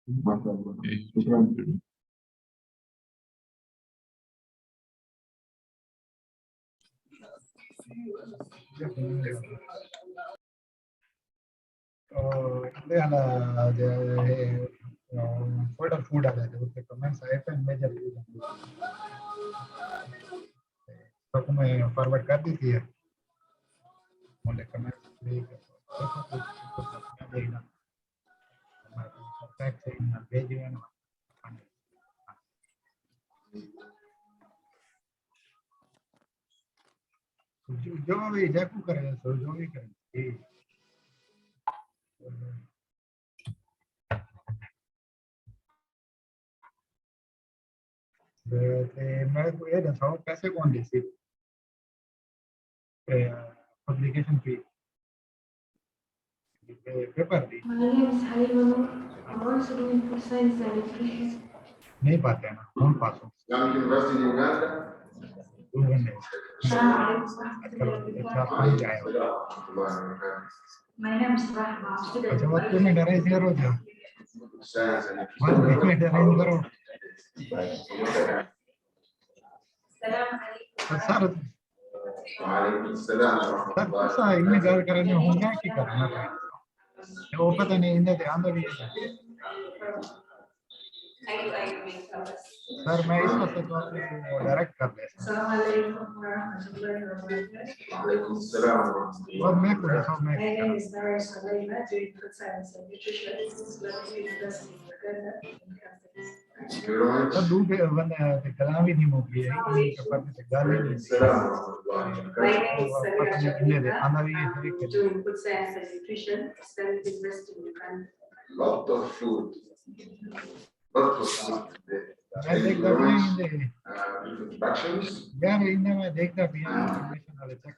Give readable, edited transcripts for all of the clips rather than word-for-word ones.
ما شاء الله شكرا. They are the food are the comments I find major use. तो मैं forward कर दी थी मुझे कमेंट देखना फैक्ट से भेजिए ना जो भी जैकू करें सो जो भी करें मैं को ये दसाओ कैसे कौन दी publication fee पेपर दी नहीं पाते हैं ना कौन पास हो अच्छा वक्त में डरे इधर हो जाओ बस बीच में डरे इधर हो सर सर ऐसा इनमें ज़्यादा करने होंगे कि करना है वो पता नहीं इन्हें ध्यान दो भी सर मैं इस वक्त तो डायरेक्ट कर ले और मैं खुद सब मैं सर दूध बंद कलाम भी नहीं मुक गया पर से गाली नहीं पता नहीं इन्हें दे आना भी है lot of food मैं देखता भी हैं इन्हें यार इन्हें मैं देखता भी हैं information वाले check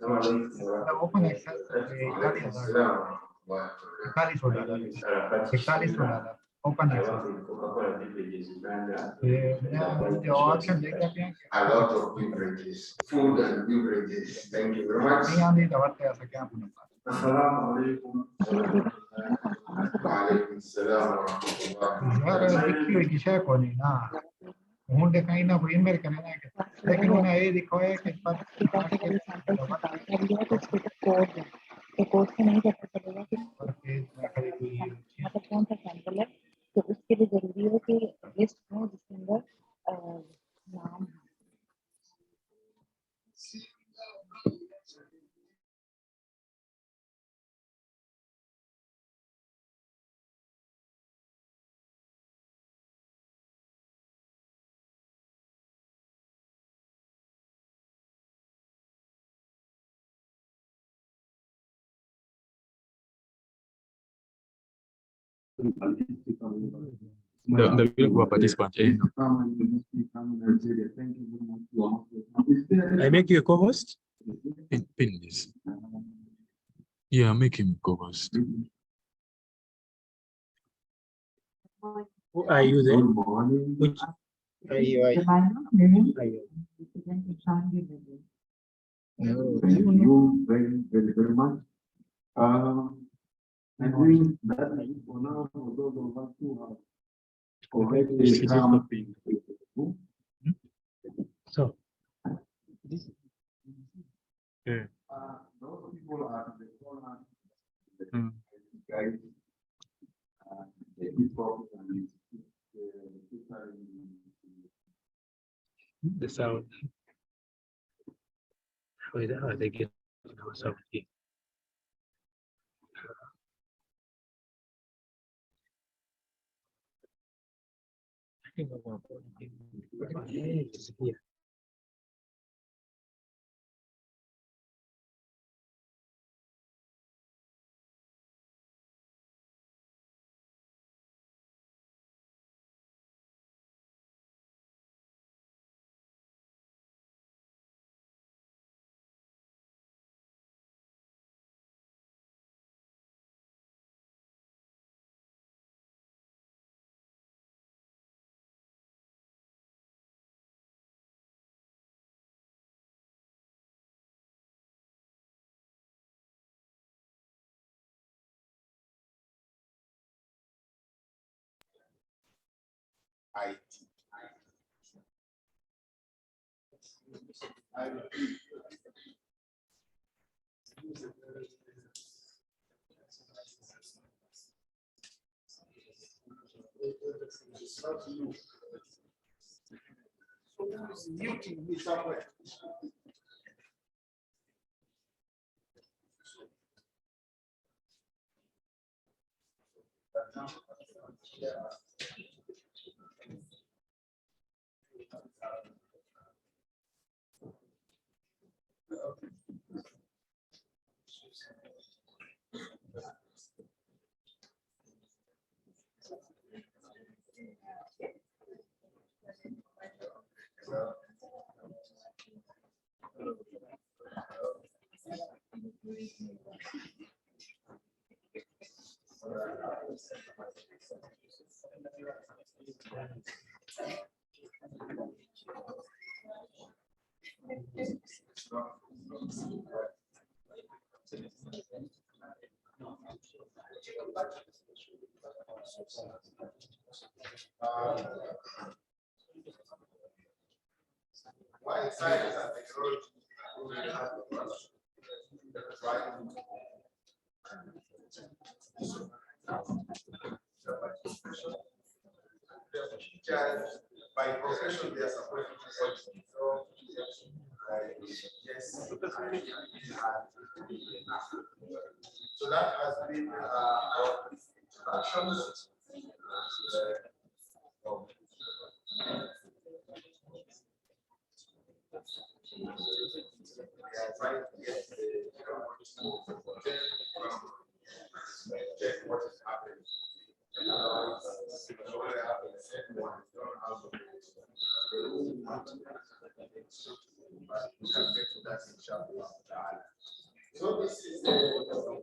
open access $41 open access ये option देखता भी हैं a lot of beverages food and beverages thank you very much नहीं आने दवा ते ऐसा क्या पुनः अस्सलाम वालेकुम वालेकुम सलाम यार देखिए कि शेयर कोनी ना उन्हें कहीं ना कोई ईमेल करना है लेकिन उन्हें ये दिखाया कि पर तो कोड से नहीं पता चलेगा कि यहाँ पर कौन सा सैंपल है तो उसके लिए जरूरी है कि लिस्ट हो जिसके अंदर नाम है The group participant. I make you a co-host. Pin this. Yeah, make him co-host. Who are you then? Which are you? Thank you very much. I think that honor for those of us who have already come. So, this those people are the guys. They keep focus on the sound. How are they getting our sound here? I think I'm going to put it here. IT. Muting me somewhere. One side is that technology really has the rush, right? Teachers, by profession, they are supposed to be so yes. So that has been our instructions. Check what is happening. So this is hello.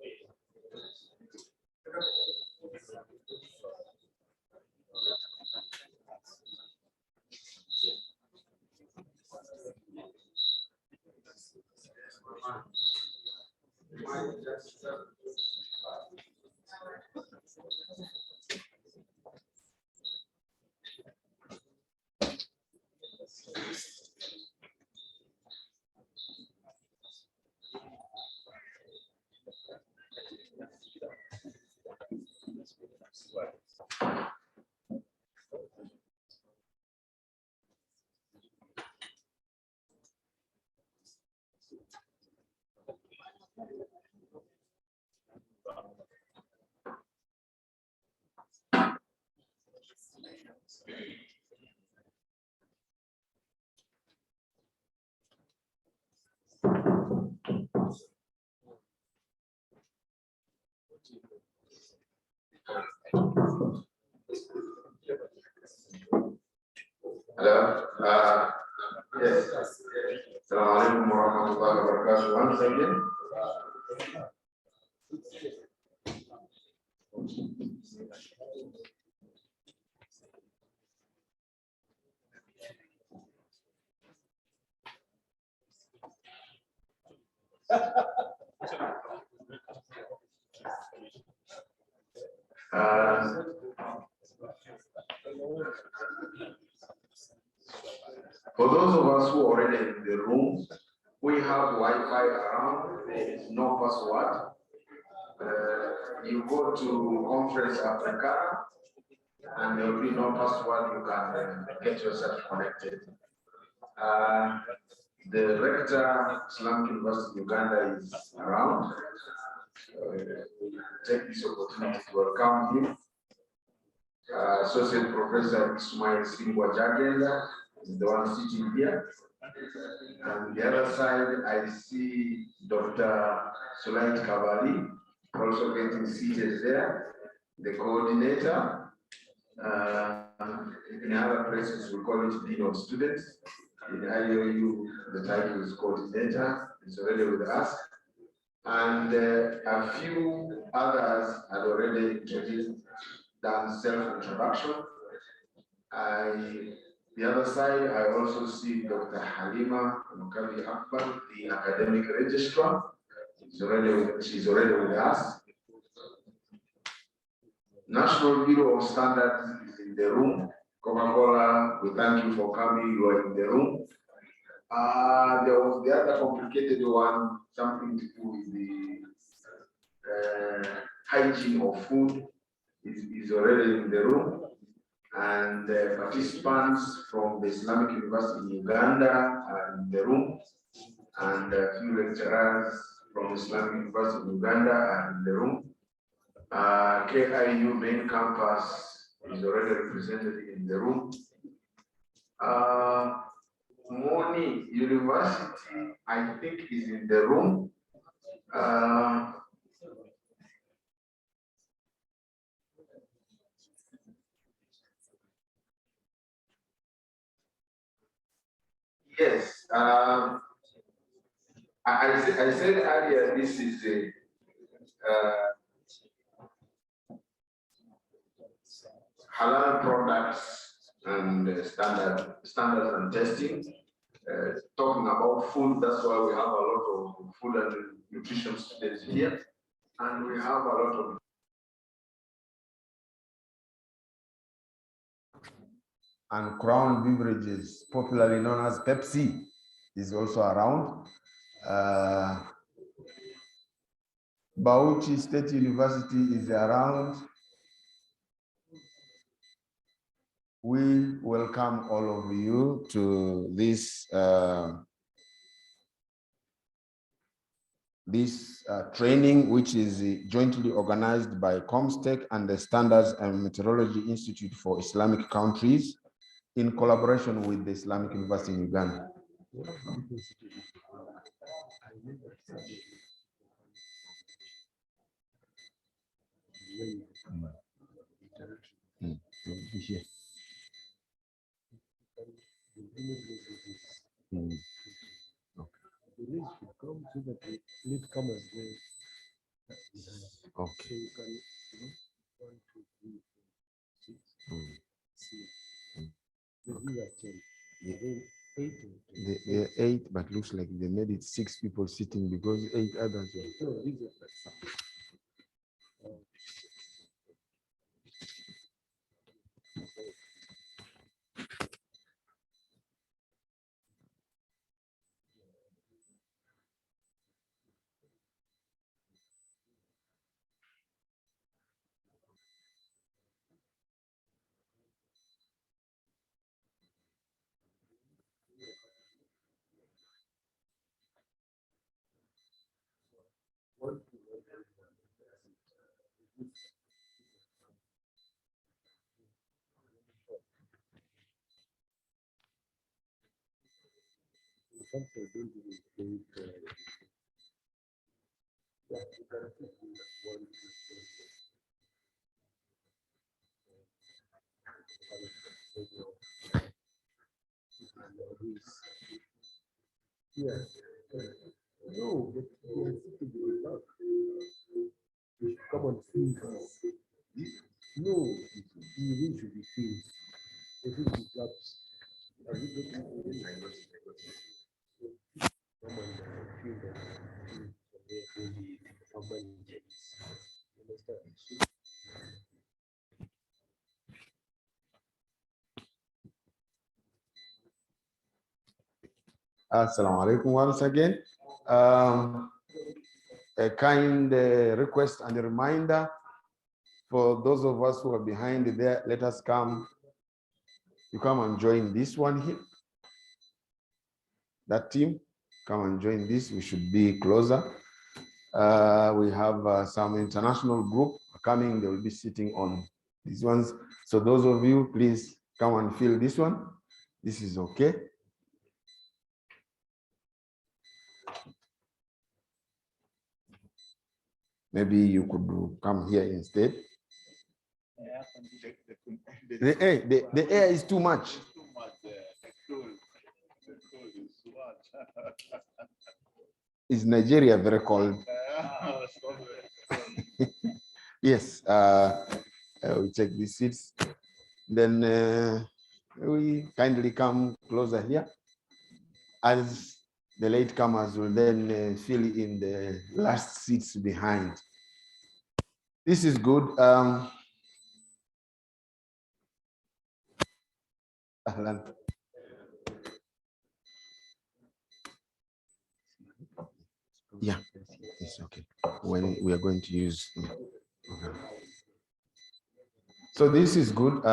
Yes. Assalamu alaikum warahmatullahi wabarakatuh. Once again. For those of us who are already in the room, we have Wi-Fi around. There is no password. You go to Conference Africa, and there will be no password. You can get yourself connected. The rector, Islamic University Uganda, is around. Take this opportunity to welcome him. Associate Professor Ismail Simbwa Jagenda is the one sitting here. And the other side, I see Dr. Sulait Kabali also getting seated there, the coordinator. In other places, we call it Dean of Students. In IOU, the title is coordinator. It's already with us. And a few others had already done self-introduction. The other side, I also see Dr. Halima Mukabi Akbar, the academic registrar. She's already with us. National Bureau of Standards is in the room. Coca-Cola, we thank you for coming. You are in the room. There was the other complicated one, something to do with the hygiene of food. Is already in the room. And participants from the Islamic University in Uganda are in the room. And a few lecturers from Islamic University in Uganda are in the room. KIU main campus is already represented in the room. Moni University, I think, is in the room. Yes, I said earlier, this is a halal products and standards and testing. Talking about food, that's why we have a lot of food and nutrition students here, and we have a lot of and Crown Beverages, popularly known as Pepsi, is also around. Bauchi State University is around. We welcome all of you to this training, which is jointly organized by Comstech and the Standards and Meteorology Institute for Islamic Countries in collaboration with the Islamic University in Uganda. Okay. There are 8, but looks like they made it 6 people sitting because 8 others were. No, but come on, freeze. No, you need to be freeze. If it is gaps, are you getting Assalamu alaikum once again. A kind request and a reminder for those of us who are behind there, let us come. You come and join this one here. That team, come and join this. We should be closer. We have some international group coming. They will be sitting on these ones. So those of you, please come and fill this one. This is okay. Maybe you could come here instead. The air is too much. Is Nigeria very cold? Yes, we take these seats. Then we kindly come closer here. As the latecomers will then fill in the last seats behind. This is good. Ahlan. Yeah, it's okay. When we are going to use. Okay. So this is good.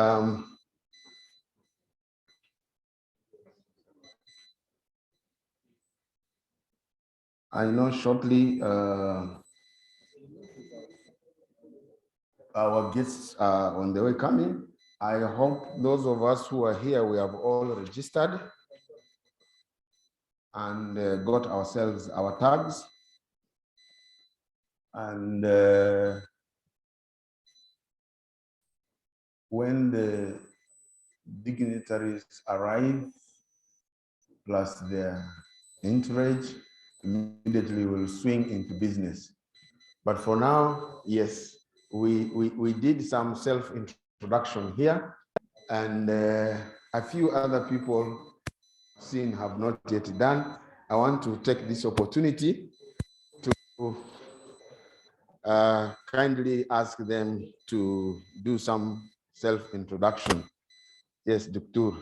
I know shortly our guests are on the way coming. I hope those of us who are here, we have all registered and got ourselves our tags. And when the dignitaries arrive, plus their entourage, immediately will swing into business. But for now, yes, we did some self-introduction here, and a few other people seen have not yet done. I want to take this opportunity to kindly ask them to do some self-introduction. Yes, Doctor.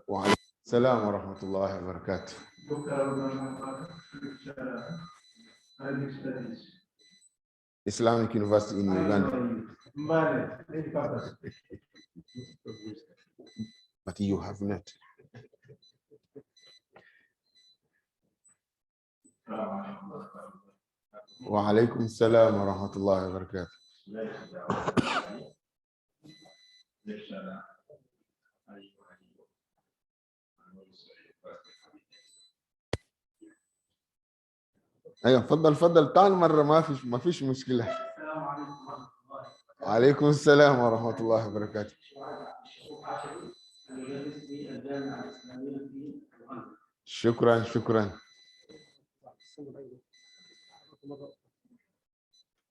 Wa Salam wa rahmatullahi wa barakatuh. Islamic University in Uganda. But you have not. Wa alaikum salam wa rahmatullahi wa barakatuh. ايوه تفضل ثاني مره ما فيش مشكله. وعليكم السلام ورحمه الله وبركاته. شكرا.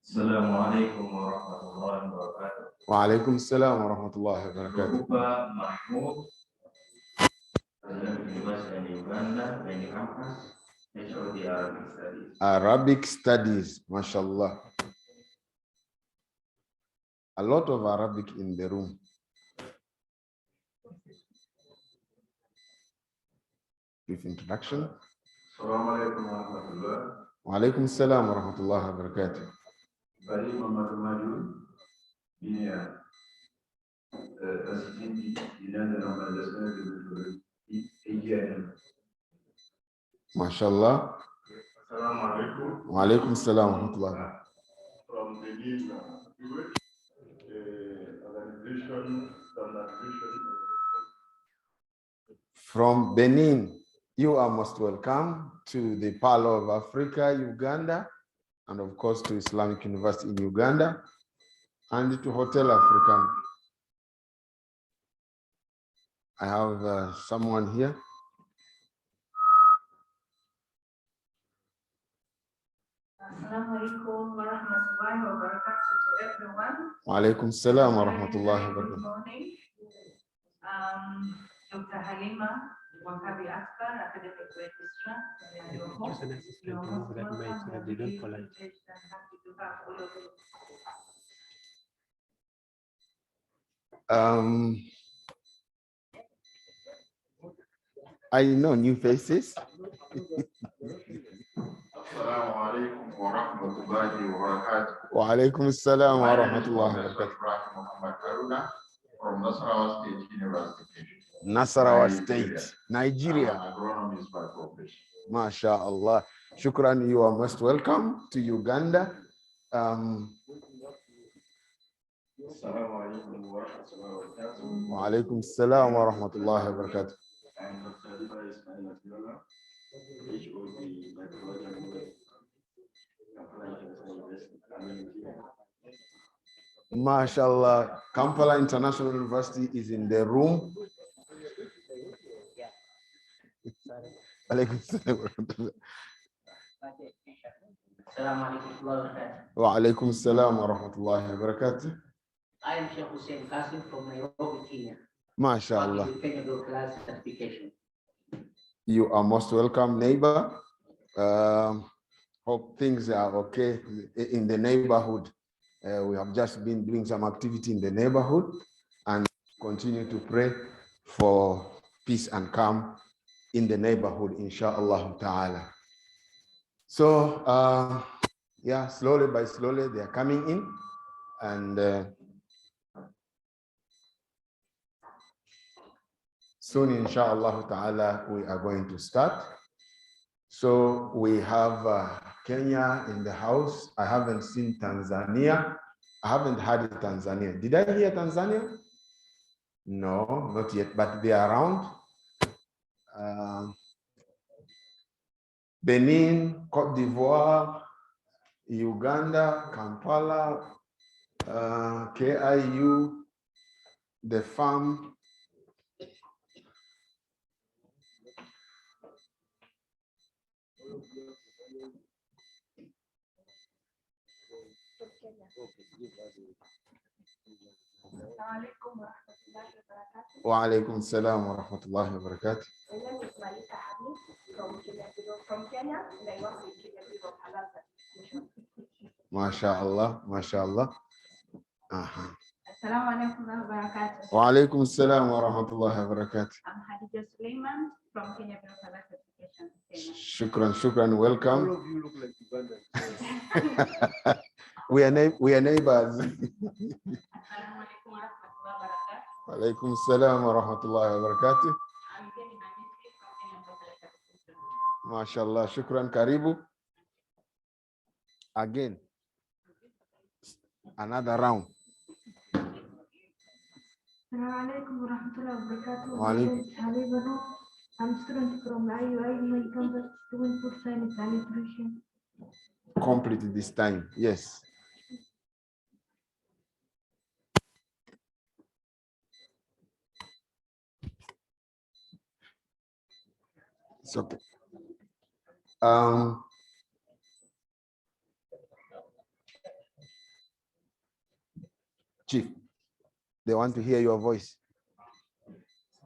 السلام عليكم ورحمة الله وبركاته. وعليكم السلام ورحمة الله وبركاته. محمود University in Uganda, many campus, HOD Arabic Studies. Arabic Studies, mashallah. A lot of Arabic in the room. Brief introduction. Assalamu alaikum wa rahmatullah. Wa alaikum assalam wa rahmatullahi wa barakatuh. Bari Muhammad Majid, Binia, Asiti, Ilan, and Amal Mashallah. Assalamu alaikum. Wa alaikum assalam wa rahmatullahi. From Benin, organization, standardization. From Benin, you are most welcome to the Palo of Africa, Uganda, and of course to Islamic University in Uganda, and to Hotel African. I have someone here. Assalamu alaikum wa rahmatullahi wa barakatuh to everyone. Wa alaikum salam wa rahmatullahi wa Good barakatuh. morning. Dr. Halima Wakabi Akbar, Academic Registrar. Just an assistant that might they don't polite. I know new faces. Assalamu alaikum wa rahmatullahi wa barakatuh. Wa alaikum assalam wa rahmatullahi wa barakatuh. From Nasarawa State University. Nasarawa State, Nigeria. I'm an agronomist by profession. MashaAllah. Shukran, you are most welcome to Uganda. Wa alaikum assalam wa rahmatullahi wa barakatuh. I'm Dr. Liba Ismail Abiola, HOD MashaAllah. Kampala International University is in the room. Alaikum assalam. Wa alaikum assalam wa rahmatullahi wa barakatuh. I am Sheikh Hussein Qasim from Nairobi, Kenya. MashaAllah. Class certification. You are most welcome, neighbor. Hope things are okay in the neighborhood. We have just been doing some activity in the neighborhood and continue to pray for peace and calm in the neighborhood, inshallah ta'ala. So, yeah, slowly by slowly, they are coming in, and soon, inshallah ta'ala, we are going to start. So we have Kenya in the house. I haven't seen Tanzania. I haven't heard Tanzania. Did I hear Tanzania? No, not yet, but they are around. Benin, Cote d'Ivoire, Uganda, Kampala, KIU, the farm. Wa alaikum salam wa rahmatullahi wa barakatuh. My name is Malika Habib from Kenya, and I work with Kenya Bureau of Halal certification. MashaAllah, MashaAllah. Assalamu alaikum wa barakatuh. Wa alaikum salam wa rahmatullahi wa barakatuh. I'm Hadija Suleiman from Kenya Bureau of Halal certification. Kenya. Shukran, shukran, welcome. All of you look like Ugandans. We are neighbors. Assalamu alaikum wa rahmatullahi wa barakatuh. Wa alaikum salam wa rahmatullahi wa barakatuh. I'm Kenny Hamisi from Kenya Bureau of Halal certification. MashaAllah, shukran, karibu. Again, another round. Assalamu alaikum wa rahmatullahi wa barakatuh. Wa alaikum. Ali Banu. I'm a student from IUI. My campus doing food science and nutrition. Complete this time, yes. It's okay. Chief, they want to hear your voice.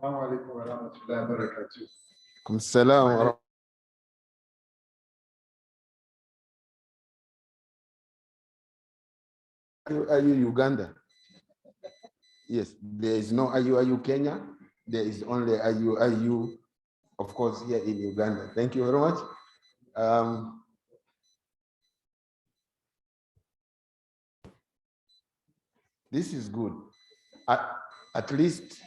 Assalamu alaikum wa rahmatullahi wa barakatuh. Alaikum salam wa rahmatullahi. Are you Uganda? Yes, there is no IU Kenya. There is only IU, of course, here in Uganda. Thank you very much. This is good. At least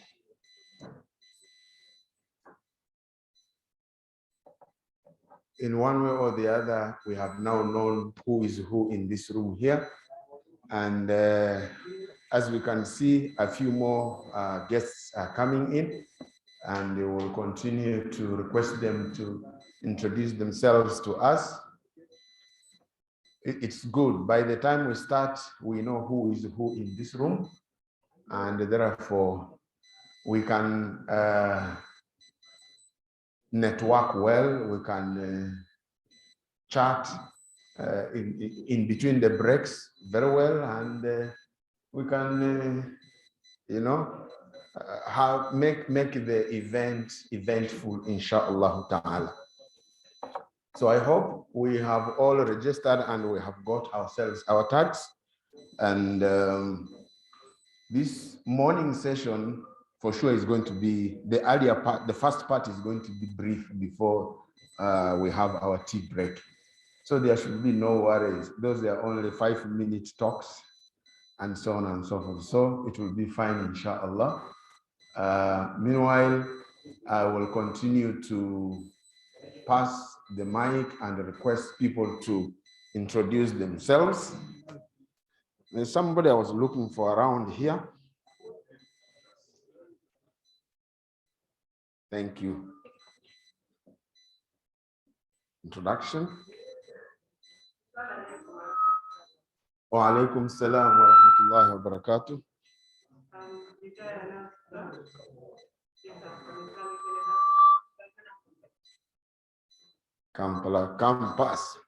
in one way or the other, we have now known who is who in this room here. And as we can see, a few more guests are coming in, and they will continue to request them to introduce themselves to us. It's good. By the time we start, we know who is who in this room, and therefore we can network well, we can chat in between the breaks very well, and we can, you know, make the event eventful, inshallah ta'ala. So I hope we have all registered and we have got ourselves our tags. And this morning session for sure is going to be the earlier part. The first part is going to be brief before we have our tea break. So there should be no worries. Those are only 5-minute talks and so on and so forth. So it will be fine, inshallah. Meanwhile, I will continue to pass the mic and request people to introduce themselves. There's somebody I was looking for around here. Thank you. Introduction. Wa alaikum salam wa rahmatullahi wa barakatuh. Kampala campus.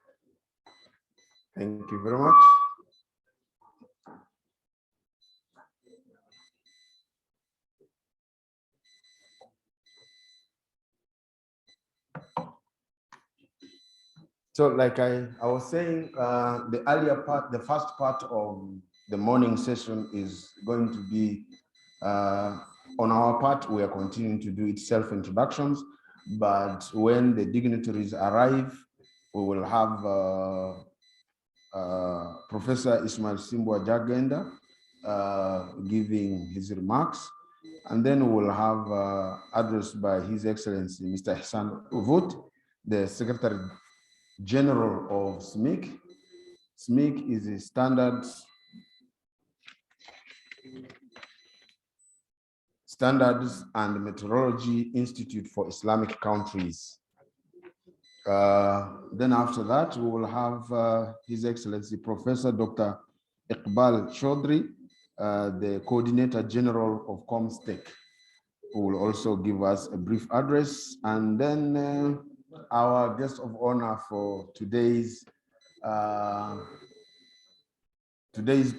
Thank you very much. So like I was saying, the earlier part, the first part of the morning session is going to be, on our part, we are continuing to do it self-introductions, but when the dignitaries arrive, we will have Professor Ismail Simbwa Jagenda giving his remarks, and then we'll have address by His Excellency Mr. Hassan Uvut, the Secretary General of SMIC. SMIC is a Standards and Meteorology Institute for Islamic Countries. Then after that, we will have His Excellency Professor Dr. Iqbal Chaudhry, the Coordinator General of Comstech, who will also give us a brief address. And then our guest of honor for today's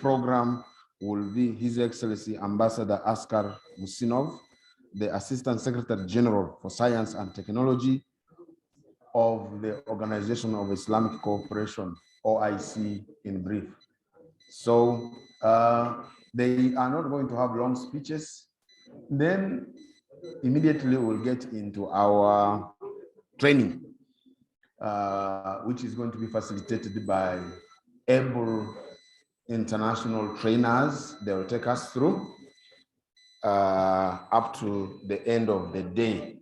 program will be His Excellency Ambassador Askar Musinov, the Assistant Secretary General for Science and Technology of the Organization of Islamic Cooperation, OIC in brief. So they are not going to have long speeches. Then immediately we'll get into our training, which is going to be facilitated by able international trainers. They will take us through up to the end of the day.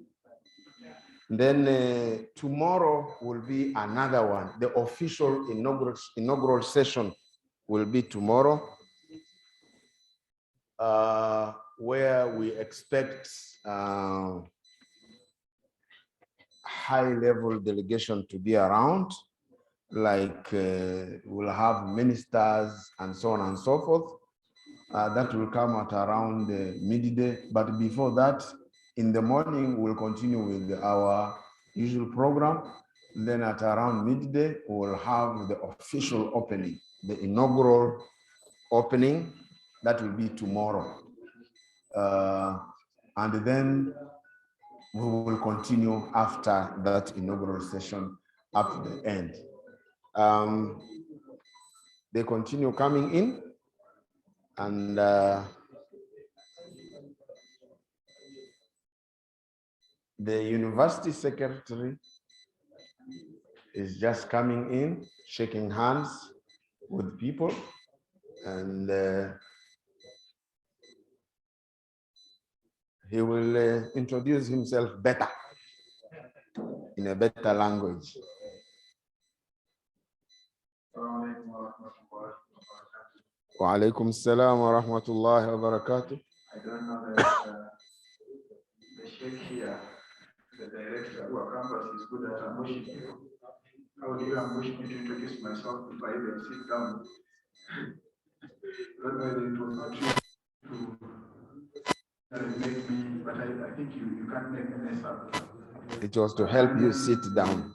Then tomorrow will be another one. The official inaugural session will be tomorrow, where we expect high-level delegation to be around, like we'll have ministers and so on and so forth. That will come at around midday. But before that, in the morning, we'll continue with our usual program. Then at around midday, we'll have the official opening, the inaugural opening. That will be tomorrow. And then we will continue after that inaugural session up to the end. They continue coming in, and the university secretary is just coming in, shaking hands with people, and he will introduce himself better, in a better language. Wa alaikum salam wa rahmatullahi wa barakatuh. I don't know that the sheikh here, the director of our campus, is good at ambushing people. How do you ambush me to introduce myself if I even sit down? Don't know whether it was not true to make me, but I think you can't make me mess up. It was to help you sit down.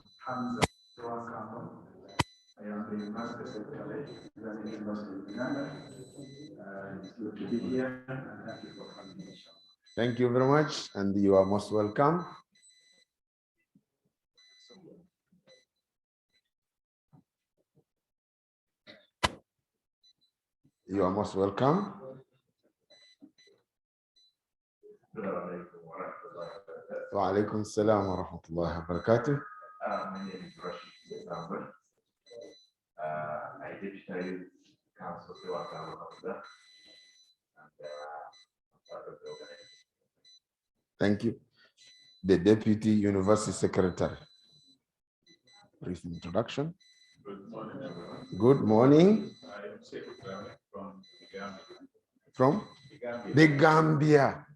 I am the Master Secretary of the University of Uganda. It's good to be here, and thank you for coming. Thank you very much, and you are most welcome. You are most welcome. Wa alaikum salam wa rahmatullahi wa barakatuh. My name is Rashid Sambal. I deputy council to and part of the organization. Thank you. The Deputy University Secretary. Brief introduction. Good morning, everyone. Good morning. I am Secretary from the Gambia. From the Gambia.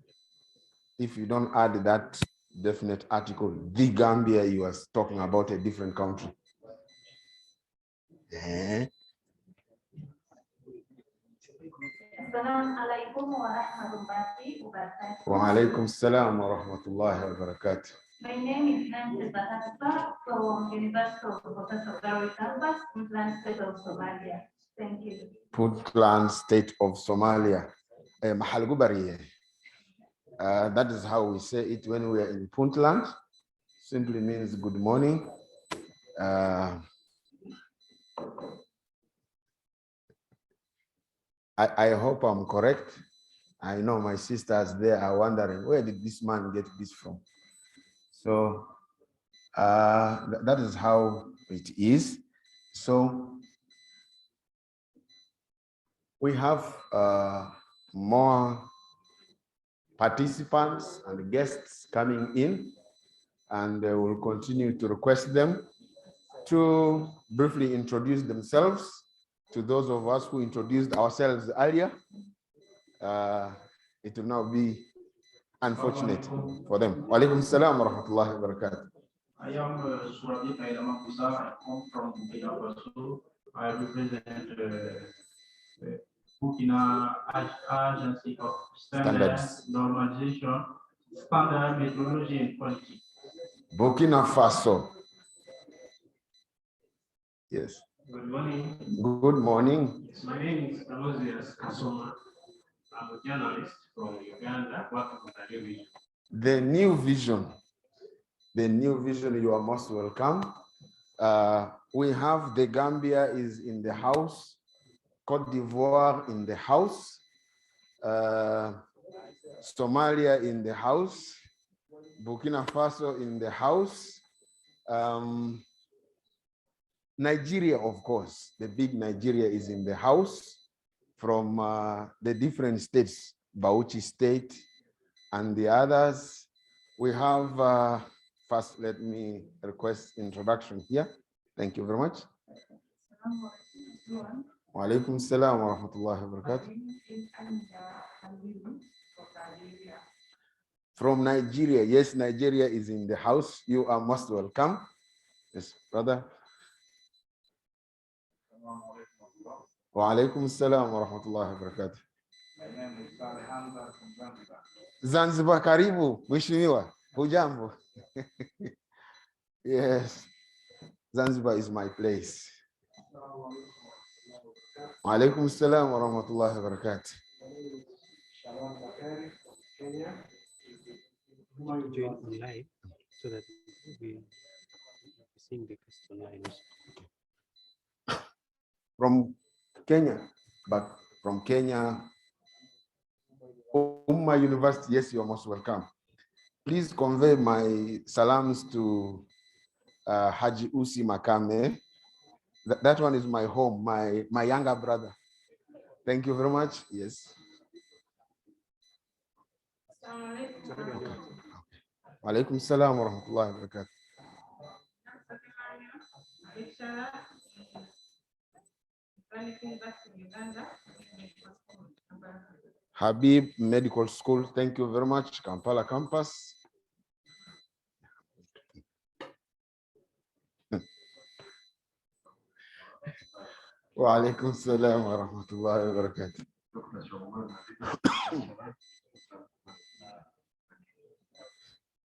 If you don't add that definite article, the Gambia, you are talking about a different country. Wa alaikum salam wa rahmatullahi wa barakatuh. My name is Nancy Bahatifa from University of Professor Gary Campus, Puntland State of Somalia. Thank you. Puntland State of Somalia. That is how we say it when we are in Puntland. Simply means good morning. I hope I'm correct. I know my sisters there are wondering, where did this man get this from? So that is how it is. So we have more participants and guests coming in, and we'll continue to request them to briefly introduce themselves to those of us who introduced ourselves earlier. It will now be unfortunate for them. Wa alaikum salam wa rahmatullahi wa barakatuh. I am Suradi Kailama Kusa. I come from Burkina Faso. I represent Burkina Agency of Standards, Normalization, Standard Methodology and Quality. Burkina Faso. Yes. Good morning. Good morning. Yes, my name is Aloysius Kasoma. I'm a journalist from Uganda, working with a new vision. The new vision. The new vision, you are most welcome. We have the Gambia is in the house, Cote d'Ivoire in the house, Somalia in the house, Burkina Faso in the house, Nigeria, of course, the big Nigeria is in the house from the different states, Bauchi State and the others. We have, first, let me request introduction here. Thank you very much. Wa alaikum salam wa rahmatullahi wa barakatuh. From Nigeria, yes, Nigeria is in the house. You are most welcome. Yes, brother. Wa alaikum salam wa rahmatullahi wa barakatuh. My name is Alejandro from Zanzibar. Zanzibar, karibu, mheshimiwa, hujambo? Yes, Zanzibar is my place. Wa alaikum salam wa rahmatullahi wa barakatuh. Join online so that we seeing the guests online. From Kenya, but from Kenya, Umma University, yes, you are most welcome. Please convey my salams to Haji Usi Makame. That one is my home, my younger brother. Thank you very much. Yes. Wa alaikum salam wa rahmatullahi wa barakatuh. Habib Medical School, thank you very much. Kampala campus. Wa alaikum salam wa rahmatullahi wa barakatuh.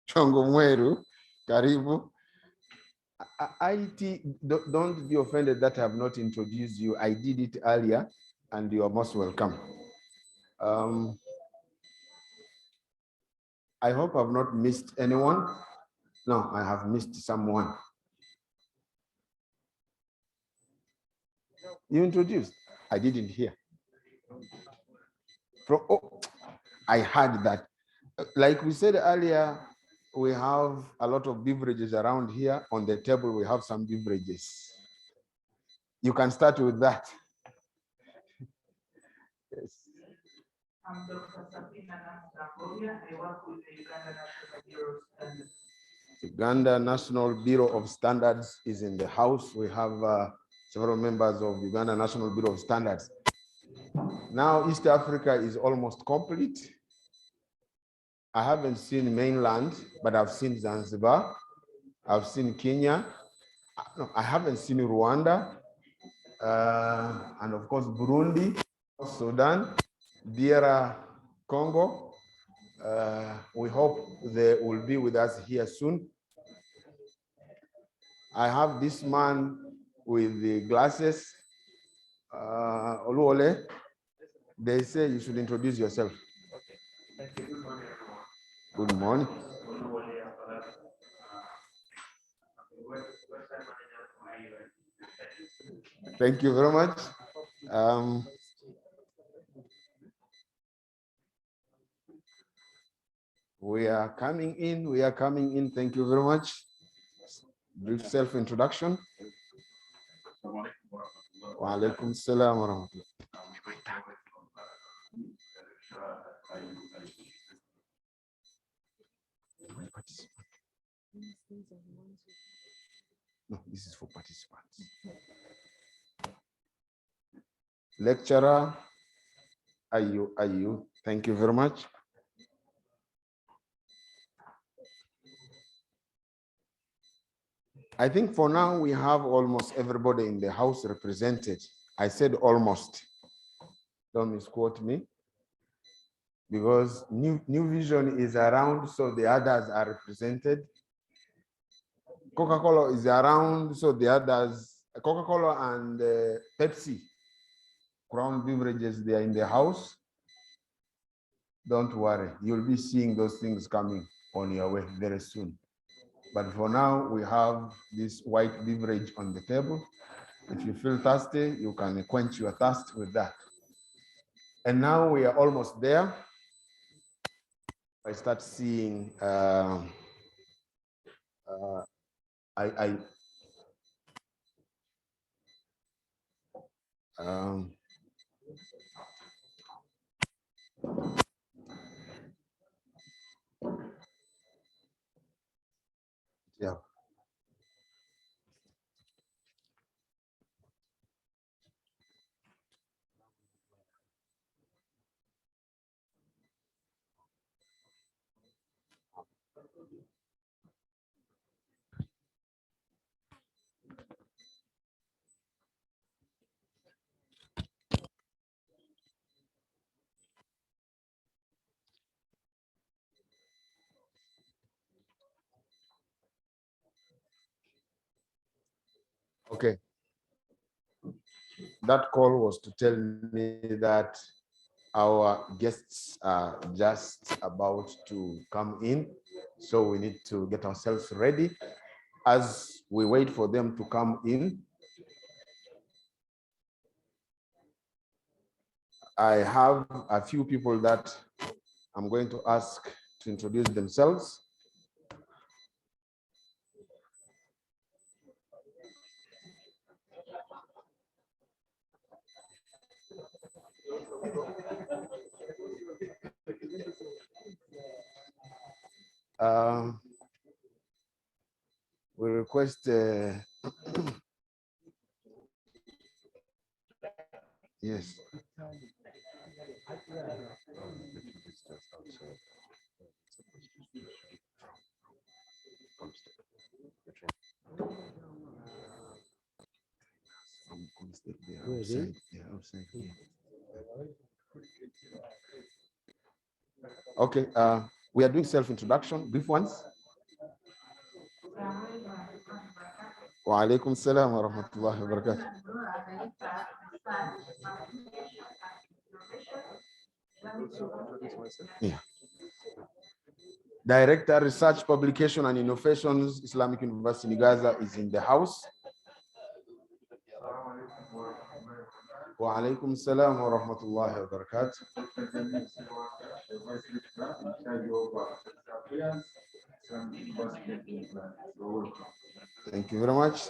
Chongo Mweru, karibu. IT, don't be offended that I have not introduced you. I did it earlier and you are most welcome. I hope I've not missed anyone. No, I have missed someone. You introduced? I didn't hear. Oh, I heard that. Like we said earlier, we have a lot of beverages around here. On the table, we have some beverages. You can start with that. Yes. I'm Dr. Sabina Namsakoria. I work with the Uganda National Bureau of Standards. Uganda National Bureau of Standards is in the house. We have several members of Uganda National Bureau of Standards. Now, East Africa is almost complete. I haven't seen mainland, but I've seen Zanzibar. I've seen Kenya. No, I haven't seen Rwanda. And of course, Burundi, Sudan, DR Congo. We hope they will be with us here soon. I have this man with the glasses, Oluole. They say you should introduce yourself. Thank you. Good morning. Thank you very much. We are coming in. We are coming in. Thank you very much. Brief self-introduction. Wa alaikum salam wa rahmatullah. No, this is for participants. Lecturer, Ayu, thank you very much. I think for now we have almost everybody in the house represented. I said almost. Don't misquote me. Because New Vision is around, so the others are represented. Coca-Cola is around, so the others, Coca-Cola and Pepsi, Crown Beverages, they are in the house. Don't worry, you'll be seeing those things coming on your way very soon. But for now, we have this white beverage on the table. If you feel thirsty, you can quench your thirst with that. And now we are almost there. I start seeing yeah. Okay. That call was to tell me that our guests are just about to come in, so we need to get ourselves ready. As we wait for them to come in, I have a few people that I'm going to ask to introduce themselves. We request yes. Okay, we are doing self-introduction, brief ones. Wa alaikum salam wa rahmatullahi wa barakatuh. Yeah. Director, Research, Publication and Innovations, Islamic University in Gaza is in the house. Wa alaikum salam wa rahmatullahi wa barakatuh. Thank you very much.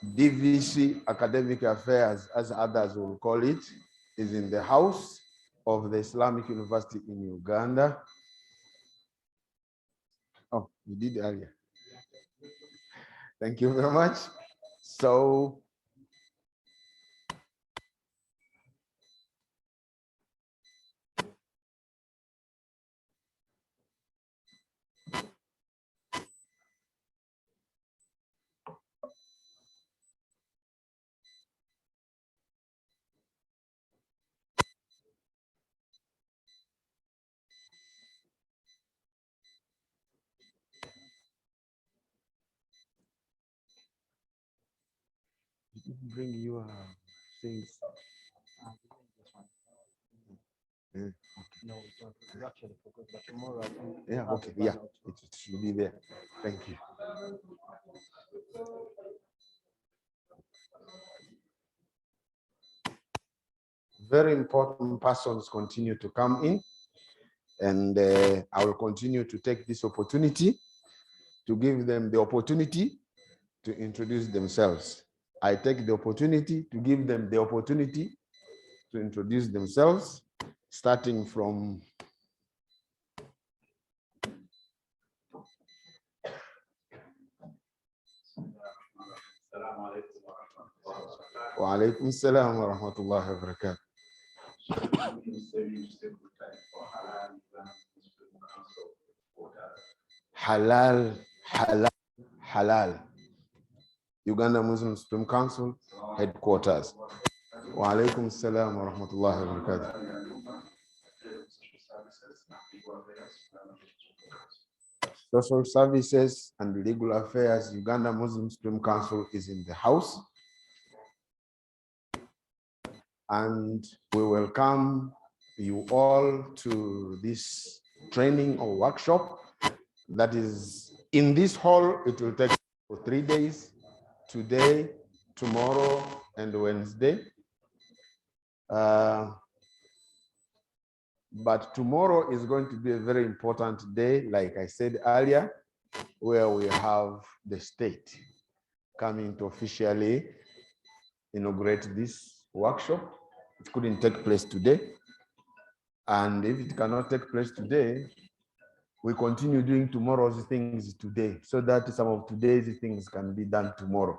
DVC, Academic Affairs, as others will call it, is in the house of the Islamic University in Uganda. Oh, you did earlier. Thank you very much. So, bring your things. Yeah. Okay. No, it's actually forgot, but tomorrow I think. Yeah, okay, yeah, it should be there. Thank you. Very important persons continue to come in. And I will continue to take this opportunity to give them the opportunity to introduce themselves. I take the opportunity to give them the opportunity to introduce themselves, starting from Wa alaikum salam wa rahmatullahi wa barakatuh. Halal, halal, halal. Uganda Muslim Supreme Council headquarters. Wa alaikum salam wa rahmatullahi wa barakatuh. Social Services and Legal Affairs, Uganda Muslim Supreme Council is in the house. And we welcome you all to this training or workshop that is in this hall. It will take for 3 days, today, tomorrow, and Wednesday. But tomorrow is going to be a very important day, like I said earlier, where we have the state coming to officially inaugurate this workshop. It couldn't take place today. And if it cannot take place today, we continue doing tomorrow's things today so that some of today's things can be done tomorrow.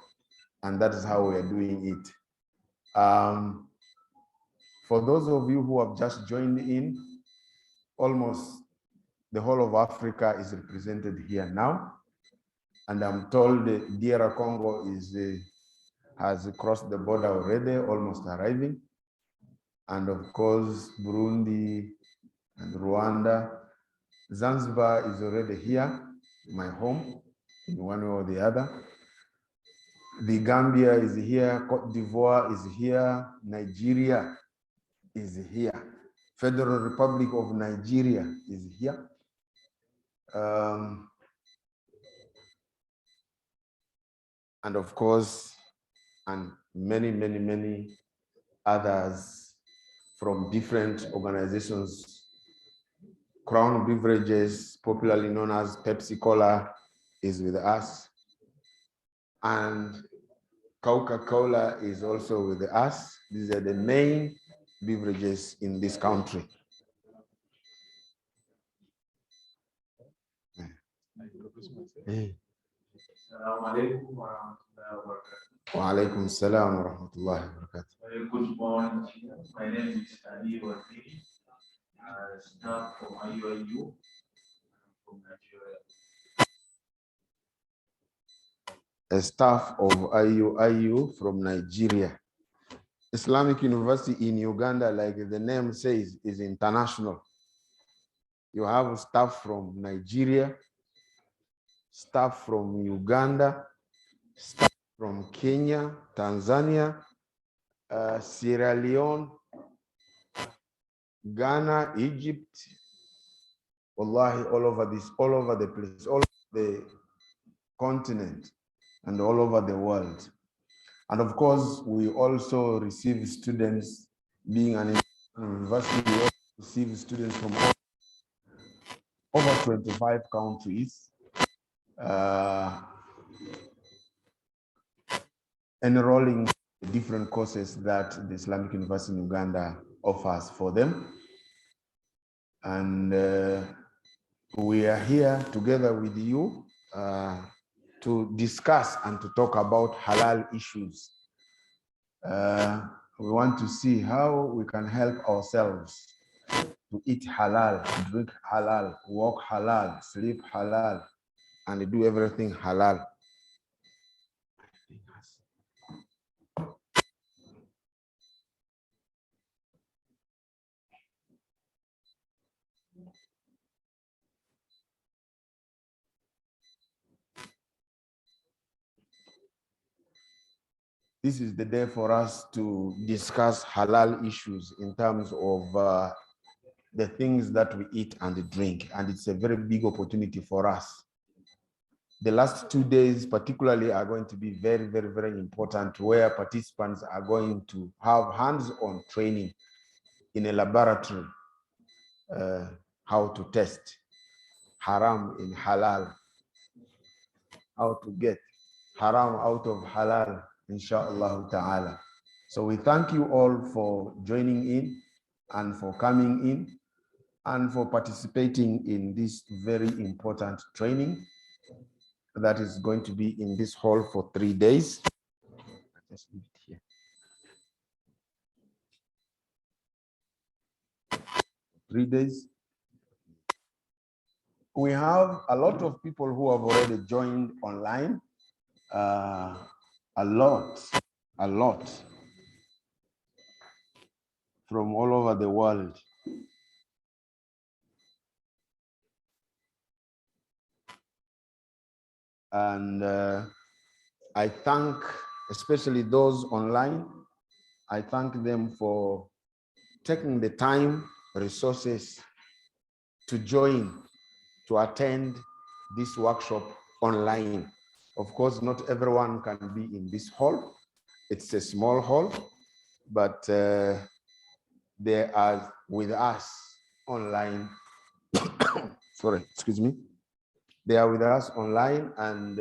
And that is how we are doing it. For those of you who have just joined in, almost the whole of Africa is represented here now. And I'm told the DR Congo has crossed the border already, almost arriving. And of course, Burundi and Rwanda. Zanzibar is already here, my home, in one way or the other. The Gambia is here, Cote d'Ivoire is here, Nigeria is here. Federal Republic of Nigeria is here. And of course, and many, many, many others from different organizations. Crown Beverages, popularly known as Pepsi Cola, is with us. And Coca-Cola is also with us. These are the main beverages in this country. Wa alaikum salam wa rahmatullahi wa barakatuh. Good morning. My name is Ali Waziri, staff from IUIU from Nigeria. A staff of IUIU from Nigeria. Islamic University in Uganda, like the name says, is international. You have staff from Nigeria, staff from Uganda, staff from Kenya, Tanzania, Sierra Leone, Ghana, Egypt, wallahi, all over the place, all over the continent, and all over the world. And of course, we also receive students, being an university, we also receive students from over 25 countries, enrolling different courses that the Islamic University in Uganda offers for them. And we are here together with you to discuss and to talk about halal issues. We want to see how we can help ourselves to eat halal, drink halal, walk halal, sleep halal, and do everything halal. This is the day for us to discuss halal issues in terms of the things that we eat and drink, and it's a very big opportunity for us. The last 2 days particularly are going to be very, very, very important, where participants are going to have hands-on training in a laboratory how to test haram in halal, how to get haram out of halal, inshallah ta'ala. So we thank you all for joining in and for coming in and for participating in this very important training that is going to be in this hall for 3 days. Just leave it here. 3 days. We have a lot of people who have already joined online. A lot from all over the world. And I thank especially those online. I thank them for taking the time, resources to join, to attend this workshop online. Of course, not everyone can be in this hall. It's a small hall, but they are with us online. Sorry, excuse me. They are with us online, and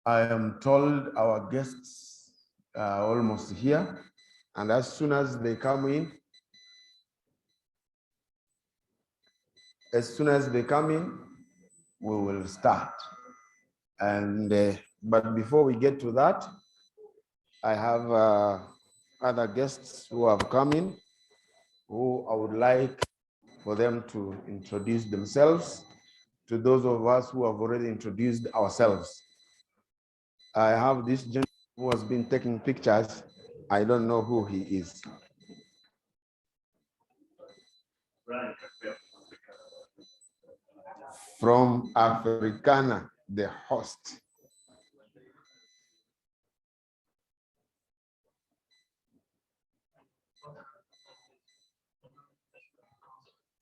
I am told our guests are almost here. And as soon as they come in, we will start. And but before we get to that, I have other guests who have come in, who I would like for them to introduce themselves to those of us who have already introduced ourselves. I have this gentleman who has been taking pictures. I don't know who he is. From Africana, the host.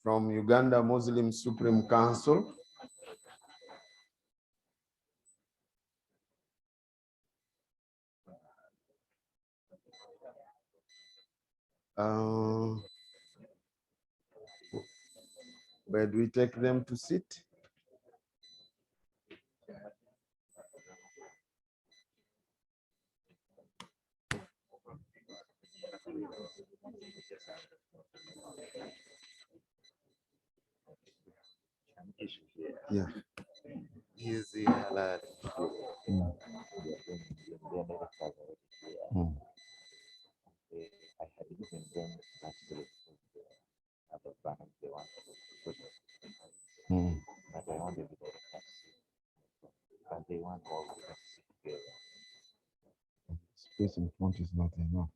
From Uganda Muslim Supreme Council. Where do we take them to sit? Yeah. Easy halal. I had even them actually other banks they want to put but I wanted to go but they want all of us together. Space in front is not enough.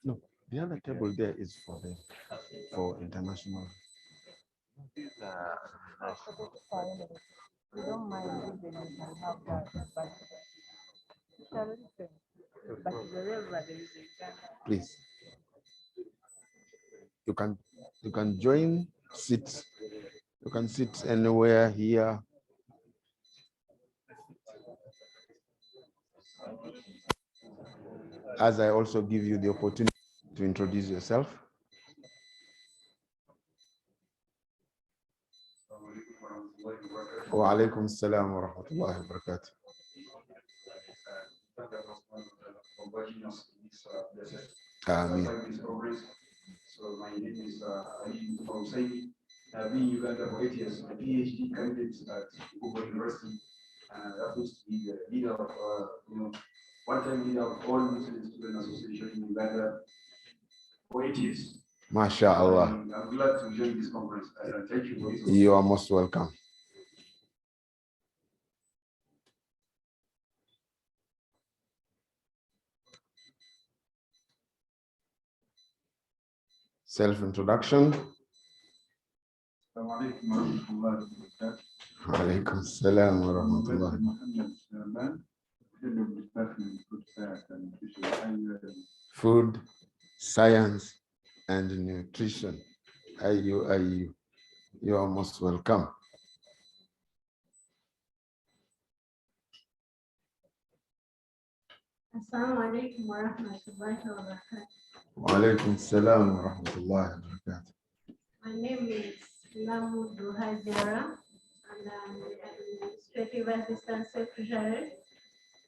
No, the other table there is for international. These are national. We don't mind even you can have that, but wherever there is a Please. You can join, sit. You can sit anywhere here. As I also give you the opportunity to introduce yourself. Wa alaikum salam wa rahmatullahi wa barakatuh. So my name is Ali from Saidi. I've been in Uganda for 8 years. I'm a PhD candidate at Google University, and I happen to be the leader of, one-time leader of all Muslim Student Association in Uganda for 8 years. MashaAllah. I'm glad to join this conference. Thank you for this. You are most welcome. Self-introduction. Alaikum salam wa rahmatullah. Food, science, and nutrition. You are most welcome. Assalamu alaikum wa rahmatullahi wa barakatuh. Wa alaikum salam wa rahmatullahi wa barakatuh. My name is Lamu Duhajara, and I'm Administrative Assistant Secretary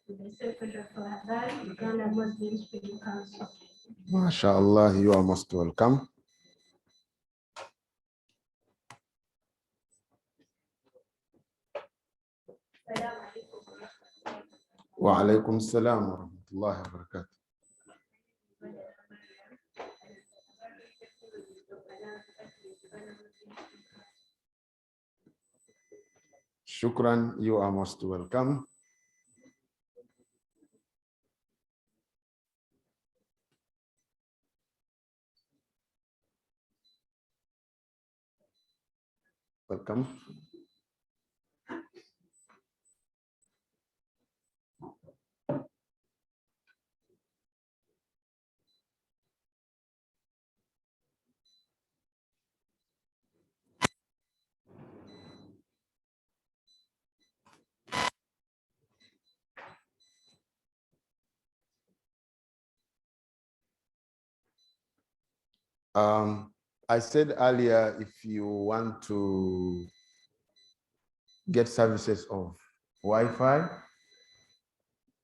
to the Secretary for Halal, Uganda Muslim Student Council. MashaAllah, you are most welcome. Wa alaikum salam wa rahmatullahi wa barakatuh. Shukran, you are most welcome. Welcome. I said earlier, if you want to get services of Wi-Fi,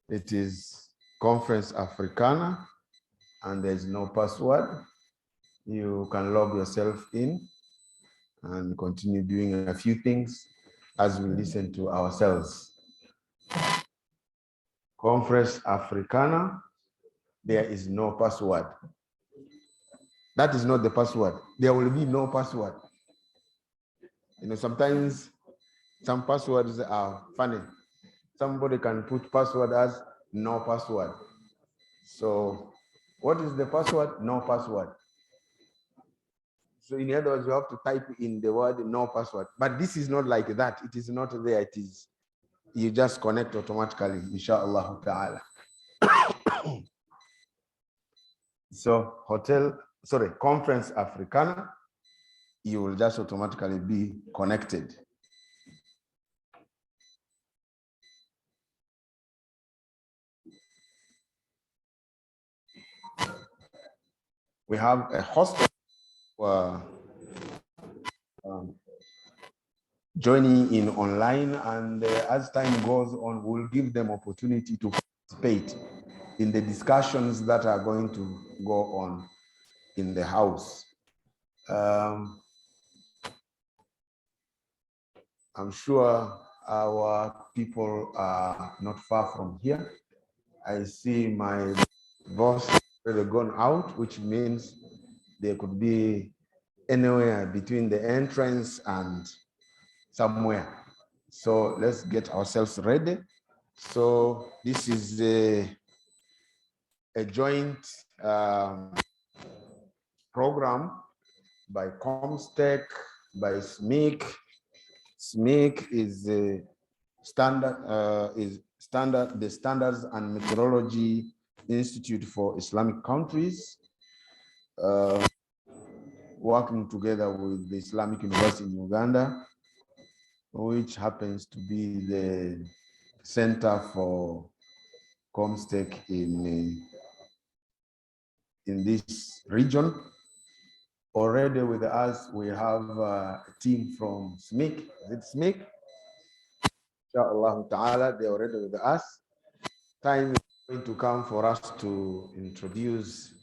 it is Conference Africana, and there's no password. You can log yourself in and continue doing a few things as we listen to ourselves. Conference Africana, there is no password. That is not the password. There will be no password. You know, sometimes some passwords are funny. Somebody can put password as no password. So what is the password? No password. So in other words, you have to type in the word no password. But this is not like that. It is not there. It is, you just connect automatically, inshallah ta'ala. So Conference Africana, you will just automatically be connected. We have a host joining in online, and as time goes on, we'll give them opportunity to participate in the discussions that are going to go on in the house. I'm sure our people are not far from here. I see my boss already gone out, which means they could be anywhere between the entrance and somewhere. So let's get ourselves ready. So this is a joint program by Comstech, by SMIC. SMIC is the Standards and Methodology Institute for Islamic Countries, working together with the Islamic University in Uganda, which happens to be the center for comstech in this region. Already with us, we have a team from SMIC. Is it SMIC? Inshallah ta'ala, they're already with us. Time is going to come for us to introduce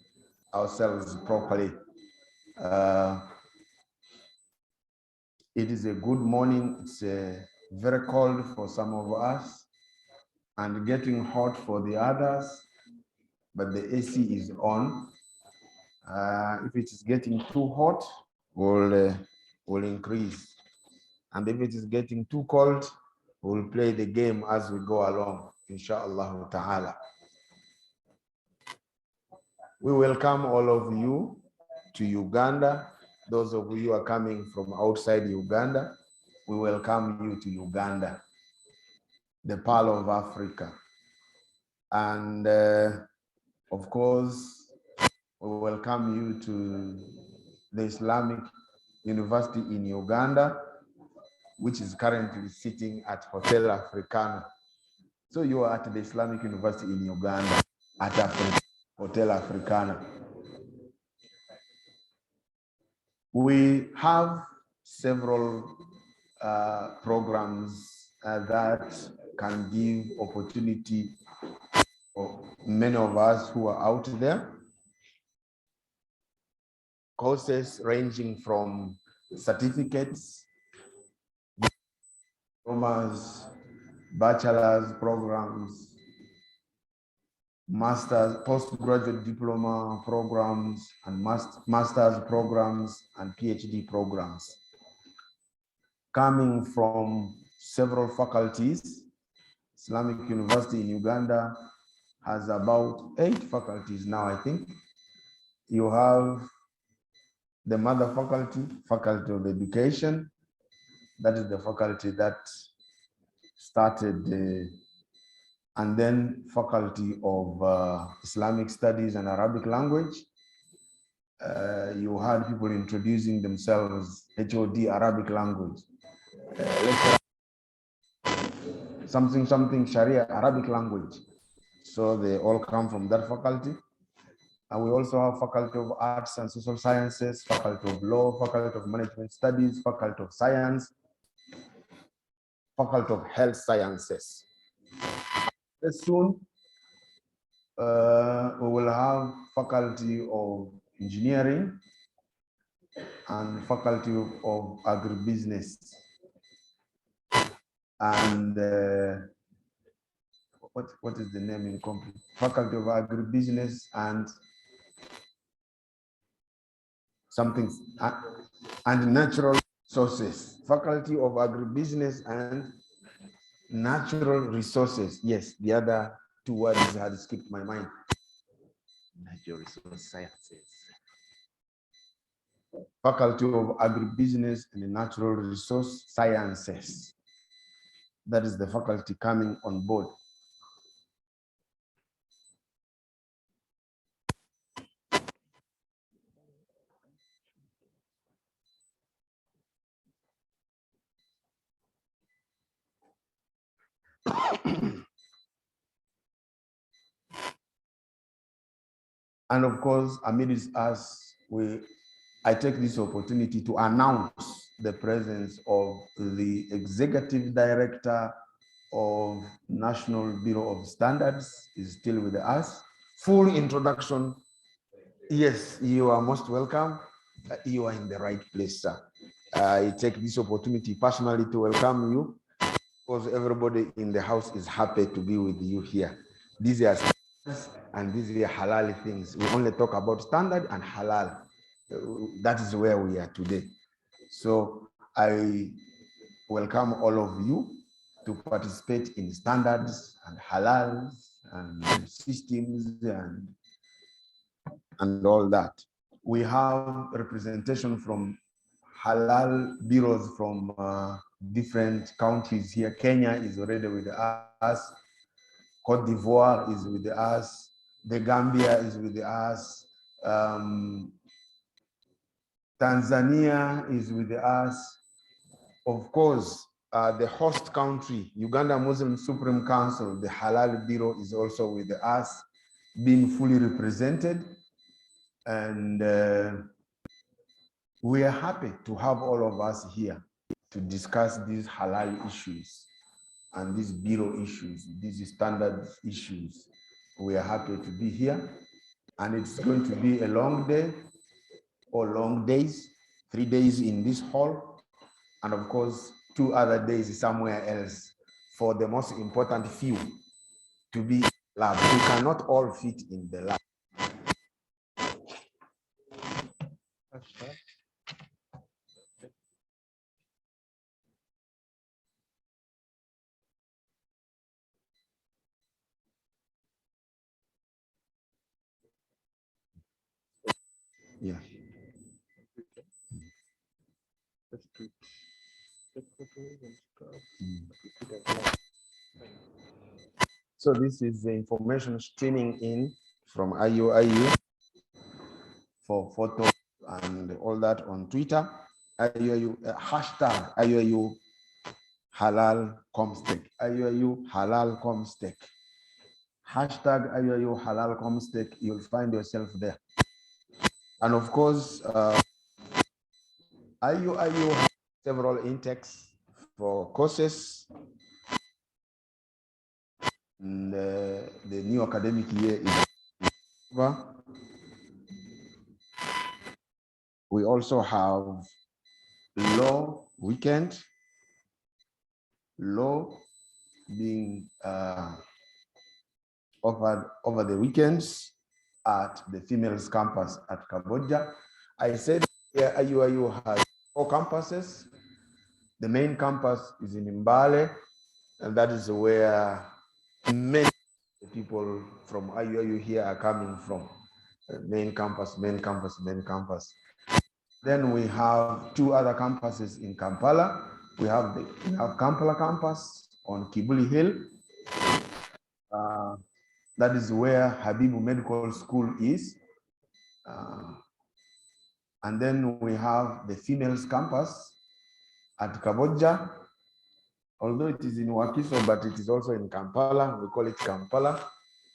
ourselves properly. It is a good morning. It's very cold for some of us and getting hot for the others, but the AC is on. If it is getting too hot, will increase. And if it is getting too cold, we'll play the game as we go along, inshallah ta'ala. We welcome all of you to Uganda. Those of you who are coming from outside Uganda, we welcome you to Uganda, the Pearl of Africa. And of course, we welcome you to the Islamic University in Uganda, which is currently sitting at Hotel Africana. So you are at the Islamic University in Uganda. at Hotel Africana. We have several programs that can give opportunity for many of us who are out there. Courses ranging from certificates, diplomas, bachelor's programs, master's, postgraduate diploma programs, and master's programs and PhD programs. Coming from several faculties, Islamic University in Uganda has about 8 faculties now, I think. You have the mother faculty, Faculty of Education. That is the faculty that started, and then Faculty of Islamic Studies and Arabic Language. You had people introducing themselves, HOD Arabic Language. Something Sharia Arabic Language. So they all come from that faculty. And we also have Faculty of Arts and Social Sciences, Faculty of Law, Faculty of Management Studies, Faculty of Science, Faculty of Health Sciences. Soon, we will have Faculty of Engineering and Faculty of Agribusiness. And what is the name in complete? Faculty of Agribusiness and something, and Natural Resources. Faculty of Agribusiness and Natural Resources. Yes, the other 2 words had skipped my mind. Natural Resource Sciences. Faculty of Agribusiness and Natural Resource Sciences. That is the faculty coming on board. And of course, amidst us, I take this opportunity to announce the presence of the Executive Director of National Bureau of Standards is still with us. Full introduction. Yes, you are most welcome. You are in the right place, sir. I take this opportunity personally to welcome you because everybody in the house is happy to be with you here. These are standards and these are halal things. We only talk about standard and halal. That is where we are today. So I welcome all of you to participate in standards and halal and systems and all that. We have representation from halal bureaus from different countries here. Kenya is already with us. Cote d'Ivoire is with us. The Gambia is with us. Tanzania is with us. Of course, the host country, Uganda Muslim Supreme Council, the Halal Bureau is also with us, being fully represented. And we are happy to have all of us here to discuss these halal issues and these bureau issues, these standard issues. We are happy to be here. And it's going to be a long day or long days, 3 days in this hall, and of course, 2 other days somewhere else for the most important few to be in the lab. We cannot all fit in the lab. Yeah. So this is the information streaming in from IUIU for photos and all that on Twitter. IUIU hashtag IUIU Halal comstech. IUIU Halal comstech. hashtag IUIU Halal Comstech, you'll find yourself there. And of course, IUIU has several intakes for courses. And, the new academic year is over. We also have law weekend, law being offered over the weekends at the females campus at Kamboja. I said IUIU has 4 campuses. The main campus is in Mbale, and that is where many people from IUIU here are coming from. Main campus, main campus, main campus. Then we have 2 other campuses in Kampala. We have Kampala campus on Kibuli Hill. That is where Habibu Medical School is. And then we have the females campus at Kamboja, although it is in Wakiso, but it is also in Kampala. We call it Kampala,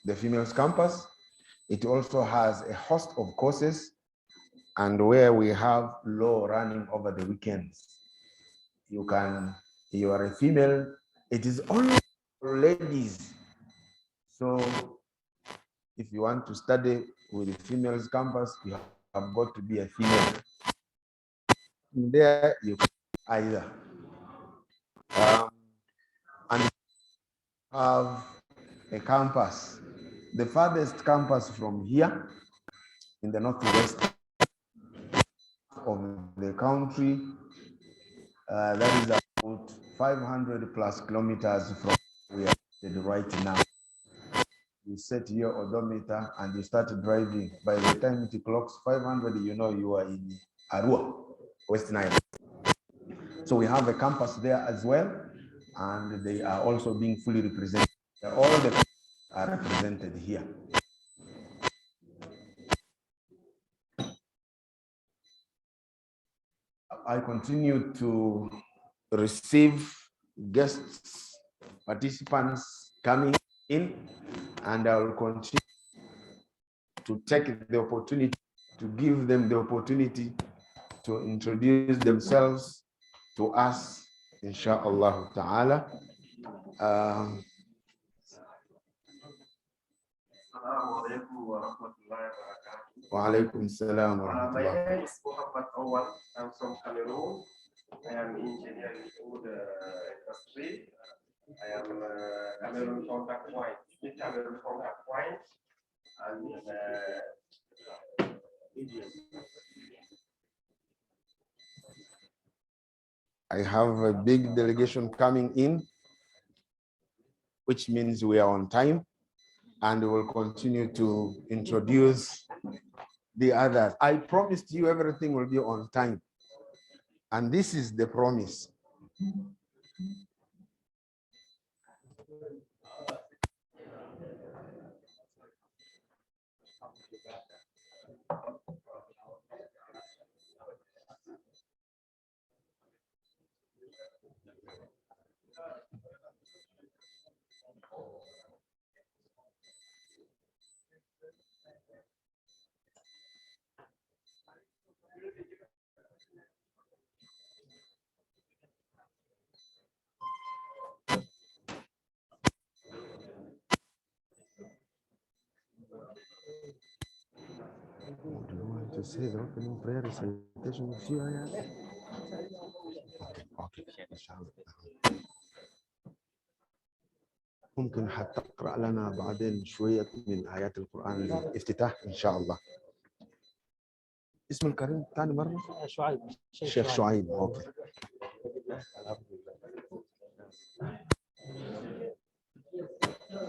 the females campus. It also has a host of courses, and where we have law running over the weekends. You are a female, it is only for ladies. So if you want to study with the females campus, you have got to be a female. There you can either. And have a campus. The farthest campus from here in the northwest of the country, that is about 500 plus kilometers from where we are right now. You set your odometer and you start driving. By the time it clocks 500, you know you are in Arua, West Nile. So we have a campus there as well, and they are also being fully represented. All the campuses are represented here. I continue to receive guests, participants coming in, and I will continue to take the opportunity to give them the opportunity to introduce themselves to us, inshallah ta'ala. Wa alaikum salam wa My rahmatullah. name is Muhammad Awal. I'm from Cameroon. I am engineer in food industry. I am Cameroon contact point, Cameroon contact point, and I have a big delegation coming in, which means we are on time, and we will continue to introduce the others. I promised you everything will be on time, and this is the promise. Do you want to say the opening prayer recitation of few ayat? Okay. ممكن هتقرأ لنا بعدين شوية من آيات القرآن الافتتاح إن شاء الله. اسم الكريم ثاني مرة؟ شعيب. الشيخ شعيب. أوكي.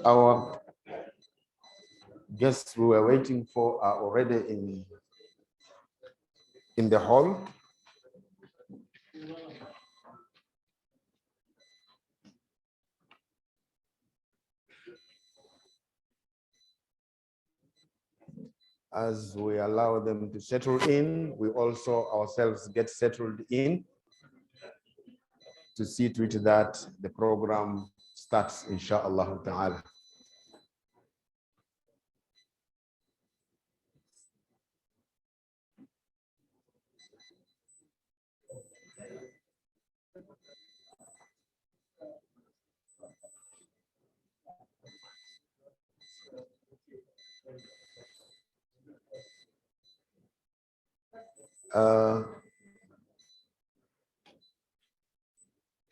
Our guests we were waiting for are already in the hall. As we allow them to settle in, we also ourselves get settled in to see to it that the program starts, inshallah ta'ala.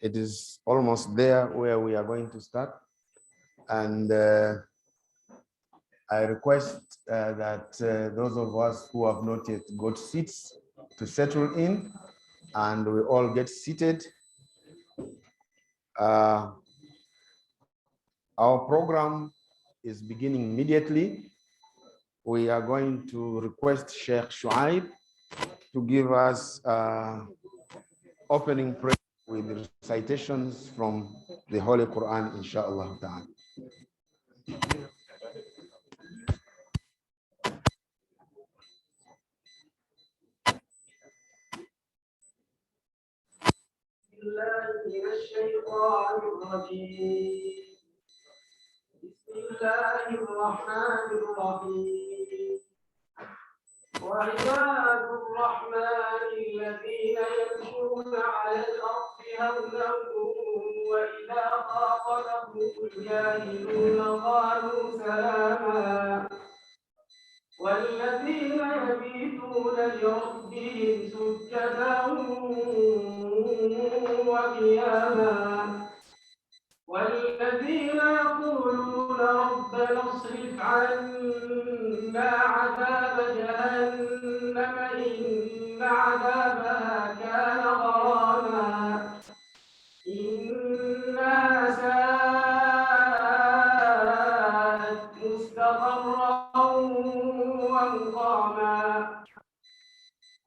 It is almost there where we are going to start. And I request that those of us who have not yet got seats to settle in, and we all get seated. Our program is beginning immediately. We are going to request Sheikh Shuaib to give us opening prayer with recitations from the Holy Quran, inshallah ta'ala. من الشيطان الرجيم. بسم الله الرحمن الرحيم. وعباد الرحمن الذين يمشون على الأرض هونا وإذا خاطبهم الجاهلون قالوا سلاما والذين يبيتون لربهم سجدا وقياما والذين يقولون ربنا اصرف عنا عذاب جهنم إن عذابها كان غراما إنها ساءت مستقرا ومقاما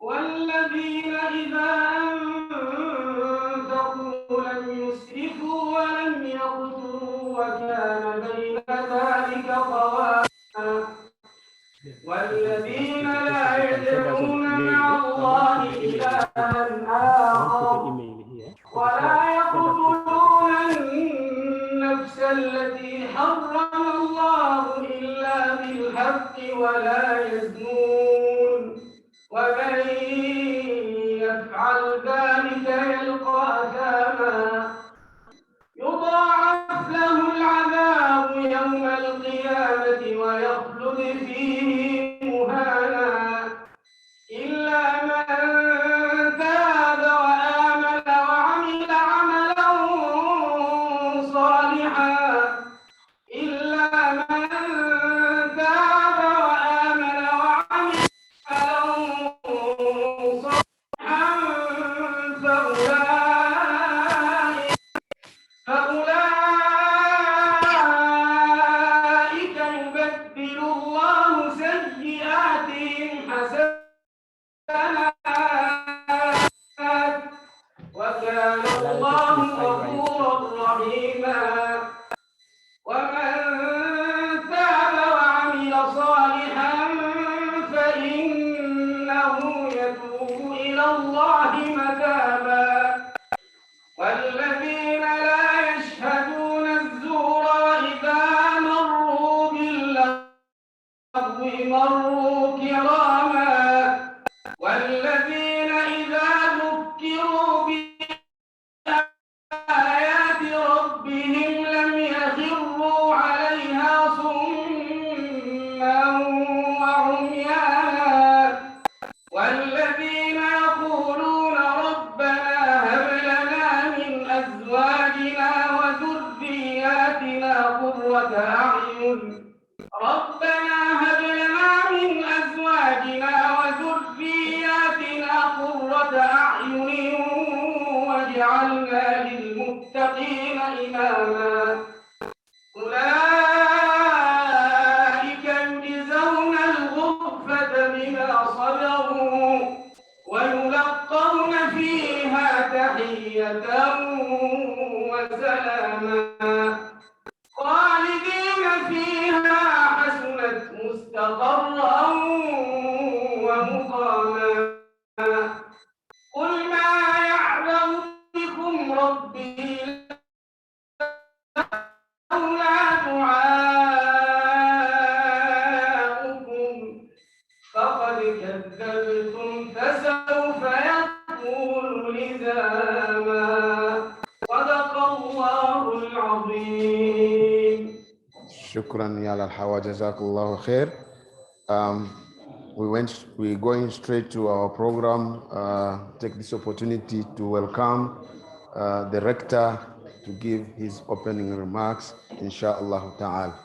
والذين إذا أنفقوا لم يسرفوا ولم يقتروا وكان بين ذلك قواما والذين لا يدعون مع الله إلها آخر ولا يقتلون النفس التي حرم الله إلا بالحق ولا يزنون ومن يفعل ذلك يلقى أثاما يضاعف له العذاب يوم القيامة ويخلد فيه مهانا إلا من تاب وآمن وعمل عملا صالحا إلا من تاب وآمن وعمل فأولئك يبدل الله سيئاتهم حسنات وكان الله غفورا رحيما ومن تاب وعمل صالحا فإنه يتوب إلى الله متابا والذين لا يشهدون الزور وإذا مروا باللغو مروا كراما والذين إذا ذكروا بآيات ربهم لم يخروا عليها صما وعميانا والذين يقولون ربنا هب لنا من أزواجنا وذرياتنا قرة أعين ربنا هب لنا من أزواجنا وذرياتنا قرة أعين واجعلنا للمتقين إماما أولئك يجزون الغرفة بما صبروا ويلقون فيها تحية وسلاما خالدين فيها حسنت مستقرا ومقاما قل ما يعلم بكم ربي لولا دعاؤكم فقد كذبتم فسوف يكون لزاما صدق الله العظيم. شكرا يا للحوا جزاك الله خير. We're going straight to our program. Take this opportunity to welcome the rector to give his opening remarks, inshallah ta'ala.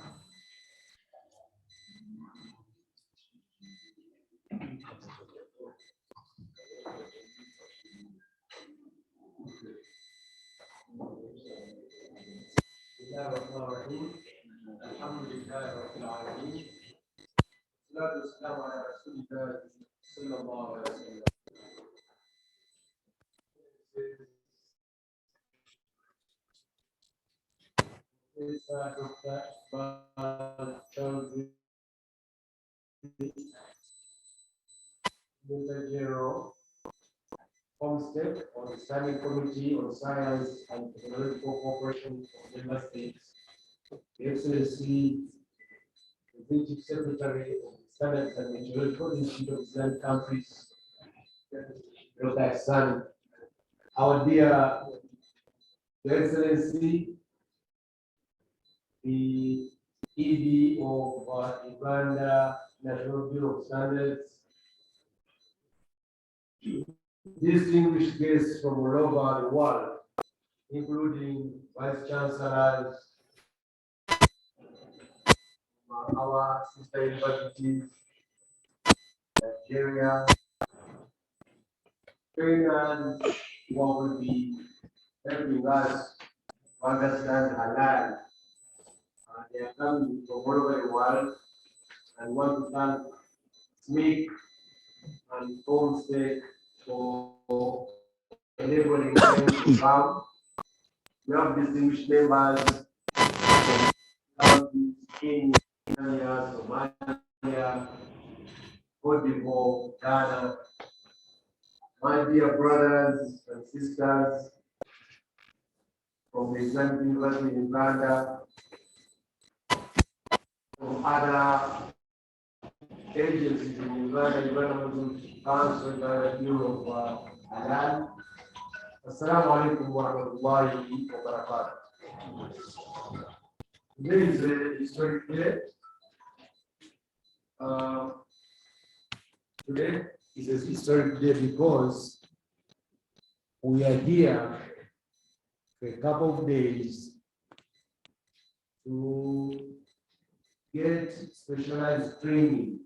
General comstech or the Standing Committee on Science and Technological Cooperation of Member States, the Excellency, the Chief Secretary of the Standards and Meteorological Institute of Islamic Countries, Dr. Hassan, our dear Your Excellency, the ED of Uganda National Bureau of Standards, distinguished guests from all over the world, including Vice Chancellors, our sister universities, Nigeria, Kenya, who will be helping us to understand Halal. They are coming from all over the world and want to thank SMIC and comstech for enabling them to come. We have distinguished members from countries, Kenya, Somalia, Cote d'Ivoire, Ghana, my dear brothers and sisters from the Islamic University in Uganda, from other agencies in Uganda, Environmental Council, Uganda Bureau of Halal. Assalamu alaikum wa rahmatullahi wa barakatuh. Today is a historic day. Today is a historic day because we are here for a couple of days to get specialized training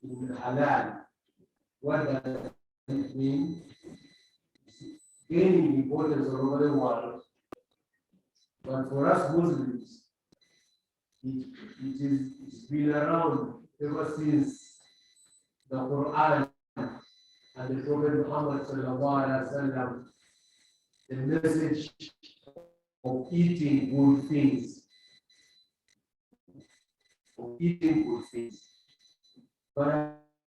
in Halal. What does it mean? Gaining importance all over the world. But for us Muslims, it's been around ever since the Quran and the Prophet Muhammad sallallahu alaihi wasallam, the message of eating good things. But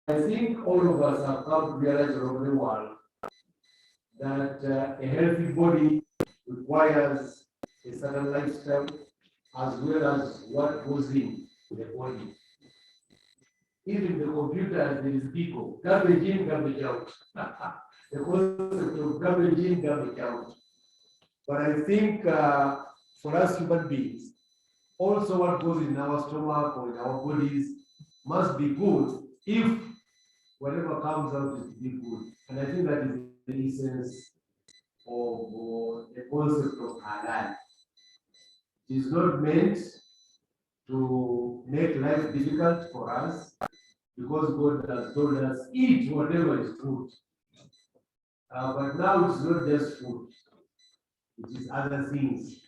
I think all of us have come to realize all over the world that a healthy body requires a certain lifestyle as well as what goes in the body. Even the computers, there is people, garbage in, garbage out. The concept of garbage in, garbage out. But I think for us human beings, also what goes in our stomach or in our bodies must be good if whatever comes out is to be good. And I think that is the essence of the concept of halal. It is not meant to make life difficult for us because God has told us, eat whatever is good. But now it's not just food, it is other things,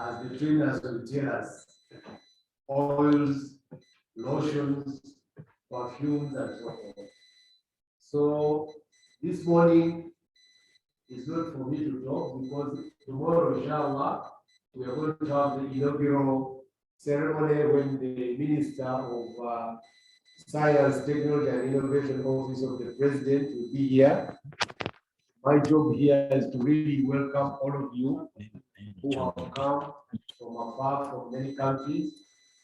as the trainers will tell us, oils, lotions, perfumes, and so on. So this morning is not for me to talk because tomorrow, inshallah, we are going to have the inaugural ceremony when the Minister of Science, Technology and Innovation Office of the President will be here. My job here is to really welcome all of you who have come from afar, from many countries.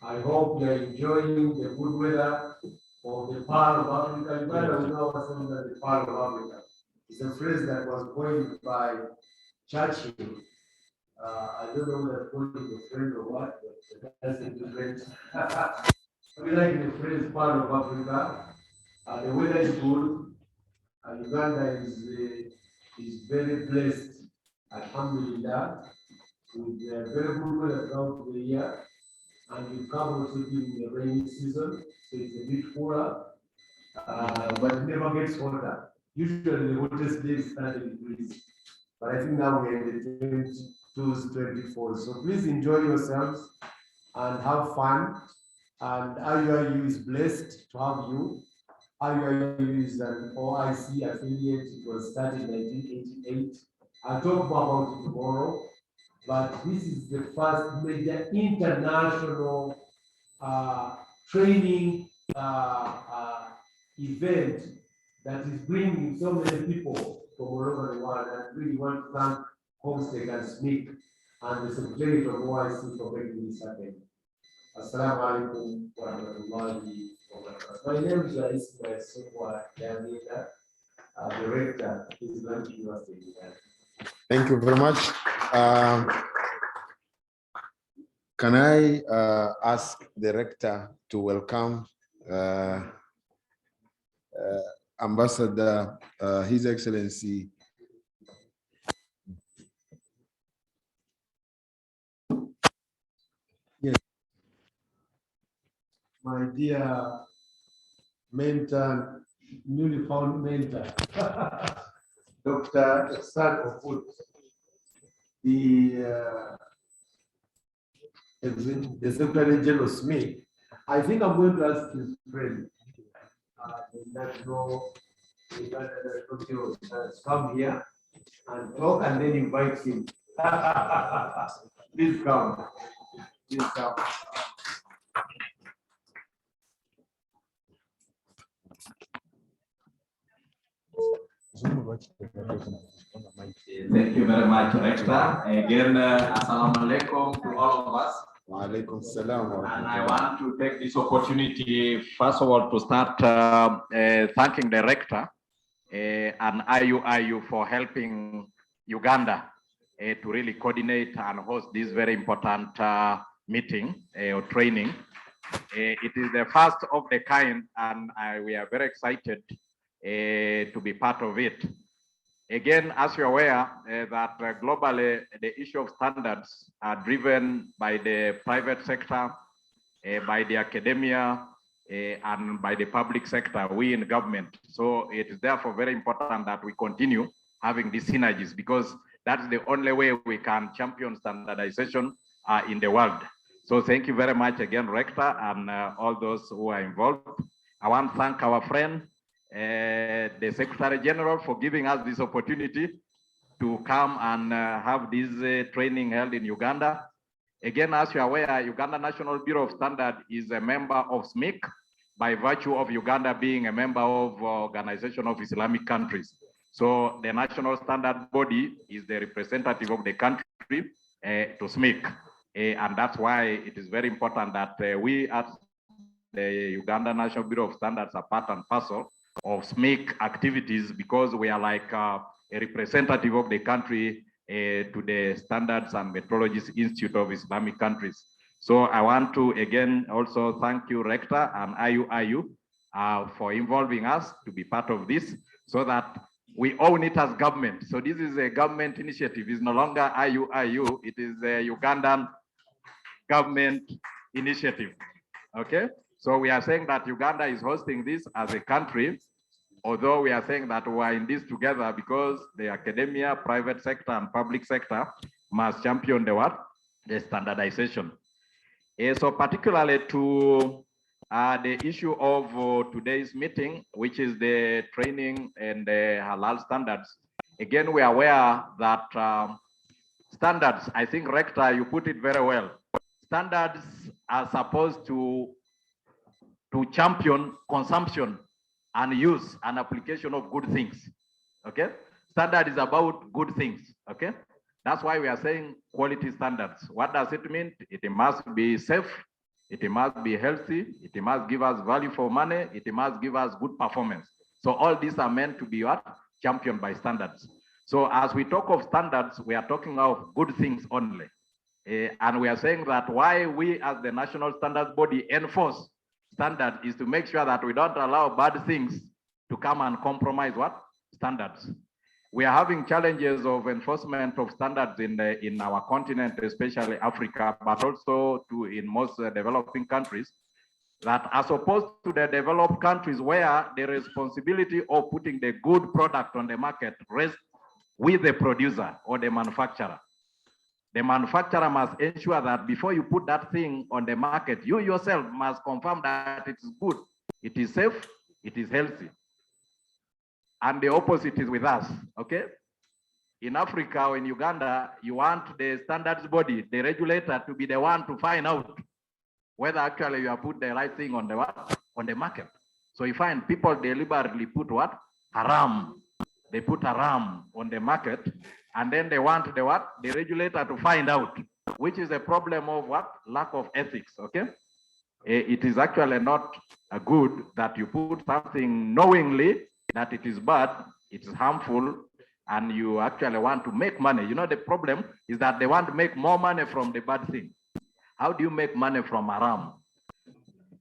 I hope you are enjoying the good weather of the Pearl of Africa. We know ourselves as the Pearl of Africa. It's a phrase that was coined by Churchill. I don't know whether it's a friend or what, but that's a different. we like the friends part of Africa. The weather is good. Uganda is very blessed, alhamdulillah, with very good weather throughout the year. And you come also during the rainy season, so it's a bit cooler, but it never gets hotter. Usually the hottest day is 30 degrees, but I think now we're in the 22s, 24. So please enjoy yourselves and have fun. And IUIU is blessed to have you. IUIU is an OIC affiliate. It was started in 1988. I'll talk more about it tomorrow, but this is the first major international training event that is bringing so many people from all over the world. And really want to thank Comstech and SMIC and the Secretariat of OIC for making this happen. Assalamu alaikum wa rahmatullahi wa barakatuh. My name is Ismail Sokwa Yamina, Director, Islamic University. Thank you very much. Can I ask the rector to welcome Ambassador, His Excellency my dear mentor, newly found mentor, Dr. Sad Ofut, the Secretary General Smith. I think I'm going to ask his friend, the national come here and talk and then invite him. Please come. Please come. Thank you very much, Rector. Again, assalamu alaikum to all of us. Wa alaikum salam. And I want to take this opportunity, first of all, to start thanking the Rector and IUIU for helping Uganda to really coordinate and host this very important meeting or training. It is the first of the kind, and we are very excited to be part of it. Again, as you're aware, that globally the issue of standards are driven by the private sector, by the academia, and by the public sector, we in government. So it is therefore very important that we continue having these synergies, because that's the only way we can champion standardization in the world. So thank you very much again, Rector, and all those who are involved. I want to thank our friend, the Secretary General, for giving us this opportunity to come and have this training held in Uganda. Again, as you are aware, Uganda National Bureau of Standards is a member of SMIC by virtue of Uganda being a member of Organization of Islamic Countries. So the national standard body is the representative of the country to SMIC. And that's why it is very important that we at the Uganda National Bureau of Standards are part and parcel of SMIC activities, because we are like a representative of the country to the Standards and Metrologies Institute of Islamic Countries. So I want to again also thank you, Rector and IUIU, for involving us to be part of this, so that we own it as government. So this is a government initiative. It's no longer IUIU, it is a Ugandan government initiative. Okay, so we are saying that Uganda is hosting this as a country, although we are saying that we are in this together because the academia, private sector, and public sector must champion the what? The standardization. So particularly to the issue of today's meeting, which is the training and the Halal standards. Again, we are aware that standards, I think, Rector, you put it very well. Standards are supposed to champion consumption and use and application of good things. Okay, standard is about good things. Okay, that's why we are saying quality standards. What does it mean? It must be safe, it must be healthy, it must give us value for money, it must give us good performance. So all these are meant to be what? Championed by standards. So as we talk of standards, we are talking of good things only. And we are saying that why we as the national standards body enforce standards is to make sure that we don't allow bad things to come and compromise what? Standards. We are having challenges of enforcement of standards in our continent, especially Africa, but also in most developing countries, that as opposed to the developed countries where the responsibility of putting the good product on the market rests with the producer or the manufacturer. The manufacturer must ensure that before you put that thing on the market, you yourself must confirm that it is good, it is safe, it is healthy. And the opposite is with us, okay? In Africa or in Uganda, you want the standards body, the regulator, to be the one to find out whether actually you have put the right thing on the what? On the market. So you find people deliberately put what? Haram. They put haram on the market, and then they want the what? The regulator to find out, which is a problem of what? Lack of ethics, okay? It is actually not good that you put something knowingly that it is bad, it is harmful, and you actually want to make money. You know, the problem is that they want to make more money from the bad thing. How do you make money from haram?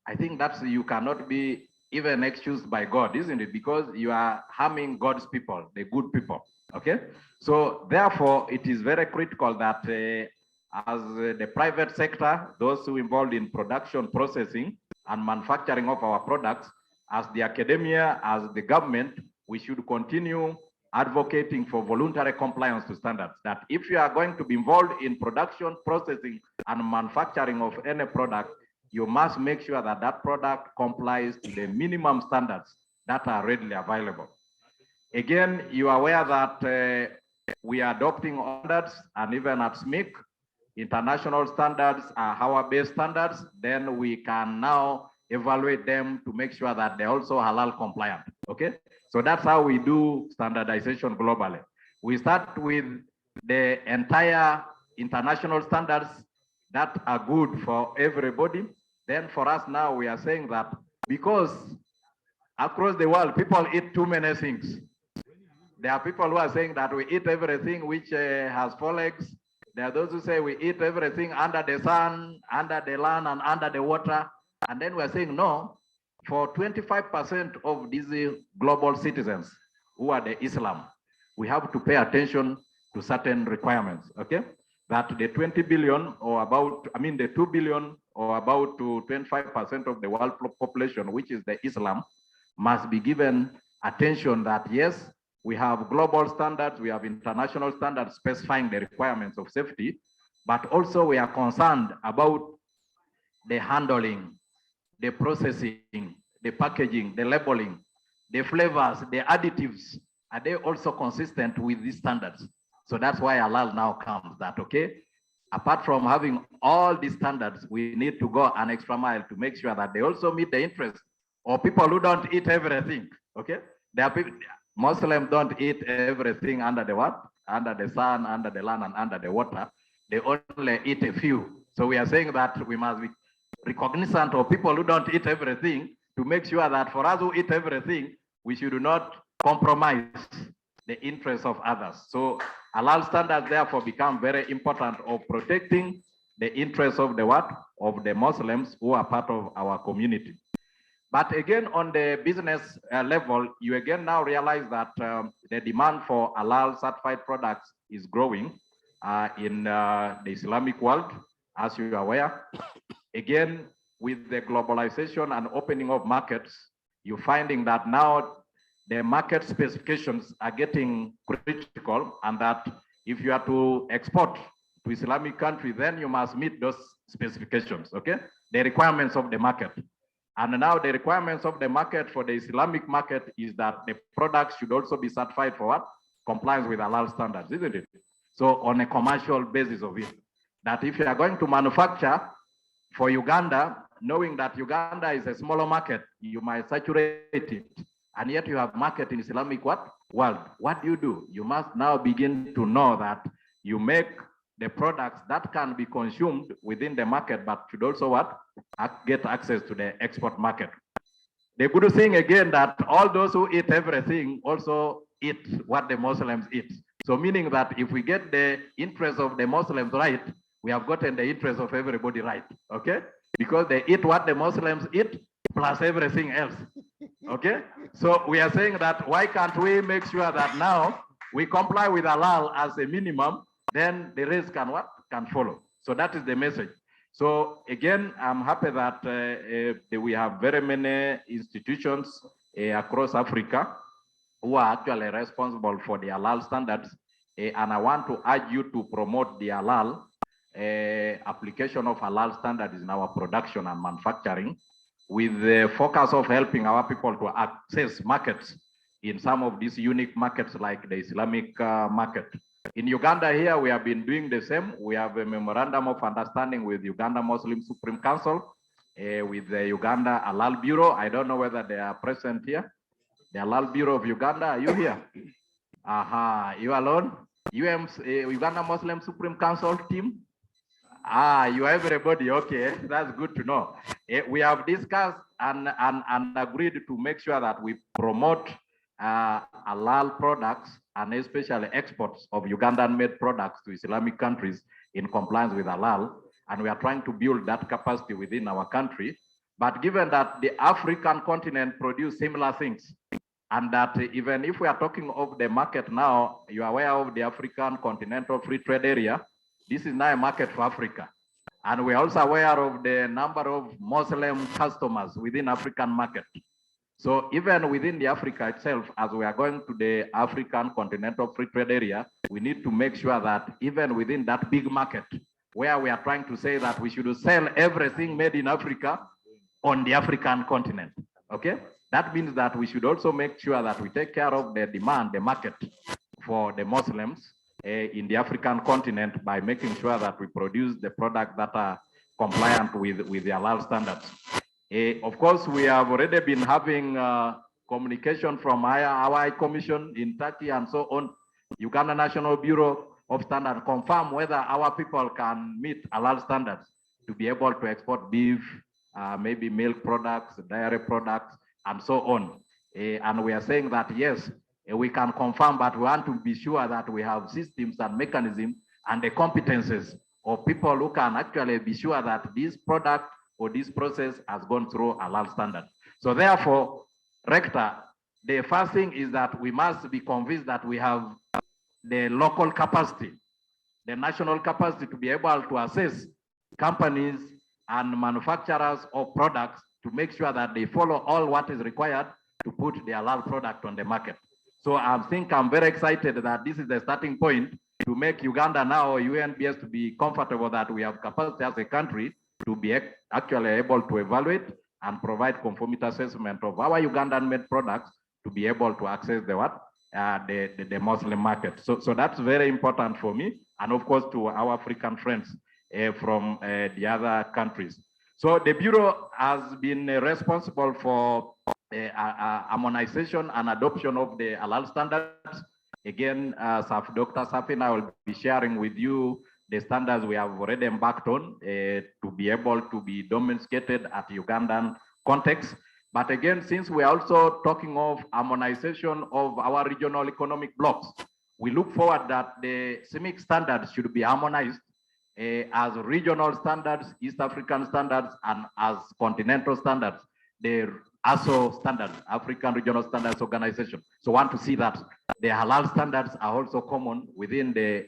I think that's, you cannot be even excused by God, isn't it? Because you are harming God's people, the good people, okay? So therefore, it is very critical that as the private sector, those who involved in production, processing, and manufacturing of our products, as the academia, as the government, we should continue advocating for voluntary compliance to standards. That if you are going to be involved in production, processing, and manufacturing of any product, you must make sure that that product complies to the minimum standards that are readily available. Again, you are aware that we are adopting standards, and even at SMIC, international standards are Hawa-based standards. Then we can now evaluate them to make sure that they're also halal compliant, okay? So that's how we do standardization globally. We start with the entire international standards that are good for everybody. Then for us now, we are saying that because across the world, people eat too many things. There are people who are saying that we eat everything which has four legs. There are those who say we eat everything under the sun, under the land, and under the water. And then we're saying, no, for 25% of these global citizens who are the Islam, we have to pay attention to certain requirements, okay? That the 20 billion or about, the 2 billion or about to 25% of the world population, which is the Islam, must be given attention that yes, we have global standards, we have international standards specifying the requirements of safety, but also we are concerned about the handling, the processing, the packaging, the labeling, the flavors, the additives. Are they also consistent with these standards? So that's why halal now comes that, okay? Apart from having all these standards, we need to go an extra mile to make sure that they also meet the interest of people who don't eat everything, okay? There are people, Muslims don't eat everything under the what? Under the sun, under the land, and under the water. They only eat a few. So we are saying that we must be recognizant of people who don't eat everything to make sure that for us who eat everything, we should not compromise the interests of others. So halal standards therefore become very important of protecting the interests of the what? Of the Muslims who are part of our community. But again, on the business level, you again now realize that the demand for halal certified products is growing in the Islamic world, as you are aware. Again, with the globalization and opening of markets, you're finding that now the market specifications are getting critical, and that if you are to export to Islamic country, then you must meet those specifications, okay? The requirements of the market. And now the requirements of the market for the Islamic market is that the products should also be certified for what? Compliance with halal standards, isn't it? So on a commercial basis of it, that if you are going to manufacture for Uganda, knowing that Uganda is a smaller market, you might saturate it. And yet you have market in Islamic what? World. What do? You must now begin to know that you make the products that can be consumed within the market, but should also what? Get access to the export market. The good thing again that all those who eat everything also eat what the Muslims eat. So meaning that if we get the interest of the Muslims right, we have gotten the interest of everybody right, okay? Because they eat what the Muslims eat, plus everything else. Okay, so we are saying that why can't we make sure that now we comply with halal as a minimum, then the rest can follow. So that is the message. So again, I'm happy that we have very many institutions across Africa who are actually responsible for the halal standards. And I want to urge you to promote the halal application of halal standards in our production and manufacturing, with the focus of helping our people to access markets in some of these unique markets like the Islamic market. In Uganda here, we have been doing the same. We have a memorandum of understanding with Uganda Muslim Supreme Council, with the Uganda Halal Bureau. I don't know whether they are present here. The Halal Bureau of Uganda, are you here? Aha, you alone? Uganda Muslim Supreme Council team? Ah, you are everybody, okay, that's good to know. We have discussed and agreed to make sure that we promote halal products and especially exports of Ugandan-made products to Islamic countries in compliance with halal. And we are trying to build that capacity within our country. But given that the African continent produce similar things, and that even if we are talking of the market now, you are aware of the African Continental Free Trade Area, this is now a market for Africa. And we're also aware of the number of Muslim customers within African market. So even within the Africa itself, as we are going to the African Continental Free Trade Area, we need to make sure that even within that big market, where we are trying to say that we should sell everything made in Africa on the African continent, okay? That means that we should also make sure that we take care of the demand, the market for the Muslims in the African continent by making sure that we produce the products that are compliant with the halal standards. Of course, we have already been having communication from our High Commission in Turkey and so on. Uganda National Bureau of Standards confirm whether our people can meet halal standards to be able to export beef, maybe milk products, dairy products, and so on. And we are saying that yes, we can confirm, but we want to be sure that we have systems and mechanisms and the competences of people who can actually be sure that this product or this process has gone through halal standard. So therefore, Rector, the first thing is that we must be convinced that we have the local capacity, the national capacity to be able to assess companies and manufacturers of products to make sure that they follow all what is required to put the halal product on the market. So I think I'm very excited that this is the starting point to make Uganda now, UNBS, to be comfortable that we have capacity as a country to be actually able to evaluate and provide conformity assessment of our Ugandan-made products to be able to access the Muslim market. So that's very important for me, and of course to our African friends from the other countries. So the Bureau has been responsible for harmonization and adoption of the halal standards. Again, Dr. Safina will be sharing with you the standards we have already embarked on to be able to be domesticated at Ugandan context. But again, since we are also talking of harmonization of our regional economic blocks, we look forward that the CIMIC standards should be harmonized as regional standards, East African standards, and as continental standards, the ASO standards, African Regional Standards Organization. So want to see that the halal standards are also common within the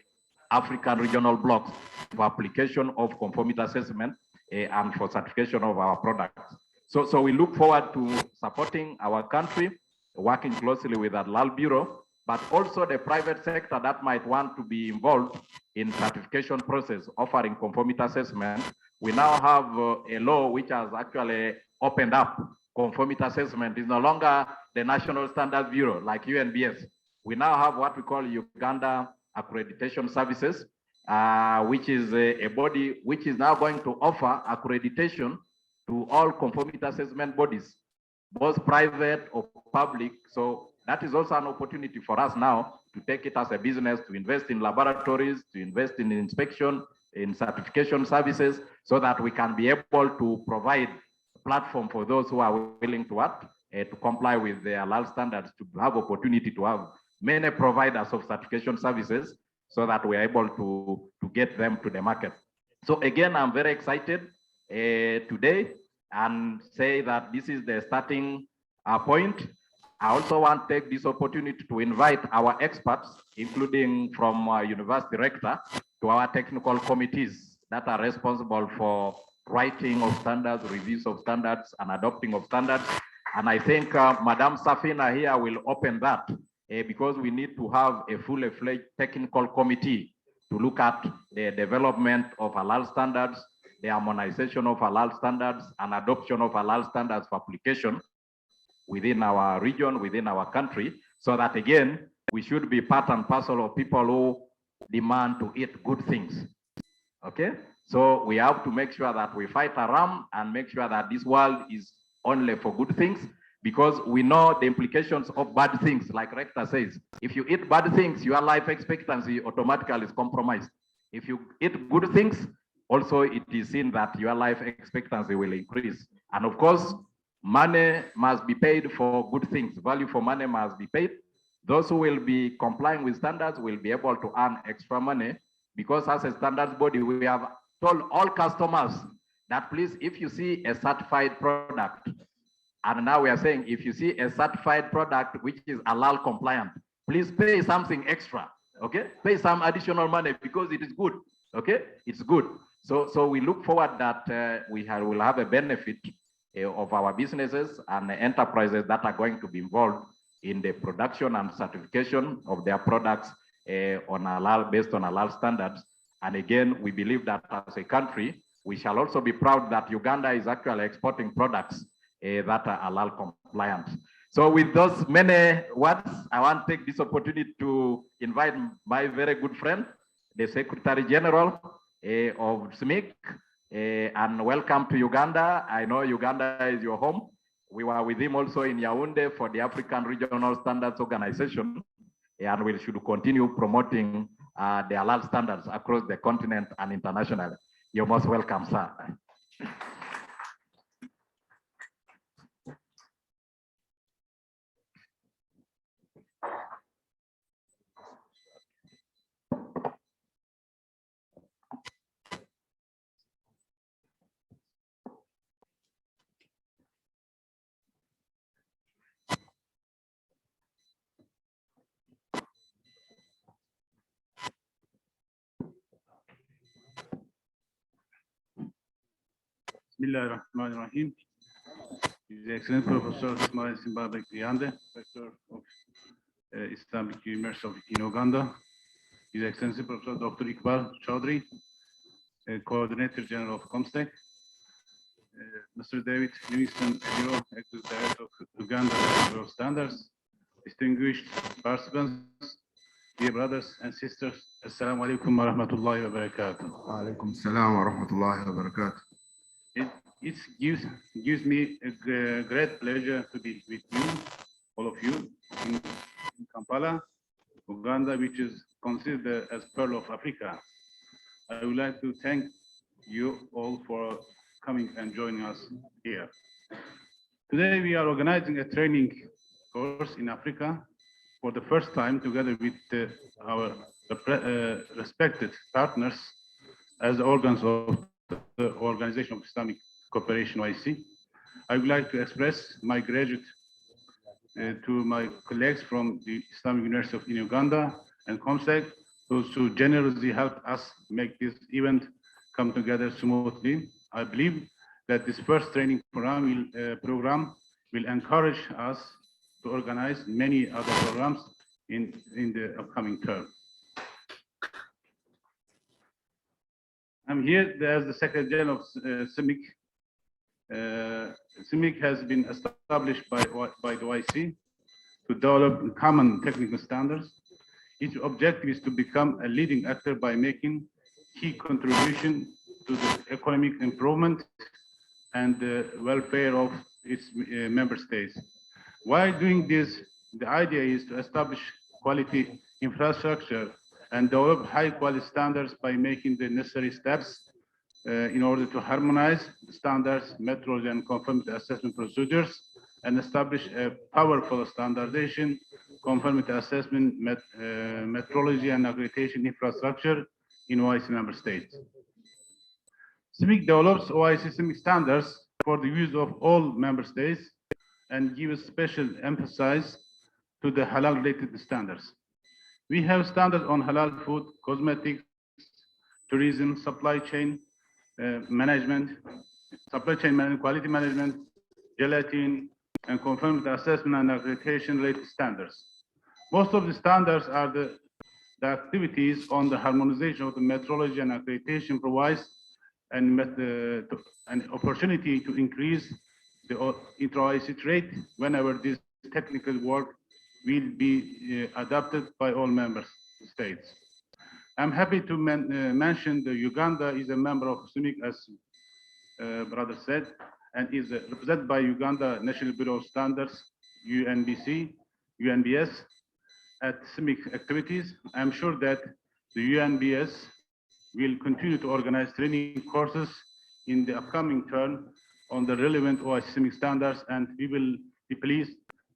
African regional blocks for application of conformity assessment and for certification of our products. So we look forward to supporting our country, working closely with the Halal Bureau, but also the private sector that might want to be involved in certification process, offering conformity assessment. We now have a law which has actually opened up conformity assessment. It's no longer the National Standards Bureau like UNBS. We now have what we call Uganda Accreditation Services, which is a body which is now going to offer accreditation to all conformity assessment bodies, both private or public. So that is also an opportunity for us now to take it as a business, to invest in laboratories, to invest in inspection, in certification services, so that we can be able to provide a platform for those who are willing to work to comply with the halal standards, to have opportunity to have many providers of certification services so that we're able to get them to the market. So again, I'm very excited today and say that this is the starting point. I also want to take this opportunity to invite our experts, including from university rector, to our technical committees that are responsible for writing of standards, reviews of standards, and adopting of standards. And I think Madam Safina here will open that because we need to have a fully-fledged technical committee to look at the development of halal standards, the harmonization of halal standards, and adoption of halal standards for application within our region, within our country, so that again, we should be part and parcel of people who demand to eat good things. Okay? So we have to make sure that we fight around and make sure that this world is only for good things, because we know the implications of bad things. Like Rector says, if you eat bad things, your life expectancy automatically is compromised. If you eat good things, also it is seen that your life expectancy will increase. And of course, money must be paid for good things. Value for money must be paid. Those who will be complying with standards will be able to earn extra money, because as a standards body, we have told all customers that please, if you see a certified product, and now we are saying, if you see a certified product which is halal compliant, please pay something extra, okay? Pay some additional money because it is good, okay? It's good. So we look forward that we will have a benefit of our businesses and enterprises that are going to be involved in the production and certification of their products on halal, based on halal standards. And again, we believe that as a country, we shall also be proud that Uganda is actually exporting products that are halal compliant. So with those many words, I want to take this opportunity to invite my very good friend, the Secretary General of SMIC, and welcome to Uganda. I know Uganda is your home. We were with him also in Yaoundé for the African Regional Standards Organization, and we should continue promoting the halal standards across the continent and internationally. You're most welcome, sir. Bismillahirrahmanirrahim. His Excellency Professor Ismail Simbabwe Kriande, Rector of Islamic University in Uganda. His Excellency Professor Dr. Iqbal Chaudhry, Coordinator General of Comstech. Mr. David Livingston Elio, Executive Director of Uganda Bureau of Standards. Distinguished participants, dear brothers and sisters, Assalamu alaikum wa rahmatullahi wa barakatuh. Wa alaikum salam wa rahmatullahi wa barakatuh. It gives me a great pleasure to be with you, all of you, in Kampala, Uganda, which is considered as Pearl of Africa. I would like to thank you all for coming and joining us here. Today we are organizing a training course in Africa for the first time, together with our respected partners as organs of the Organization of Islamic Cooperation, OIC. I would like to express my gratitude to my colleagues from the Islamic University of Uganda and ComStech, those who generously helped us make this event come together smoothly. I believe that this first training program will encourage us to organize many other programs in the upcoming term. I'm here as the Secretary General of SMIC. SMIC has been established by the OIC to develop common technical standards. Its objective is to become a leading actor by making key contribution to the economic improvement and the welfare of its member states. While doing this, the idea is to establish quality infrastructure and develop high-quality standards by making the necessary steps in order to harmonize the standards, methodology, and conformity assessment procedures, and establish a powerful standardization, conformity assessment, methodology, and accreditation infrastructure in OIC member states. SMIC develops OIC SMIC standards for the use of all member states and give a special emphasis to the halal-related standards. We have standards on halal food, cosmetics, tourism, management, quality management, gelatin, and conformity assessment and accreditation-related standards. Most of the standards are the activities on the harmonization of the metrology and accreditation provides an opportunity to increase the intra-ICT rate whenever this technical work will be adopted by all member states. I'm happy to mention that Uganda is a member of CIMIC, as brother said, and is represented by Uganda National Bureau of Standards, UNBS, at CIMIC activities. I'm sure that the UNBS will continue to organize training courses in the upcoming term on the relevant OIC CIMIC standards, and we will be pleased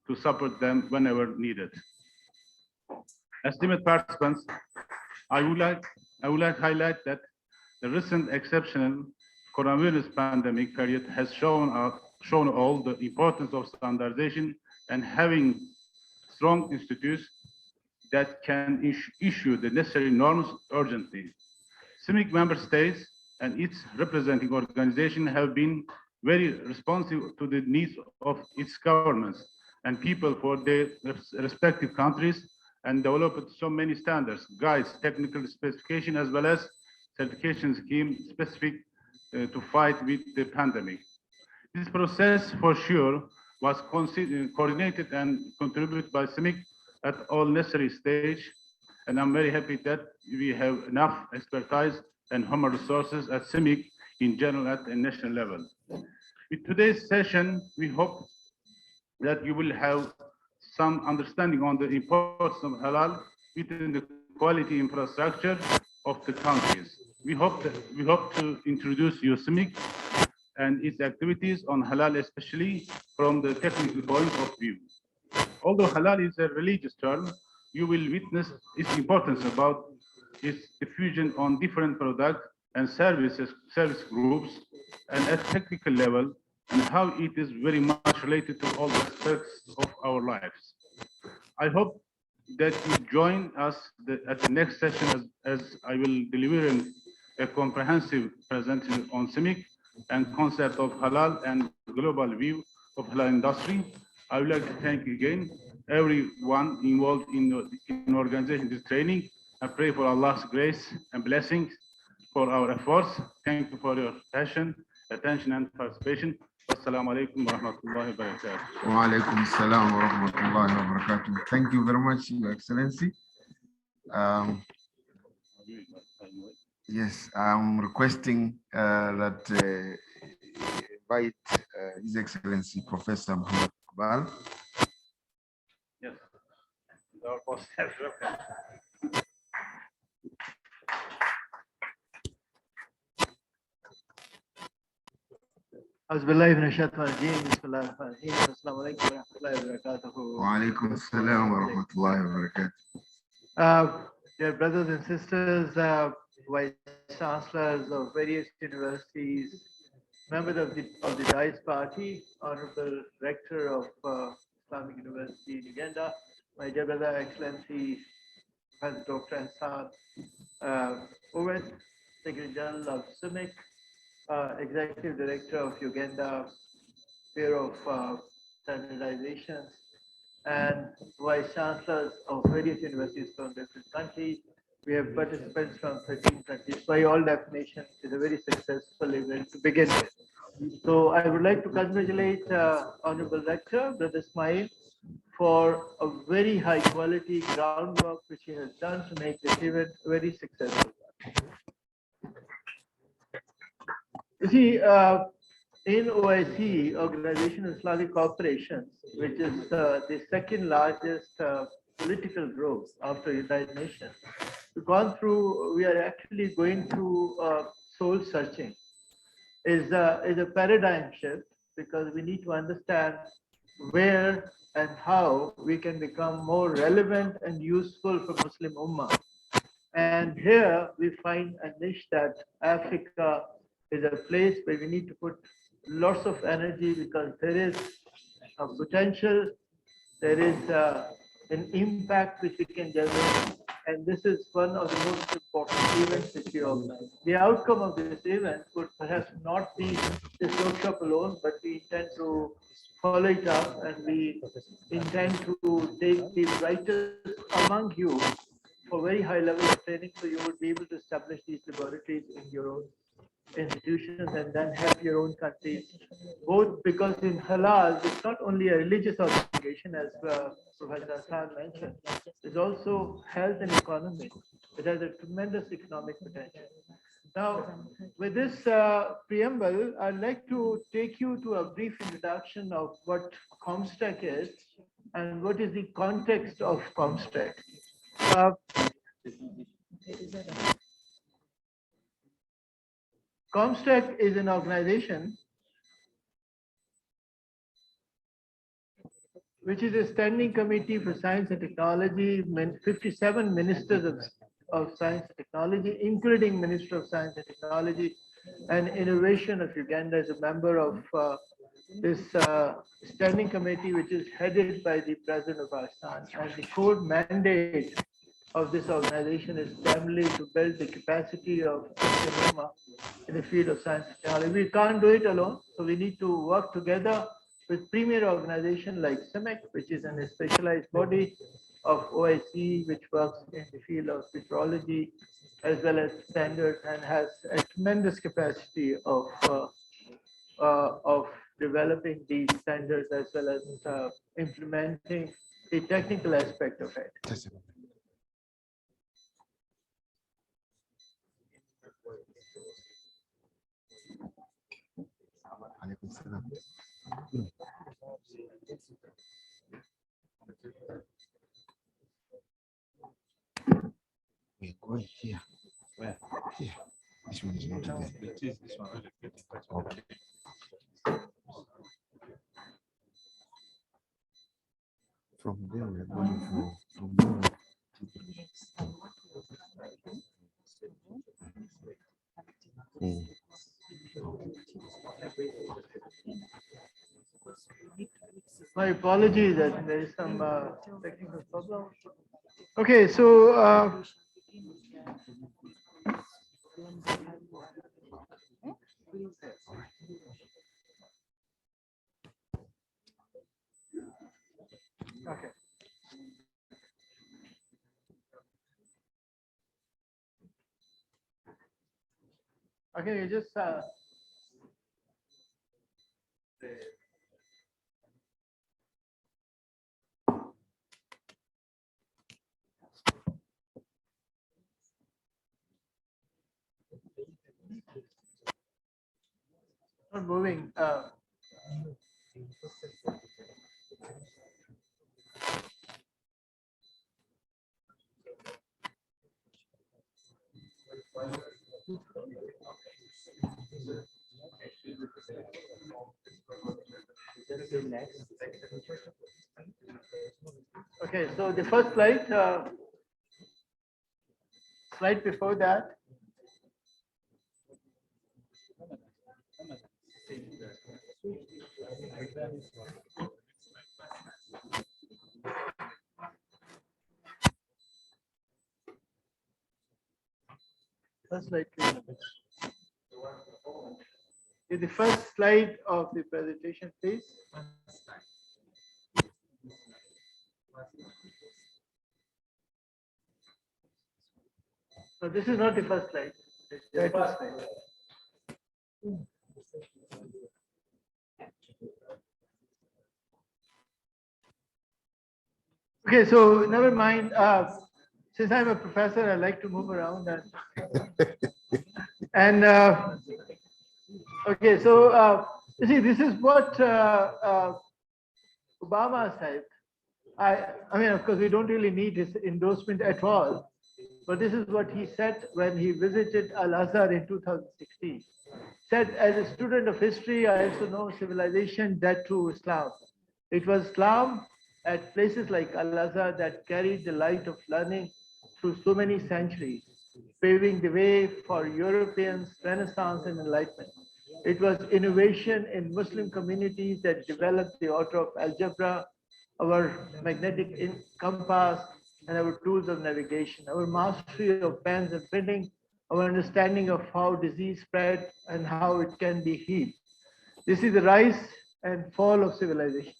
to support them whenever needed. Esteemed participants, I would like to highlight that the recent exceptional coronavirus pandemic period has shown all the importance of standardization and having strong institutes that can issue the necessary norms urgently. CIMIC member states and its representing organization have been very responsive to the needs of its governments and people for their respective countries, and developed so many standards, guides, technical specification, as well as certification scheme specific to fight with the pandemic. This process, for sure, was coordinated and contributed by CIMIC at all necessary stage, and I'm very happy that we have enough expertise and human resources at CIMIC in general at the national level. With today's session, we hope that you will have some understanding on the importance of halal within the quality infrastructure of the countries. We hope to introduce you CIMIC and its activities on halal, especially from the technical point of view. Although halal is a religious term, you will witness its importance about its diffusion on different products and service groups, and at technical level, and how it is very much related to all aspects of our lives. I hope that you join us at the next session, as I will deliver a comprehensive presentation on CIMIC and concept of halal and global view of halal industry. I would like to thank again everyone involved in organizing this training. I pray for Allah's grace and blessings for our efforts. Thank you for your passion, attention, and participation. Assalamu alaikum wa rahmatullahi wa barakatuh. Wa alaikum assalam wa rahmatullahi wa barakatuh. Thank you very much, Your Excellency. Yes, I'm requesting that invite His Excellency Professor Muhammad Iqbal. Yes. Our boss has welcome. Auzubillahi minash shaitanir rajeem. Bismillahir rahmanir rahim. Assalamu alaikum wa rahmatullahi wa barakatuh. Wa alaikum assalam wa rahmatullahi wa barakatuh. Dear brothers and sisters, vice chancellors of various universities, members of the Dice Party, Honorable Rector of Islamic University in Uganda, my dear brother, Excellency Professor Dr. Hassan Owet, Secretary General of CIMIC, Executive Director of Uganda Bureau of Standardization, and Vice Chancellors of various universities from different countries. We have participants from 13 countries. By all definition, it's a very successful event to begin with. So I would like to congratulate Honorable Rector, Brother Ismail, for a very high quality groundwork which he has done to make this event very successful. You see, in OIC, Organization of Islamic Cooperation, which is the second largest political group after United Nations, we are actually going through soul searching. Is a paradigm shift, because we need to understand where and how we can become more relevant and useful for Muslim Ummah. And here we find a niche that Africa is a place where we need to put lots of energy because there is a potential, there is an impact which we can generate, and this is one of the most important events which we organize. The outcome of this event could perhaps not be this workshop alone, but we intend to follow it up, and we intend to take the writers among you for very high level of training, so you would be able to establish these laboratories in your own institutions and then help your own countries. Both because in Halal, it's not only a religious obligation, as Professor Hassan mentioned, it's also health and economy. It has a tremendous economic potential. Now, with this preamble, I'd like to take you to a brief introduction of what comstech is and what is the context of comstech. Comstech is an organization which is a standing committee for science and technology, 57 ministers of science and technology, including Minister of Science and Technology and Innovation of Uganda, is a member of this standing committee, which is headed by the President of Pakistan. And the core mandate of this organization is primarily to build the capacity of in the field of science and technology. We can't do it alone, so we need to work together with premier organizations like CIMEC, which is a specialized body of OIC, which works in the field of metrology as well as standards, and has a tremendous capacity of developing these standards as well as implementing the technical aspect of it. We're going here. Where? Here. This one is not there. It is this one. Okay. From there, we're going from there. My apologies that there is some technical problem. Okay, so okay. Okay, you just not moving. Okay, so the first slide, slide before that. First slide, please. The first slide of the presentation, please. So this is not the first slide. The first slide. Okay, so never mind. Since I'm a professor, I like to move around and okay, so you see, this is what Obama said. I mean, of course, we don't really need his endorsement at all, but this is what he said when he visited Al-Azhar in 2016. Said, as a student of history, I also know civilization dead to Islam. It was Islam at places like Al-Azhar that carried the light of learning through so many centuries, paving the way for Europeans' Renaissance and Enlightenment. It was innovation in Muslim communities that developed the order of algebra, our magnetic compass, and our tools of navigation, our mastery of pens and printing, our understanding of how disease spread and how it can be healed. This is the rise and fall of civilization.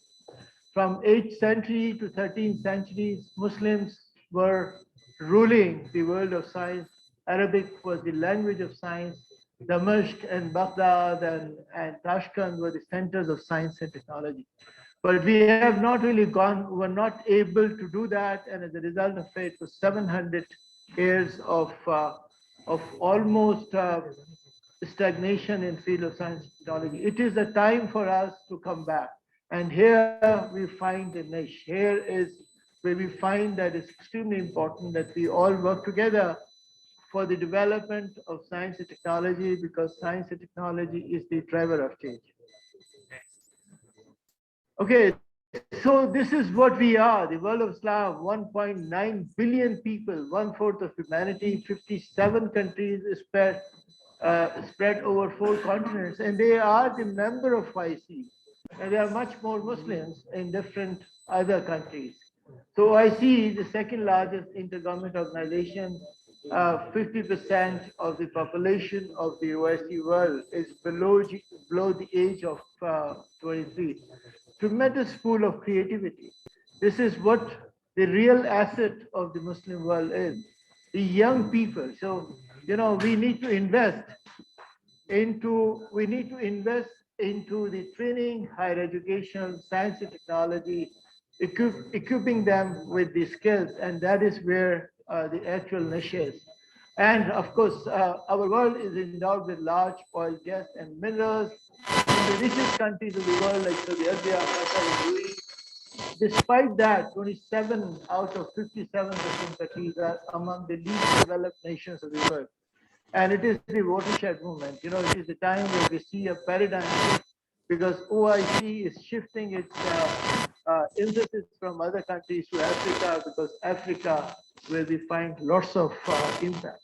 From 8th century to 13th centuries, Muslims were ruling the world of science. Arabic was the language of science. Damascus and Baghdad and Tashkent were the centers of science and technology. But we have not really were not able to do that. And as a result of it, was 700 years of almost stagnation in field of science and technology. It is a time for us to come back. And here we find a niche. Here is where we find that it's extremely important that we all work together for the development of science and technology, because science and technology is the driver of change. Okay, so this is what we are, the world of Islam, 1.9 billion people, 1/4 of humanity, 57 countries spread over 4 continents, and they are the member of OIC. And there are much more Muslims in different other countries. So OIC, the second largest intergovernmental organization, 50% of the population of the OIC world is below the age of 23. Tremendous pool of creativity. This is what the real asset of the Muslim world is, the young people. So, we need to invest into the training, higher education, science and technology, equipping them with the skills, and that is where the actual niche is. And of course, our world is endowed with large oil, gas, and minerals. In the richest countries of the world, like Saudi Arabia, Qatar, and UAE, despite that, 27 out of 57 Muslim countries are among the least developed nations of the world. And it is the watershed movement. It is the time where we see a paradigm shift, because OIC is shifting its emphasis from other countries to Africa, because Africa, where we find lots of impact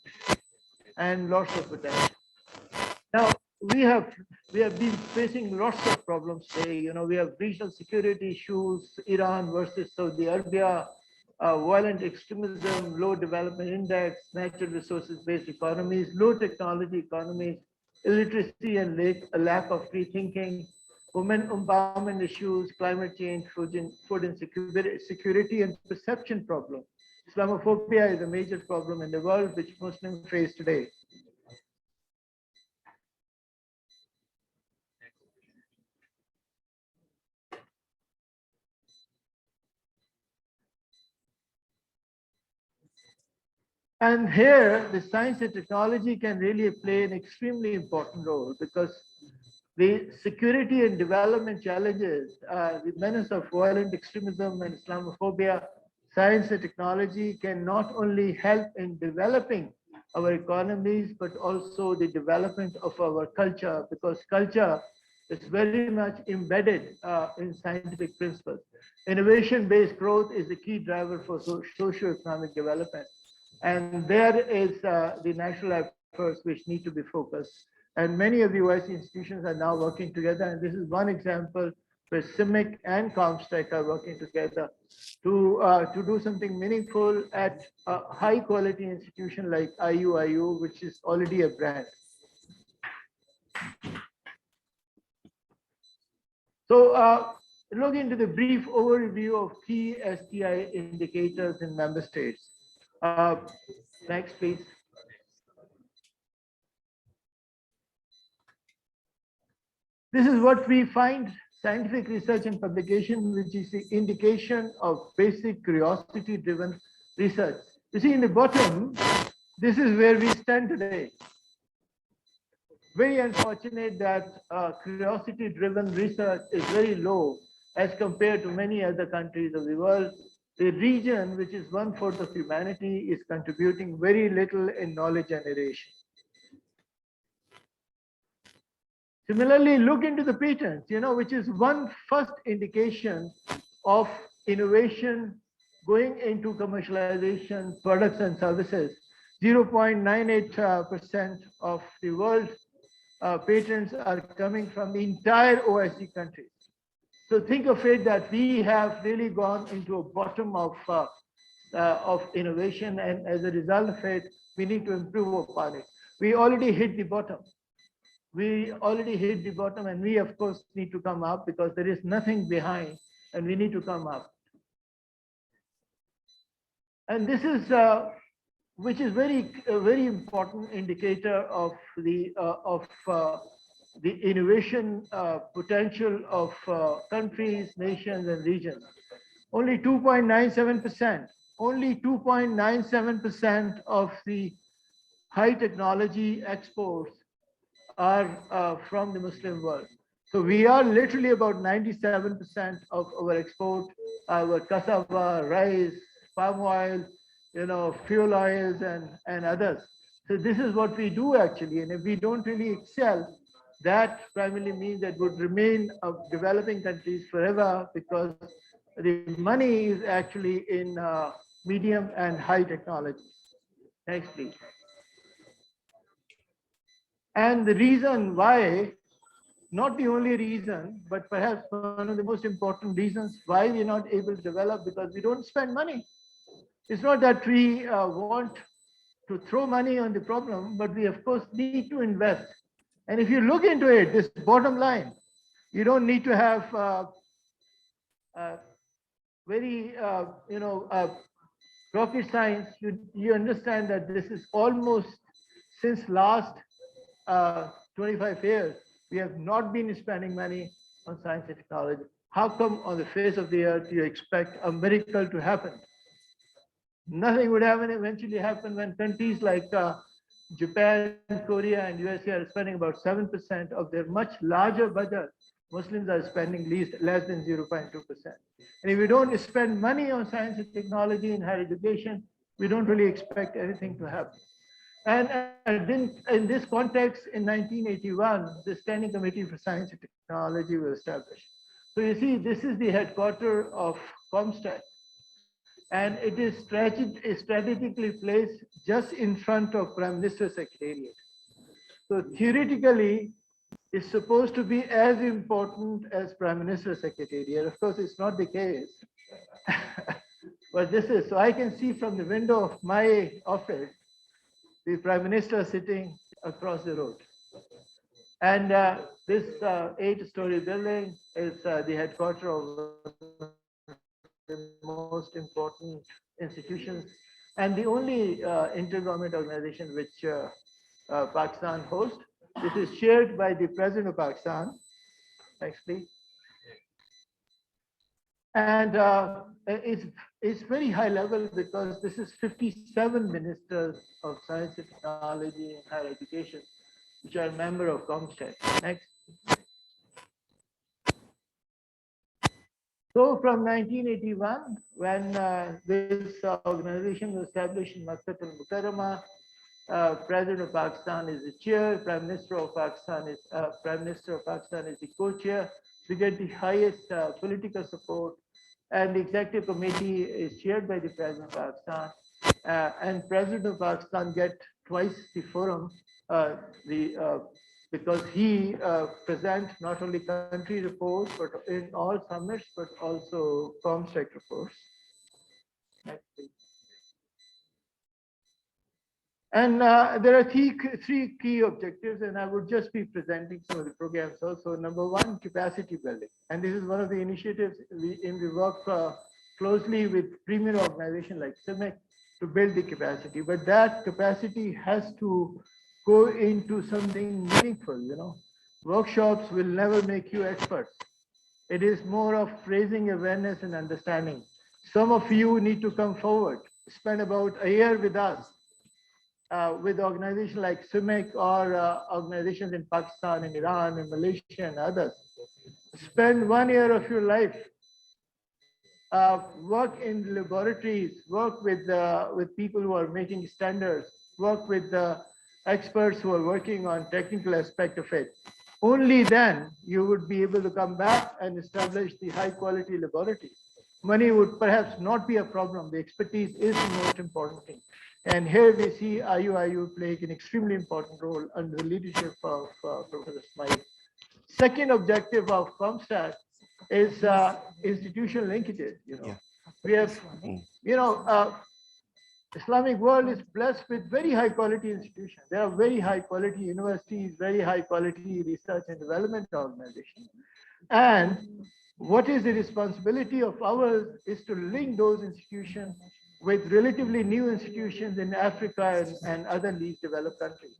and lots of potential. Now, we have been facing lots of problems today. We have regional security issues, Iran versus Saudi Arabia, violent extremism, low development index, natural resources-based economies, low technology economies, illiteracy and lack of free thinking, women empowerment issues, climate change, food insecurity, and perception problem. Islamophobia is a major problem in the world which Muslims face today. And here, the science and technology can really play an extremely important role, because the security and development challenges, the menace of violent extremism and Islamophobia, science and technology can not only help in developing our economies, but also the development of our culture, because culture is very much embedded in scientific principles. Innovation-based growth is the key driver for socio-economic development. And there is the national efforts which need to be focused. And many of the OIC institutions are now working together. And this is one example where CIMIC and comstech are working together to do something meaningful at a high quality institution like IUIU, which is already a brand. So look into the brief overview of key STI indicators in member states. Next, please. This is what we find: scientific research and publication, which is the indication of basic curiosity-driven research. You see, in the bottom, this is where we stand today. Very unfortunate that curiosity-driven research is very low as compared to many other countries of the world. The region, which is 1/4 of humanity, is contributing very little in knowledge generation. Similarly, look into the patents, which is one first indication of innovation going into commercialization, products and services. 0.98% of the world patents are coming from the entire OIC countries. So think of it that we have really gone into a bottom of innovation, and as a result of it, we need to improve upon it. We already hit the bottom. We already hit the bottom, and we of course need to come up because there is nothing behind, and we need to come up. And this is which is very important indicator of the innovation potential of countries, nations, and regions. Only 2.97%, only 2.97% of the high technology exports are from the Muslim world. So we are literally about 97% of our export, our cassava, rice, palm oil, fuel oils and others. So this is what we do actually. And if we don't really excel, that primarily means that would remain developing countries forever because the money is actually in medium and high technology. Next, please. And the reason why, not the only reason, but perhaps one of the most important reasons why we're not able to develop, because we don't spend money. It's not that we want to throw money on the problem, but we of course need to invest. And if you look into it, this bottom line, you don't need to have very, rocket science. You understand that this is almost since last 25 years, we have not been spending money on science and technology. How come on the face of the earth you expect a miracle to happen? Nothing would eventually happen when countries like Japan, Korea, and USA are spending about 7% of their much larger budget. Muslims are spending less than 0.2%. And if we don't spend money on science and technology and higher education, we don't really expect anything to happen. And then in this context, in 1981, the Standing Committee for Science and Technology was established. So you see, this is the headquarters of Comstech. And it is strategically placed just in front of Prime Minister's Secretariat. So theoretically, it's supposed to be as important as Prime Minister's Secretariat. Of course, it's not the case. But this is, so I can see from the window of my office, the Prime Minister sitting across the road. And this 8-story building is the headquarters of the most important institutions and the only intergovernment organization which Pakistan hosts. This is chaired by the President of Pakistan. Next, please. And it's very high level because this is 57 ministers of science and technology and higher education, which are a member of Comstech. Next. So from 1981, when this organization was established in Makkat al-Mukarramah, President of Pakistan is the chair, Prime Minister of Pakistan is the co-chair. We get the highest political support, and the executive committee is chaired by the President of Pakistan. And President of Pakistan get twice the forum, because he presents not only country reports, but in all summits, but also Comstech reports. Next, please. And there are three key objectives, and I would just be presenting some of the programs also. Number one, capacity building. And this is one of the initiatives we work closely with premier organizations like CIMIC to build the capacity. But that capacity has to go into something meaningful, Workshops will never make you experts. It is more of raising awareness and understanding. Some of you need to come forward, spend about a year with us. With organizations like CIMIC or organizations in Pakistan and Iran and Malaysia and others. Spend 1 year of your life, work in laboratories, work with people who are making standards, work with the experts who are working on technical aspect of it. Only then you would be able to come back and establish the high quality laboratories. Money would perhaps not be a problem. The expertise is the most important thing. And here we see IUIU playing an extremely important role under the leadership of Professor Ismail. Second objective of comstech is institutional linkages. We have, Islamic world is blessed with very high quality institutions. There are very high quality universities, very high quality research and development organizations. And what is the responsibility of ours is to link those institutions with relatively new institutions in Africa and other least developed countries.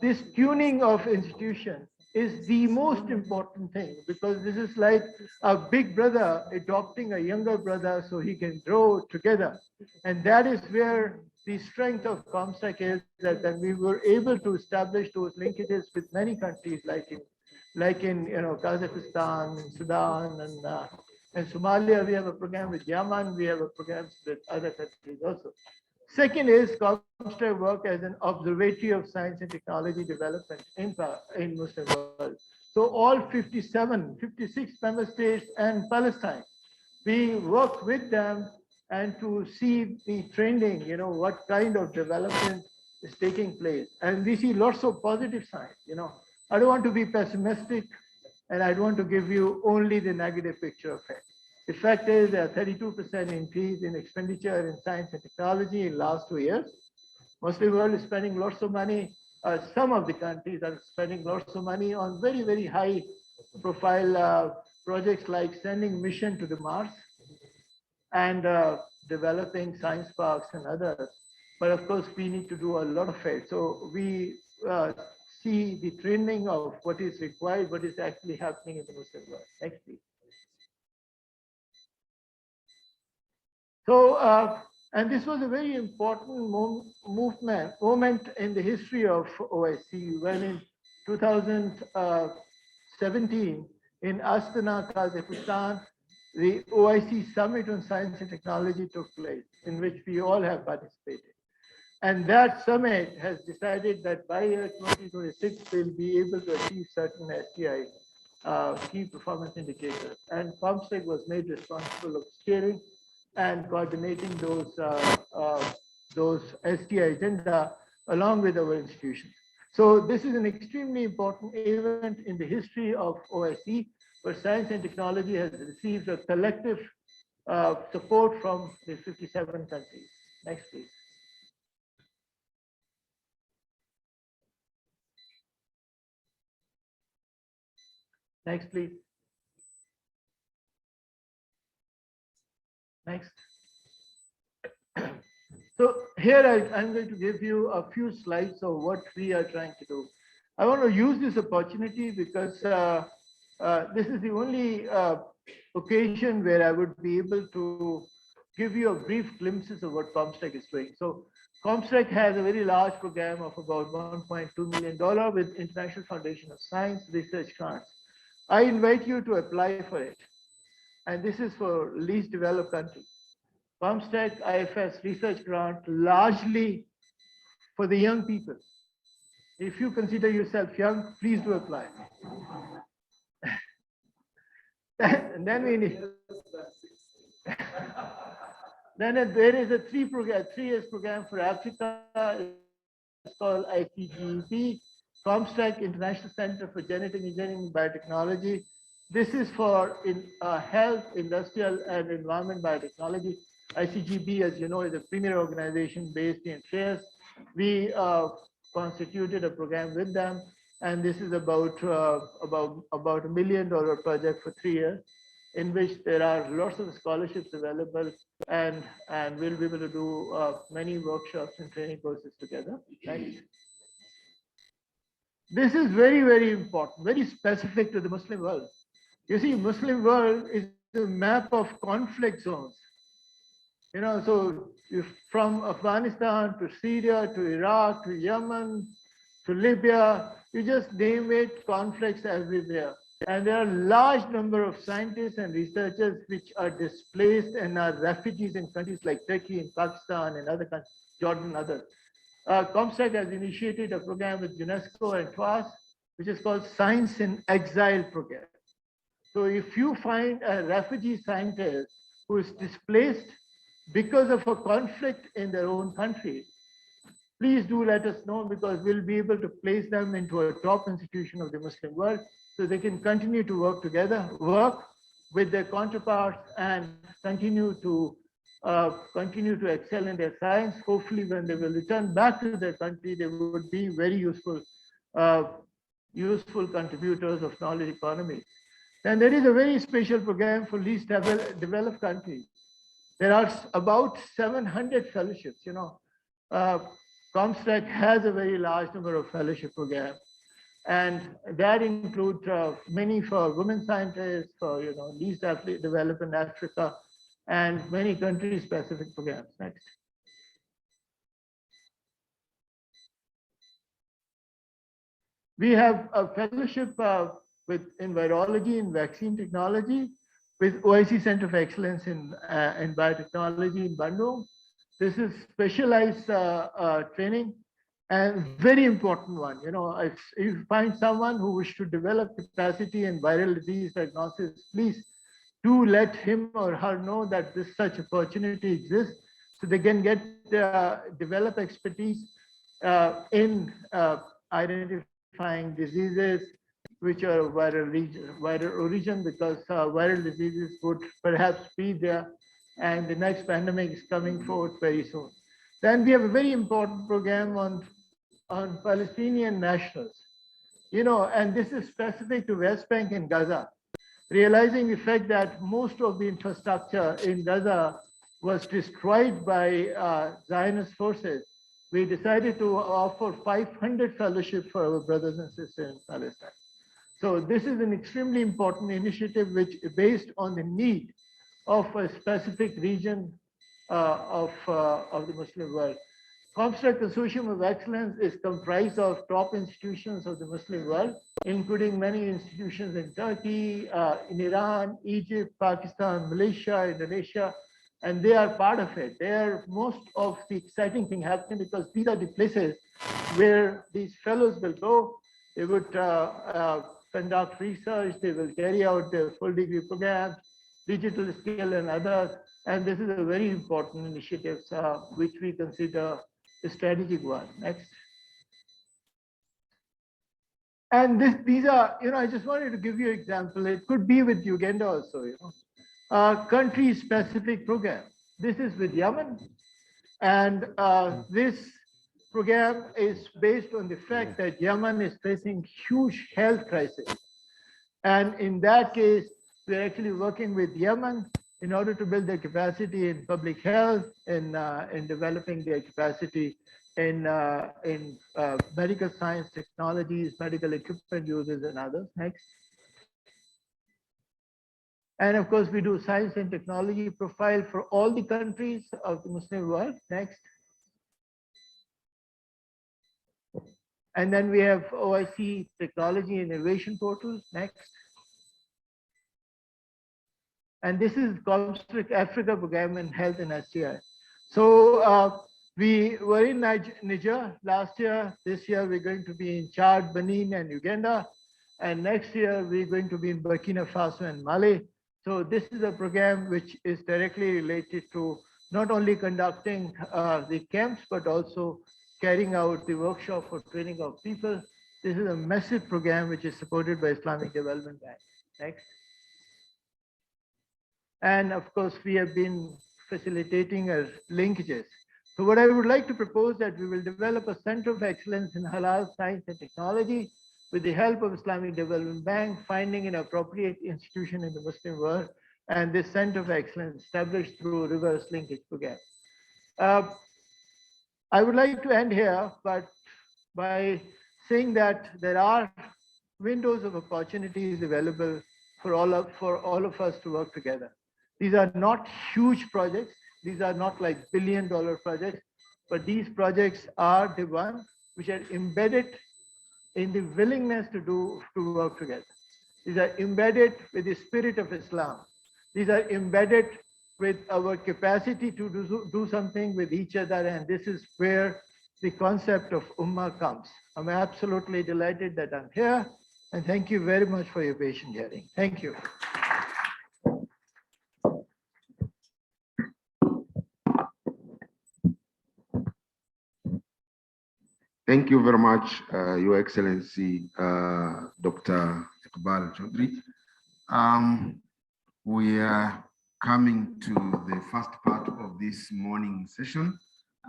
This tuning of institutions is the most important thing, because this is like a big brother adopting a younger brother so he can grow together. And that is where the strength of comstech is, that we were able to establish those linkages with many countries like in Kazakhstan, Sudan, and Somalia. We have a program with Yemen. We have a program with other countries also. Second is comstech work as an observatory of science and technology development in Muslim world. So all 56 member states and Palestine, we work with them and to see the trending, what kind of development is taking place. And we see lots of positive signs. I don't want to be pessimistic, and I don't want to give you only the negative picture of it. The fact is a 32% increase in expenditure in science and technology in last 2 years. Muslim world is spending lots of money. Some of the countries are spending lots of money on very, very high profile projects like sending mission to the Mars and developing science parks and others. But of course, we need to do a lot of it. So we see the training of what is required, what is actually happening in the Muslim world. Next, please. So, and this was a very important moment in the history of OIC, when in 2017 in Astana, Kazakhstan, the OIC Summit on Science and Technology took place, in which we all have participated. And that summit has decided that by year 2026, they'll be able to achieve certain STI, key performance indicators. And comstech was made responsible of steering and coordinating those STI agenda along with our institutions. So this is an extremely important event in the history of OIC, where science and technology has received a collective support from the 57 countries. Next, please. Next, please. Next. So here I'm going to give you a few slides of what we are trying to do. I want to use this opportunity because this is the only occasion where I would be able to give you a brief glimpses of what comstech is doing. So comstech has a very large program of about $1.2 million with International Foundation of Science research grants. I invite you to apply for it. And this is for least developed countries. comstech IFS research grant largely for the young people. If you consider yourself young, please do apply. And then we need. Then there is a 3 years program for Africa. It's called ICGEP, comstech International Center for Genetic Engineering and Biotechnology. This is for health, industrial, and environment biotechnology. ICGB, as you know, is a premier organization based in Trieste. We constituted a program with them, and this is about $1 million project for 3 years, in which there are lots of scholarships available, and we'll be able to do many workshops and training courses together. Next. This is very, very important, very specific to the Muslim world. You see, Muslim world is a map of conflict zones. So if from Afghanistan to Syria to Iraq to Yemen to Libya, you just name it, conflicts everywhere. And there are a large number of scientists and researchers which are displaced and are refugees in countries like Turkey and Pakistan and other countries, Jordan and others. comstech has initiated a program with UNESCO and TWAS, which is called Science in Exile program. So if you find a refugee scientist who is displaced because of a conflict in their own country, please do let us know, because we'll be able to place them into a top institution of the Muslim world so they can continue to work together, work with their counterparts, and continue to excel in their science. Hopefully, when they will return back to their country, they would be very uh, useful contributors of knowledge economy. And there is a very special program for least developed countries. There are about 700 fellowships. Uh, Comstech has a very large number of fellowship programs, and that includes many for women scientists, for least developed in Africa, and many country-specific programs. Next. We have a fellowship in virology and vaccine technology with OIC Center of Excellence in Biotechnology in Bandung. This is specialized training and very important one. If you find someone who wish to develop capacity in viral disease diagnosis, please do let him or her know that this such opportunity exists, so they can develop expertise in identifying diseases which are viral origin, because viral diseases would perhaps be there, and the next pandemic is coming forth very soon. Then we have a very important program on Palestinian nationals, and this is specific to West Bank and Gaza. Realizing the fact that most of the infrastructure in Gaza was destroyed by Zionist forces, we decided to offer 500 fellowships for our brothers and sisters in Palestine. So this is an extremely important initiative which is based on the need of a specific region of the Muslim world. Comstech Consortium of Excellence is comprised of top institutions of the Muslim world, including many institutions in Turkey, in Iran, Egypt, Pakistan, Malaysia, Indonesia, and they are part of it. They are most of the exciting thing happening, because these are the places where these fellows will go. They would conduct research, they will carry out their full degree programs, digital skill and others. And this is a very important initiative which we consider a strategic one. Next. And these are, I just wanted to give you an example. It could be with Uganda also, country-specific program. This is with Yemen, and this program is based on the fact that Yemen is facing huge health crisis. And in that case, we're actually working with Yemen in order to build their capacity in public health, in developing their capacity in medical science technologies, medical equipment users, and others. Next. And of course, we do science and technology profile for all the countries of the Muslim world. Next. And then we have OIC Technology and Innovation Portal. Next. And this is Comstech Africa Program in Health and STI. So we were in Niger last year. This year, we're going to be in Chad, Benin, and Uganda. And next year, we're going to be in Burkina Faso and Mali. So this is a program which is directly related to not only conducting the camps, but also carrying out the workshop for training of people. This is a massive program which is supported by Islamic Development Bank. Next. And of course, we have been facilitating linkages. So what I would like to propose that we will develop a center of excellence in halal science and technology with the help of Islamic Development Bank, finding an appropriate institution in the Muslim world, and this center of excellence established through reverse linkage program. I would like to end here, but by saying that there are windows of opportunities available for all of us to work together. These are not huge projects. These are not like billion-dollar projects, but these projects are the ones which are embedded in the willingness to work together. These are embedded with the spirit of Islam. These are embedded with our capacity to do something with each other, and this is where the concept of Ummah comes. I'm absolutely delighted that I'm here, and thank you very much for your patient hearing. Thank you. Thank you very much, Your Excellency, Dr. Iqbal Chaudhry. We are coming to the first part of this morning session,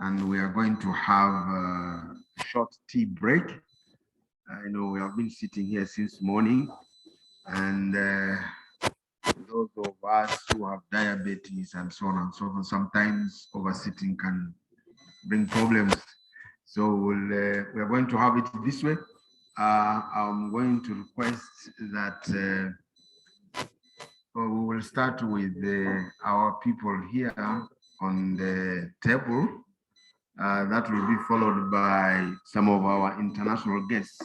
and we are going to have a short tea break. I know we have been sitting here since morning, and those of us who have diabetes and so on and so forth, sometimes oversitting can bring problems. So we are going to have it this way. I'm going to request that we will start with our people here on the table. That will be followed by some of our international guests.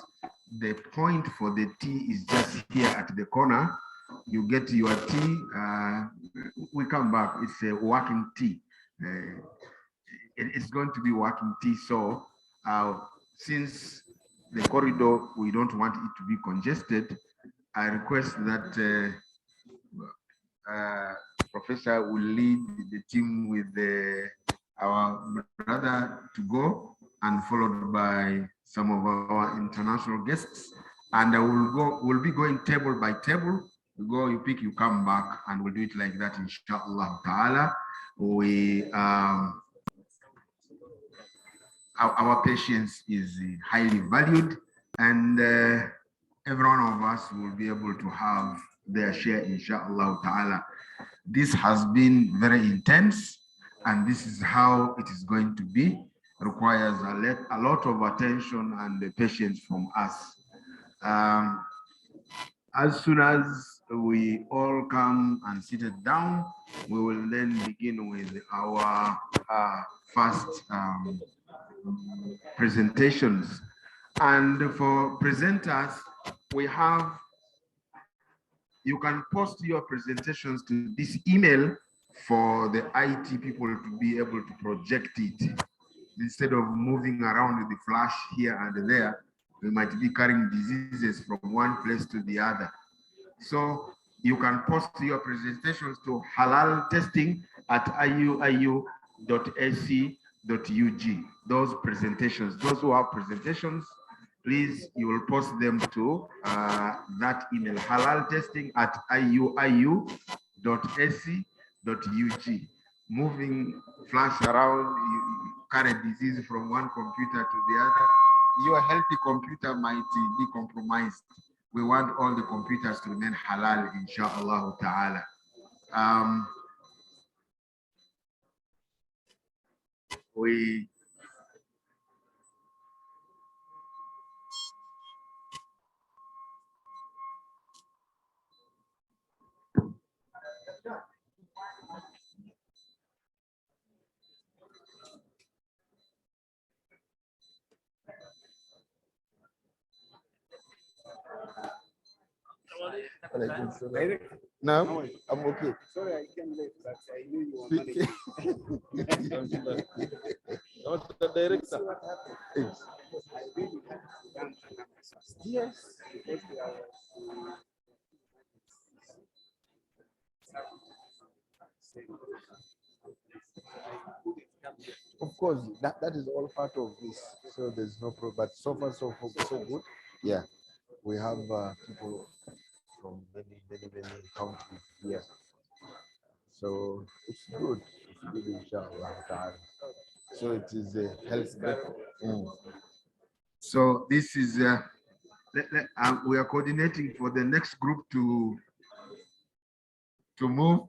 The point for the tea is just here at the corner. You get your tea. We come back. It's a working tea. It's going to be working tea. So since the corridor, we don't want it to be congested, I request that Professor will lead the team with our brother to go, and followed by some of our international guests. And we'll be going table by table. You go, you pick, you come back, and we'll do it like that, inshallah ta'ala. Our patience is highly valued, and every one of us will be able to have their share, inshallah ta'ala. This has been very intense, and this is how it is going to be. It requires a lot of attention and patience from us. As soon as we all come and sit down, we will then begin with our first presentations. And for presenters, we have, you can post your presentations to this email for the IT people to be able to project it. Instead of moving around with the flash here and there, we might be carrying diseases from one place to the other. So you can post your presentations to halal testing at iuiu.ac.ug. Those presentations, those who have presentations, please, you will post them to that email, halal testing at iuiu.ac.ug. Moving flash around, you carry disease from one computer to the other. Your healthy computer might be compromised. We want all the computers to remain halal, inshallah ta'ala. No, I'm okay. Sorry, I came late, but I knew you were Not the director. I really had done yes, because we are Of course, that is all part of this. So there's no problem. But so far, so good. Yeah, we have people from many countries here. So it's good. It's good, inshallah. So it is a health break. So this is, we are coordinating for the next group to move.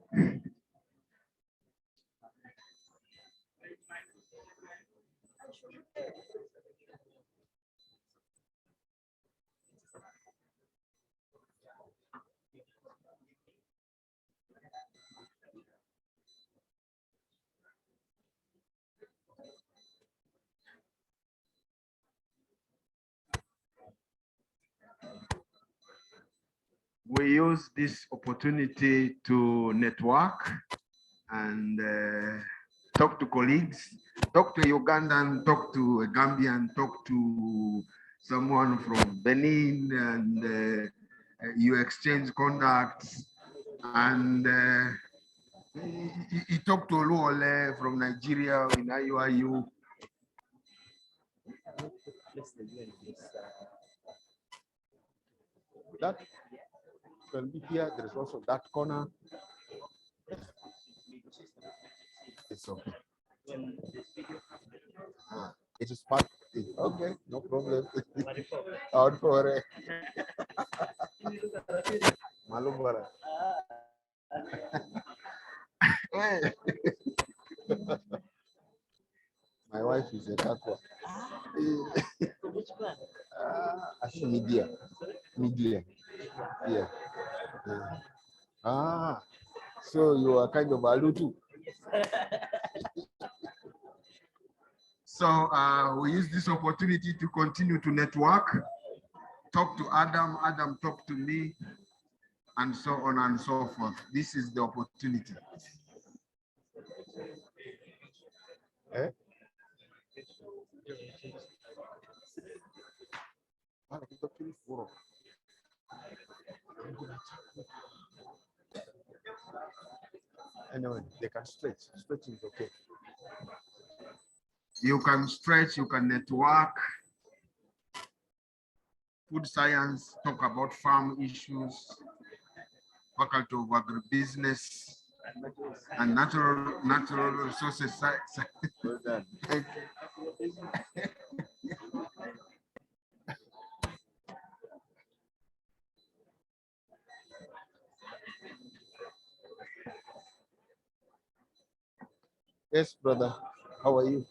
We use this opportunity to network and talk to colleagues, talk to Ugandan, talk to a Gambian, talk to someone from Benin, and you exchange contacts. And you talk to Oluole from Nigeria in IUIU. place the UNDs. That can be here. There is also that corner. It's okay. It is part. Okay, no problem. Out for it. Malum bara. My wife is a takwa. I think media. Media. Yeah. Ah, so you are kind of Alutu. So we use this opportunity to continue to network, talk to Adam, Adam talk to me, and so on and so forth. This is the opportunity. Eh? Anyway, they can stretch. Stretching is okay. You can stretch, you can network, food science, talk about farm issues, faculty of agribusiness, and natural resources. Well done. Thank you. Yes, brother. How are you?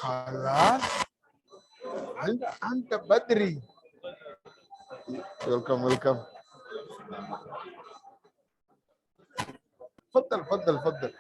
Halal and the Badri. Welcome, welcome. فضل فضل فضل.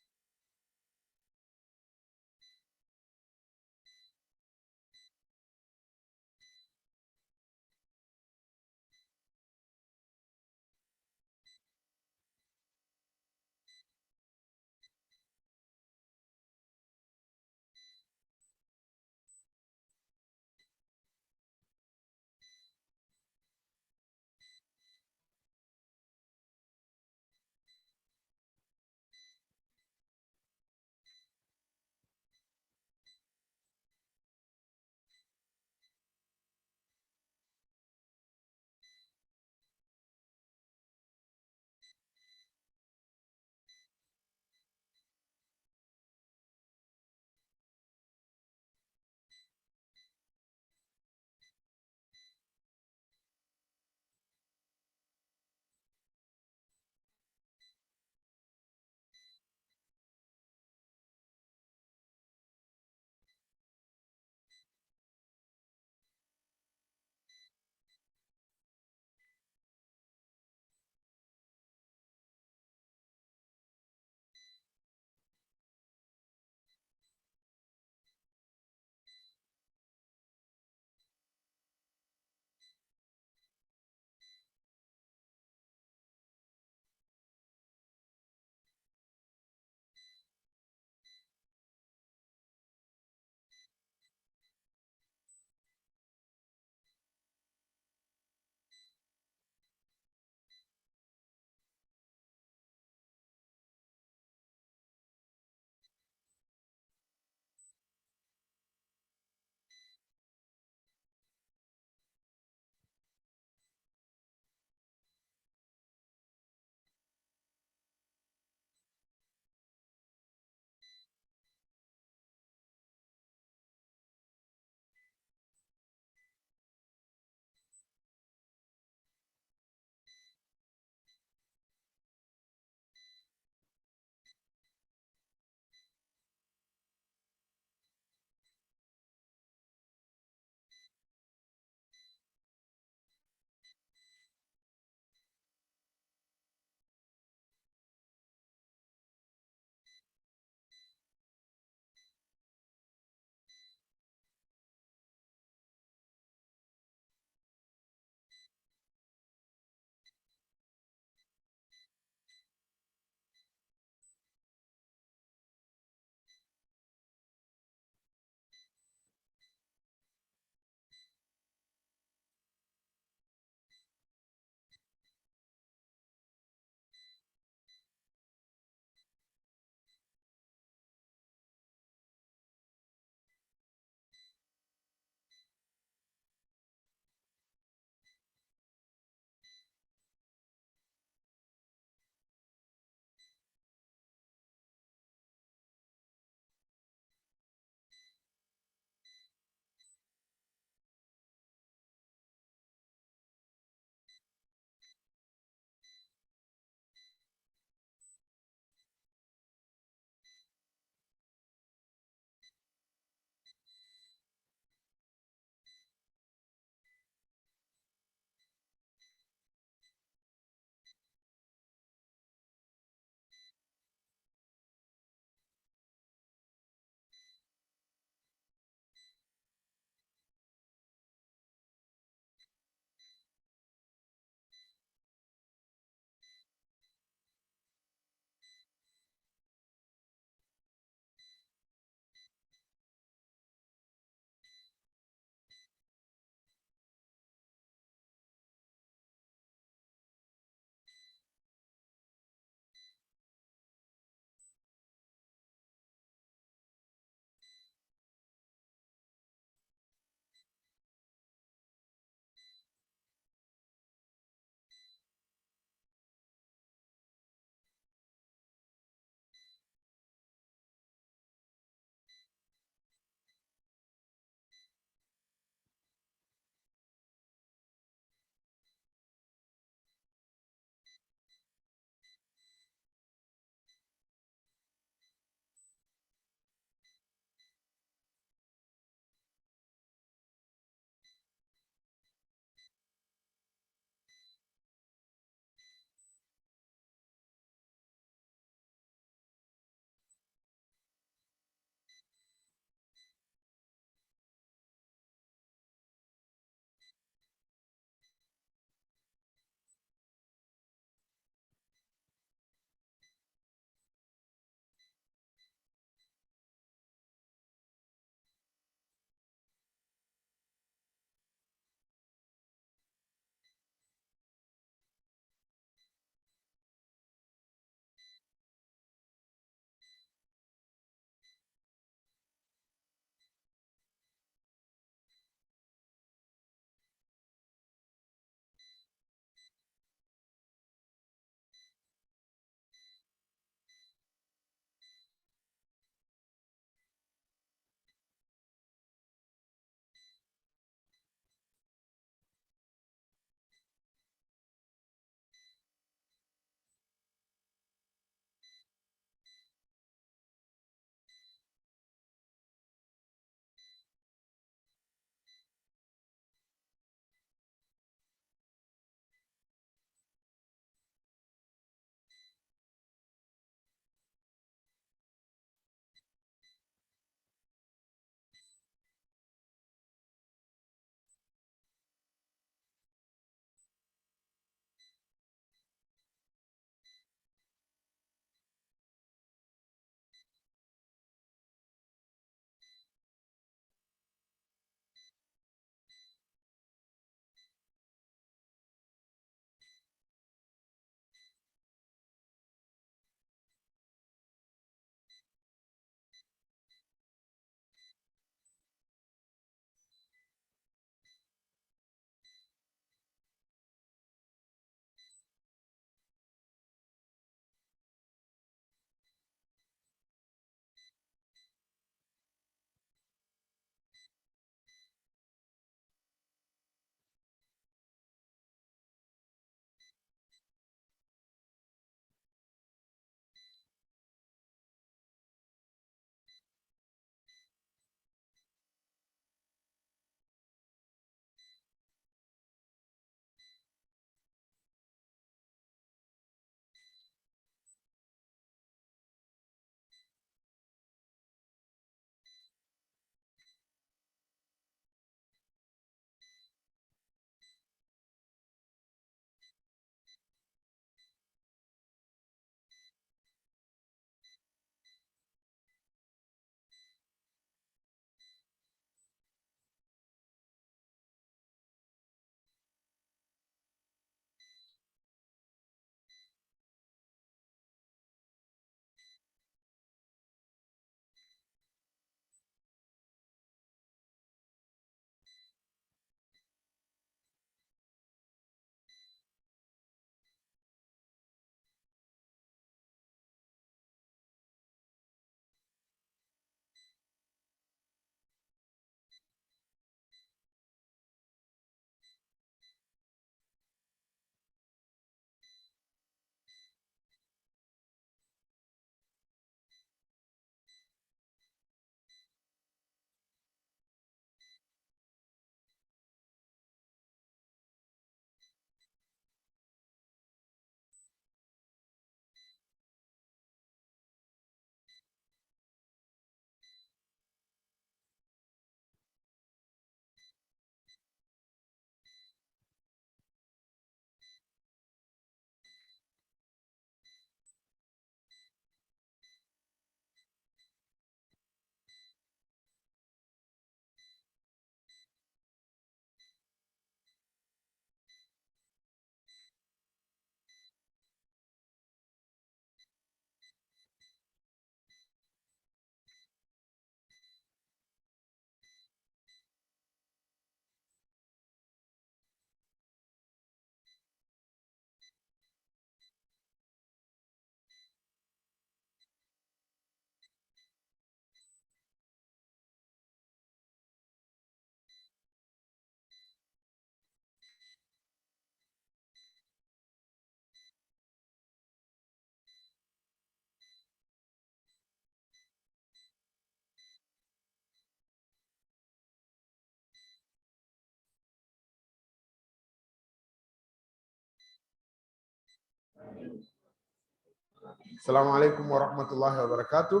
Assalamu alaikum wa rahmatullahi wa barakatuh.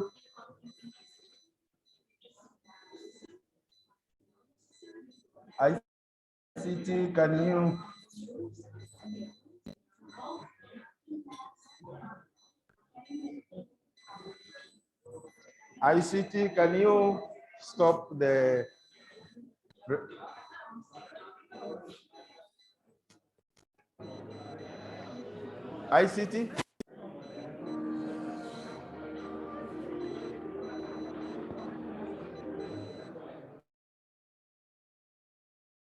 ICT, can you ICT, can you stop the ICT?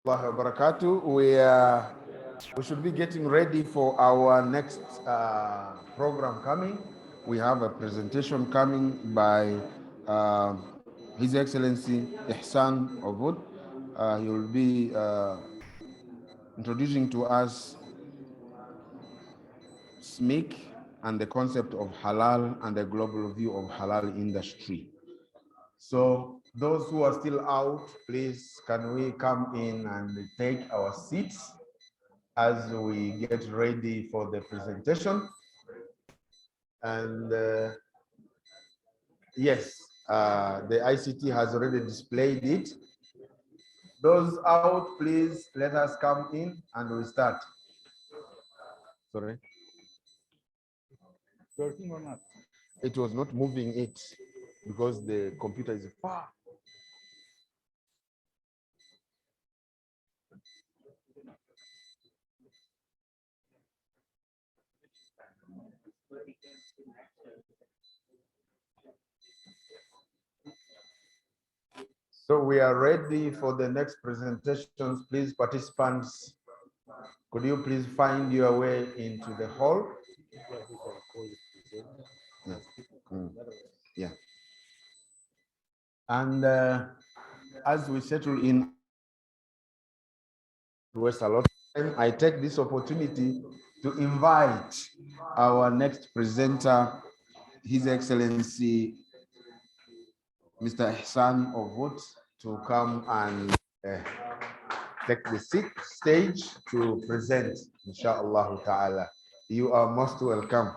Barakatuh. We should be getting ready for our next program coming. We have a presentation coming by His Excellency Ihsan Ovud. He will be introducing to us SMIC and the concept of halal and the global view of halal industry. So those who are still out, please, can we come in and take our seats as we get ready for the presentation? And yes, the ICT has already displayed it. Those out, please let us come in and we start. Sorry. Working or not? It was not moving it because the computer is far. So we are ready for the next presentations. Please, participants, could you please find your way into the hall? Yeah. Yeah. And as we settle in, waste a lot of time, I take this opportunity to invite our next presenter, His Excellency Mr. Ihsan Ovut, to come and take the stage to present, inshallah ta'ala. You are most welcome.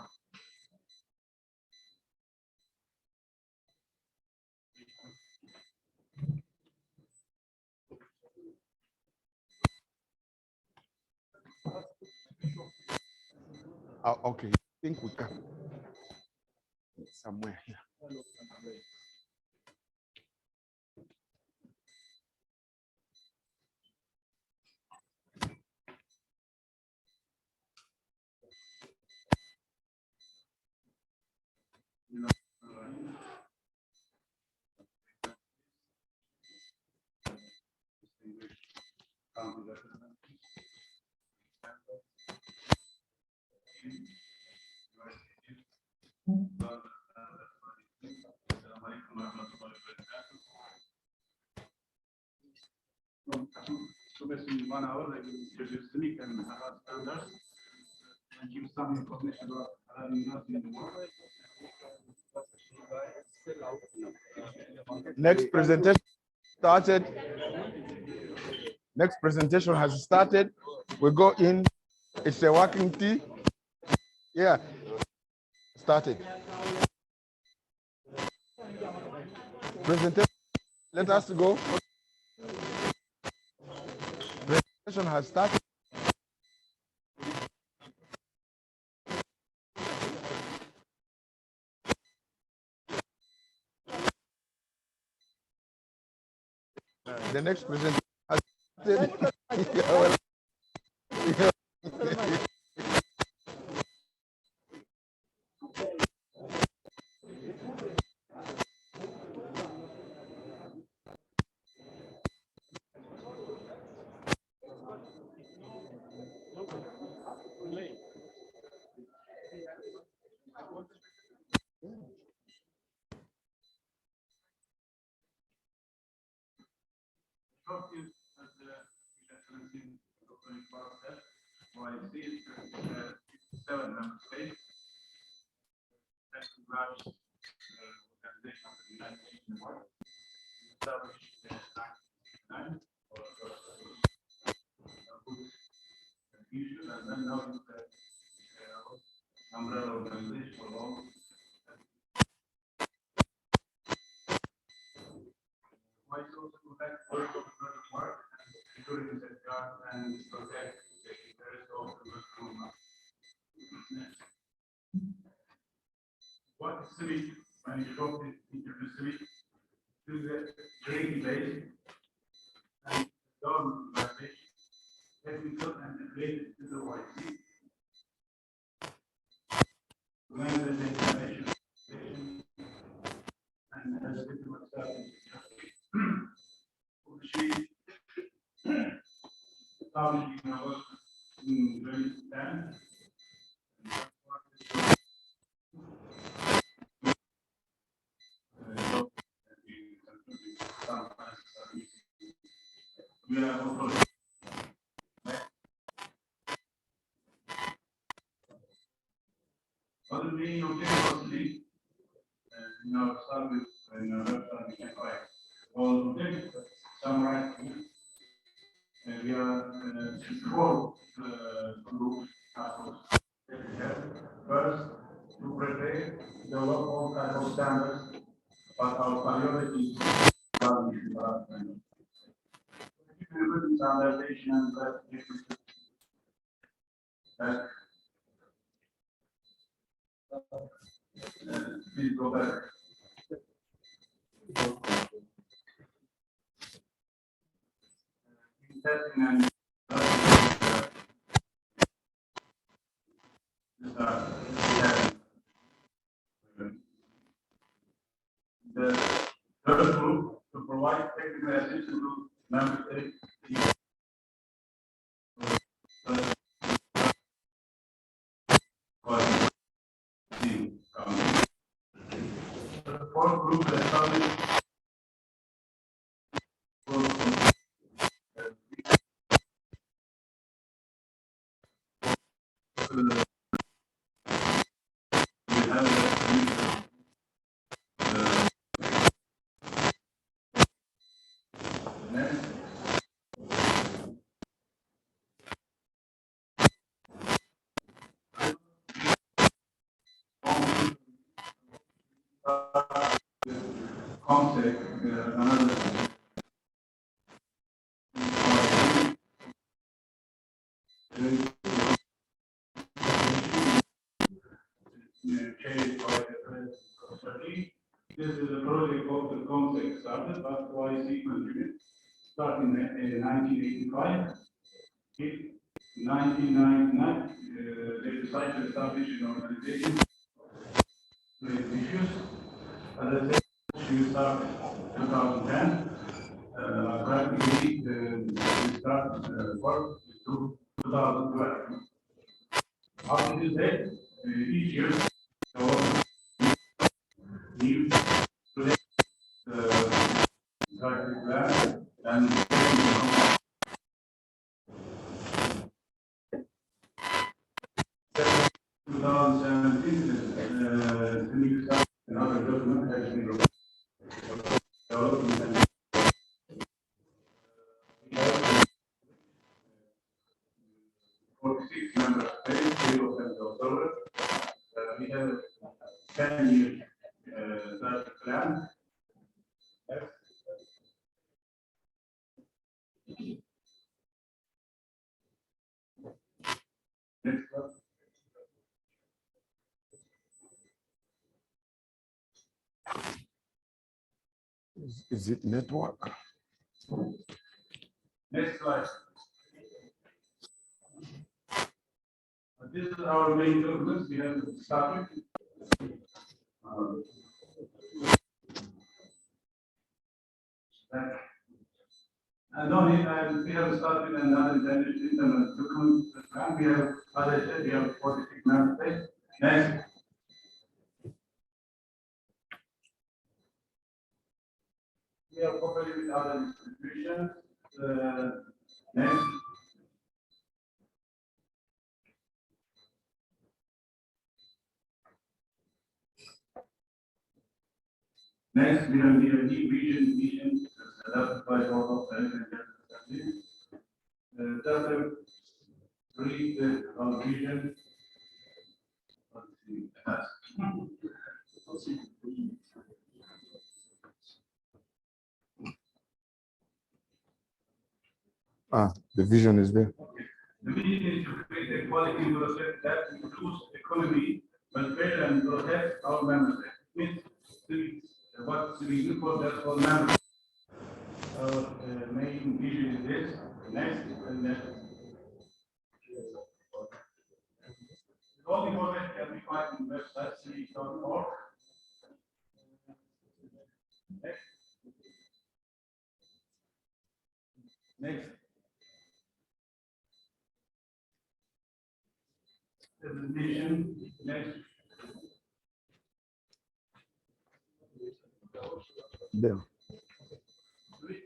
Okay, I think we can. Somewhere here. So basically, 1 hour, I will introduce SMIC and Halal standards and give some information about Halal industry in the world. Next presentation started. Next presentation has started. We go in. It's a working tea. Yeah. Started. Presentation. Let us go. Presentation has started. The next presentation has started. Seven member states that large organization of the United Nations established in 1999 for good issue, and then now umbrella organization for long. White also protect work of work, including safeguard and protect the interest of the work. What is civic? When you drop it into the civic, to the training base and government organization, technical and related to the YC. When the information and has been established. She established in our 2010. We are also other main objectives in our service in our website, we can find all objectives summarized. We are four groups. First, to prepare, develop all kinds of standards, but our priority is standardization and classification. Please go back. Testing and the third group to provide technical assistance to member states. The fourth group established comstech, another changed by the president of study. This is a project of the comstech started, but YC contributed, starting in 1985. In 1999, they decided to establish an organization with issues. As I said, she started 2010. Practically, we start work to 2012. After this date, each year, new strategic plan and 2017, another document has been developed. We have 46 member states, 0 central observers. We have 10-year strategic plan. Next slide. Is it network? Next slide. This is our main documents. We have started. And only we have started another internet document. We have, as I said, we have 46 member states. Next. We are cooperating with other institutions. Next. Next, we have the deep region adapted by all of the just a brief vision The vision is there. The vision is to create a quality development that improves economy, welfare, and protects our members. Means what we do for that for members. Our main vision is this. Next, and next. All the information can be found on the website city.org. Next. Next. Presentation. Next. There.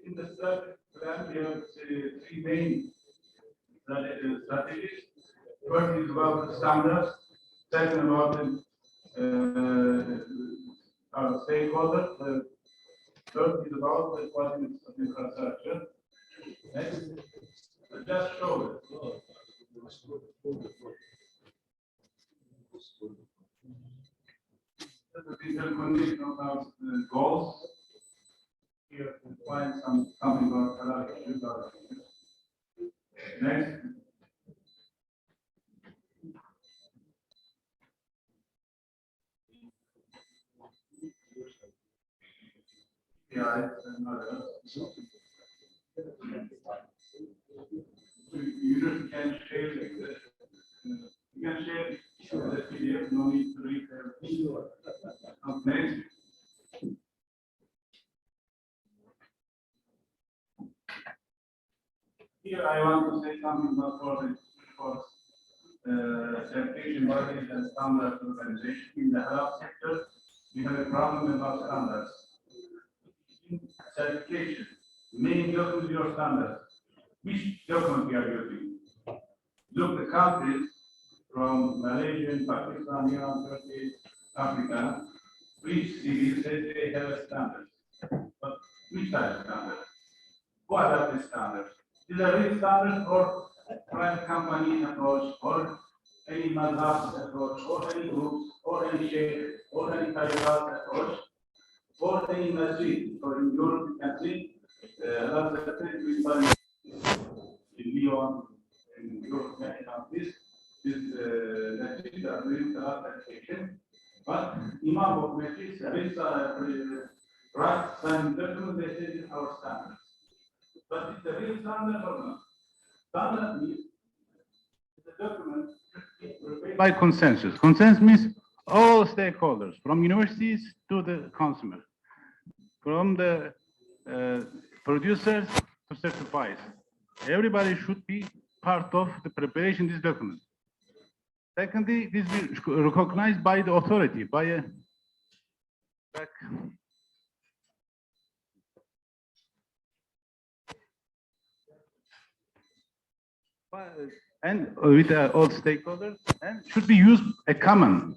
In the third plan, we have three main strategies. First is about the standards. Second, about our stakeholders. The third is about the quality of infrastructure. Next, just show it. The interconnection of our goals. Here we find something about Halal issues. Next. Yeah, it's another. You can share it. You can share the PDF, no need to read everything. Next. Here I want to say something about for certification bodies and standards organization. In the Halal sector, we have a problem about standards. In certification, main document your standards. Which document we are using? Look the countries from Malaysia, Pakistan, Iran, Turkey, Africa. Which city says they have a standard? But which type of standard? What are the standards? These are real standards or private company approach, or any madhab approach, or any groups, or any shaykh, or any tariqat approach, or any masjid. So in Europe, you can see in Lyon, in Europe, many countries, masjid are doing salat certification. But Imam of masjid, right, sign document, they say this is our standards. But it's a real standard or not? Standard means the document by consensus. Consensus means all stakeholders, from universities to the consumer, from the producers to certifiers. Everybody should be part of the preparation of this document. Secondly, this is recognized by the authority, by a and with all stakeholders, and should be used a common,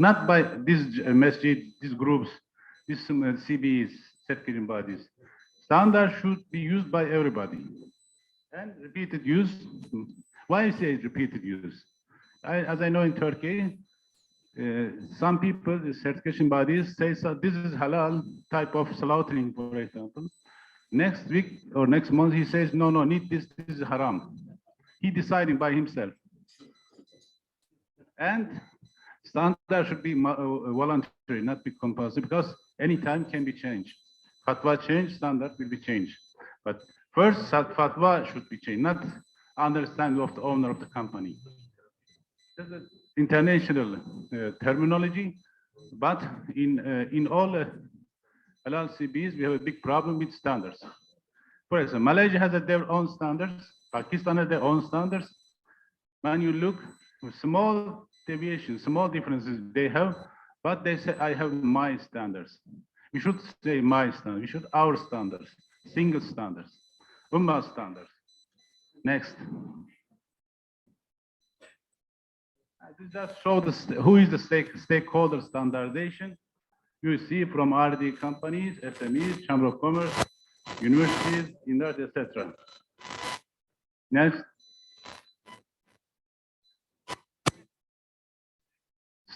not by these masjid, these groups, these CBs, certification bodies. Standard should be used by everybody. And repeated use. Why I say repeated use? As I know in Turkey, some people, the certification bodies say, so this is halal type of slaughtering, for example. Next week or next month, he says, no, need this is haram. He deciding by himself. And standard should be voluntary, not be compulsory, because any time can be changed. Fatwa change, standard will be changed. But first, fatwa should be changed, not understanding of the owner of the company. There's an international terminology, but in all halal CBs, we have a big problem with standards. For example, Malaysia has their own standards, Pakistan has their own standards. When you look, small deviations, small differences they have, but they say, I have my standards. We should say my standards, we should our standards, single standards, Ummah standards. Next. This just shows who is the stakeholder standardization. You see from R&D companies, SMEs, Chamber of Commerce, universities, industry, etc. Next.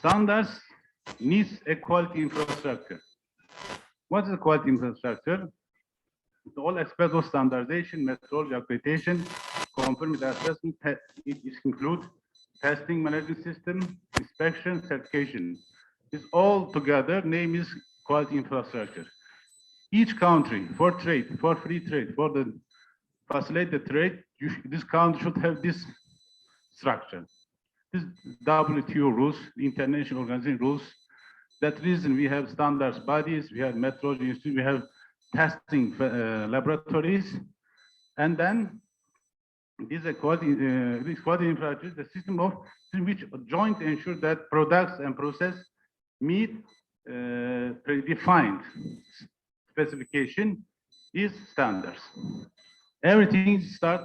Standards needs a quality infrastructure. What is a quality infrastructure? All aspects of standardization, methodology, accreditation, conformity assessment, it includes testing management system, inspection, certification. This all together name is quality infrastructure. Each country for trade, for free trade, for the facilitated trade, this country should have this structure. This WTO rules, the international organization rules. That reason we have standards bodies, we have methodology institute, we have testing laboratories, and then this quality infrastructure is the system of which joint ensure that products and process meet predefined specification is standards. Everything start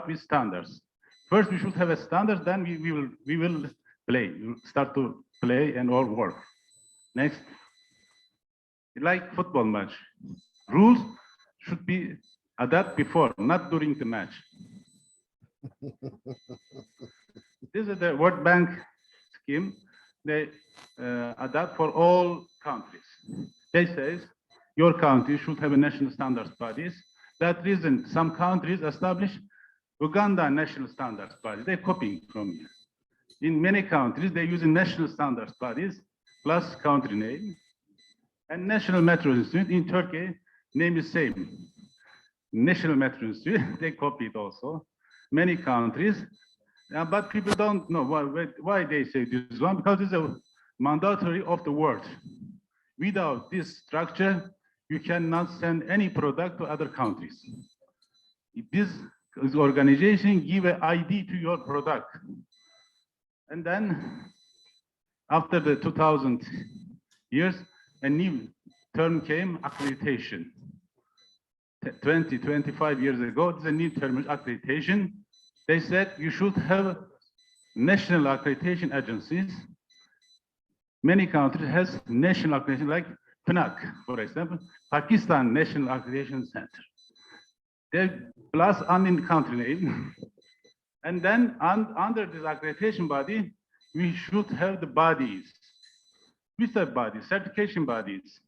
with standards. First, we should have a standard. Then we will play. We will start to play and all work. Next, like football match, rules should be adapted before, not during the match. This is the World Bank scheme. They adapt for all countries. They say your country should have a national standards bodies. That reason, some countries establish Uganda national standards body. They're copying from you. In many countries, they're using national standards bodies plus country name. And National Metro Institute in Turkey, name is same. National Metro Institute, they copied also. Many countries, but people don't know why they say this one, because it's a mandatory of the world. Without this structure, you cannot send any product to other countries. This organization give an ID to your product. And then after the 2000 years, a new term came, accreditation. 25 years ago, it's a new term, accreditation. They said you should have national accreditation agencies. Many countries has national accreditation, like PNAC, for example, Pakistan National Accreditation Center. They plus in country name. And then under this accreditation body, we should have the bodies. Which are bodies? Certification bodies,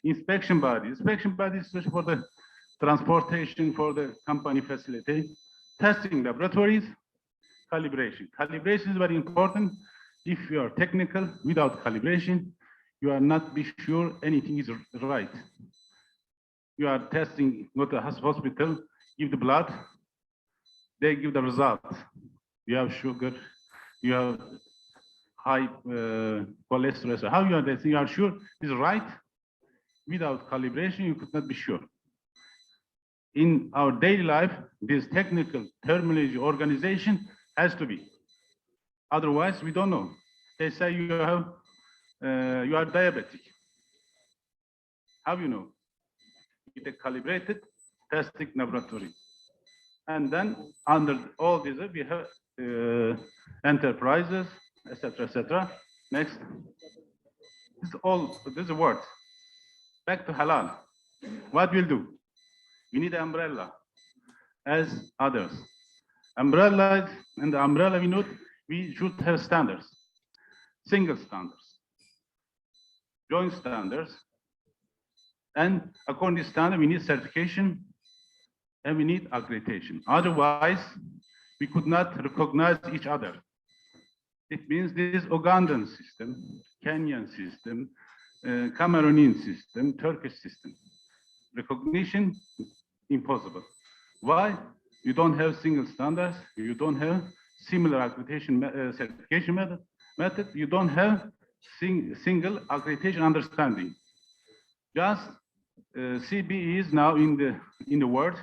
inspection bodies. Inspection bodies, especially for the transportation, for the company facility, testing laboratories, calibration. Calibration is very important. If you are technical, without calibration, you are not be sure anything is right. You are testing, go to a hospital, give the blood, they give the result. You have sugar, you have high cholesterol. So how you are sure is right? Without calibration, you could not be sure. In our daily life, this technical terminology organization has to be. Otherwise, we don't know. They say you are diabetic. How you know? With a calibrated testing laboratory. And then under all these, we have enterprises, etc., etc. Next. This is a word. Back to halal. What we'll do? We need an umbrella as others. Umbrella, and the umbrella we should have standards. Single standards, joint standards, and according to standard, we need certification and we need accreditation. Otherwise, we could not recognize each other. It means this Ugandan system, Kenyan system, Cameroonian system, Turkish system. Recognition, impossible. Why? You don't have single standards, you don't have similar accreditation certification method, you don't have single accreditation understanding. Just CBE is now in the world.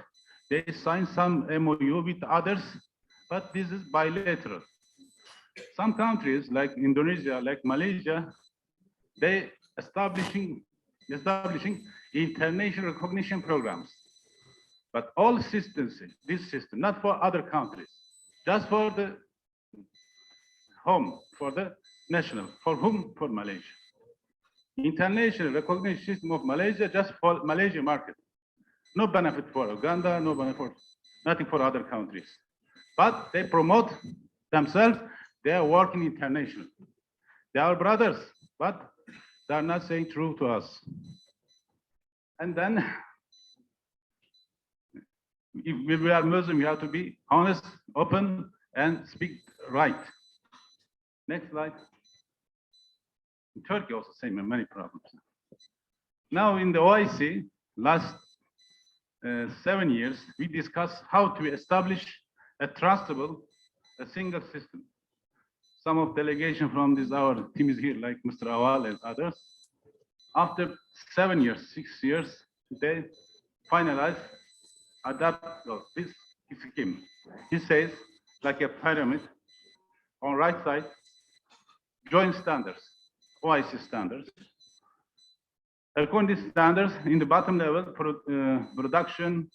They sign some MOU with others, but this is bilateral. Some countries like Indonesia, like Malaysia, they establishing international recognition programs. But all systems, this system, not for other countries, just for the home, for the national, for whom? For Malaysia. International recognition system of Malaysia, just for Malaysia market. No benefit for Uganda, no benefit for, nothing for other countries. But they promote themselves, they are working international. They are brothers, but they are not saying true to us. And then, if we are Muslim, we have to be honest, open, and speak right. Next slide. In Turkey also same many problems. Now in the OIC, last 7 years, we discussed how to establish a trustable, a single system. Some of delegation from this our team is here, like Mr. Awal and others. After 7 years, 6 years, they finalized, adapt this scheme. He says, like a pyramid, on right side, joint standards, OIC standards. According to standards, in the bottom level, production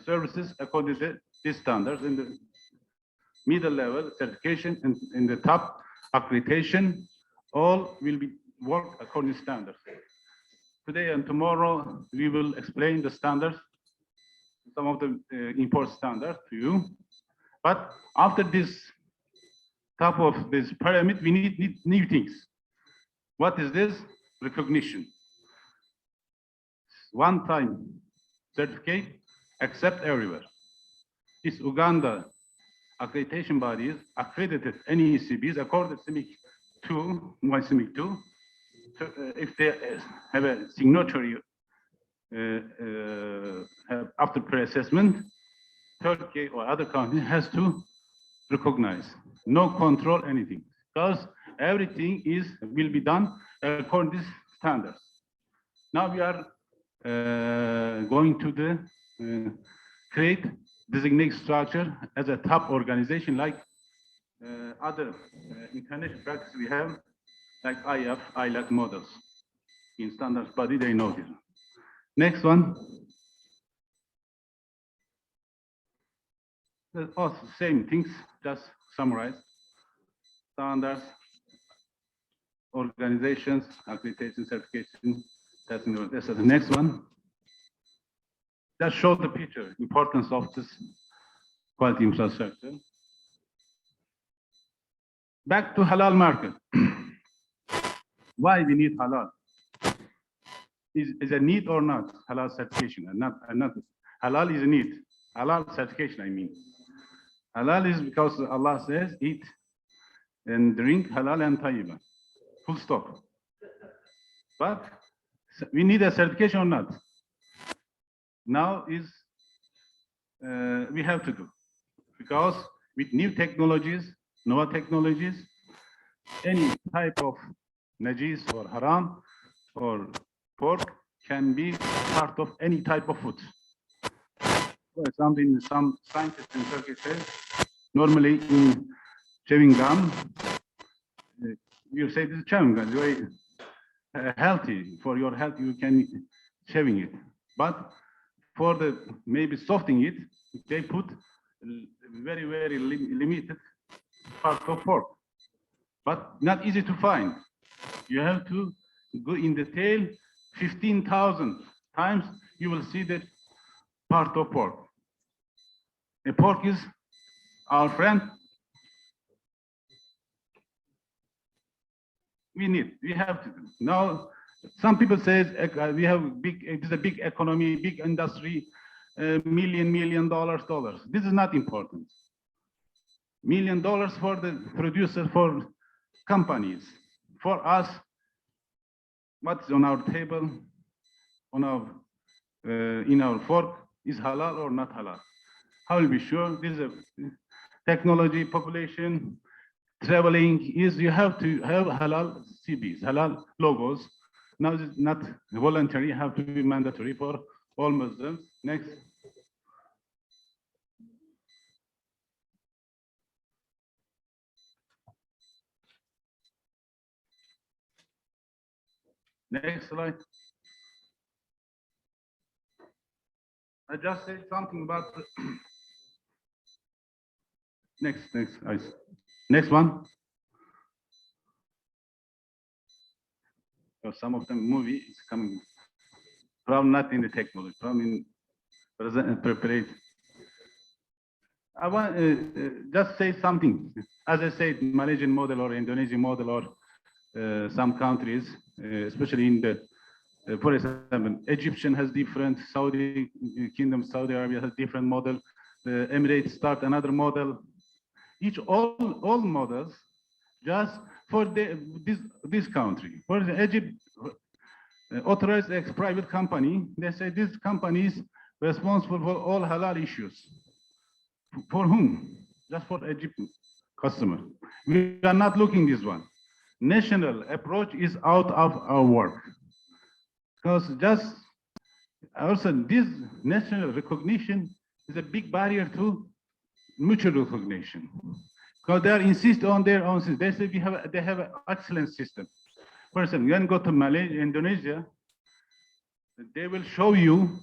services according to these standards. In the middle level, certification, and in the top, accreditation, all will be work according to standards. Today and tomorrow, we will explain the standards, some of the import standards to you. But after this top of this pyramid, we need new things. What is this? Recognition. One-time certificate, accept everywhere. This Uganda accreditation bodies accredited NECBs according to CIMIC 2, CIMIC 2. So, if they have a signatory after pre-assessment, Turkey or other countries has to recognize. No control, anything. Because everything will be done according to standards. Now we are going to the create designated structure as a top organization like other international practice we have, like IF, ILAC models. In standards body, they know this. Next one. Also same things, just summarize. Standards, organizations, accreditation, certification. That's the next one. Just show the picture, importance of this quality infrastructure. Back to halal market. Why we need halal? Is a need or not? Halal certification, and not halal is a need. Halal certification, I mean. Halal is because Allah says eat and drink halal and tayyiba. Full stop. But we need a certification or not? Now we have to do, because with new technologies, novel technologies, any type of najis or haram or pork can be part of any type of food. For example, some scientists in Turkey say, normally in chewing gum, you say this is chewing gum, very healthy for your health. You can chewing it, but for the maybe softening it, they put very limited part of pork, but not easy to find. You have to go in detail 15,000 times. You will see that part of pork. A pork is our friend. We have to do. Now, some people say we have it is a big economy, big industry, million dollars. This is not important. $1 million for the producer, for companies. For us, what's on our table, on our in our fork, is halal or not halal? How will be sure? This is a technology, population, traveling. You have to have halal CBs, halal logos. Now it's not voluntary, have to be mandatory for all Muslims. Next. Next slide. I just said something about next one. So some of them movie is coming from not in the technology, from in prepared. I want just say something. As I said, Malaysian model or Indonesian model or some countries, especially in the, for example, Egyptian has different, Saudi Kingdom, Saudi Arabia has different model, the Emirates start another model. All models just for this country. For the Egypt, authorized private company, they say this company is responsible for all halal issues. For whom? Just for Egyptian customer. We are not looking this one. National approach is out of our work. Because just also this national recognition is a big barrier to mutual recognition. Because they insist on their own system. They say they have an excellent system. For example, you can go to Malaysia, Indonesia, they will show you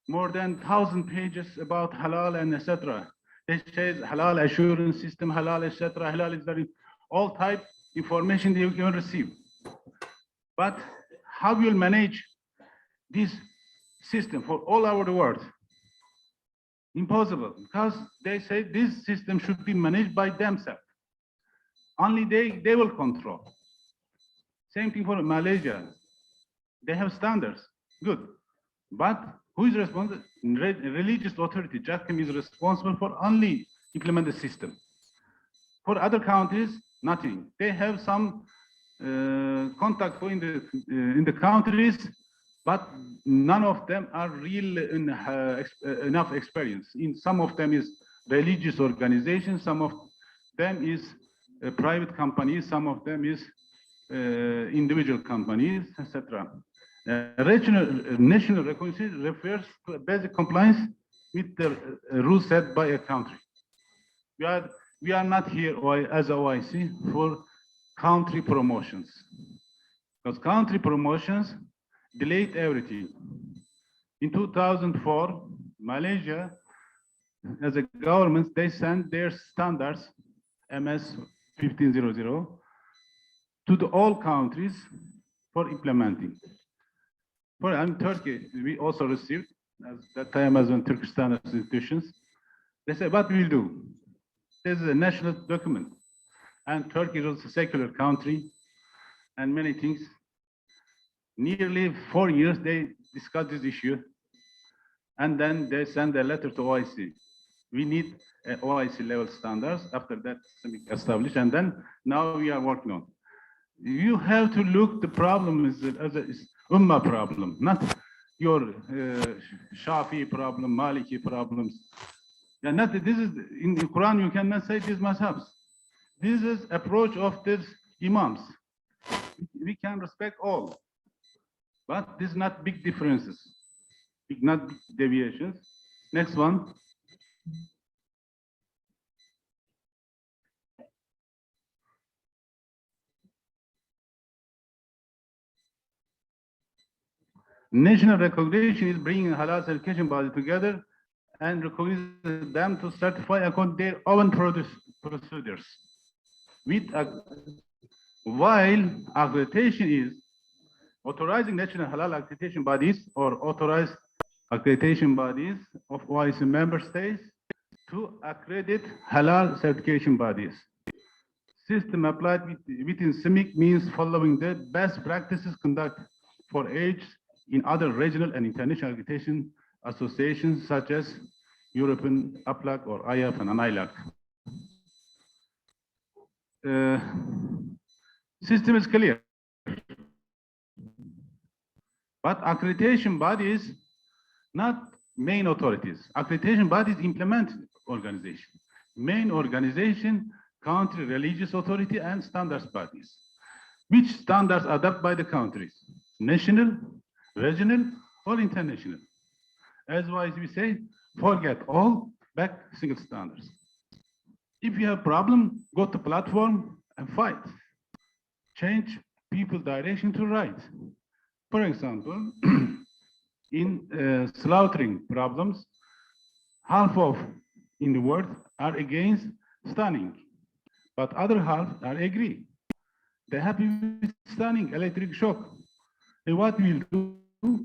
more than 1,000 pages about halal and etc. They say halal assurance system, halal etc. Halal is very all type information you can receive. But how will manage this system for all over the world? Impossible, because they say this system should be managed by themselves. Only they will control. Same thing for Malaysia. They have standards, good. But who is responsible? Religious authority, JAKIM is responsible for only implement the system. For other countries, nothing. They have some contact in the countries, but none of them are real enough experience. In some of them is religious organizations, some of them is private companies, some of them is individual companies, etc. National reconciliation refers to basic compliance with the rules set by a country. We are not here as OIC for country promotions, because country promotions delayed everything. In 2004, Malaysia, as a government, they sent their standards, MS 1500, to all countries for implementing. For Turkey, we also received, at that time as in Turkish standards institutions, they said, what we'll do? This is a national document. And Turkey is a secular country, and many things. Nearly 4 years, they discussed this issue. And then they send a letter to OIC. We need OIC level standards. After that, established. And then now we are working on. You have to look the problem as a Ummah problem, not your Shafi problem, Maliki problems. Yeah, not this is in the Quran. You cannot say these mazhabs. This is approach of these imams. We can respect all, but this is not big differences, not big deviations. Next one. National recognition is bringing halal certification body together and recognize them to certify according to their own procedures. While accreditation is authorizing national halal accreditation bodies or authorized accreditation bodies of OIC member states to accredit halal certification bodies. System applied within CIMIC means following the best practices conducted for age in other regional and international accreditation associations such as European APLAC or IAF and ILAC. System is clear, but accreditation bodies, not main authorities. Accreditation bodies implement organization. Main organization, country religious authority and standards bodies. Which standards are adopted by the countries? National, regional, or international? As wise we say, forget all, back single standards. If you have problem, go to platform and fight. Change people direction to right. For example, in slaughtering problems, half of in the world are against stunning, but other half are agree. They're happy with stunning, electric shock. And what we'll do,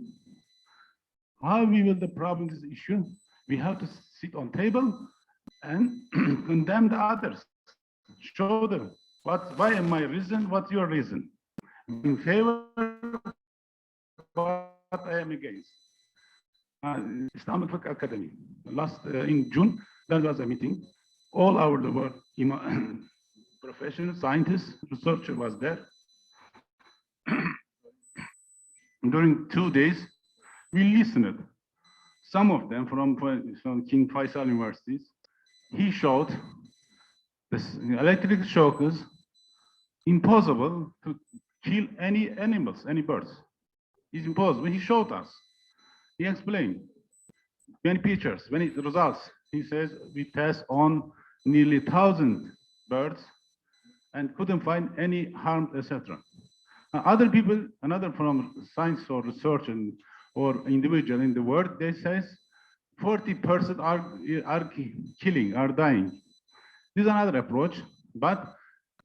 how we will the problem this issue? We have to sit on table and condemn the others, show them Why am I reason? What's your reason? In favor, what I am against. Islamic Fiqh Academy. In June, there was a meeting. All over the world, professional scientists, researcher was there. During 2 days, we listened. Some of them from King Faisal universities. He showed this electric shock is impossible to kill any animals, any birds. It's impossible. He showed us. He explained many pictures, many results. He says we test on nearly 1,000 birds and couldn't find any harm, etc. Other people, another from science or research or individual in the world, they say 40% are killing, are dying. This is another approach, but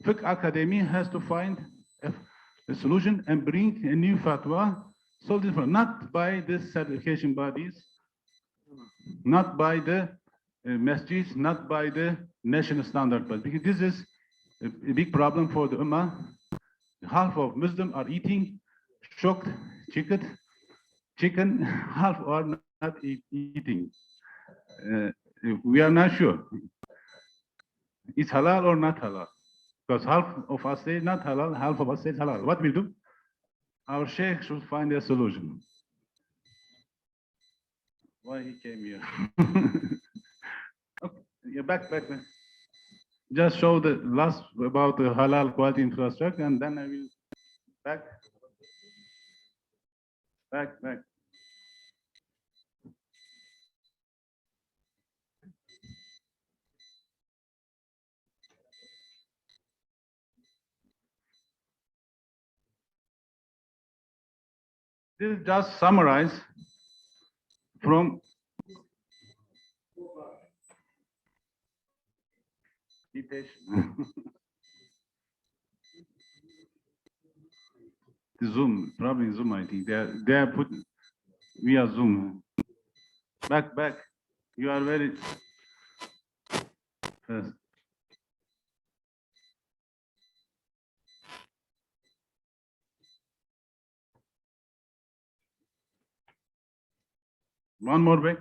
Fiqh Academy has to find a solution and bring a new fatwa, solve this problem, not by the certification bodies, not by the masjids, not by the national standard, but because this is a big problem for the Ummah. Half of Muslims are eating shocked chicken, half are not eating. We are not sure. It's halal or not halal? Because half of us say not halal, half of us say halal. What we do? Our sheikh should find a solution. Why he came here? Okay, yeah, back. Just show the last about the halal quality infrastructure, and then I will back. This is just summarize from the Zoom, probably Zoom, I think. They are put via Zoom. Back. You are very fast. One more back.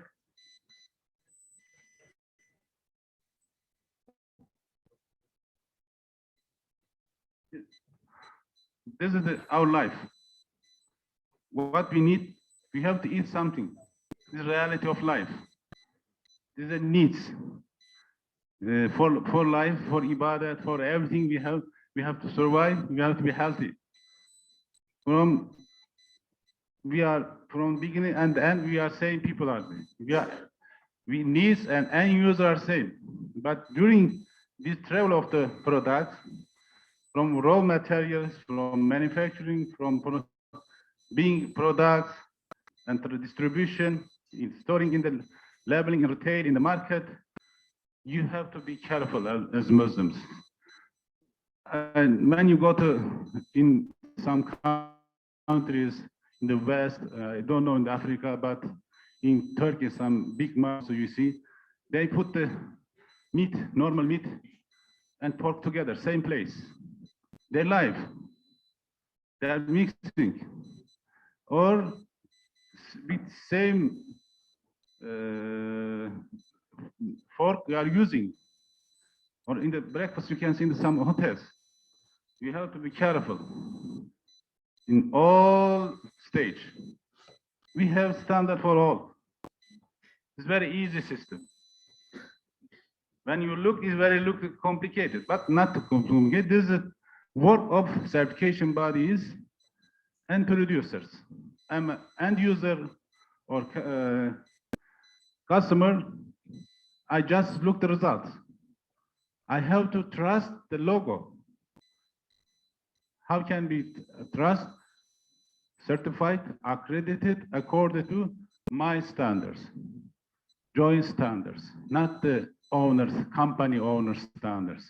This is our life. What we need, we have to eat something. This is the reality of life. This is the needs for life, for ibadah, for everything we have. We have to survive. We have to be healthy. We are from beginning and end. We are same people are. We needs and end user are same. But during this travel of the product, from raw materials, from manufacturing, from being products and distribution, in storing in the labeling, retail in the market, you have to be careful as Muslims. And when you go to in some countries in the West, I don't know in Africa, but in Turkey, some big markets you see, they put the meat, normal meat, and pork together, same place. They're live. They are mixing, or with same fork we are using, or in the breakfast you can see in some hotels. You have to be careful in all stage. We have standard for all. It's very easy system. When you look, it's very complicated, but not too complicated. This is a work of certification bodies and producers. I'm an end user or customer. I just look the results. I have to trust the logo. How can we trust? Certified, accredited, according to my standards, joint standards, not the owners, company owner standards.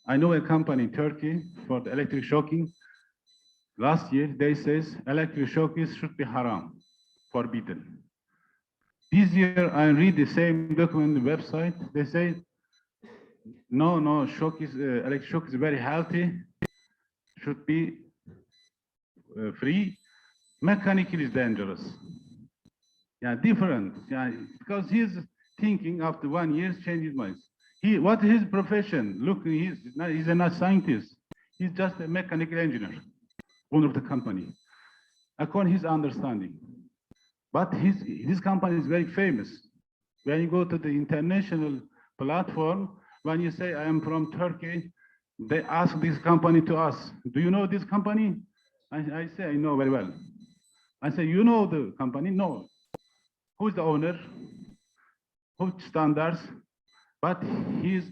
I know a company in Turkey for the electric shocking. Last year, they says electric shocking should be haram, forbidden. This year, I read the same document on the website. They say No, shock is electric shock is very healthy. Should be free. Mechanical is dangerous. Yeah, different. Yeah, because he's thinking after 1 year change his mind. What is his profession? Look, he's not a scientist. He's just a mechanical engineer, owner of the company, according to his understanding. But his company is very famous. When you go to the international platform, when you say I am from Turkey, they ask this company to us, do you know this company? I say I know very well. I say, you know the company? No. Who's the owner? Which standards? But he's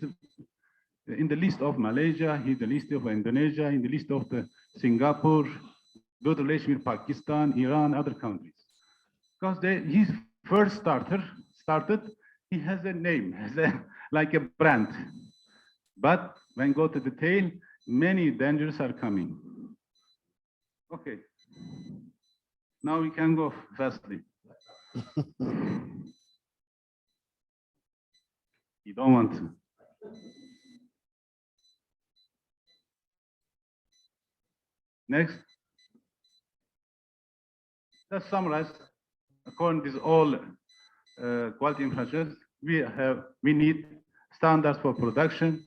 in the list of Malaysia, he's the list of Indonesia, in the list of the Singapore, good relation with Pakistan, Iran, other countries. Because his first started, he has a name, like a brand. But when go to the tail, many dangers are coming. Okay. Now we can go fastly. You don't want to. Next. Let's summarize. According to all quality infrastructures, we need standards for production,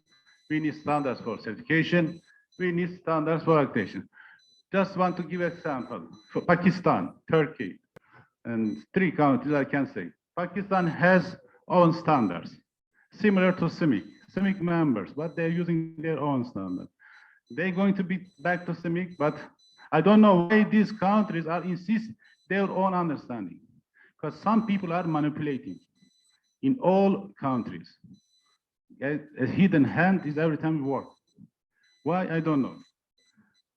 we need standards for certification, we need standards for accreditation. Just want to give an example. For Pakistan, Turkey, and 3 countries I can say. Pakistan has own standards, similar to CIMIC. CIMIC members, but they're using their own standards. They're going to be back to CIMIC, but I don't know why these countries are insisting their own understanding. Because some people are manipulating in all countries. A hidden hand is every time we work. Why? I don't know.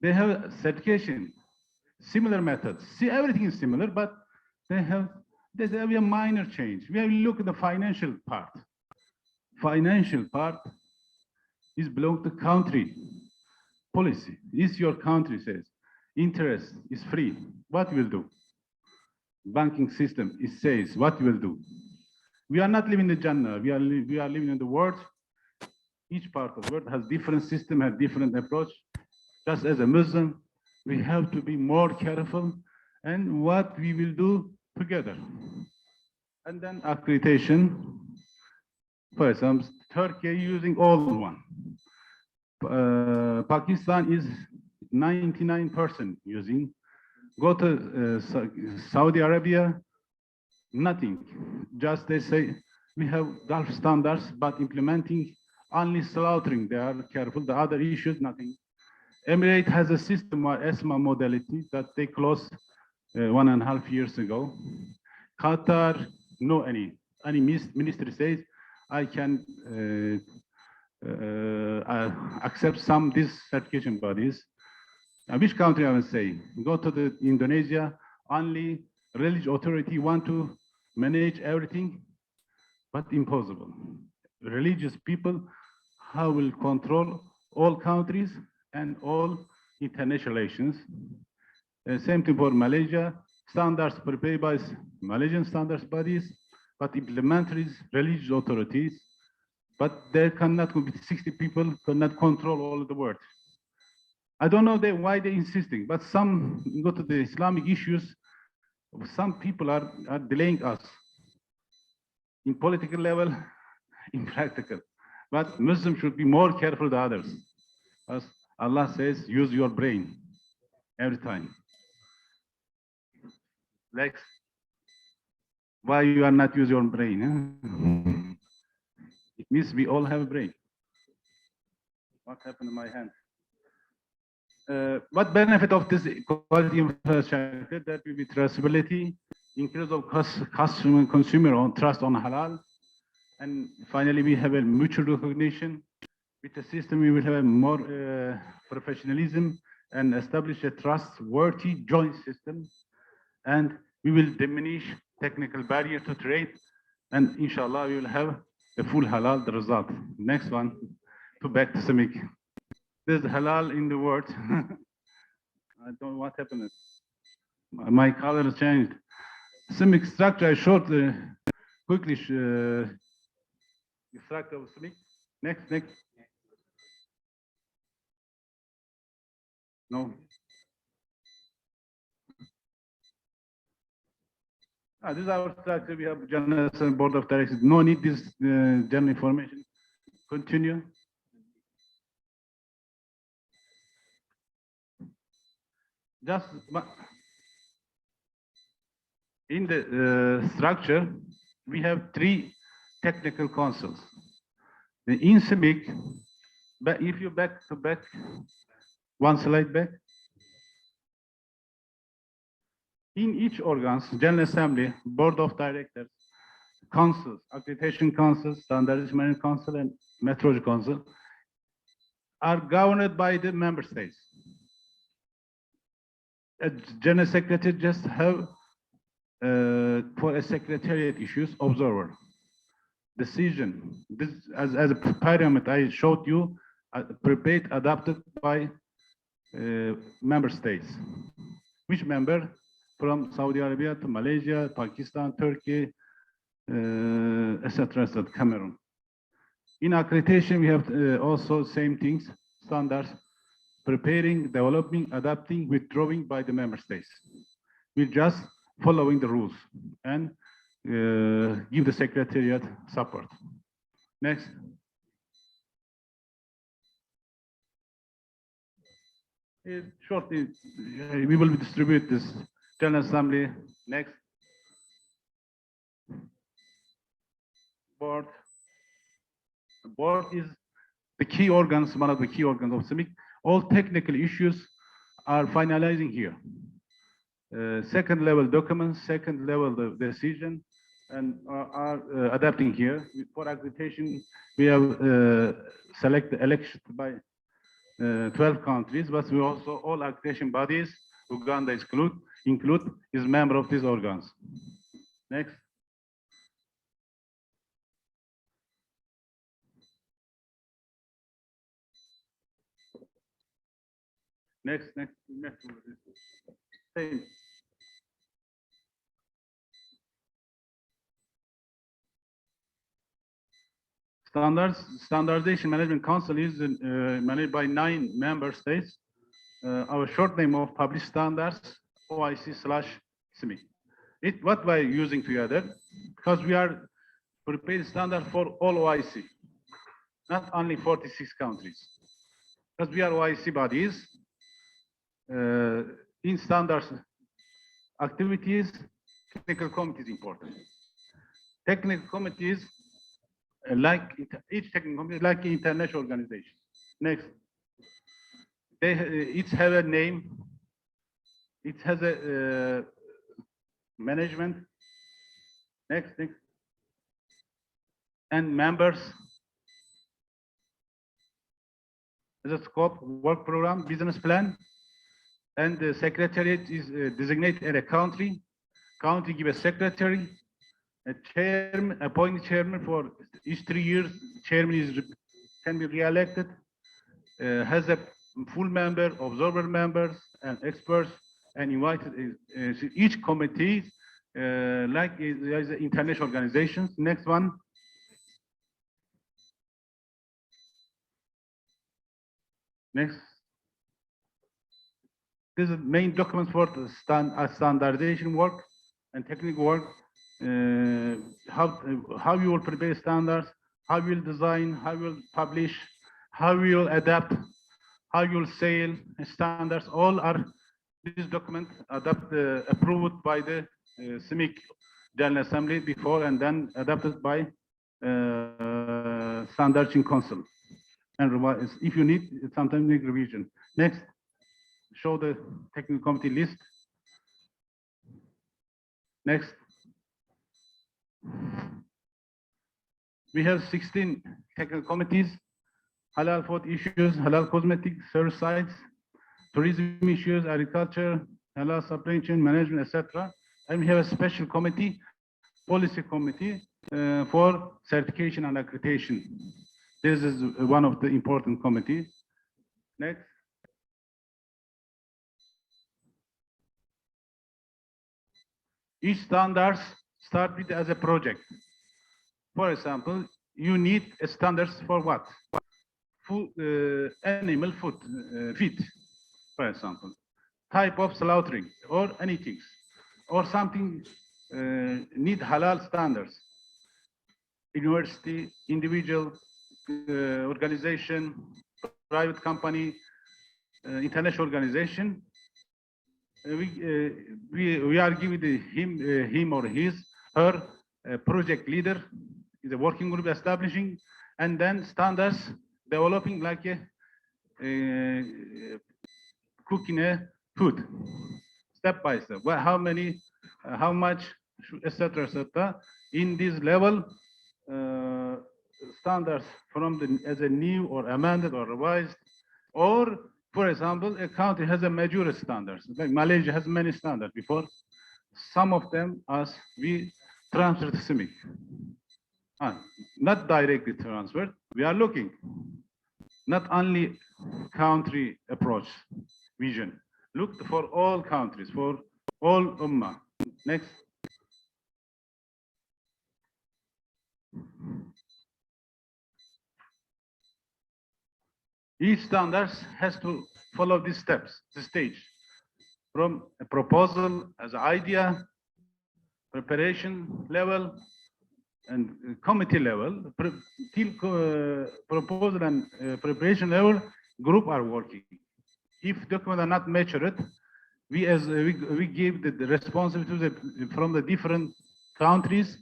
They have certification, similar methods. See, everything is similar, but there's a minor change. We have look at the financial part. Financial part is belong to country policy. This your country says interest is free. What will do? Banking system, it says what will do. We are not living in the Jannah. We are living in the world. Each part of the world has different system, has different approach. Just as a Muslim, we have to be more careful and what we will do together. And then accreditation. For example, Turkey using all one. Pakistan is 99% using. Go to Saudi Arabia, nothing. Just they say we have Gulf standards, but implementing only slaughtering. They are careful. The other issues, nothing. Emirates has a system or ESMA modality that they closed 1.5 years ago. Qatar, no any ministry says I can accept some these certification bodies. Which country I will say? Go to the Indonesia, only religious authority want to manage everything, but impossible. Religious people, how will control all countries and all international relations. Same thing for Malaysia, standards prepared by Malaysian standards bodies, but implementaries, religious authorities, but there cannot be 60 people cannot control all of the world. I don't know why they're insisting, but some go to the Islamic issues, some people are delaying us in political level, in practical. But Muslims should be more careful than others. As Allah says, use your brain every time. Next, why you are not using your brain? Huh? It means we all have a brain. What happened to my hand? What benefit of this quality infrastructure? That will be traceability, increase of consumer on trust on halal, and finally we have a mutual recognition. With the system, we will have a more professionalism and establish a trustworthy joint system, and we will diminish technical barrier to trade, and inshallah we will have a full halal the result. Next one, to back to CIMIC. There's halal in the word. I don't know what happened. My color has changed. CIMIC structure, I showed quickly structure of CIMIC. Next. No. This is our structure. We have general assembly, board of directors. No need this general information. Continue. Just in the structure, we have 3 technical councils. In CIMIC, but if you back, one slide back. In each organs, General Assembly, Board of Directors, councils, Accreditation Council, Standardization Management Council, and Metrology Council are governed by the member states. A General Secretary just have for a secretariat issues observer. Decision. This as a pyramid I showed you, prepared, adapted by member states. Which member? From Saudi Arabia to Malaysia, Pakistan, Turkey, etc., Cameroon. In accreditation, we have also same things, standards, preparing, developing, adapting, withdrawing by the member states. We're just following the rules and give the secretariat support. Next. Shortly, we will distribute this General Assembly. Next. Board. The board is the key organs, one of the key organs of CIMIC. All technical issues are finalizing here. Second level documents, second level decision, and are adapting here. For accreditation, we have elected by 12 countries, but we also all accreditation bodies, Uganda is member of these organs. Next. Next. Same. Standardization Management Council is managed by 9 member states. Our short name of published standards, OIC/CIMIC. What we are using together, because we are prepared standard for all OIC, not only 46 countries. Because we are OIC bodies, in standards activities, technical committee is important. Technical committees, each technical committee, like international organization. Next. They each have a name. It has a management. Next. And members. As a scope, work program, business plan. And the secretariat is designated at a country. Country give a secretary, a chairman, appointed chairman for each 3 years. Chairman can be re-elected. Has a full member, observer members, and experts, and invited each committee, like there's international organizations. Next one. Next. This is the main documents for the standardization work and technical work. How you will prepare standards, how you will design, how you will publish, how you will adapt, how you will sell standards. All are these documents approved by the CIMIC General Assembly before, and then adopted by Standardization Council. And if you need, sometimes make revision. Next, show the technical committee list. Next. We have 16 technical committees: halal food issues, halal cosmetics, service sites, tourism issues, agriculture, halal supply chain management, etc. And we have a special committee, policy committee, for certification and accreditation. This is one of the important committees. Next. Each standards start with as a project. For example, you need standards for what? Food, animal food, feed, for example, type of slaughtering or anything, or something need halal standards. University, individual, organization, private company, international organization. We are giving him or her project leader, is a working group establishing, and then standards developing like a cooking a food step by step. Well, how many, how much, etc., etc. In this level, standards from the as a new or amended or revised, or for example, a country has a major standards. Like Malaysia has many standards before. Some of them as we transfer to CIMIC. Not directly transferred. We are looking not only country approach vision. Look for all countries, for all ummah. Next. Each standard has to follow these steps, the stage, from a proposal as an idea, preparation level, and committee level, till proposal and preparation level, group are working. If documents are not matured, we give the responsibility from the different countries,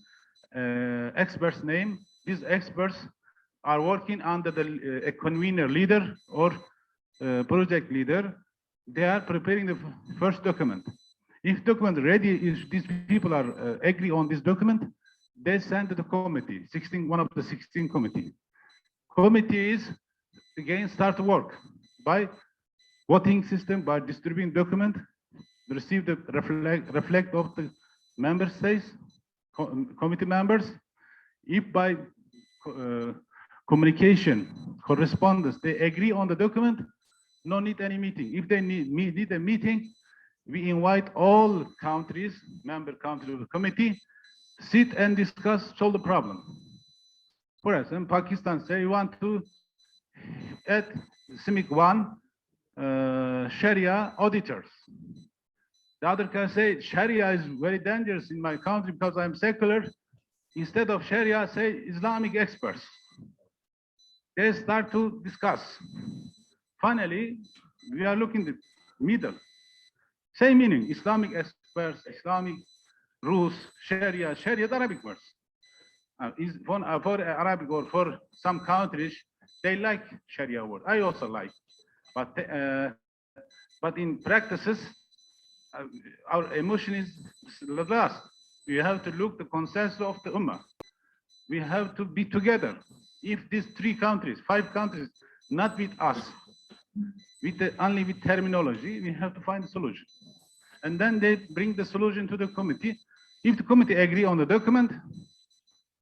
experts name. These experts are working under a convener leader or project leader. They are preparing the first document. If document ready, if these people are agree on this document, they send to the committee, one of the 16 committee. Committees again start to work by voting system, by distributing document, receive the reflect of the member states, committee members. If by communication, correspondence, they agree on the document, no need any meeting. If they need a meeting, we invite all countries, member countries of the committee, sit and discuss, solve the problem. For example, Pakistan say you want to add CIMIC 1 Sharia auditors. The other can say Sharia is very dangerous in my country because I'm secular. Instead of Sharia, say Islamic experts. They start to discuss. Finally, we are looking at the middle. Same meaning, Islamic experts, Islamic rules, Sharia, Sharia, Arabic words. For Arabic or for some countries, they like Sharia word. I also like, but in practices, our emotion is last. We have to look the consensus of the Ummah. We have to be together. If these 3 countries, 5 countries, not with us, only with terminology, we have to find a solution. And then they bring the solution to the committee. If the committee agree on the document,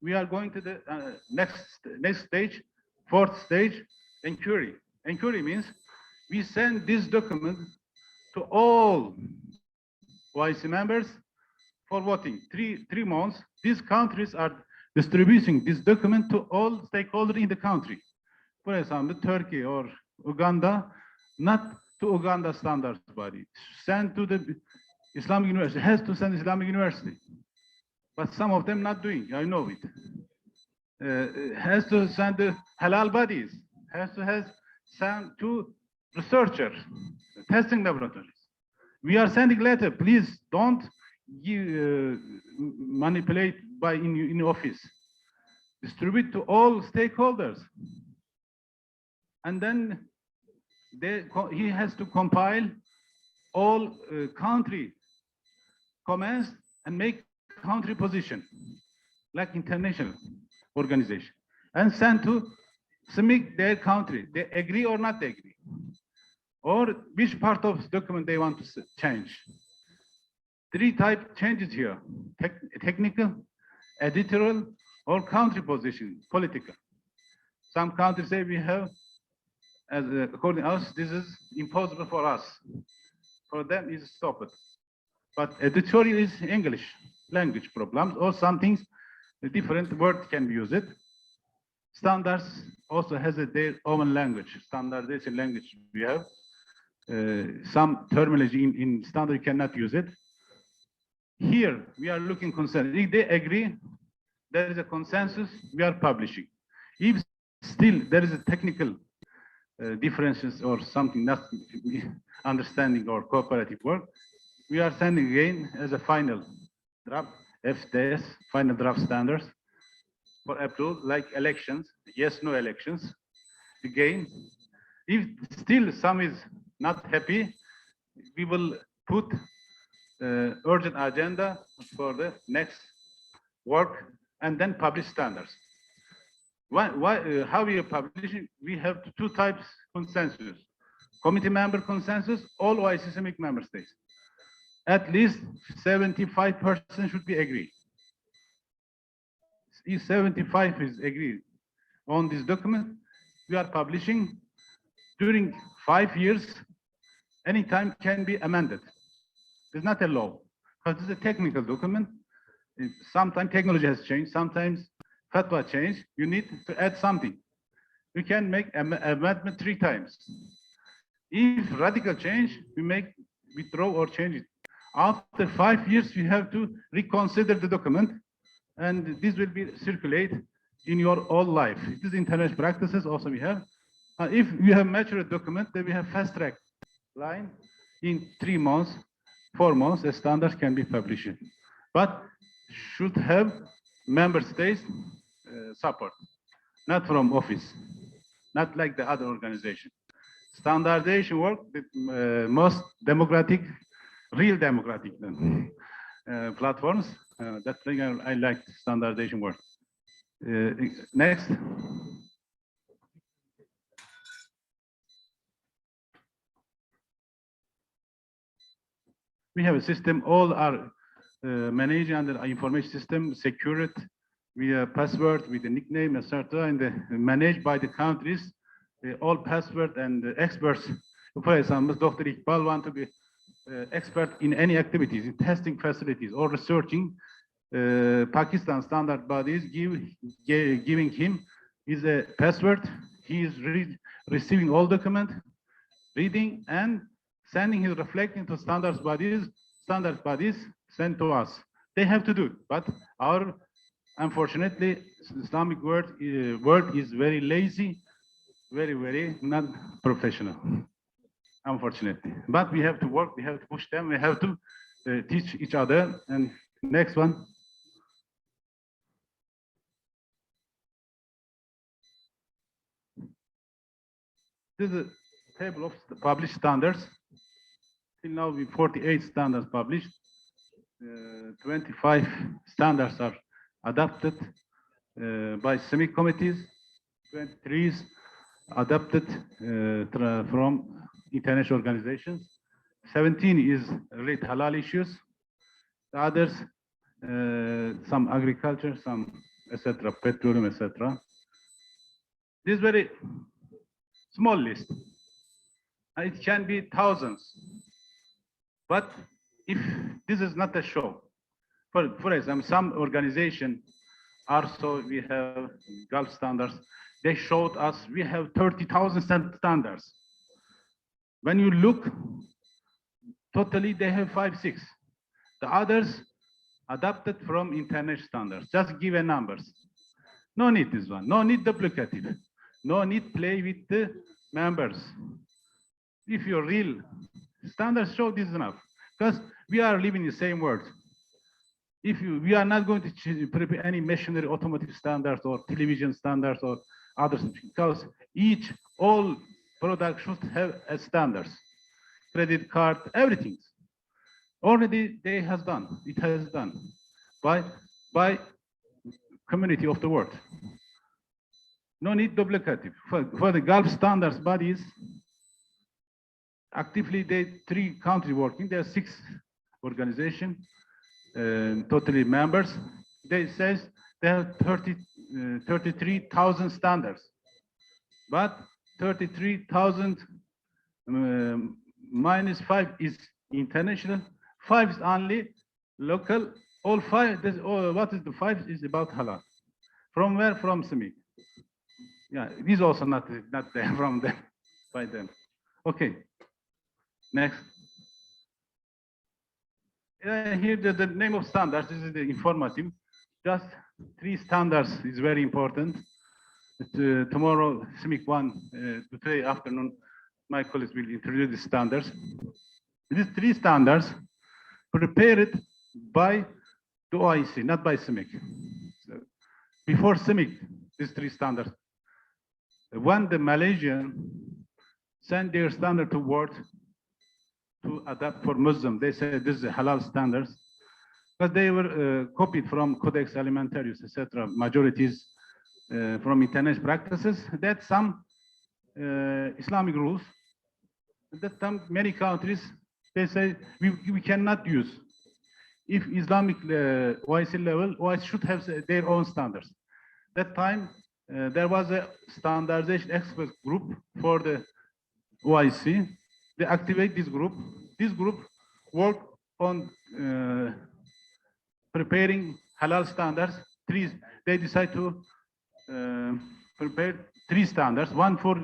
we are going to the next stage, 4th stage, inquiry. Inquiry means we send this document to all YC members for voting. 3 months, these countries are distributing this document to all stakeholders in the country. For example, Turkey or Uganda, not to Uganda standards body, send to the Islamic University, has to send Islamic University. But some of them not doing, I know it. Has to send the halal bodies, has to send to researchers, testing laboratories. We are sending letter, please don't manipulate by in office. Distribute to all stakeholders. And then he has to compile all country comments and make country position, like international organization, and send to CIMIC their country. They agree or not agree, or which part of the document they want to change. 3 type changes here: technical, editorial, or country position, political. Some countries say we have, as according to us, this is impossible for us. For them, is stopped. But editorial is English language problems, or some things, a different word can be used. Standards also has their own language, standardization language we have. Some terminology in standard you cannot use it. Here we are looking concerned. If they agree, there is a consensus, we are publishing. If still there is a technical differences or something not understanding or cooperative work, we are sending again as a final draft, FDS, final draft standards for approval, like elections, yes, no elections. Again, if still some is not happy, we will put urgent agenda for the next work and then publish standards. How we are publishing? We have two types consensus. Committee member consensus, all OIC member states. At least 75% should be agreed. If 75 is agreed on this document, we are publishing during 5 years, anytime can be amended. It's not a law, because it's a technical document. Sometimes technology has changed, sometimes fatwa change, you need to add something. You can make amendment 3 times. If radical change, we make withdraw or change it. After 5 years, you have to reconsider the document, and this will be circulated in your whole life. It is international practices also we have. If you have matured document, then we have fast track line in 3 months, 4 months, the standards can be published. But should have member states support, not from office, not like the other organization. Standardization work, the most democratic, real democratic platforms. That thing I like standardization work. Next. We have a system, all are managed under information system, secured via password, with the nickname, etc., and managed by the countries, all password and experts. For example, Dr. Iqbal want to be expert in any activities, in testing facilities or researching. Pakistan standard bodies giving him is a password. He is receiving all document, reading and sending his reflecting to standard bodies sent to us. They have to do it, but our, unfortunately, Islamic world is very lazy, very not professional, unfortunately. But we have to work, we have to push them, we have to teach each other. And next one. This is a table of the published standards. Till now, we 48 standards published. 25 standards are adopted by CEMIC committees. 23 is adopted from international organizations. 17 is related to halal issues. The others, some agriculture, some etc., petroleum, etc. This very small list. It can be thousands. But if this is not a show, for example, some organization also we have Gulf standards. They showed us we have 30,000 standards. When you look, totally they have 5, 6. The others adapted from international standards. Just give a numbers. No need this one. No need duplicative. No need play with the members. If your real standards show, this is enough, because we are living in the same world. If we are not going to prepare any machinery, automotive standards or television standards or others, because all products should have a standards, credit card, everything. Already it has done by community of the world. No need duplicative. For the Gulf standards bodies, actively, 3 countries working. There are 6 organizations, totally members. They says they have 33,000 standards, but 33,000 minus 5 is international. 5 is only local. All 5. What is the 5 is about halal. From where? From CEMIC. Yeah, it is also not there from them by them. Okay, next. Here the name of standards. This is the informative. Just 3 standards is very important. Tomorrow, CIMIC 1, today afternoon, my colleagues will introduce the standards. These 3 standards prepared by the OIC, not by CIMIC. So before CIMIC, these 3 standards. When the Malaysian sent their standard to world to adapt for Muslim, they said this is halal standards, but they were copied from Codex Alimentarius, etc., majorities from international practices, that some Islamic rules, that some many countries, they say we cannot use. If Islamic OIC level, OIC should have their own standards. That time, there was a standardization expert group for the OIC. They activate this group. This group worked on preparing halal standards. They decide to prepare 3 standards, 1 for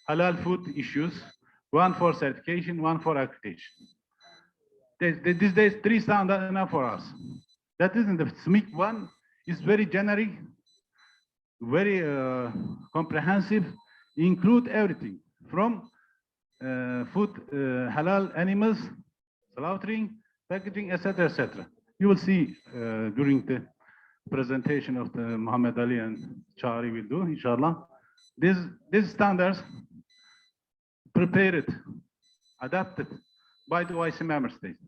halal food issues, 1 for certification, 1 for accreditation. These days, 3 standards enough for us. That is in the SMIC 1 is very generic, very comprehensive, include everything from food, halal animals, slaughtering, packaging, etc., etc. You will see during the presentation of the Muhammad Ali and Chari will do, inshallah. These standards prepared, adapted by the OIC member states.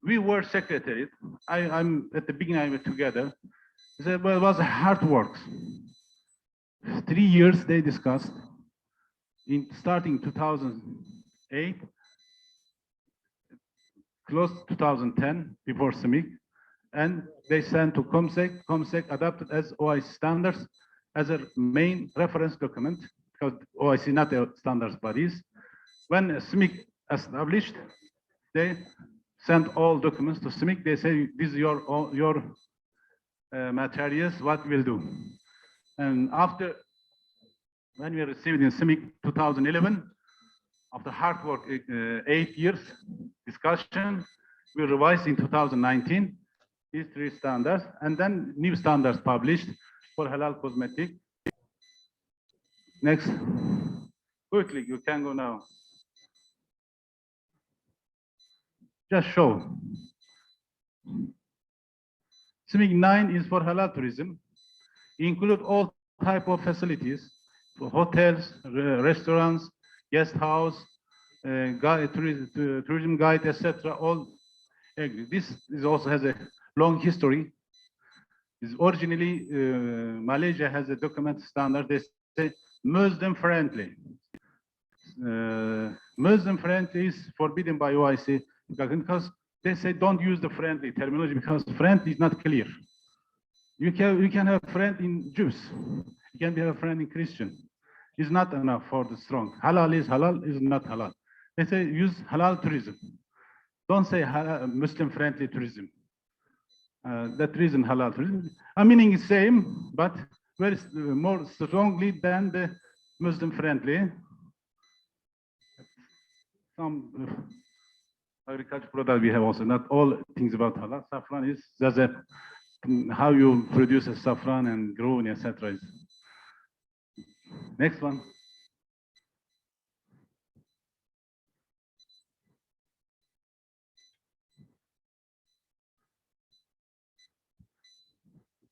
We were secretariat. I'm at the beginning, I was together. It was hard work. 3 years they discussed, starting 2008, close to 2010, before CIMIC, and they sent to ComSec. ComSec adopted as OIC standards as a main reference document, because OIC not a standards bodies. When CIMIC established, they sent all documents to CIMIC. They say, this is your materials, what we'll do. And after, when we received in CIMIC 2011, after hard work, 8 years discussion, we revised in 2019 these 3 standards, and then new standards published for halal cosmetic. Next, quickly, you can go now. Just show. CIMIC 9 is for halal tourism, include all type of facilities for hotels, restaurants, guest house, tourism guide, etc. All agree. This also has a long history. It's originally Malaysia has a document standard. They say Muslim friendly. Muslim friendly is forbidden by OIC because they say don't use the friendly terminology because friendly is not clear. You can have a friend in Jews. You can have a friend in Christian. It's not enough for the strong. Halal is not halal. They say use halal tourism. Don't say Muslim friendly tourism. That reason halal tourism. Meaning is same, but very more strongly than the Muslim friendly. Some agriculture product we have also, not all things about halal. Saffron is just how you produce a saffron and grow, etc. Next one.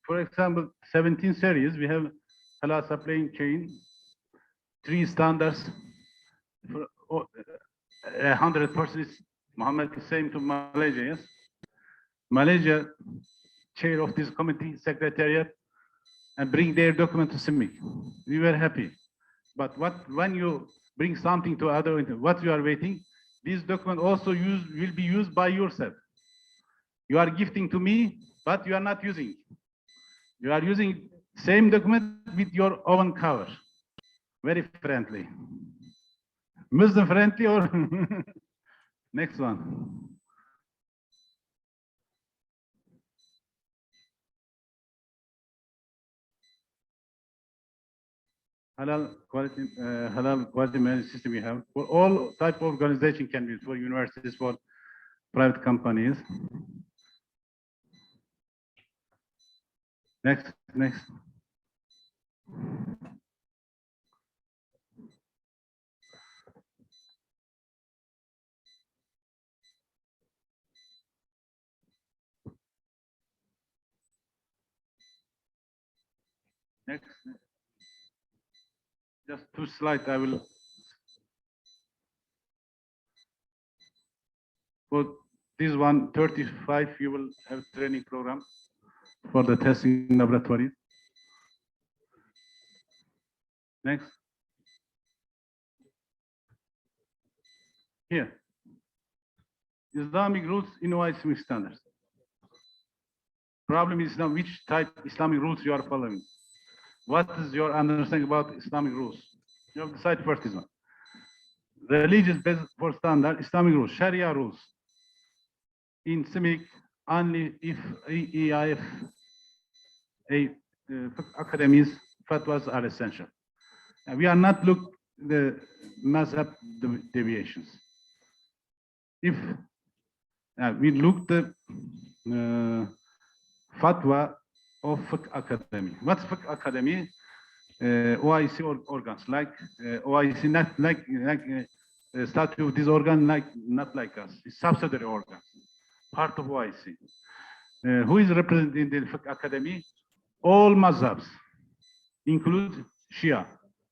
For example, 17 series, we have halal supply chain, 3 standards. For 100% is Muhammad is same to Malaysia, yes? Malaysia, chair of this committee, secretariat, and bring their document to CIMIC. We were happy. But when you bring something to other, what you are waiting, this document also will be used by yourself. You are gifting to me, but you are not using. You are using same document with your own cover. Very friendly. Muslim friendly or next one. halal quality management system we have for all type of organization, can be for universities, for private companies. Next. Next. Just 2 slides I will. For this one, 35 you will have training program for the testing laboratory. Next. Here. Islamic rules in OIC standards. Problem is now which type Islamic rules you are following. What is your understanding about Islamic rules? You have to decide first this one. Religious based for standard Islamic rules, Sharia rules. In CIMIC, only if EIF academies fatwas are essential. We are not look the mazhab deviations. If we look the fatwa of Fiqh Academy. What's Fiqh Academy? OIC organs, like OIC, not like statute of this organ, not like us. It's subsidiary organs, part of OIC. Who is represented in the Fiqh Academy? All mazhabs, include Shia,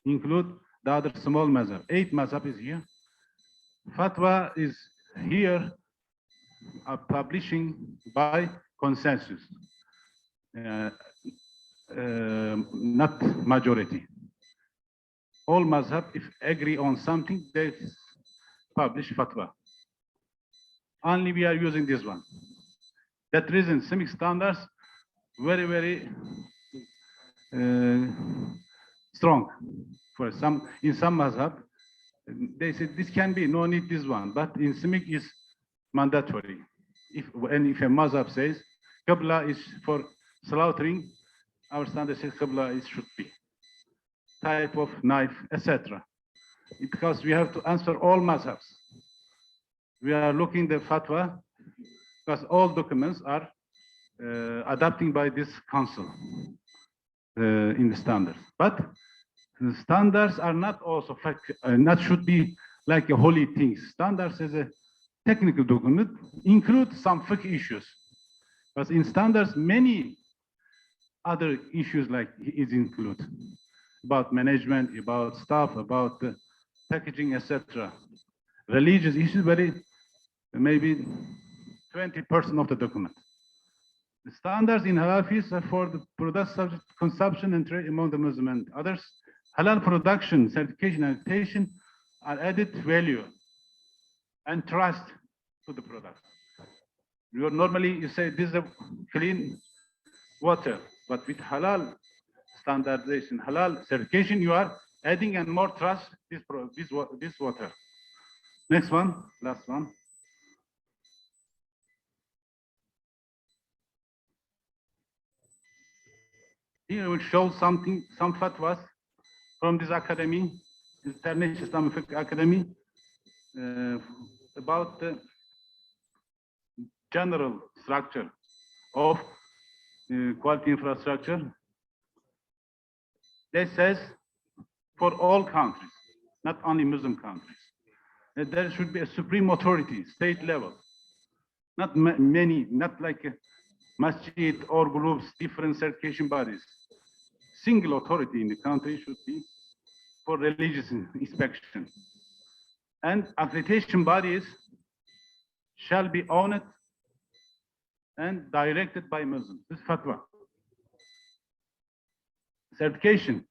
include the other small mazhab. 8 mazhab is here. Fatwa is here, publishing by consensus. Not majority. All mazhab, if agree on something, they publish fatwa. Only we are using this one. That reason, CIMIC standards very, very strong. For some, in some mazhab, they said this can be, no need this one, but in CIMIC is mandatory. If a mazhab says Qibla is for slaughtering, our standard says Qibla should be type of knife, etc. Because we have to answer all mazhabs. We are looking the fatwa because all documents are adapting by this council in the standards. But the standards are not also not should be like a holy thing. Standards as a technical document include some fiqh issues. But in standards, many other issues like is included about management, about staff, about packaging, etc. Religious issues, very maybe 20% of the document. The standards in halal fees are for the product subject consumption and trade among the Muslim and others. Halal production, certification, and accreditation are added value and trust to the product. Normally you say this is a clean water, but with halal standardization, halal certification, you are adding and more trust this water. Next one, last one. Here we show something, some fatwas from this academy, International Islamic Academy, about the general structure of quality infrastructure. They says for all countries, not only Muslim countries, that there should be a supreme authority, state level, not many, not like a masjid or groups, different certification bodies. Single authority in the country should be for religious inspection. And accreditation bodies shall be owned and directed by Muslims. This fatwa. Certification.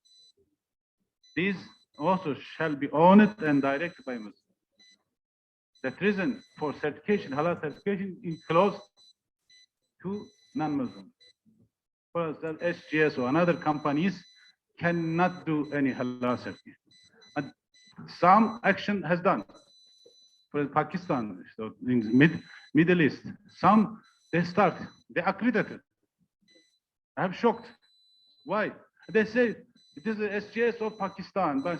These also shall be owned and directed by Muslims. That reason for certification, halal certification, is closed to non-Muslims. For example, SGS or another companies cannot do any halal certification. And some action has done. For Pakistan, so in Middle East, some they accredited. I'm shocked. Why? They say It is the SGS of Pakistan, but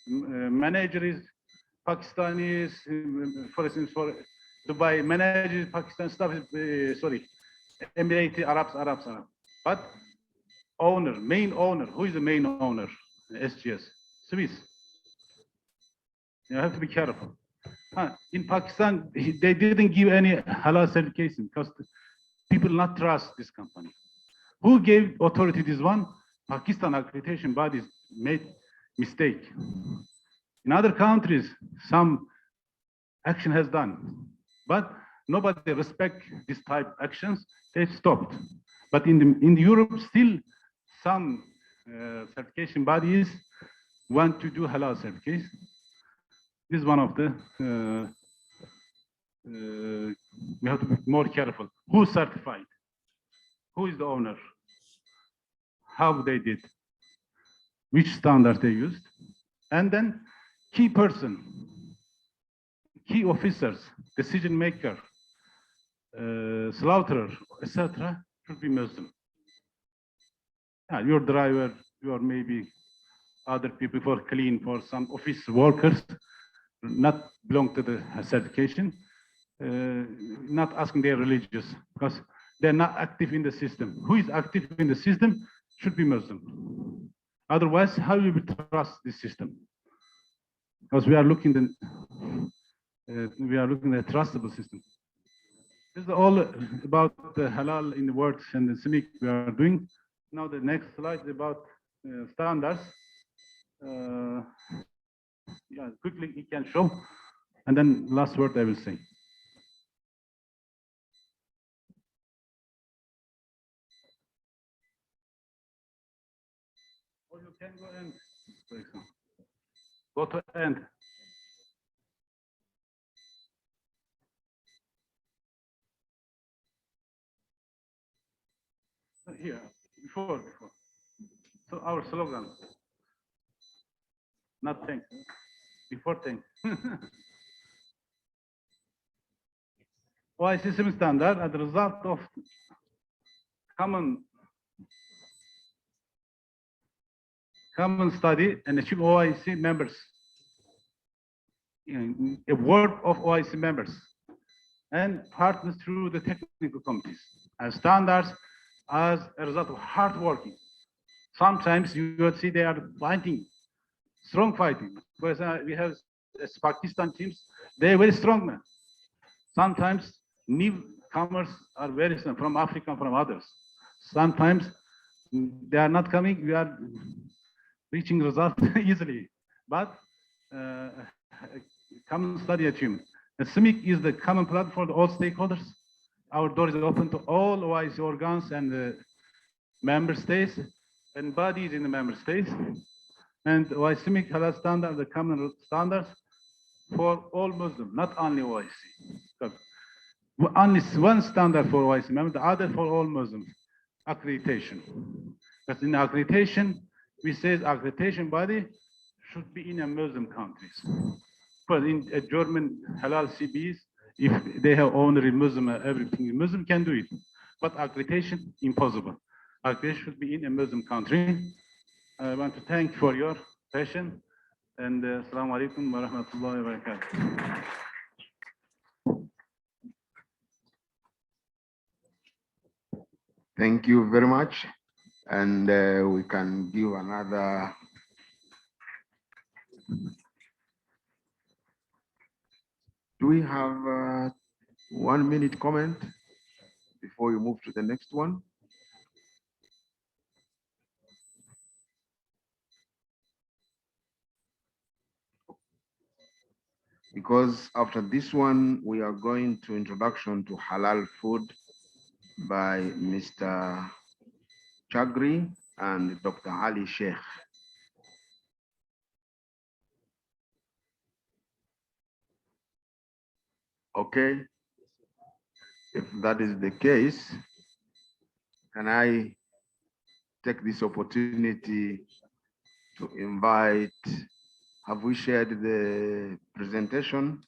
manager is Pakistanis, for instance, for Dubai, manager is Pakistan, staff is, sorry, Emirati, Arabs. But owner, main owner, who is the main owner? SGS, Swiss. You have to be careful. In Pakistan, they didn't give any halal certification because people not trust this company. Who gave authority this one? Pakistan accreditation bodies made mistake. In other countries, some action has done, but nobody respect this type of actions. They stopped. But in Europe, still some certification bodies want to do halal certification. This is one of the we have to be more careful. Who certified? Who is the owner? How they did? Which standard they used? And then key person, key officers, decision maker, slaughterer, etc. should be Muslim. Your driver, your maybe other people for clean, for some office workers, not belong to the certification, not asking their religious, because they're not active in the system. Who is active in the system should be Muslim. Otherwise, how will we trust this system? Because we are looking at a trustable system. This is all about the halal in the words and the CIMIC we are doing. Now the next slide is about standards. Yeah, quickly he can show, and then last word I will say. Or you can go and, for example, go to end. Here, before. So our slogan, not thanks, before thanks. OIC system standard as a result of common study and achieve OIC members, a work of OIC members, and partners through the technical committees and standards as a result of hard working. Sometimes you will see they are fighting, strong fighting. Because we have Pakistan teams, they are very strong men. Sometimes newcomers are very strong from Africa, from others. Sometimes they are not coming, we are reaching results easily. But common study achievement. The CIMIC is the common platform for all stakeholders. Our door is open to all OIC organs and member states and bodies in the member states. And OIC halal standard, the common standards for all Muslims, not only OIC. So only one standard for OIC members, the other for all Muslims, accreditation. Because in accreditation, we say accreditation body should be in a Muslim countries. But in a German halal CBs, if they have owner in Muslim, everything in Muslim can do it. But accreditation, impossible. Accreditation should be in a Muslim country. I want to thank you for your patience, and assalamu alaikum wa rahmatullahi wa barakatuh. Thank you very much. And we can give another. Do we have 1 minute comment before we move to the next one? Because after this one, we are going to introduction to halal food by Mr. Chagri and Dr. Ali Sheikh. Okay, if that is the case, can I take this opportunity to invite, have we shared the presentation?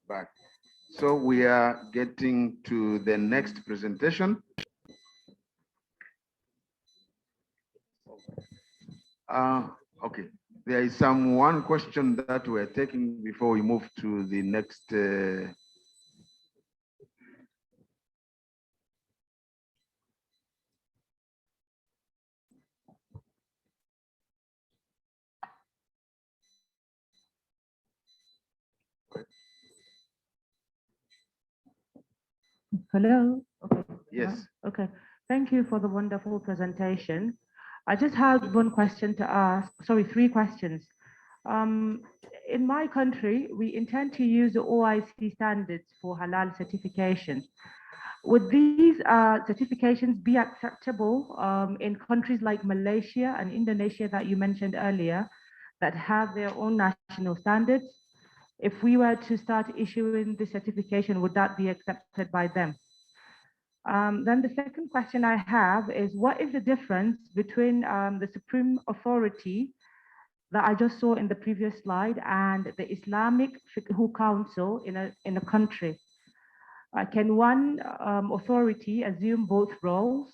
Back. So we are getting to the next presentation. Okay, there is one question that we're taking before we move to the next. Hello. Okay. Yes. Okay. Thank you for the wonderful presentation. I just had one question to ask. Sorry, three questions. In my country, we intend to use the OIC standards for halal certification. Would these certifications be acceptable in countries like Malaysia and Indonesia that you mentioned earlier that have their own national standards? If we were to start issuing the certification, would that be accepted by them? Then the second question I have is, what is the difference between the Supreme Authority that I just saw in the previous slide and the Islamic Fiqh Council in a country? Can one authority assume both roles?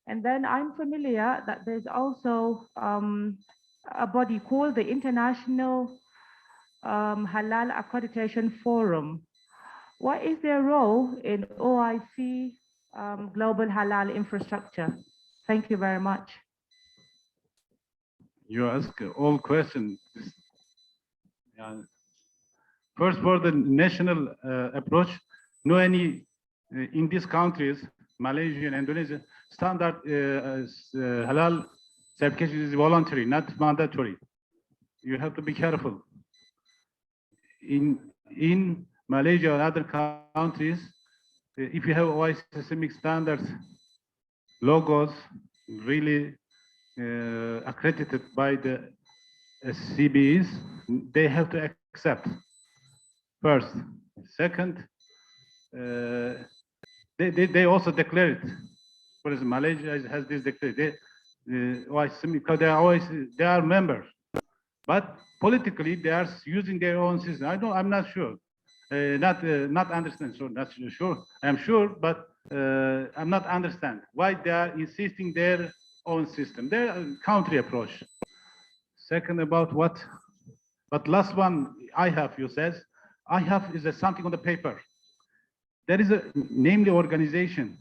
And then I'm familiar that there's also a body called the International Halal Accreditation Forum. What is their role in OIC global halal infrastructure? Thank you very much. You ask all questions. First, for the national approach, no any in these countries, Malaysia and Indonesia, standard halal certification is voluntary, not mandatory. You have to be careful. In Malaysia and other countries, if you have OIC systemic standards, logos really accredited by the CBEs, they have to accept first. Second, they also declare it. For example, Malaysia has this declared. Because they are members, but politically they are using their own system. I'm not sure. Not understand. So not sure. I'm sure, but I'm not understand why they are insisting their own system, their country approach. Second, about what? But last one I have, you says, I have is something on the paper. There is a namely organization,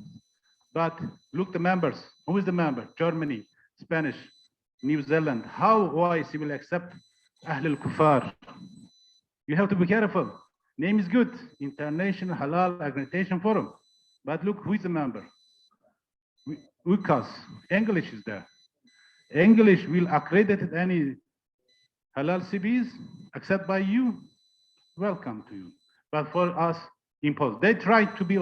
but look the members. Who is the member? Germany, Spanish, New Zealand. How OIC will accept Ahl al-Kufar? You have to be careful. Name is good, International Halal Accreditation Forum. But look who is the member. UCAS, English is there. English will accredit any halal CBs accepted by you. Welcome to you. But for us, imposed. They tried to be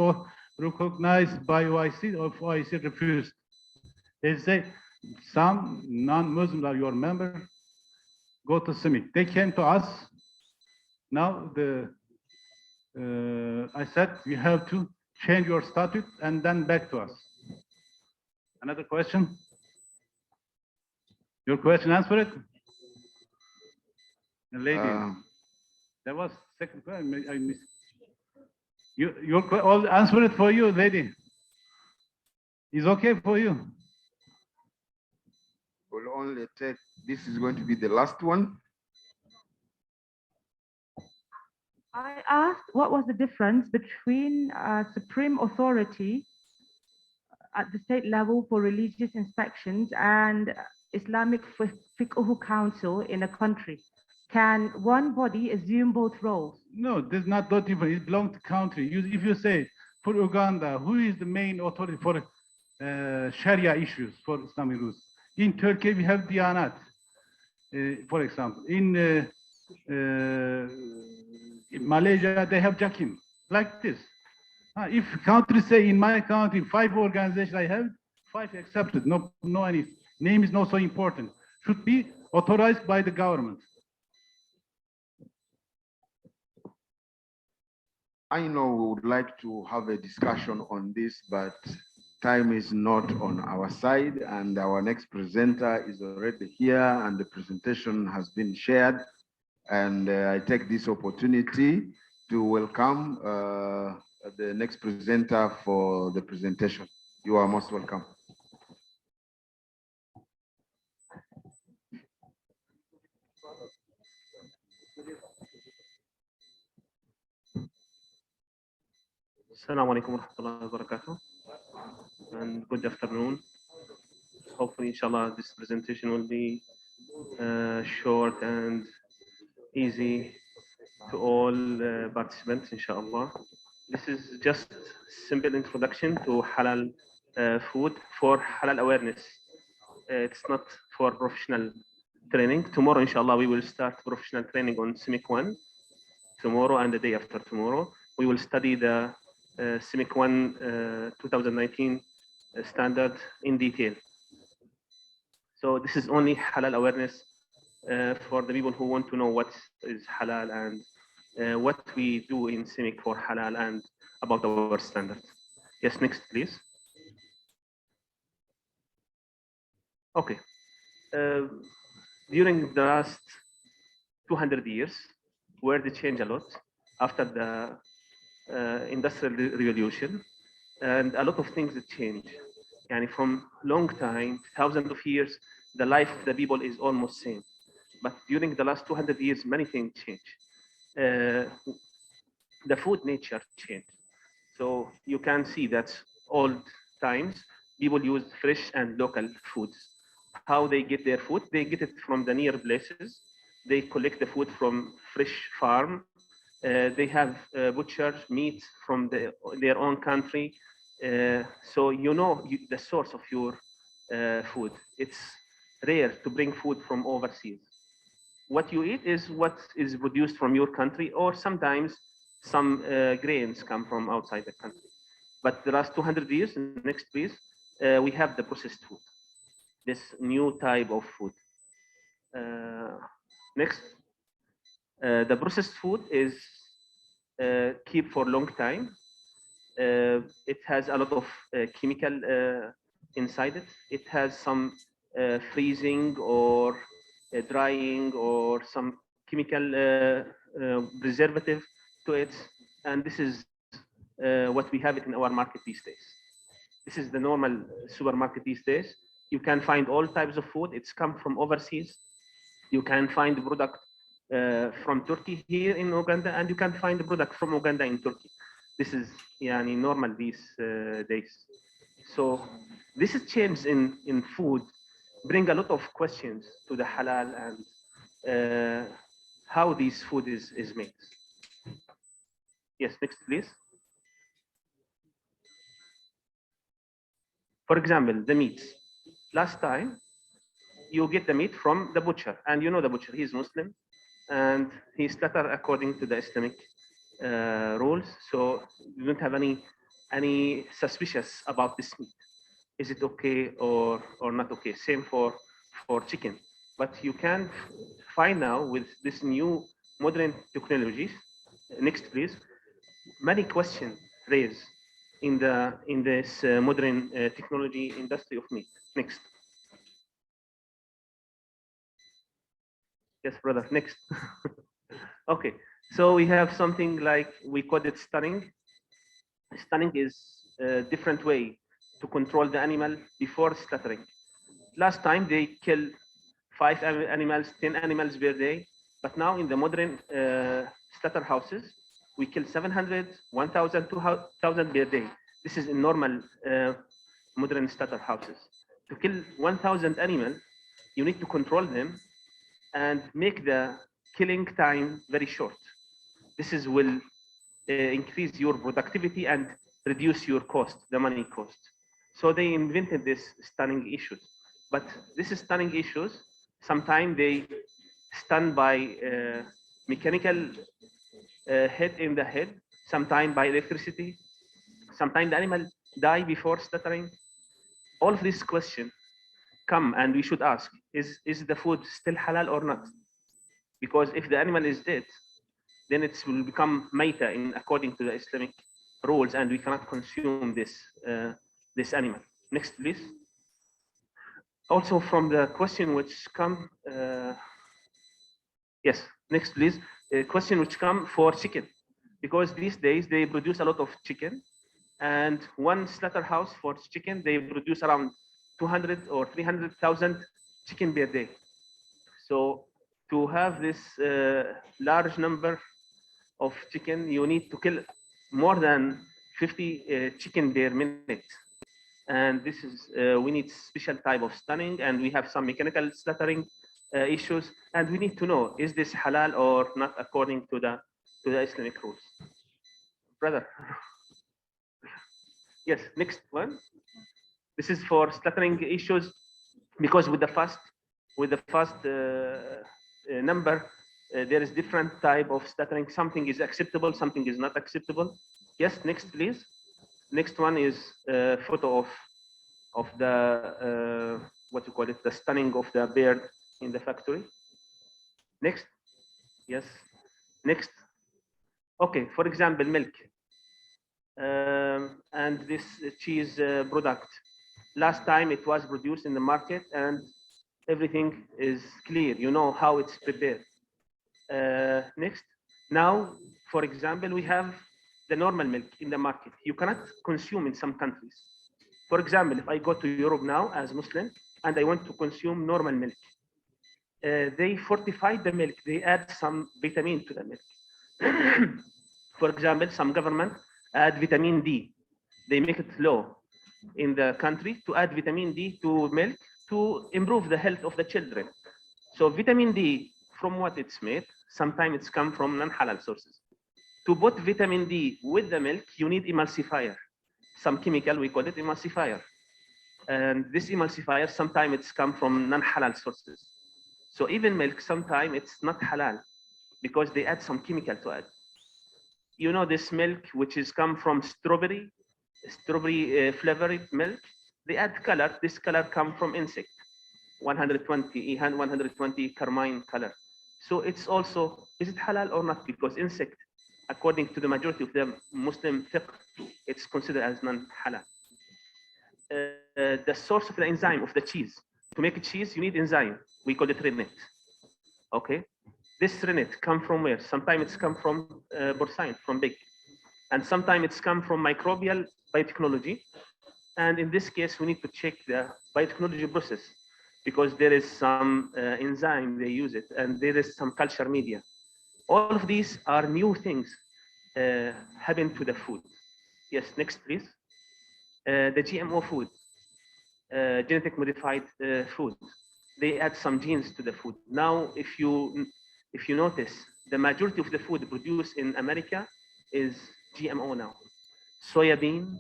recognized by OIC, or OIC refused. They say some non-Muslims are your member, go to CIMIC. They came to us. Now I said you have to change your statute and then back to us. Another question? Your question answered? The lady. That was second question. I missed. All answer it for you, lady. Is okay for you? We'll only take, this is going to be the last one. I asked what was the difference between Supreme Authority at the state level for religious inspections and Islamic Fiqh Council in a country. Can one body assume both roles? No, this is not that different. It belongs to country. If you say for Uganda, who is the main authority for Sharia issues for Islamic rules? In Turkey, we have Diyanat, for example. In Malaysia, they have Jakim, like this. If countries say in my country, 5 organizations I have, 5 accepted. No, any name is not so important. Should be authorized by the government. I know we would like to have a discussion on this, but time is not on our side, and our next presenter is already here, and the presentation has been shared. And I take this opportunity to welcome the next presenter for the presentation. You are most welcome. Assalamu alaikum wa rahmatullahi wa barakatuh, and good afternoon. Hopefully, inshallah, this presentation will be short and easy to all participants, inshallah. This is just simple introduction to halal food for halal awareness. It's not for professional training. Tomorrow, inshallah, we will start professional training on CIMIC 1. Tomorrow and the day after tomorrow, we will study the CIMIC 1 2019 standard in detail. So this is only halal awareness for the people who want to know what is halal and what we do in CIMIC for halal and about our standards. Yes, next, please. Okay. During the last 200 years, where they changed a lot after the industrial revolution, and a lot of things that change. And from long time, thousands of years, the life of the people is almost same. But during the last 200 years, many things change. The food nature changed. So you can see that old times, people use fresh and local foods. How they get their food? They get it from the near places. They collect the food from fresh farm. They have butcher meat from their own country. So you know the source of your food. It's rare to bring food from overseas. What you eat is what is produced from your country, or sometimes some grains come from outside the country. But the last 200 years, next please, we have the processed food, this new type of food. Next, the processed food is keep for a long time. It has a lot of chemical inside it. It has some freezing or drying or some chemical preservative to it. And this is what we have it in our market these days. This is the normal supermarket these days. You can find all types of food. It's come from overseas. You can find the product from Turkey here in Uganda, and you can find the product from Uganda in Turkey. This is normal these days. So this is change in food bring a lot of questions to the halal and how this food is made. Yes, next please. For example, the meats. Last time, you get the meat from the butcher, and you know the butcher, he's Muslim, and he slaughtered according to the Islamic rules. So you don't have any suspicious about this meat. Is it okay or not okay? Same for chicken. But you can find now with this new modern technologies. Next, please. Many questions raised in this modern technology industry of meat. Next. Yes, brother. Next. Okay. So we have something like we call it stunning. Stunning is a different way to control the animal before slaughtering. Last time they kill 5 animals, 10 animals per day, but now in the modern slaughterhouses, we kill 700, 1,000, 2,000 per day. This is in normal modern slaughterhouses. To kill 1,000 animals, you need to control them and make the killing time very short. This is will increase your productivity and reduce your cost, the money cost. So they invented this stunning issues. But this is stunning issues, sometimes they stun by mechanical hit in the head, sometimes by electricity, sometimes the animal die before slaughtering. All of these questions come and we should ask, is the food still halal or not? Because if the animal is dead, then it will become maita in according to the Islamic rules, and we cannot consume this animal. Next, please. Also from the question which come, yes, next please. A question which come for chicken, because these days they produce a lot of chicken, and one slaughterhouse for chicken, they produce around 200 or 300,000 chicken per day. So to have this large number of chicken, you need to kill more than 50 chicken per minute. And this is, we need special type of stunning, and we have some mechanical slaughtering issues, and we need to know, is this halal or not according to the Islamic rules? Brother. Yes, next one. This is for slaughtering issues, because with the first number, there is different type of slaughtering. Something is acceptable, something is not acceptable. Yes, next please. Next one is a photo of the what you call it, the stunning of the bird in the factory. Next, yes, next. Okay, for example, milk and this cheese product. Last time it was produced in the market, and everything is clear. You know how it's prepared. Next, now, for example, we have the normal milk in the market. You cannot consume in some countries. For example, if I go to Europe now as Muslim and I want to consume normal milk, they fortify the milk. They add some vitamin to the milk. For example, some government add vitamin D. They make it law in the country to add vitamin D to milk to improve the health of the children. So vitamin D, from what it's made, sometimes it's come from non-halal sources. To put vitamin D with the milk, you need emulsifier. Some chemical, we call it emulsifier. And this emulsifier, sometimes it's come from non-halal sources. So even milk, sometimes it's not halal because they add some chemical to it. You know this milk, which is come from strawberry flavored milk, they add color. This color come from insect, 120 carmine color. So it's also, is it halal or not? Because insect, according to the majority of the Muslim fiqh, it's considered as non-halal. The source of the enzyme of the cheese. To make a cheese, you need enzyme. We call it rennet. Okay. This rennet come from where? Sometimes it's come from porcine, from pig. And sometimes it's come from microbial biotechnology. And in this case, we need to check the biotechnology process because there is some enzyme, they use it, and there is some culture media. All of these are new things happen to the food. Yes, next please. The GMO food, genetic modified food. They add some genes to the food. Now, if you notice, the majority of the food produced in America is GMO now. Soybean,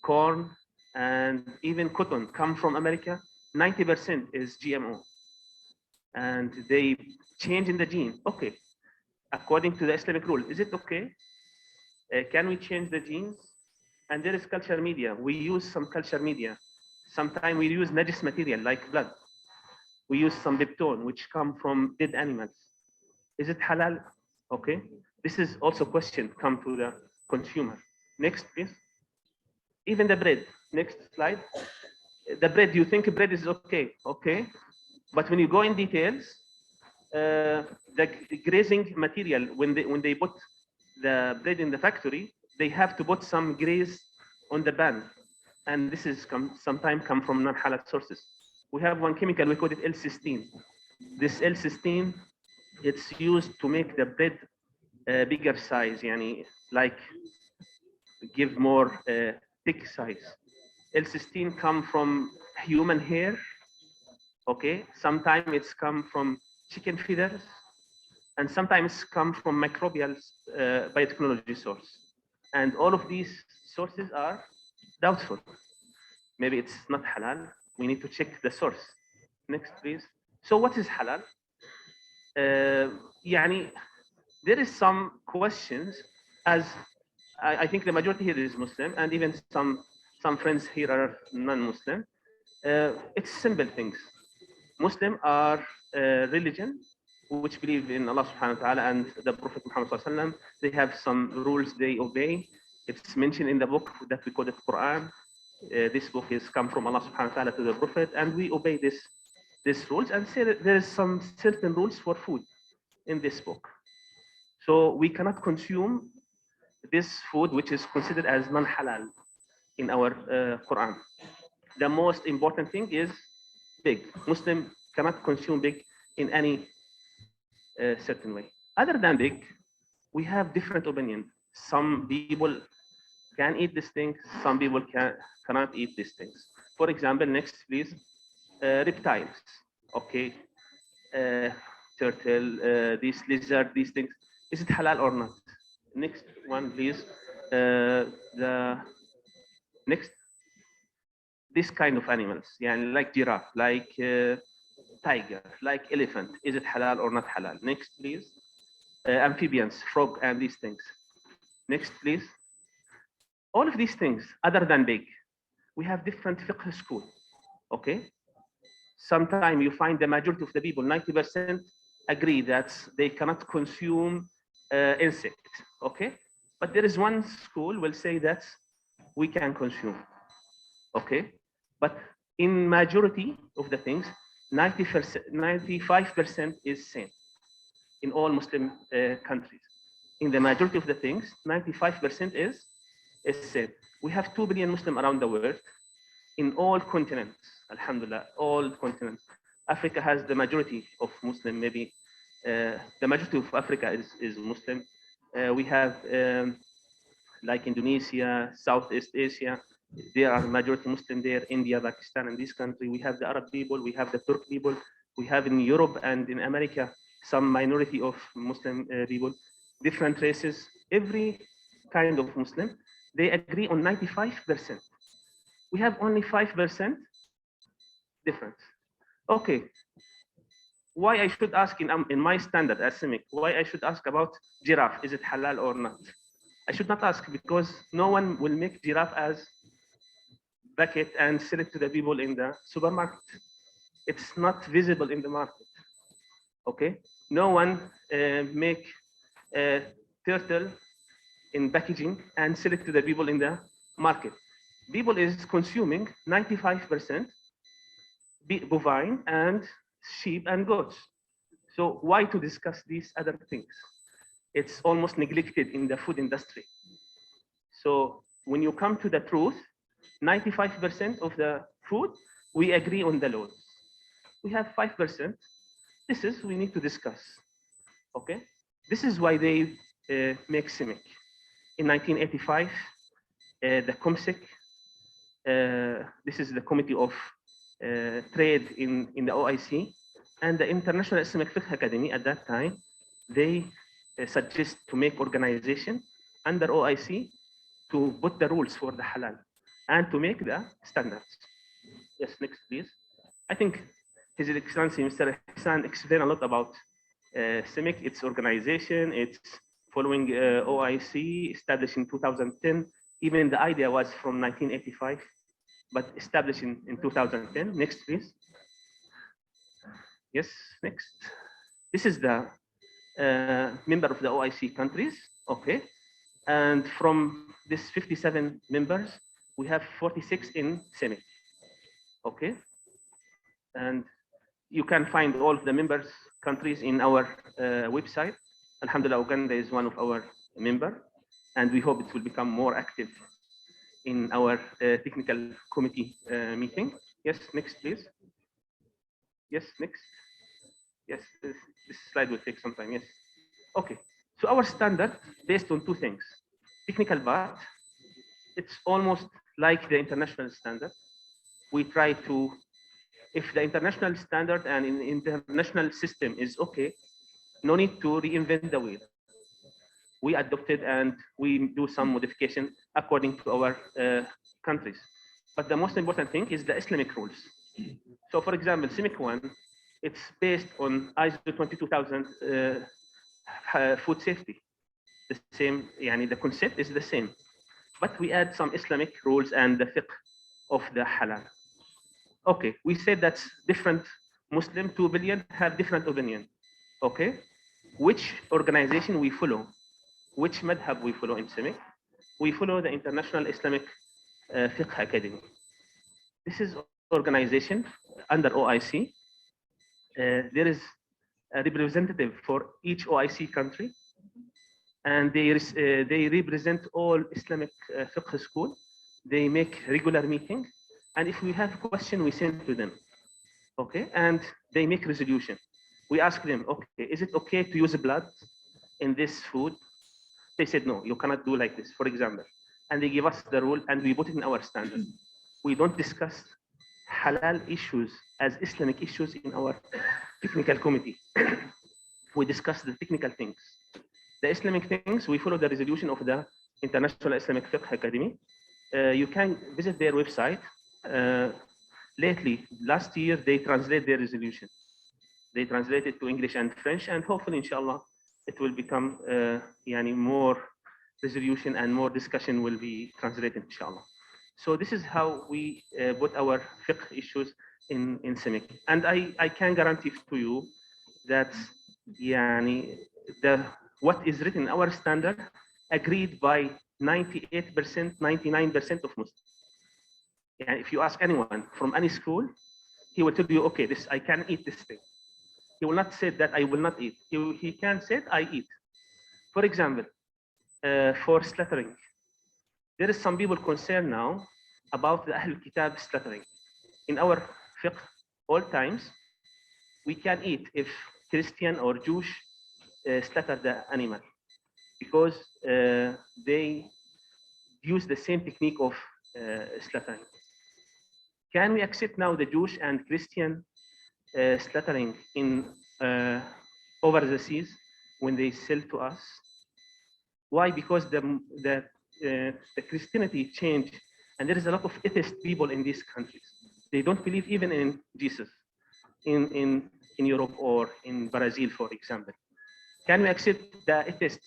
corn, and even cotton come from America. 90% is GMO. And they change in the gene. Okay. According to the Islamic rule, is it okay? Can we change the genes? And there is culture media. We use some culture media. Sometimes we use najis material like blood. We use some peptone, which come from dead animals. Is it halal? Okay. This is also a question come to the consumer. Next, please. Even the bread. Next slide. The bread, you think bread is okay? Okay. But when you go in details, the grazing material, when they put the bread in the factory, they have to put some graze on the bun. And this is sometimes come from non-halal sources. We have one chemical, we call it L-cysteine. This L-cysteine, it's used to make the bread bigger size, yani, like give more thick size. L-cysteine come from human hair, okay? Sometimes it's come from chicken feathers, and sometimes come from microbial biotechnology source. And all of these sources are doubtful. Maybe it's not halal. We need to check the source. Next, please. So what is halal? Yani, there is some questions, as I think the majority here is Muslim, and even some friends here are non-Muslim. It's simple things. Muslim are religion which believe in Allah subhanahu wa ta'ala and the Prophet Muhammad sallallahu alaihi wasallam, they have some rules they obey. It's mentioned in the book that we call it Quran. This book is come from Allah subhanahu wa ta'ala to the Prophet, and we obey these rules and say that there is some certain rules for food in this book. So we cannot consume this food which is considered as non-halal in our Quran. The most important thing is pig. Muslim cannot consume pig in any certain way. Other than pig, we have different opinion. Some people can eat these things, some people cannot eat these things. For example, next please, reptiles, okay, turtle, these lizard, these things, is it halal or not? Next one please, the next, this kind of animals, yeah, like giraffe, like tiger, like elephant, is it halal or not halal? Next please, amphibians, frog and these things. Next please. All of these things, other than pig, we have different fiqh school, okay? Sometimes you find the majority of the people, 90%, agree that they cannot consume insect, okay? But there is one school will say that we can consume, okay? But in majority of the things, 95% is same in all Muslim countries. In the majority of the things, 95% is same. We have 2 billion Muslims around the world in all continents, alhamdulillah, all continents. Africa has the majority of Muslim, maybe the majority of Africa is Muslim. We have like Indonesia, Southeast Asia, there are majority Muslim there, India, Pakistan, and this country. We have the Arab people, we have the Turk people, we have in Europe and in America, some minority of Muslim people, different races, every kind of Muslim. They agree on 95%. We have only 5% difference. Okay. Why I should ask in my standard as CIMIC, why I should ask about giraffe, is it halal or not? I should not ask because no one will make giraffe as bucket and sell it to the people in the supermarket. It's not visible in the market. Okay. No one make a turtle in packaging and sell it to the people in the market. People is consuming 95% bovine and sheep and goats. So why to discuss these other things? It's almost neglected in the food industry. So when you come to the truth, 95% of the food, we agree on the laws. We have 5%. This is, we need to discuss. Okay. This is why they make CIMIC. In 1985, the comstech, this is the Committee of Trade in the OIC, and the International Islamic Fiqh Academy at that time, they suggest to make organization under OIC to put the rules for the halal and to make the standards. Yes, next please. I think His Excellency Mr. Hassan explained a lot about CIMIC, its organization, its following OIC, established in 2010. Even the idea was from 1985, but established in 2010. Next, please. Yes, next. This is the member of the OIC countries, okay? And from this 57 members, we have 46 in CIMIC, okay? And you can find all of the members countries in our website. Alhamdulillah, Uganda is one of our members, and we hope it will become more active in our technical committee meeting. Yes, next, please. Yes, next. Yes, this slide will take some time. Yes. Okay. So our standard based on 2 things. Technical part, it's almost like the international standard. We try to, if the international standard and in international system is okay, no need to reinvent the wheel. We adopted and we do some modification according to our countries. But the most important thing is the Islamic rules. So for example, CIMIC 1, it's based on ISO 22000 food safety. The same, the concept is the same. But we add some Islamic rules and the fiqh of the halal. Okay, we said that's different Muslim, 2 billion, have different opinion. Okay, which organization we follow, which madhab we follow in CIMIC? We follow the International Islamic Fiqh Academy. This is organization under OIC. There is a representative for each OIC country, and they represent all Islamic fiqh school. They make regular meeting, and if we have a question, we send to them. Okay, and they make resolution. We ask them, okay, is it okay to use blood in this food? They said, no, you cannot do like this, for example. And they give us the rule, and we put it in our standard. We don't discuss halal issues as Islamic issues in our technical committee. We discuss the technical things. The Islamic things, we follow the resolution of the International Islamic Fiqh Academy. You can visit their website. Lately, last year, they translate their resolution. They translate it to English and French, and hopefully, inshallah, it will become more resolution and more discussion will be translated, inshallah. So this is how we put our fiqh issues in CIMIC. And I can guarantee to you that what is written in our standard agreed by 98%, 99% of Muslims. And if you ask anyone from any school, he will tell you, okay, I can eat this thing. He will not say that I will not eat. He can say I eat. For example, for slaughtering, there is some people concerned now about the Ahlul Kitab slaughtering. In our fiqh, all times, we can eat if Christian or Jewish slaughter the animal, because they use the same technique of slaughtering. Can we accept now the Jewish and Christian slaughtering in over the seas when they sell to us? Why? Because the Christianity changed, and there is a lot of atheist people in these countries. They don't believe even in Jesus, in Europe or in Brazil, for example. Can we accept the atheist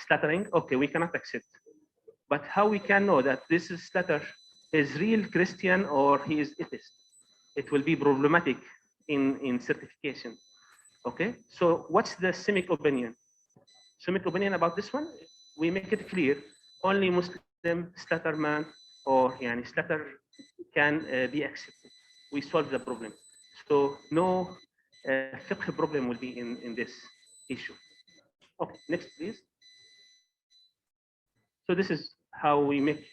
slaughtering? Okay, we cannot accept. But how we can know that this slaughter is real Christian or he is atheist? It will be problematic in certification. Okay, so what's the CIMIC opinion? CIMIC opinion about this one? We make it clear, only Muslim slaughterman or slaughter can be accepted. We solve the problem. So no fiqh problem will be in this issue. Okay, next please. So this is how we make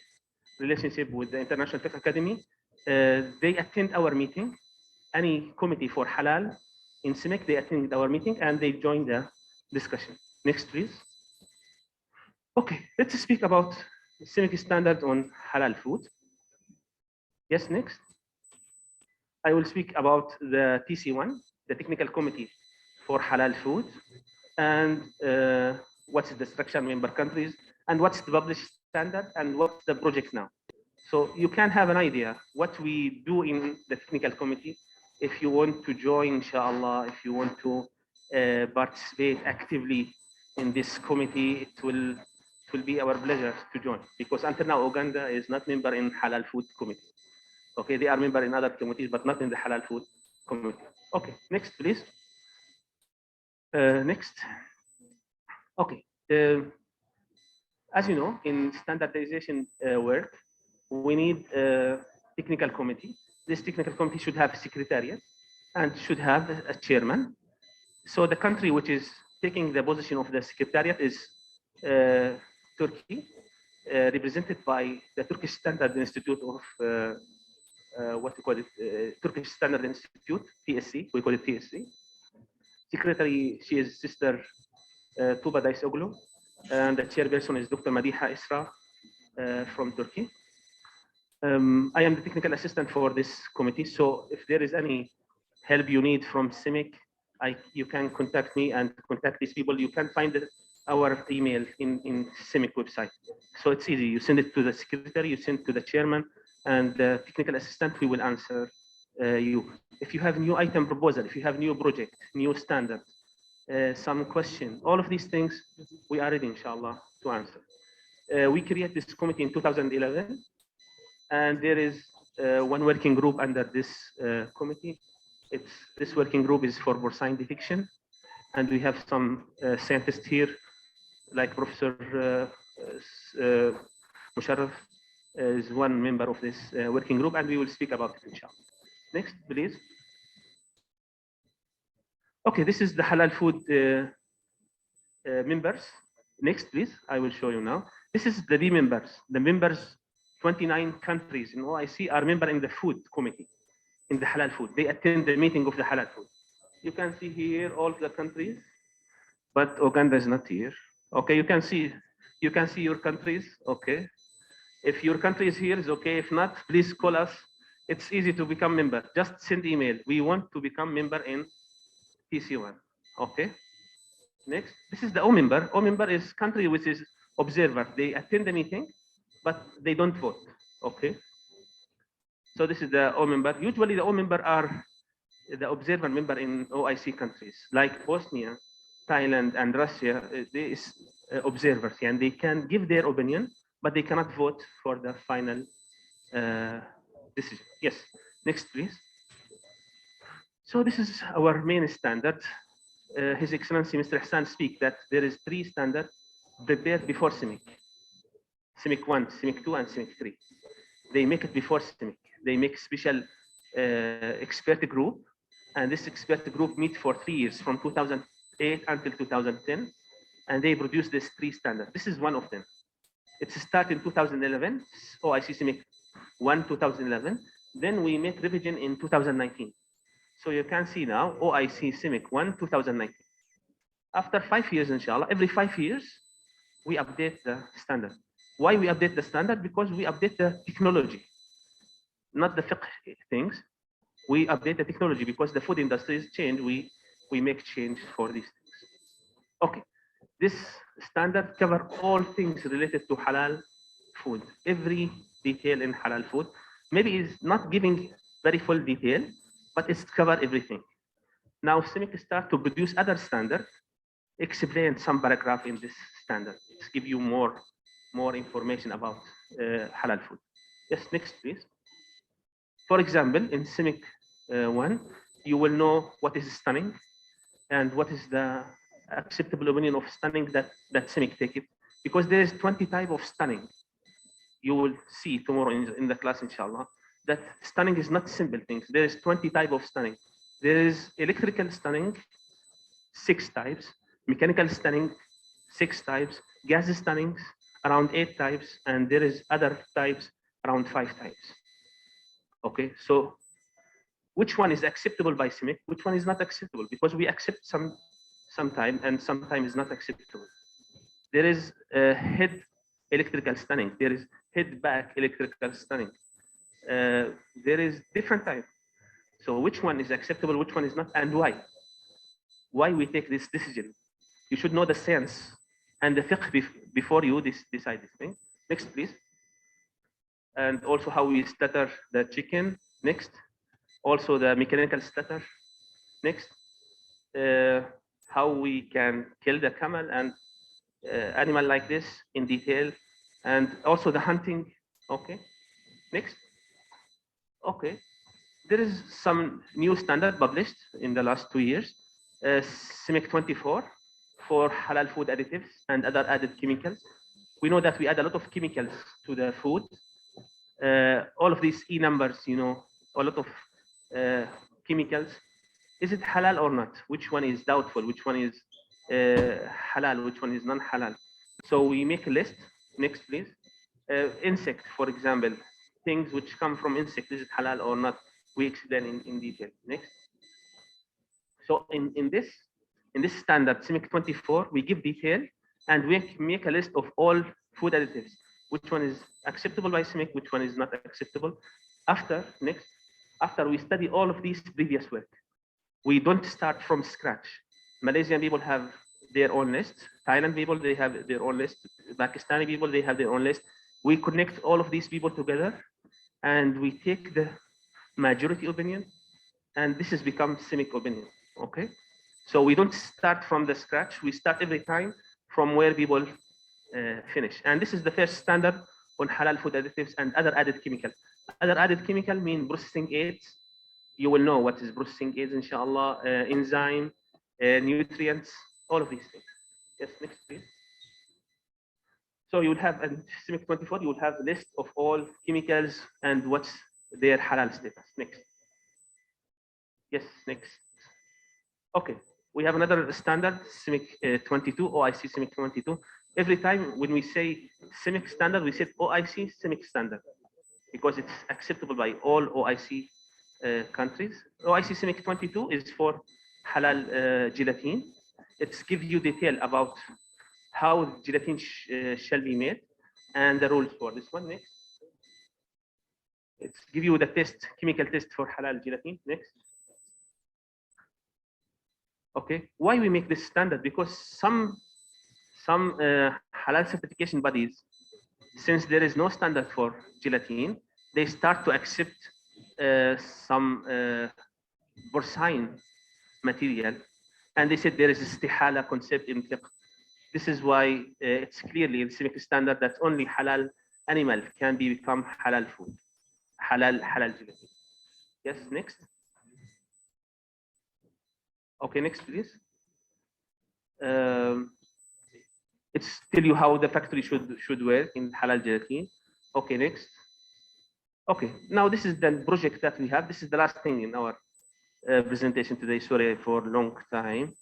relationship with the International Fiqh Academy. They attend our meeting. Any committee for halal in CIMIC, they attend our meeting and they join the discussion. Next, please. Okay, let's speak about CIMIC standard on halal food. Yes, next. I will speak about the TC1, the Technical Committee for Halal Food, and what's the structure member countries, and what's the published standard, and what's the project now. So you can have an idea what we do in the Technical Committee. If you want to join, inshallah, if you want to participate actively in this committee, it will be our pleasure to join, because until now Uganda is not member in Halal Food Committee. Okay, they are member in other committees, but not in the Halal Food Committee. Okay, next, please. Next. Okay. As you know, in standardization work, we need a technical committee. This technical committee should have a secretariat and should have a chairman. So the country which is taking the position of the secretariat is Turkey, represented by the Turkish Standard Institute of what we call it, Turkish Standard Institute, TSC, we call it TSC. Secretary, she is Sister Tuba Daisoglu, and the chairperson is Dr. Madiha Isra from Turkey. I am the technical assistant for this committee, so if there is any help you need from CIMIC, you can contact me and contact these people. You can find our email in CIMIC website. So it's easy. You send it to the secretary, you send it to the chairman, and the technical assistant, we will answer you. If you have new item proposal, if you have new project, new standard, some question, all of these things, we are ready, inshallah, to answer. We created this committee in 2011, and there is one working group under this committee. This working group is for porcine detection. And we have some scientists here, like Professor Musharraf is one member of this working group, and we will speak about it, inshallah. Next, please. Okay, this is the halal food members. Next, please. I will show you now. This is the members. The members, 29 countries in OIC are member in the food committee, in the halal food. They attend the meeting of the halal food. You can see here all the countries, but Uganda is not here. Okay, you can see your countries. Okay, if your country is here, is okay. If not, please call us. It's easy to become member. Just send email. We want to become member in TC1. Okay. Next, this is the O member. O member is country which is observer. They attend the meeting, but they don't vote. Okay. So this is the O member. Usually the O member are the observer member in OIC countries like Bosnia, Thailand, and Russia. They is observers, and they can give their opinion, but they cannot vote for the final decision. Yes. Next, please. So this is our main standard. His Excellency Mr. Hassan speak that there is 3 standards prepared before CIMIC. CIMIC 1, CIMIC 2, and CIMIC 3. They make it before CIMIC. They make special expert group, and this expert group meet for 3 years, from 2008 until 2010, and they produce this 3 standards. This is one of them. It started in 2011, OIC CIMIC 1, 2011. Then we make revision in 2019. So you can see now OIC CIMIC 1, 2019. After 5 years, inshallah, every 5 years, we update the standard. Why we update the standard? Because we update the technology, not the fiqh things. We update the technology because the food industry is changed. We make change for these things. Okay, this standard cover all things related to halal food, every detail in halal food. Maybe it's not giving very full detail, but it's cover everything. Now CIMIC start to produce other standard, explain some paragraph in this standard. Let's give you more information about halal food. Yes, next please. For example, in CIMIC 1, you will know what is stunning and what is the acceptable opinion of stunning that CIMIC take it, because there is 20 type of stunning. You will see tomorrow in the class, inshallah, that stunning is not simple things. There is 20 type of stunning. There is electrical stunning, 6 types, mechanical stunning, 6 types, gas stunning, around 8 types, and there is other types, around 5 types. Okay, so which one is acceptable by CIMIC? Which one is not acceptable? Because we accept sometime and sometimes is not acceptable. There is head electrical stunning. There is head back electrical stunning. There is different type. So which one is acceptable, which one is not, and why? Why we take this decision? You should know the sense and the fiqh before you decide this thing. Next, please. And also how we stutter the chicken. Next. Also the mechanical stutter. Next. How we can kill the camel and animal like this in detail, and also the hunting. Okay. Next. Okay. There is some new standard published in the last 2 years. CIMIC 24 for halal food additives and other added chemicals. We know that we add a lot of chemicals to the food. All of these E numbers, you know, a lot of chemicals. Is it halal or not? Which one is doubtful? Which one is halal? Which one is non-halal? So we make a list. Next, please. Insect, for example, things which come from insect, is it halal or not? We explain in detail. Next. So in this standard, CIMIC 24, we give detail and we make a list of all food additives. Which one is acceptable by CIMIC? Which one is not acceptable? After we study all of these previous work, we don't start from scratch. Malaysian people have their own list. Thailand people, they have their own list. Pakistani people, they have their own list. We connect all of these people together and we take the majority opinion, and this has become CIMIC opinion. Okay, so we don't start from the scratch. We start every time from where people finish, and this is the first standard on halal food additives and other added chemical. Other added chemical mean processing aids. You will know what is processing aids, inshallah. Enzyme, nutrients, all of these things. Yes, next please. So you will have in CIMIC 24, you will have a list of all chemicals and what's their halal status. Next. Yes, next. Okay, we have another standard, CIMIC 22, OIC CIMIC 22. Every time when we say CIMIC standard, we say OIC CIMIC standard because it's acceptable by all OIC countries. OIC CIMIC 22 is for halal gelatin. It gives you detail about how gelatin shall be made and the rules for this one. Next. It's give you the test, chemical test for halal gelatin. Next. Okay, why we make this standard? Because some halal certification bodies, since there is no standard for gelatin, they start to accept some porcine material, and they said there is a istihala concept in fiqh. This is why it's clearly in CIMIC standard that only halal animal can become halal food, halal gelatin. Yes, next. Okay, next, please. It's tell you how the factory should work in halal gelatin. Okay, next. Okay, now this is the project that we have. This is the last thing in our presentation today. Sorry for a long time.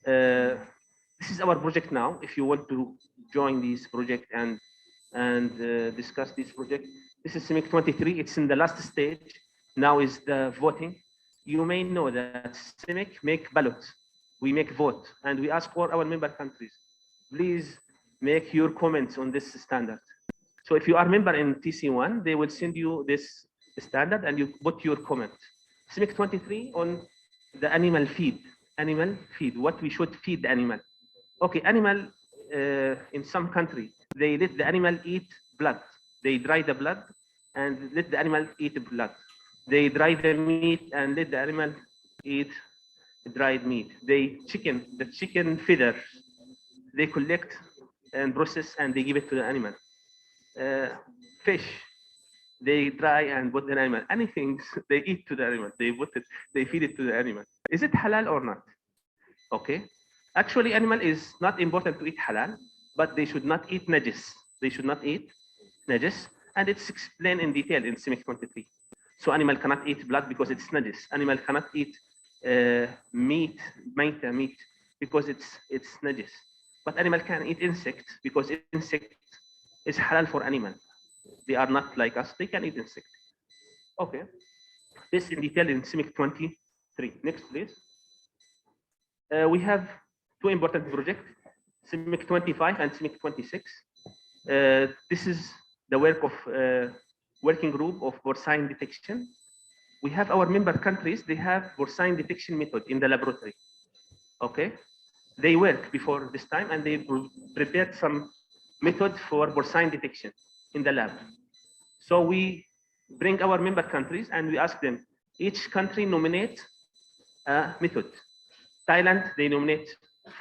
This is our project now. If you want to join this project and discuss this project, this is CIMIC 23. It's in the last stage. Now is the voting. You may know that CIMIC make ballots. We make vote, and we ask for our member countries, please make your comments on this standard. So if you are member in TC1, they will send you this standard and you put your comment. CIMIC 23 on the animal feed, what we should feed the animal. Okay, animal in some country, they let the animal eat blood. They dry the blood and let the animal eat blood. They dry the meat and let the animal eat dried meat. The chicken feathers, they collect and process and they give it to the animal. Fish, they dry and put the animal. Anything they eat to the animal, they feed it to the animal. Is it halal or not? Okay. Actually, animal is not important to eat halal, but they should not eat najis. They should not eat najis, and it's explained in detail in CIMIC 23. So animal cannot eat blood because it's najis. Animal cannot eat meat because it's najis. But animal can eat insect because insect is halal for animal. They are not like us. They can eat insect. Okay. This in detail in CIMIC 23. Next, please. We have two important projects, CIMIC 25 and CIMIC 26. This is the work of working group of porcine detection. We have our member countries, they have porcine detection method in the laboratory. Okay. They work before this time and they prepared some method for porcine detection in the lab. So we bring our member countries and we ask them, each country nominate a method. Thailand, they nominate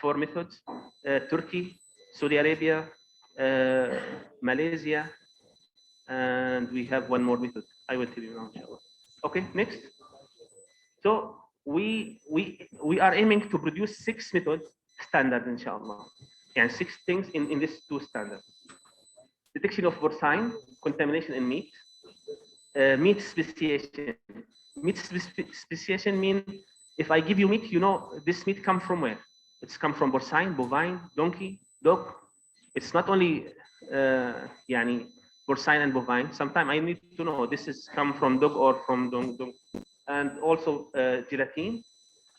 4 methods. Turkey, Saudi Arabia, Malaysia, and we have one more method. I will tell you now, inshallah. Okay, next. So we are aiming to produce 6 methods standard, inshallah, and 6 things in these 2 standards. Detection of porcine contamination in meat, meat speciation. Meat speciation means if I give you meat, you know this meat come from where? It's come from porcine, bovine, donkey, dog. It's not only porcine and bovine. Sometimes I need to know this is come from dog or from dog. And also gelatin,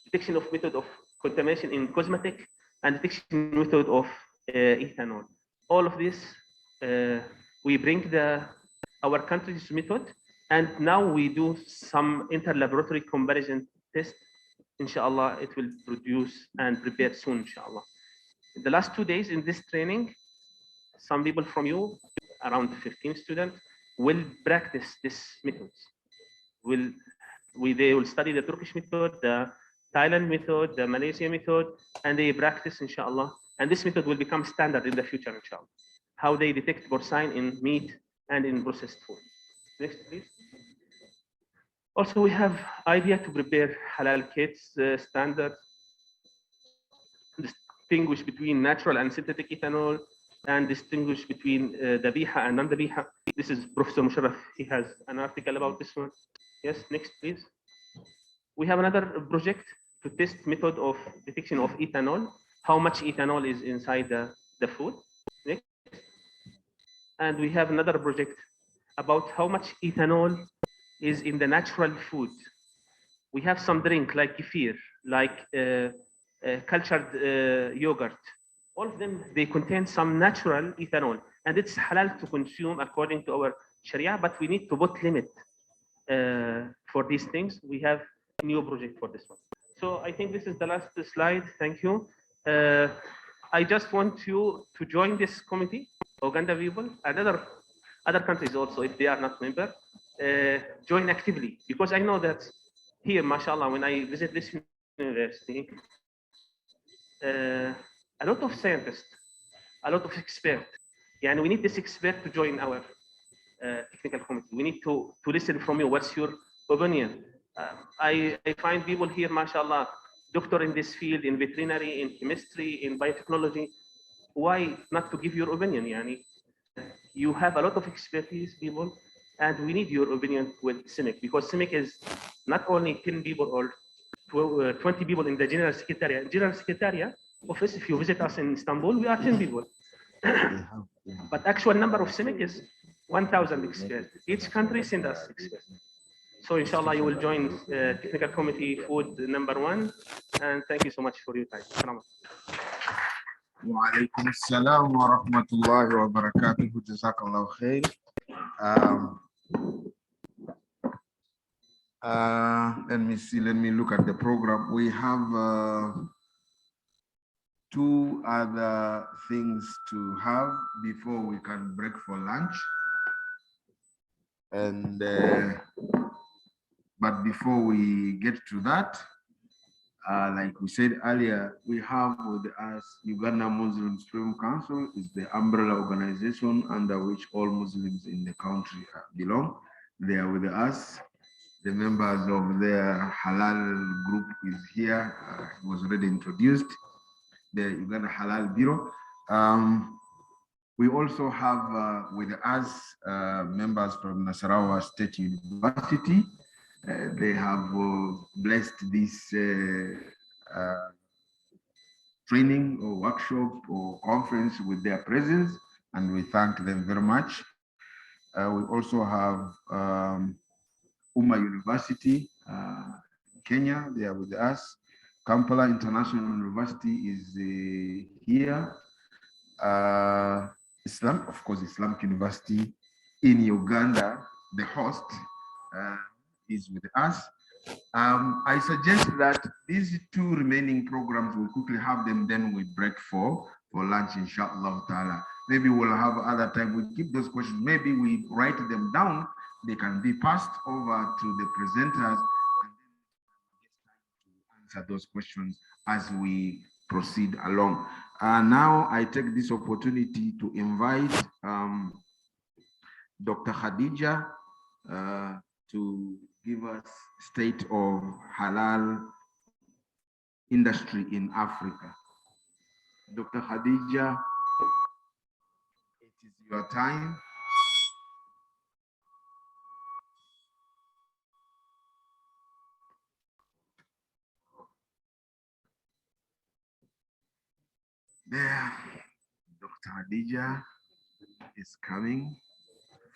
detection of method of contamination in cosmetic, and detection method of ethanol. All of this, we bring our country's method, and now we do some inter-laboratory comparison test. Inshallah, it will produce and prepare soon, inshallah. The last 2 days in this training, some people from you, around 15 students, will practice these methods. They will study the Turkish method, the Thailand method, the Malaysia method, and they practice, inshallah. And this method will become standard in the future, inshallah. How they detect porcine in meat and in processed food. Next, please. Also, we have idea to prepare halal kits standard. distinguish between natural and synthetic ethanol, and distinguish between dabiha and non-dabiha. This is Professor Musharraf. He has an article about this one. Yes, next, please. We have another project to test method of detection of ethanol, how much ethanol is inside the food. Next. And we have another project about how much ethanol is in the natural food. We have some drink like kefir, like cultured yogurt. All of them, they contain some natural ethanol, and it's halal to consume according to our Sharia, but we need to put limit for these things. We have a new project for this one. So I think this is the last slide. Thank you. I just want you to join this committee, Uganda people, and other countries also, if they are not member, join actively, because I know that here, mashallah, when I visit this university, a lot of scientists, a lot of experts, and we need this expert to join our technical committee. We need to listen from you. What's your opinion? I find people here, mashallah, doctor in this field, in veterinary, in chemistry, in biotechnology. Why not to give your opinion? Yani, you have a lot of expertise, people, and we need your opinion with CIMIC, because CIMIC is not only 10 people or 20 people in the General Secretariat. General Secretariat office, if you visit us in Istanbul, we are 10 people. But actual number of CIMIC is 1,000 experts. Each country send us experts. So inshallah, you will join technical committee food number 1. And thank you so much for your time. Wa alaikum assalam wa rahmatullahi wa barakatuh. Jazakallah khair. Let me see, let me look at the program. We have 2 other things to have before we can break for lunch. And but before we get to that, like we said earlier, we have with us Uganda Muslim Supreme Council is the umbrella organization under which all Muslims in the country belong. They are with us. The members of their Halal group is here. It was already introduced. The Uganda Halal Bureau. We also have with us members from Nasarawa State University. They have blessed this training or workshop or conference with their presence, and we thank them very much. We also have Umma University, Kenya, they are with us. Kampala International University is here. Islam, of course, Islamic University in Uganda, the host, is with us. I suggest that these 2 remaining programs, we'll quickly have them, then we break for lunch, inshallah ta'ala. Maybe we'll have other time, we keep those questions, maybe we write them down, they can be passed over to the presenters and then answer those questions as we proceed along. Now I take this opportunity to invite Dr. Khadija to give us state of halal industry in Africa. Dr. Khadija, it is your time. There, Dr. Khadija is coming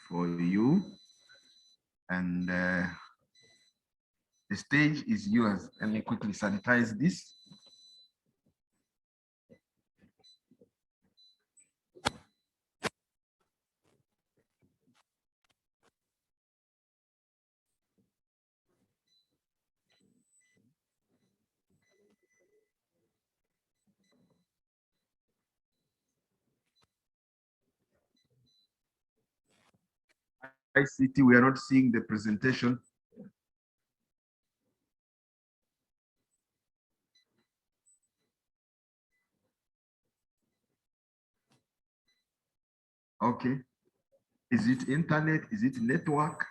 for you, and the stage is yours. Let me quickly sanitize this. ICT, we are not seeing the presentation. Okay. Is it internet? Is it network?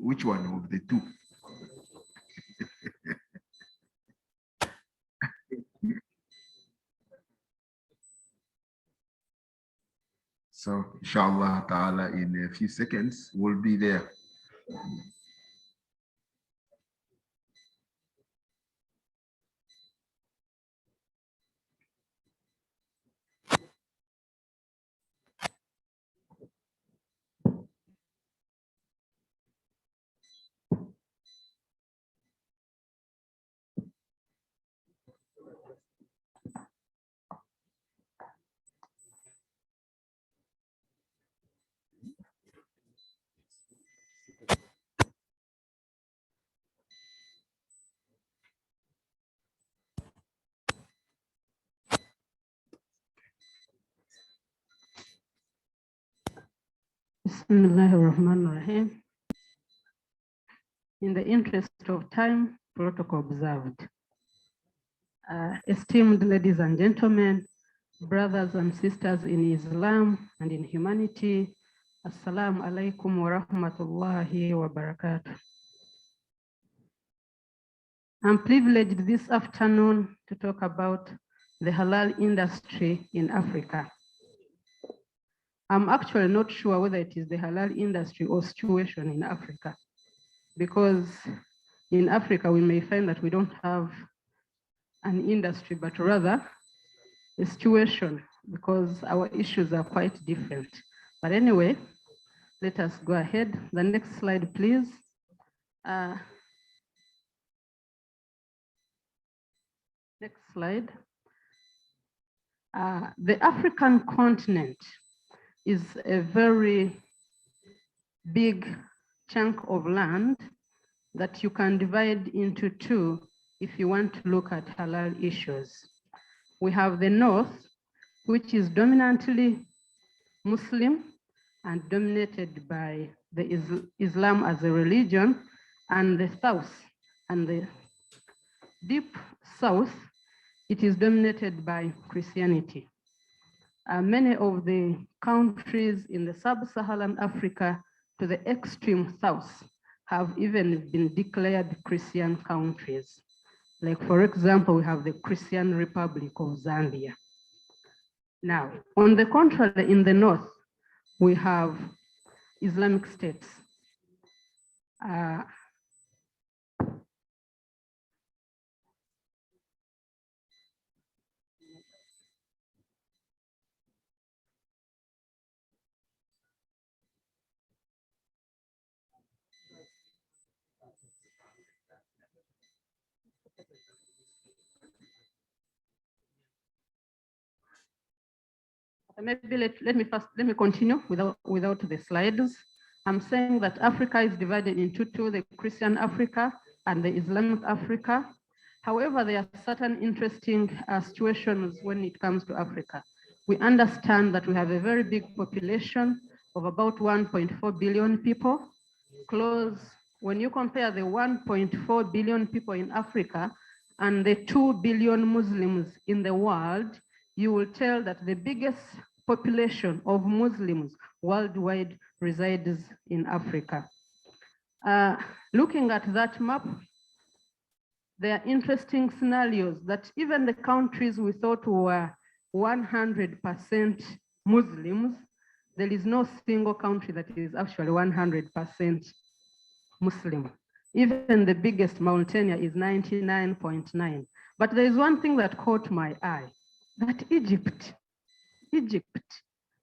Which one of the 2? So inshallah ta'ala in a few seconds we'll be there. Bismillahirrahmanirrahim. In the interest of time, protocol observed. Esteemed ladies and gentlemen, brothers and sisters in Islam and in humanity, Assalamu alaikum wa rahmatullahi wa barakatuh. I'm privileged this afternoon to talk about the halal industry in Africa. I'm actually not sure whether it is the halal industry or situation in Africa, because in Africa we may find that we don't have an industry, but rather a situation, because our issues are quite different. But anyway, let us go ahead. The next slide, please. Next slide. The African continent is a very big chunk of land that you can divide into two if you want to look at halal issues. We have the north, which is dominantly Muslim and dominated by the Islam as a religion, and the south and the deep south, it is dominated by Christianity. Many of the countries in the sub-Saharan Africa to the extreme south have even been declared Christian countries. Like, for example, we have the Christian Republic of Zambia. Now, on the contrary, in the north, we have Islamic states. Maybe let me continue without the slides. I'm saying that Africa is divided into two, the Christian Africa and the Islamic Africa. However, there are certain interesting situations when it comes to Africa. We understand that we have a very big population of about 1.4 billion people. When you compare the 1.4 billion people in Africa and the 2 billion Muslims in the world, you will tell that the biggest population of Muslims worldwide resides in Africa. Looking at that map, there are interesting scenarios that even the countries we thought were 100% Muslims, there is no single country that is actually 100% Muslim. Even the biggest, Mauritania, is 99.9. But there is one thing that caught my eye, that Egypt,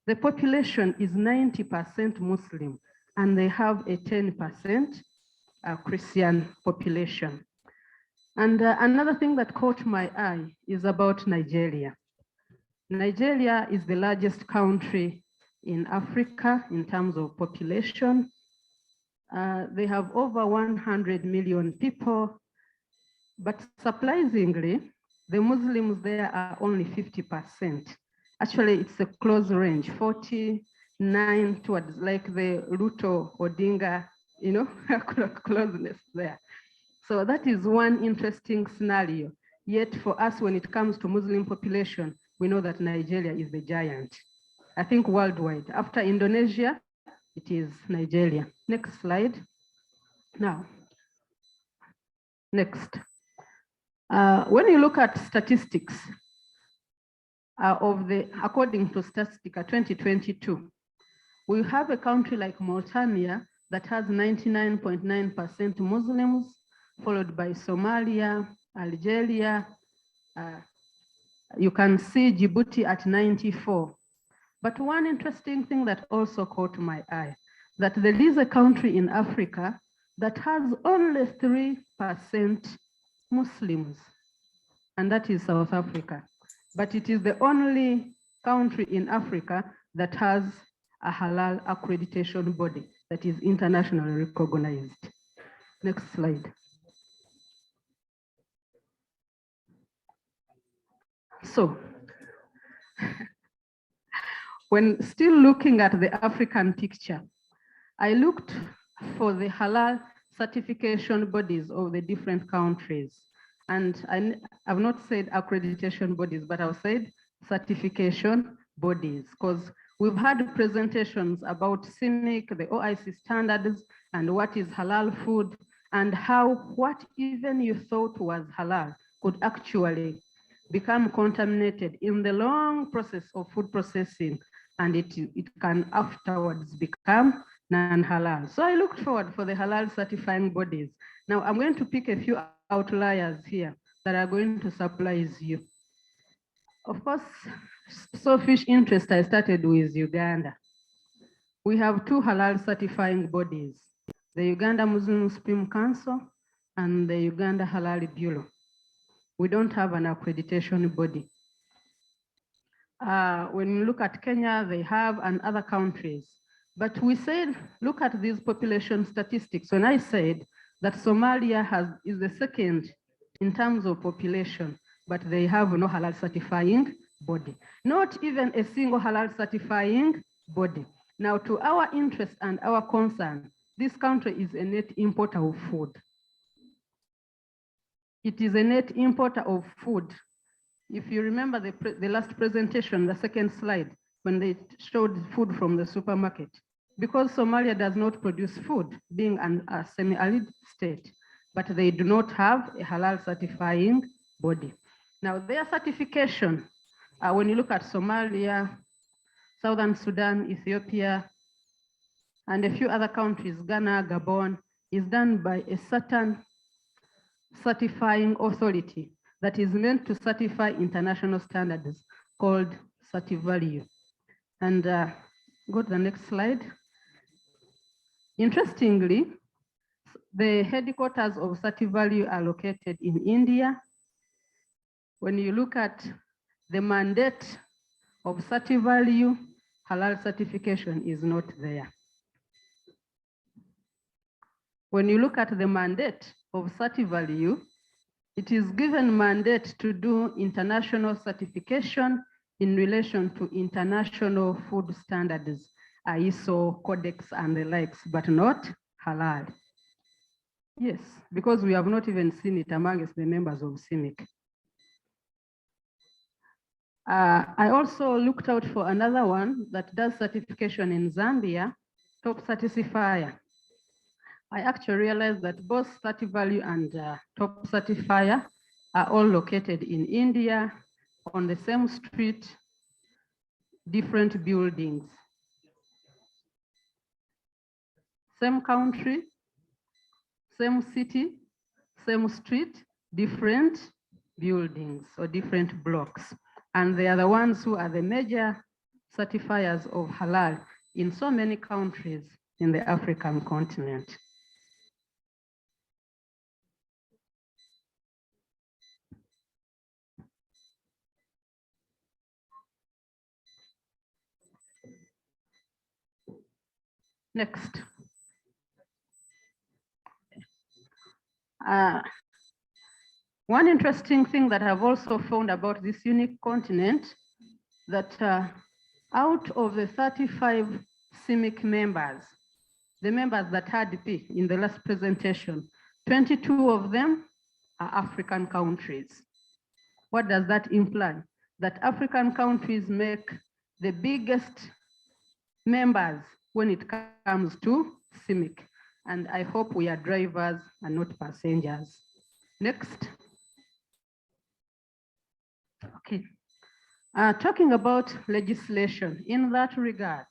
the population is 90% Muslim, and they have a 10% Christian population. And another thing that caught my eye is about Nigeria. Nigeria is the largest country in Africa in terms of population. They have over 100 million people, but surprisingly, the Muslims there are only 50%. Actually, it's a close range, 49 towards like the Ruto Odinga, closeness there. So that is one interesting scenario. Yet for us, when it comes to Muslim population, we know that Nigeria is the giant. I think worldwide, after Indonesia, it is Nigeria. Next slide. Now, next. When you look at statistics, according to Statistica 2022, we have a country like Mauritania that has 99.9% Muslims, followed by Somalia, Algeria. You can see Djibouti at 94. But one interesting thing that also caught my eye, that there is a country in Africa that has only 3% Muslims, and that is South Africa. But it is the only country in Africa that has a halal accreditation body that is internationally recognized. Next slide. So, when still looking at the African picture, I looked for the halal certification bodies of the different countries. And I've not said accreditation bodies, but I've said certification bodies, because we've had presentations about CIMIC, the OIC standards, and what is halal food, and how what even you thought was halal could actually become contaminated in the long process of food processing, and it can afterwards become non-halal. So I looked forward for the halal certifying bodies. Now I'm going to pick a few outliers here that are going to surprise you. Of course, selfish interest, I started with Uganda. We have two halal certifying bodies, the Uganda Muslim Supreme Council and the Uganda Halal Bureau. We don't have an accreditation body. When you look at Kenya, they have, and other countries. But we said, look at these population statistics. When I said that Somalia is the second in terms of population, but they have no halal certifying body. Not even a single halal certifying body. Now, to our interest and our concern, this country is a net importer of food. It is a net importer of food. If you remember the last presentation, the second slide, when they showed food from the supermarket, because Somalia does not produce food, being a semi-arid state, but they do not have a halal certifying body. Now, their certification, when you look at Somalia, Southern Sudan, Ethiopia, and a few other countries, Ghana, Gabon, is done by a certain certifying authority that is meant to certify international standards called CertiValue. And go to the next slide. Interestingly, the headquarters of CertiValue are located in India. When you look at the mandate of CertiValue, halal certification is not there. When you look at the mandate of CertiValue, it is given mandate to do international certification in relation to international food standards, ISO, Codex, and the likes, but not halal. Yes, because we have not even seen it amongst the members of CIMIC. I also looked out for another one that does certification in Zambia, Top Certifier. I actually realized that both CertiValue and Top Certifier are all located in India, on the same street, different buildings. Same country, same city, same street, different buildings or different blocks. And they are the ones who are the major certifiers of halal in so many countries in the African continent. Next. One interesting thing that I've also found about this unique continent, that out of the 35 CIMIC members, the members that had P in the last presentation, 22 of them are African countries. What does that imply? That African countries make the biggest members when it comes to CIMIC. And I hope we are drivers and not passengers. Next. Okay. Talking about legislation in that regard,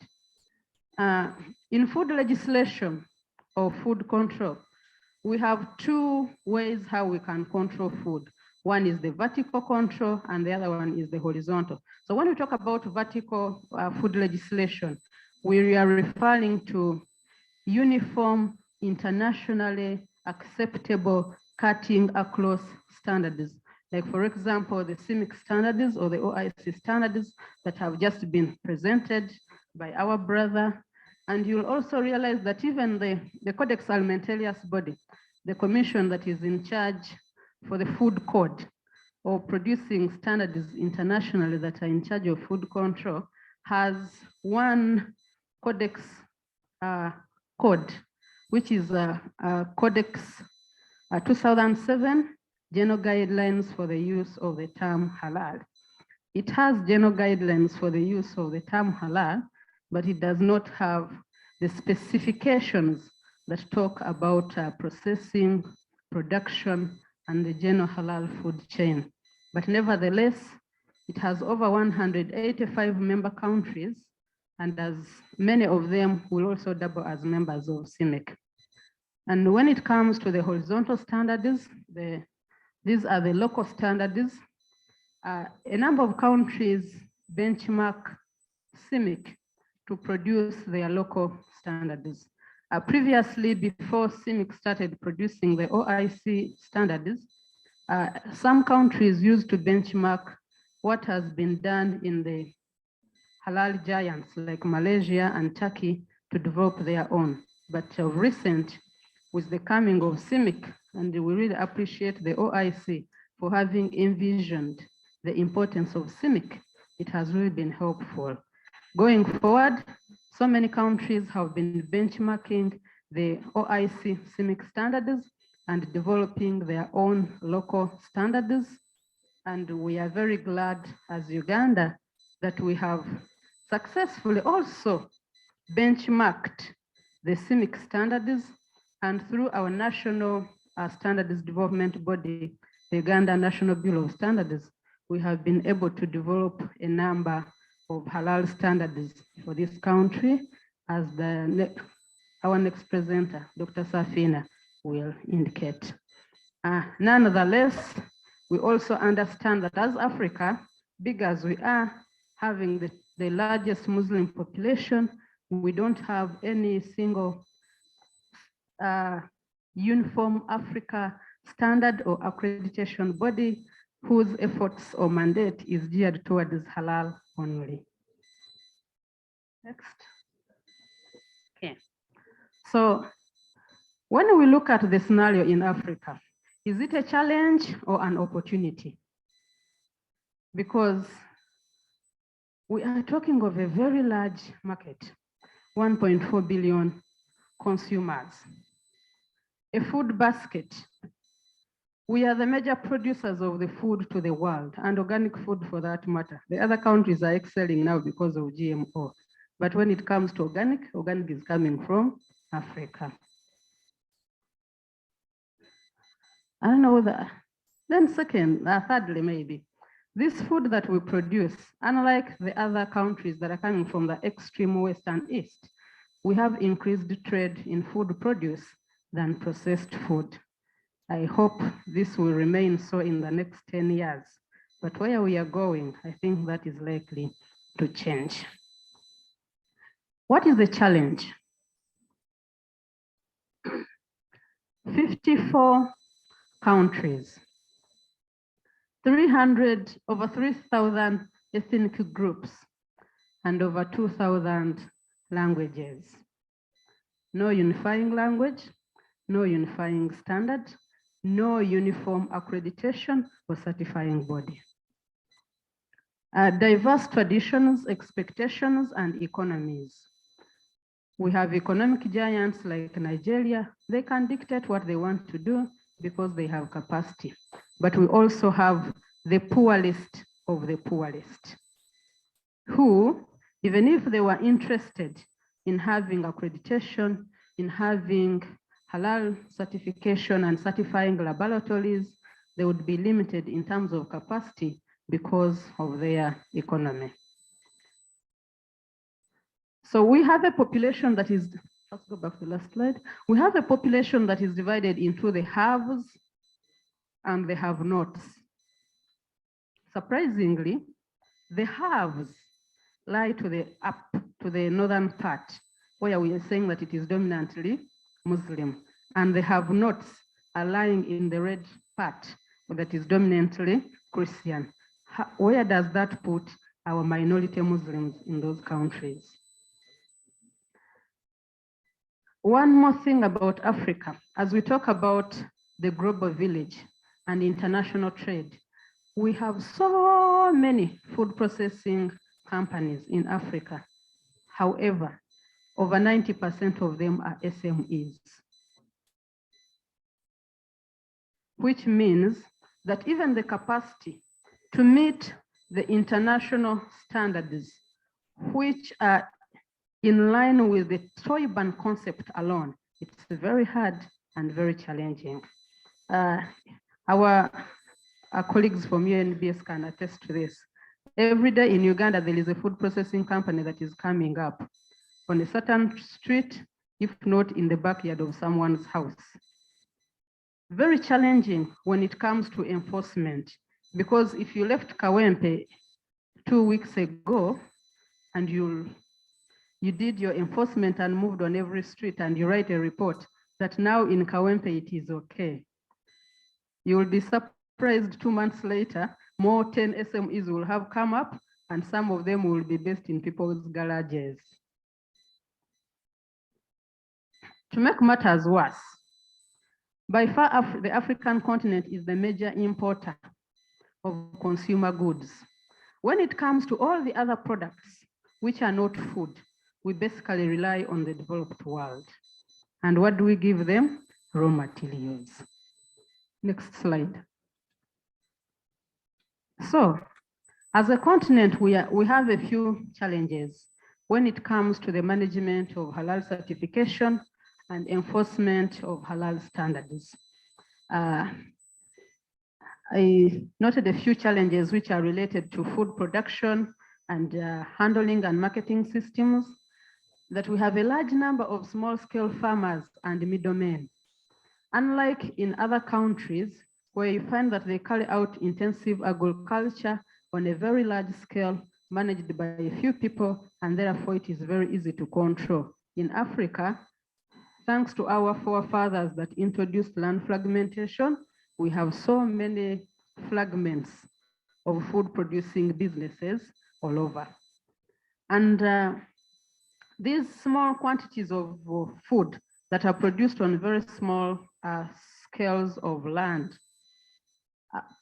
in food legislation or food control, we have two ways how we can control food. One is the vertical control and the other one is the horizontal. So when we talk about vertical food legislation, we are referring to uniform, internationally acceptable cutting across standards. Like for example, the CIMIC standards or the OIC standards that have just been presented by our brother. And you'll also realize that even the Codex Alimentarius body, the commission that is in charge for the food code or producing standards internationally that are in charge of food control, has one Codex code, which is Codex 2007 General Guidelines for the use of the term halal. It has general guidelines for the use of the term halal, but it does not have the specifications that talk about processing, production, and the general halal food chain. But nevertheless, it has over 185 member countries, and as many of them will also double as members of CIMIC. And when it comes to the horizontal standards, these are the local standards. A number of countries benchmark CIMIC to produce their local standards. Previously, before CIMIC started producing the OIC standards, some countries used to benchmark what has been done in the halal giants like Malaysia and Turkey to develop their own. But of recent, with the coming of CIMIC, and we really appreciate the OIC for having envisioned the importance of CIMIC, it has really been helpful. Going forward, so many countries have been benchmarking the OIC CIMIC standards and developing their own local standards. And we are very glad as Uganda that we have successfully also benchmarked the CIMIC standards, and through our national standards development body, the Uganda National Bureau of Standards, we have been able to develop a number of halal standards for this country, as our next presenter, Dr. Safina, will indicate. Nonetheless, we also understand that as Africa, big as we are, having the largest Muslim population, we don't have any single uniform Africa standard or accreditation body whose efforts or mandate is geared towards halal only. Next. Okay. So when we look at the scenario in Africa, is it a challenge or an opportunity? Because we are talking of a very large market, 1.4 billion consumers, a food basket. We are the major producers of the food to the world, and organic food for that matter. The other countries are excelling now because of GMO. But when it comes to organic is coming from Africa. I don't know that. Then thirdly, maybe, this food that we produce, unlike the other countries that are coming from the extreme west and east, we have increased trade in food produce than processed food. I hope this will remain so in the next 10 years. But where we are going, I think that is likely to change. What is the challenge? 54 countries, over 3,000 ethnic groups, and over 2,000 languages. No unifying language, no unifying standard, no uniform accreditation or certifying body. Diverse traditions, expectations, and economies. We have economic giants like Nigeria. They can dictate what they want to do because they have capacity. But we also have the poorest of the poorest, who, even if they were interested in having accreditation, in having halal certification and certifying laboratories, they would be limited in terms of capacity because of their economy. So we have a population that is, let's go back to the last slide. We have a population that is divided into the haves and the have-nots. Surprisingly, the haves lie to the northern part, where we are saying that it is dominantly Muslim, and the have-nots are lying in the red part that is dominantly Christian. Where does that put our minority Muslims in those countries? One more thing about Africa, as we talk about the global village and international trade, we have so many food processing companies in Africa. However, over 90% of them are SMEs, which means that even the capacity to meet the international standards, which are in line with the toy ban concept alone, it's very hard and very challenging. Our colleagues from UNBS can attest to this. Every day in Uganda, there is a food processing company that is coming up on a certain street, if not in the backyard of someone's house. Very challenging when it comes to enforcement, because if you left Kawempe 2 weeks ago and you did your enforcement and moved on every street and you write a report that now in Kawempe it is okay, you will be surprised 2 months later, more 10 SMEs will have come up and some of them will be based in people's garages. To make matters worse, by far the African continent is the major importer of consumer goods. When it comes to all the other products which are not food, we basically rely on the developed world. And what do we give them? Raw materials. Next slide. So, as a continent, we have a few challenges when it comes to the management of halal certification and enforcement of halal standards. I noted a few challenges which are related to food production and handling and marketing systems, that we have a large number of small-scale farmers and middlemen. Unlike in other countries, where you find that they carry out intensive agriculture on a very large scale, managed by a few people, and therefore it is very easy to control. In Africa, thanks to our forefathers that introduced land fragmentation, we have so many fragments of food producing businesses all over. And these small quantities of food that are produced on very small scales of land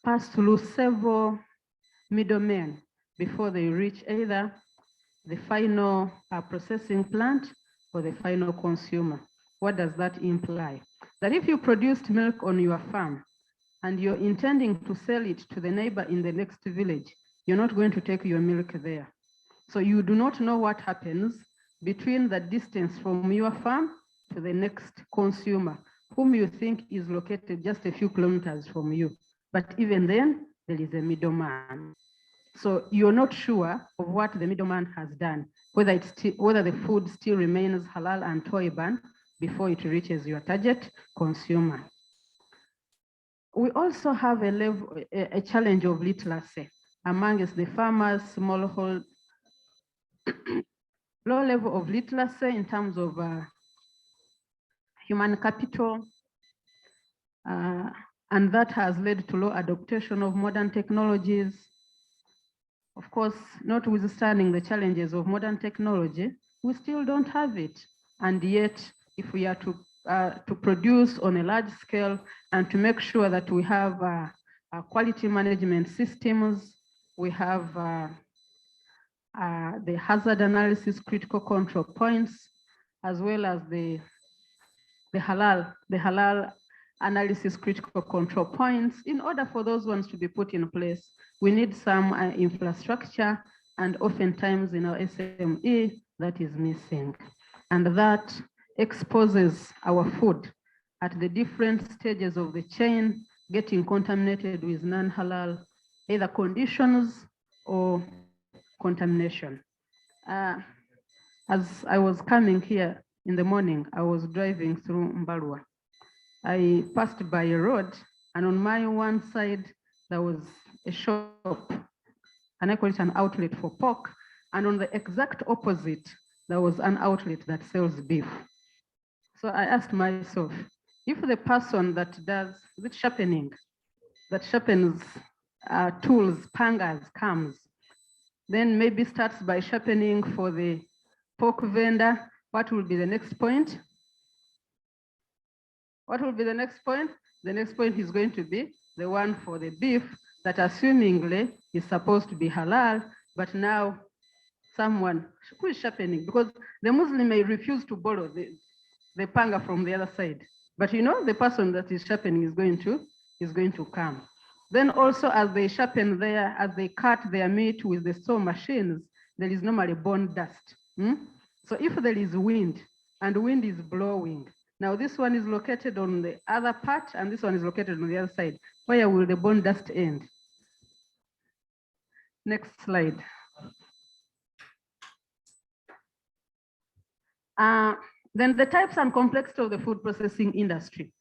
pass through several middlemen before they reach either the final processing plant or the final consumer. What does that imply? That if you produced milk on your farm and you're intending to sell it to the neighbor in the next village, you're not going to take your milk there. So you do not know what happens between the distance from your farm to the next consumer, whom you think is located just a few kilometers from you. But even then, there is a middleman. So you're not sure of what the middleman has done, whether the food still remains halal and toy ban before it reaches your target consumer. We also have a challenge of literacy amongst the farmers, low level of literacy in terms of human capital, and that has led to low adaptation of modern technologies. Of course, notwithstanding the challenges of modern technology, we still don't have it. And yet, if we are to produce on a large scale and to make sure that we have quality management systems, we have the hazard analysis critical control points, as well as the halal analysis critical control points. In order for those ones to be put in place, we need some infrastructure, and oftentimes in our SME, that is missing. And that exposes our food at the different stages of the chain, getting contaminated with non-halal either conditions or contamination. As I was coming here in the morning, I was driving through Mbalwa. I passed by a road, and on my one side, there was a shop, and I call it an outlet for pork. And on the exact opposite, there was an outlet that sells beef. So I asked myself, if the person that does this sharpening, that sharpens tools, pangas, comes, then maybe starts by sharpening for the pork vendor, what will be the next point? What will be the next point? The next point is going to be the one for the beef that assumingly is supposed to be halal, but now someone who is sharpening, because the Muslim may refuse to borrow the panga from the other side, but you know the person that is sharpening is going to come. Then also as they sharpen there, as they cut their meat with the saw machines, there is normally bone dust. So if there is wind and wind is blowing, now this one is located on the other part and this one is located on the other side, where will the bone dust end? Next slide. Then the types and complexity of the food processing industry.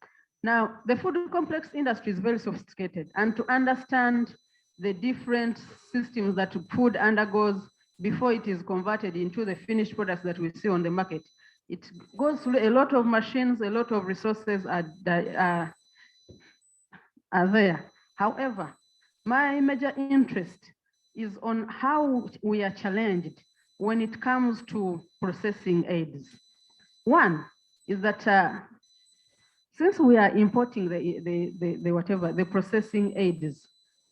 Now, the food complex industry is very sophisticated, and to understand the different systems that food undergoes before it is converted into the finished products that we see on the market, it goes through a lot of machines, a lot of resources are there. However, my major interest is on how we are challenged when it comes to processing aids. One is that since we are importing the processing aids,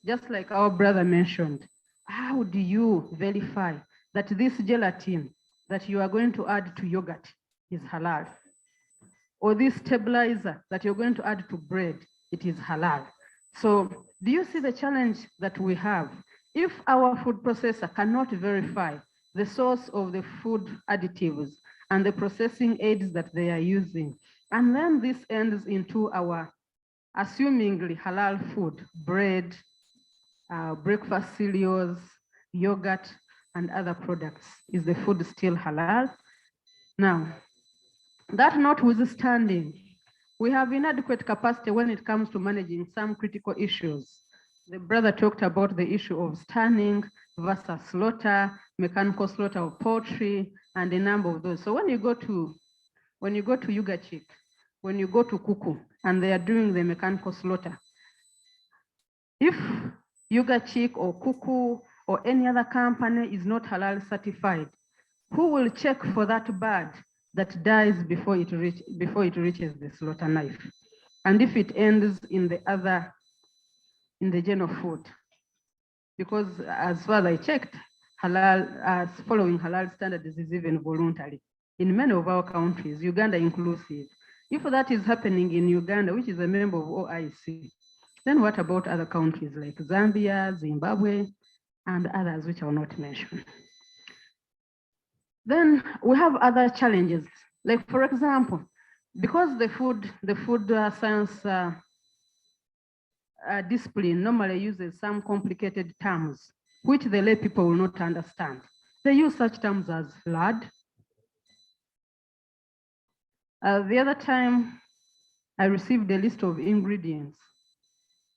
just like our brother mentioned, how do you verify that this gelatin that you are going to add to yogurt is halal? Or this stabilizer that you're going to add to bread, it is halal? So do you see the challenge that we have? If our food processor cannot verify the source of the food additives and the processing aids that they are using, and then this ends into our assumingly halal food, bread, breakfast cereals, yogurt, and other products. Is the food still halal? Now, that notwithstanding, we have inadequate capacity when it comes to managing some critical issues. The brother talked about the issue of stunning versus slaughter, mechanical slaughter of poultry, and a number of those. So when you go to Yuga Chick, when you go to Kuku, and they are doing the mechanical slaughter, if Yuga Chick or Kuku or any other company is not halal certified, who will check for that bird that dies before it reaches the slaughter knife? And if it ends in the chain of food? Because as far as I checked, halal, following halal standards is even voluntary in many of our countries, Uganda inclusive. If that is happening in Uganda, which is a member of OIC, then what about other countries like Zambia, Zimbabwe, and others which are not mentioned? Then we have other challenges, like for example, because the food science discipline normally uses some complicated terms which the lay people will not understand. They use such terms as lard. The other time, I received a list of ingredients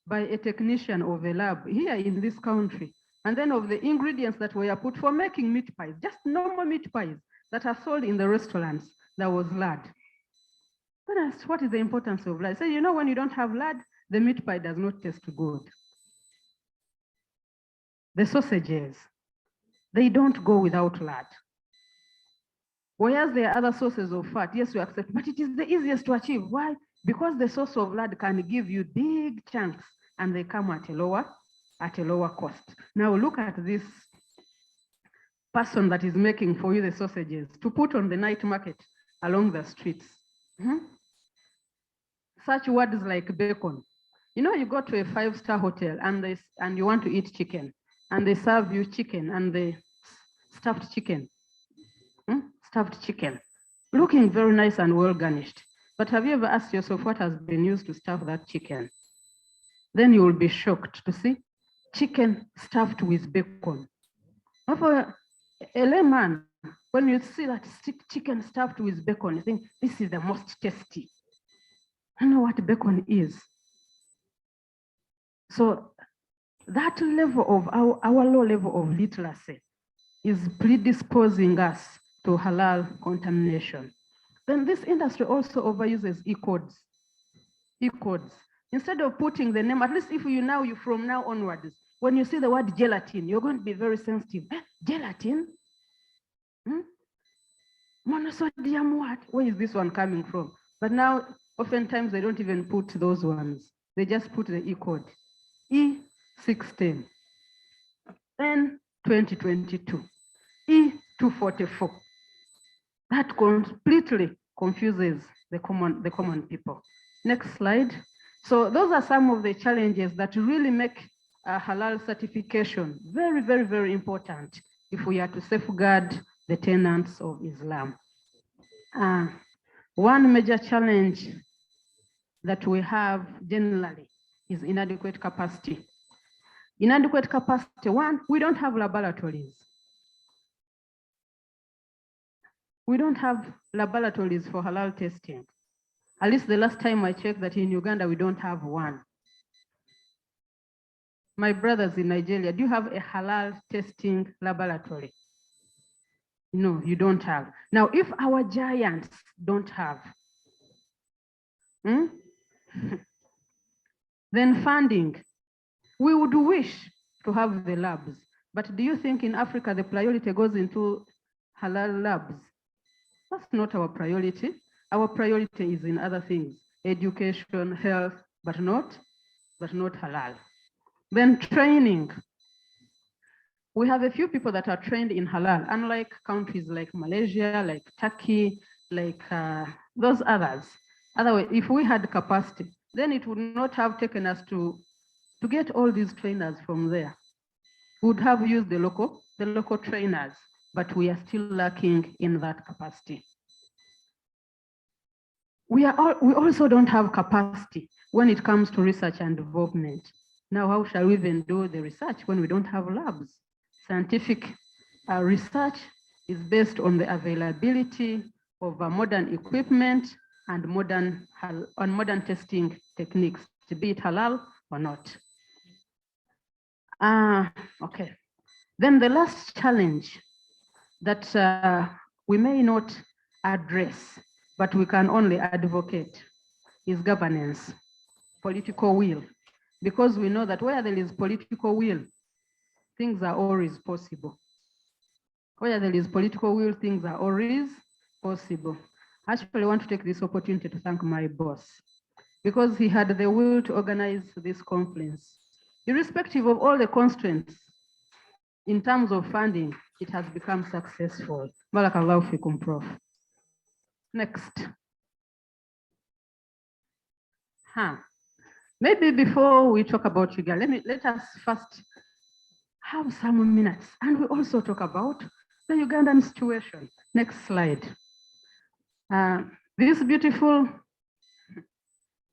by a technician of a lab here in this country, and then of the ingredients that were put for making meat pies, just normal meat pies that are sold in the restaurants, there was lard. Then I asked, what is the importance of lard? I said, you know, when you don't have lard, the meat pie does not taste good. The sausages, they don't go without lard. Whereas there are other sources of fat, yes, you accept, but it is the easiest to achieve. Why? Because the source of lard can give you big chunks and they come at a lower cost. Now look at this person that is making for you the sausages to put on the night market along the streets. Such words like bacon. You know, you go to a 5-star hotel and you want to eat chicken, and they serve you chicken and the stuffed chicken. Stuffed chicken, looking very nice and well garnished. But have you ever asked yourself what has been used to stuff that chicken? Then you will be shocked to see chicken stuffed with bacon. Now for a layman, when you see that chicken stuffed with bacon, you think this is the most tasty. I know what bacon is. So that level of our low level of literacy is predisposing us to halal contamination. Then this industry also overuses E-codes. E-codes. Instead of putting the name, at least if you from now onwards, when you see the word gelatin, you're going to be very sensitive. Gelatin? Monosodium what? Where is this one coming from? But now, oftentimes they don't even put those ones. They just put the E-code. E610, N2022, E244. That completely confuses the common people. Next slide. So those are some of the challenges that really make halal certification very, very, very important if we are to safeguard the tenets of Islam. One major challenge that we have generally is inadequate capacity. Inadequate capacity, one, we don't have laboratories. We don't have laboratories for halal testing. At least the last time I checked that in Uganda, we don't have one. My brothers in Nigeria, do you have a halal testing laboratory? No, you don't have. Now, if our giants don't have, then funding, we would wish to have the labs. But do you think in Africa, the priority goes into halal labs? That's not our priority. Our priority is in other things, education, health, but not halal. Then training. We have a few people that are trained in halal, unlike countries like Malaysia, like Turkey, like those others. Otherwise, if we had capacity, then it would not have taken us to get all these trainers from there. We would have used the local trainers, but we are still lacking in that capacity. We also don't have capacity when it comes to research and development. Now, how shall we even do the research when we don't have labs? Scientific research is based on the availability of modern equipment and modern testing techniques, to be it halal or not. Okay. Then the last challenge that we may not address, but we can only advocate, is governance, political will. Because we know that where there is political will, things are always possible. Where there is political will, things are always possible. I actually want to take this opportunity to thank my boss, because he had the will to organize this conference. Irrespective of all the constraints, in terms of funding, it has become successful. Barakallahu fikum, Prof. Next. Maybe before we talk about Uganda, let us first have some minutes, and we also talk about the Ugandan situation. Next slide. This beautiful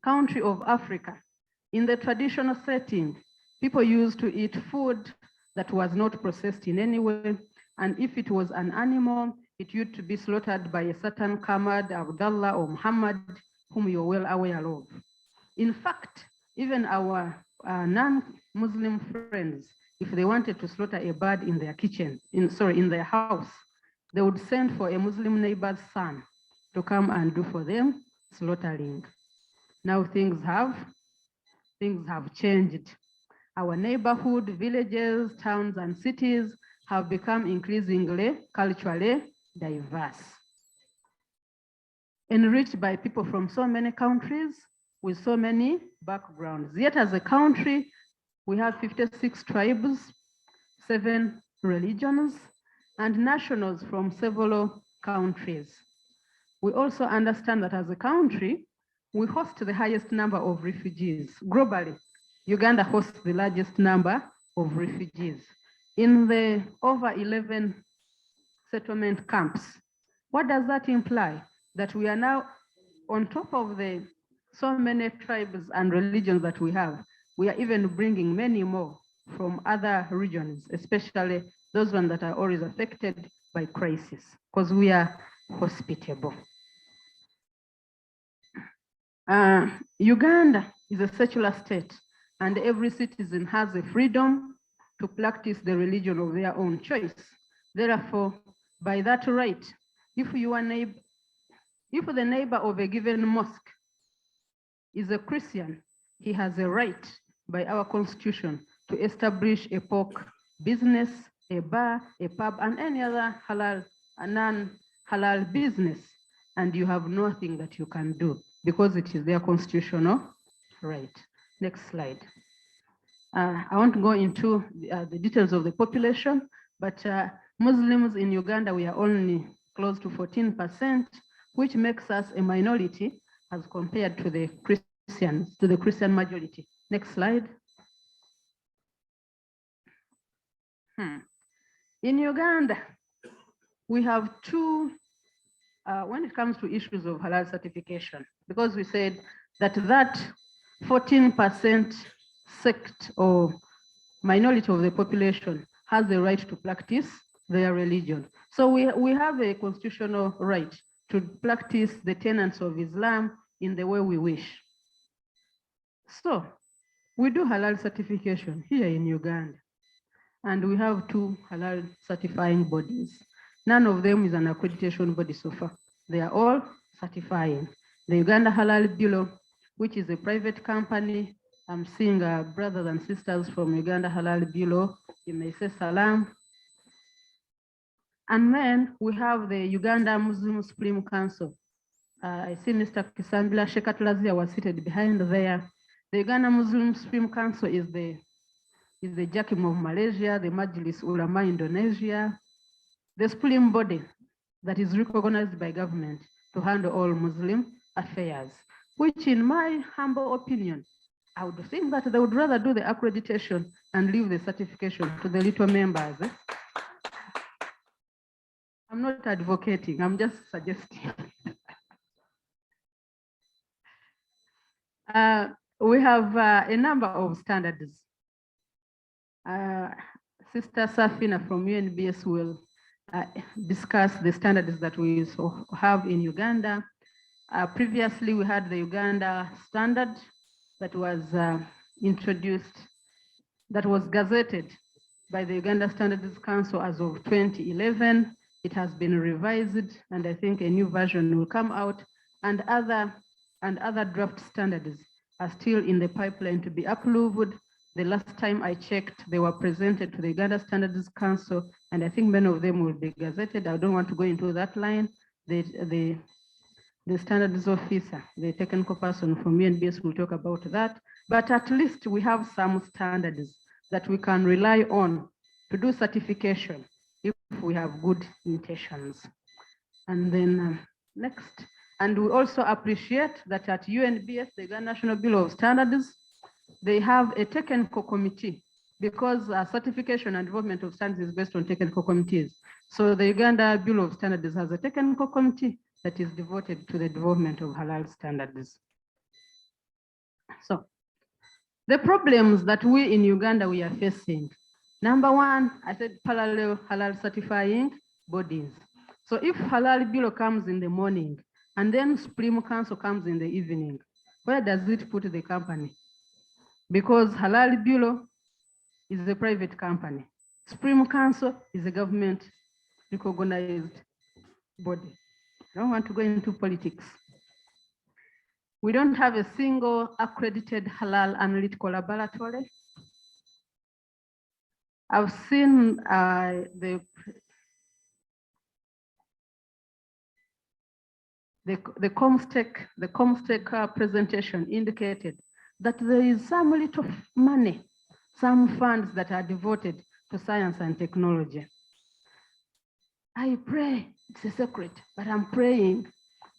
country of Africa, in the traditional setting, people used to eat food that was not processed in any way. And if it was an animal, it used to be slaughtered by a certain Kamad, Abdullah, or Muhammad, whom you're well aware of. In fact, even our non-Muslim friends, if they wanted to slaughter a bird in their kitchen, in their house, they would send for a Muslim neighbor's son to come and do for them slaughtering. Now things have changed. Our neighborhood, villages, towns, and cities have become increasingly culturally diverse, enriched by people from so many countries with so many backgrounds. Yet as a country, we have 56 tribes, 7 religions, and nationals from several countries. We also understand that as a country, we host the highest number of refugees. Globally, Uganda hosts the largest number of refugees. In the over 11 settlement camps, what does that imply? That we are now, on top of the so many tribes and religions that we have, we are even bringing many more from other regions, especially those ones that are always affected by crisis, because we are hospitable. Uganda is a secular state, and every citizen has a freedom to practice the religion of their own choice. Therefore, by that right, if the neighbor of a given mosque is a Christian, he has a right by our constitution to establish a pork business, a bar, a pub, and any other halal, non-halal business. And you have nothing that you can do because it is their constitutional right. Next slide. I won't go into the details of the population, but Muslims in Uganda, we are only close to 14%, which makes us a minority as compared to the Christians, to the Christian majority. Next slide. In Uganda, we have two, when it comes to issues of halal certification, because we said that 14% sect or minority of the population has the right to practice their religion. So we have a constitutional right to practice the tenets of Islam in the way we wish. So we do halal certification here in Uganda, and we have two halal certifying bodies. None of them is an accreditation body so far. They are all certifying. The Uganda Halal Bureau, which is a private company. I'm seeing brothers and sisters from Uganda Halal Bureau. You may say salam. And then we have the Uganda Muslim Supreme Council. I see Mr. Kisambila Shekatulazia was seated behind there. The Uganda Muslim Supreme Council is the Jakim of Malaysia, the Majlis Ulama Indonesia, the supreme body that is recognized by government to handle all Muslim affairs, which in my humble opinion, I would think that they would rather do the accreditation and leave the certification to the little members. I'm not advocating, I'm just suggesting. We have a number of standards. Sister Safina from UNBS will discuss the standards that we have in Uganda. Previously, we had the Uganda standard that was introduced, that was gazetted by the Uganda Standards Council as of 2011. It has been revised, and I think a new version will come out, and other draft standards are still in the pipeline to be approved. The last time I checked, they were presented to the Uganda Standards Council, and I think many of them will be gazetted. I don't want to go into that line. The standards officer, the technical person from UNBS will talk about that. But at least we have some standards that we can rely on to do certification if we have good intentions. And then next, and we also appreciate that at UNBS, the Uganda National Bureau of Standards, they have a technical committee because certification and development of standards is based on technical committees. So the Uganda Bureau of Standards has a technical committee that is devoted to the development of halal standards. So the problems that we in Uganda we are facing. Number one, I said parallel halal certifying bodies. So if Halal Bureau comes in the morning and then Supreme Council comes in the evening, where does it put the company? Because Halal Bureau is a private company. Supreme Council is a government recognized body. I don't want to go into politics. We don't have a single accredited halal analytical laboratory. I've seen the comstech presentation indicated that there is some little money, some funds that are devoted to science and technology. I pray, it's a secret, but I'm praying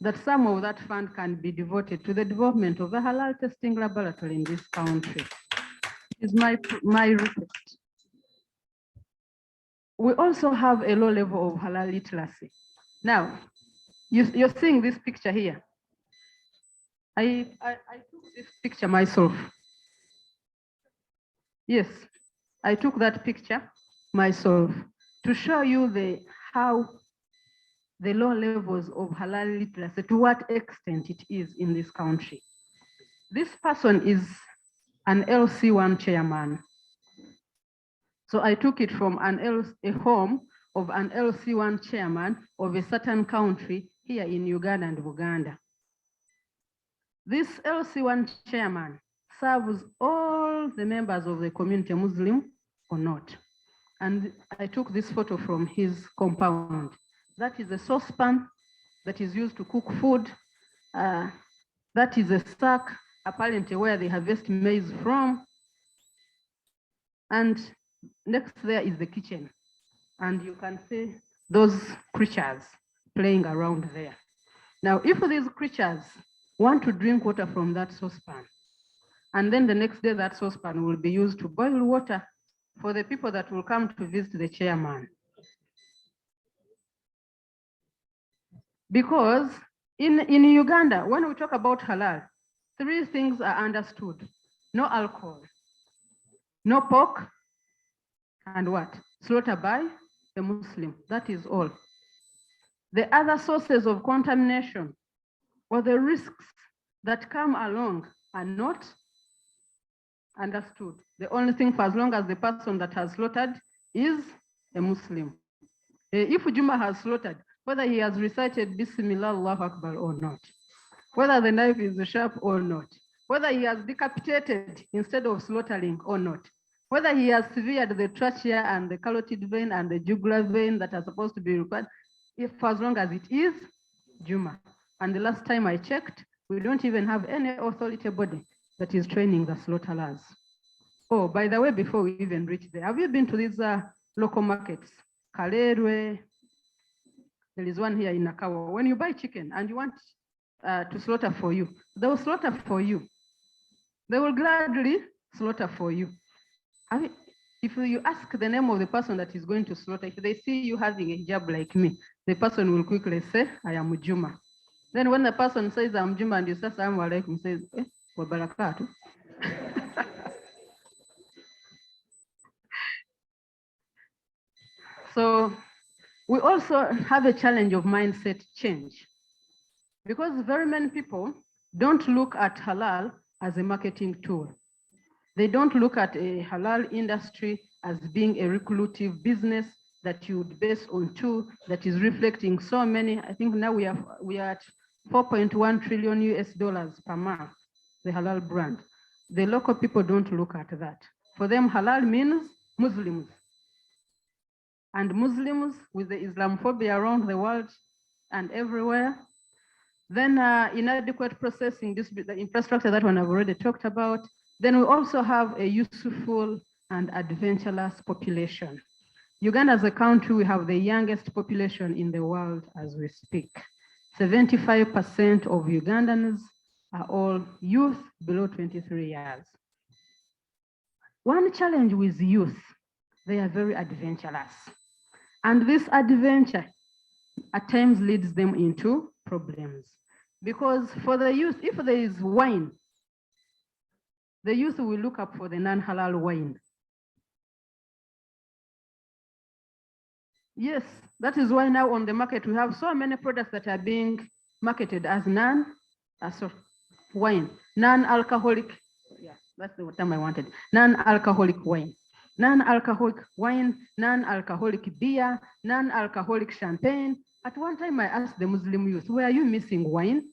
that some of that fund can be devoted to the development of a halal testing laboratory in this country. Is my request. We also have a low level of halal literacy. Now, you're seeing this picture here. I took this picture myself. Yes, I took that picture myself to show you how the low levels of halal literacy, to what extent it is in this country. This person is an LC1 chairman. So I took it from a home of an LC1 chairman of a certain country here in Uganda and Uganda. This LC1 chairman serves all the members of the community, Muslim or not. And I took this photo from his compound. That is a saucepan that is used to cook food. That is a sack, apparently where they harvest maize from. And next there is the kitchen. And you can see those creatures playing around there. Now, if these creatures want to drink water from that saucepan, and then the next day that saucepan will be used to boil water for the people that will come to visit the chairman. Because in Uganda, when we talk about halal, 3 things are understood: no alcohol, no pork, and what? Slaughter by the Muslim. That is all. The other sources of contamination or the risks that come along are not understood. The only thing, for as long as the person that has slaughtered is a Muslim. If Juma has slaughtered, whether he has recited Bismillah Allahu Akbar or not, whether the knife is sharp or not, whether he has decapitated instead of slaughtering or not, whether he has severed the trachea and the carotid vein and the jugular vein that are supposed to be required, if for as long as it is Juma. And the last time I checked, we don't even have any authority body that is training the slaughterers. Oh, by the way, before we even reach there, have you been to these local markets? Kalerwe, there is one here in Nakawa. When you buy chicken and you want to slaughter for you, they will slaughter for you. They will gladly slaughter for you. If you ask the name of the person that is going to slaughter, if they see you having a hijab like me, the person will quickly say, I am Juma. Then when the person says, I'm Juma, and you say, Assalamu alaikum, says, wa barakatuh. So we also have a challenge of mindset change, because very many people don't look at halal as a marketing tool. They don't look at a halal industry as being a lucrative business that you would base on tool that is reflecting so many. I think now we are at 4.1 trillion US dollars per month, the halal brand. The local people don't look at that. For them, halal means Muslims. And Muslims, with the Islamophobia around the world and everywhere, then inadequate processing, the infrastructure, that one I've already talked about. Then we also have a useful and adventurous population. Uganda as a country, we have the youngest population in the world as we speak. 75% of Ugandans are all youth below 23 years. One challenge with youth, they are very adventurous. And this adventure at times leads them into problems. Because for the youth, if there is wine, the youth will look up for the non-halal wine. Yes, that is why now on the market we have so many products that are being marketed as wine, non-alcoholic. Yeah, that's the term I wanted. Non-alcoholic wine. Non-alcoholic wine, non-alcoholic beer, non-alcoholic champagne. At one time I asked the Muslim youth, where are you missing wine?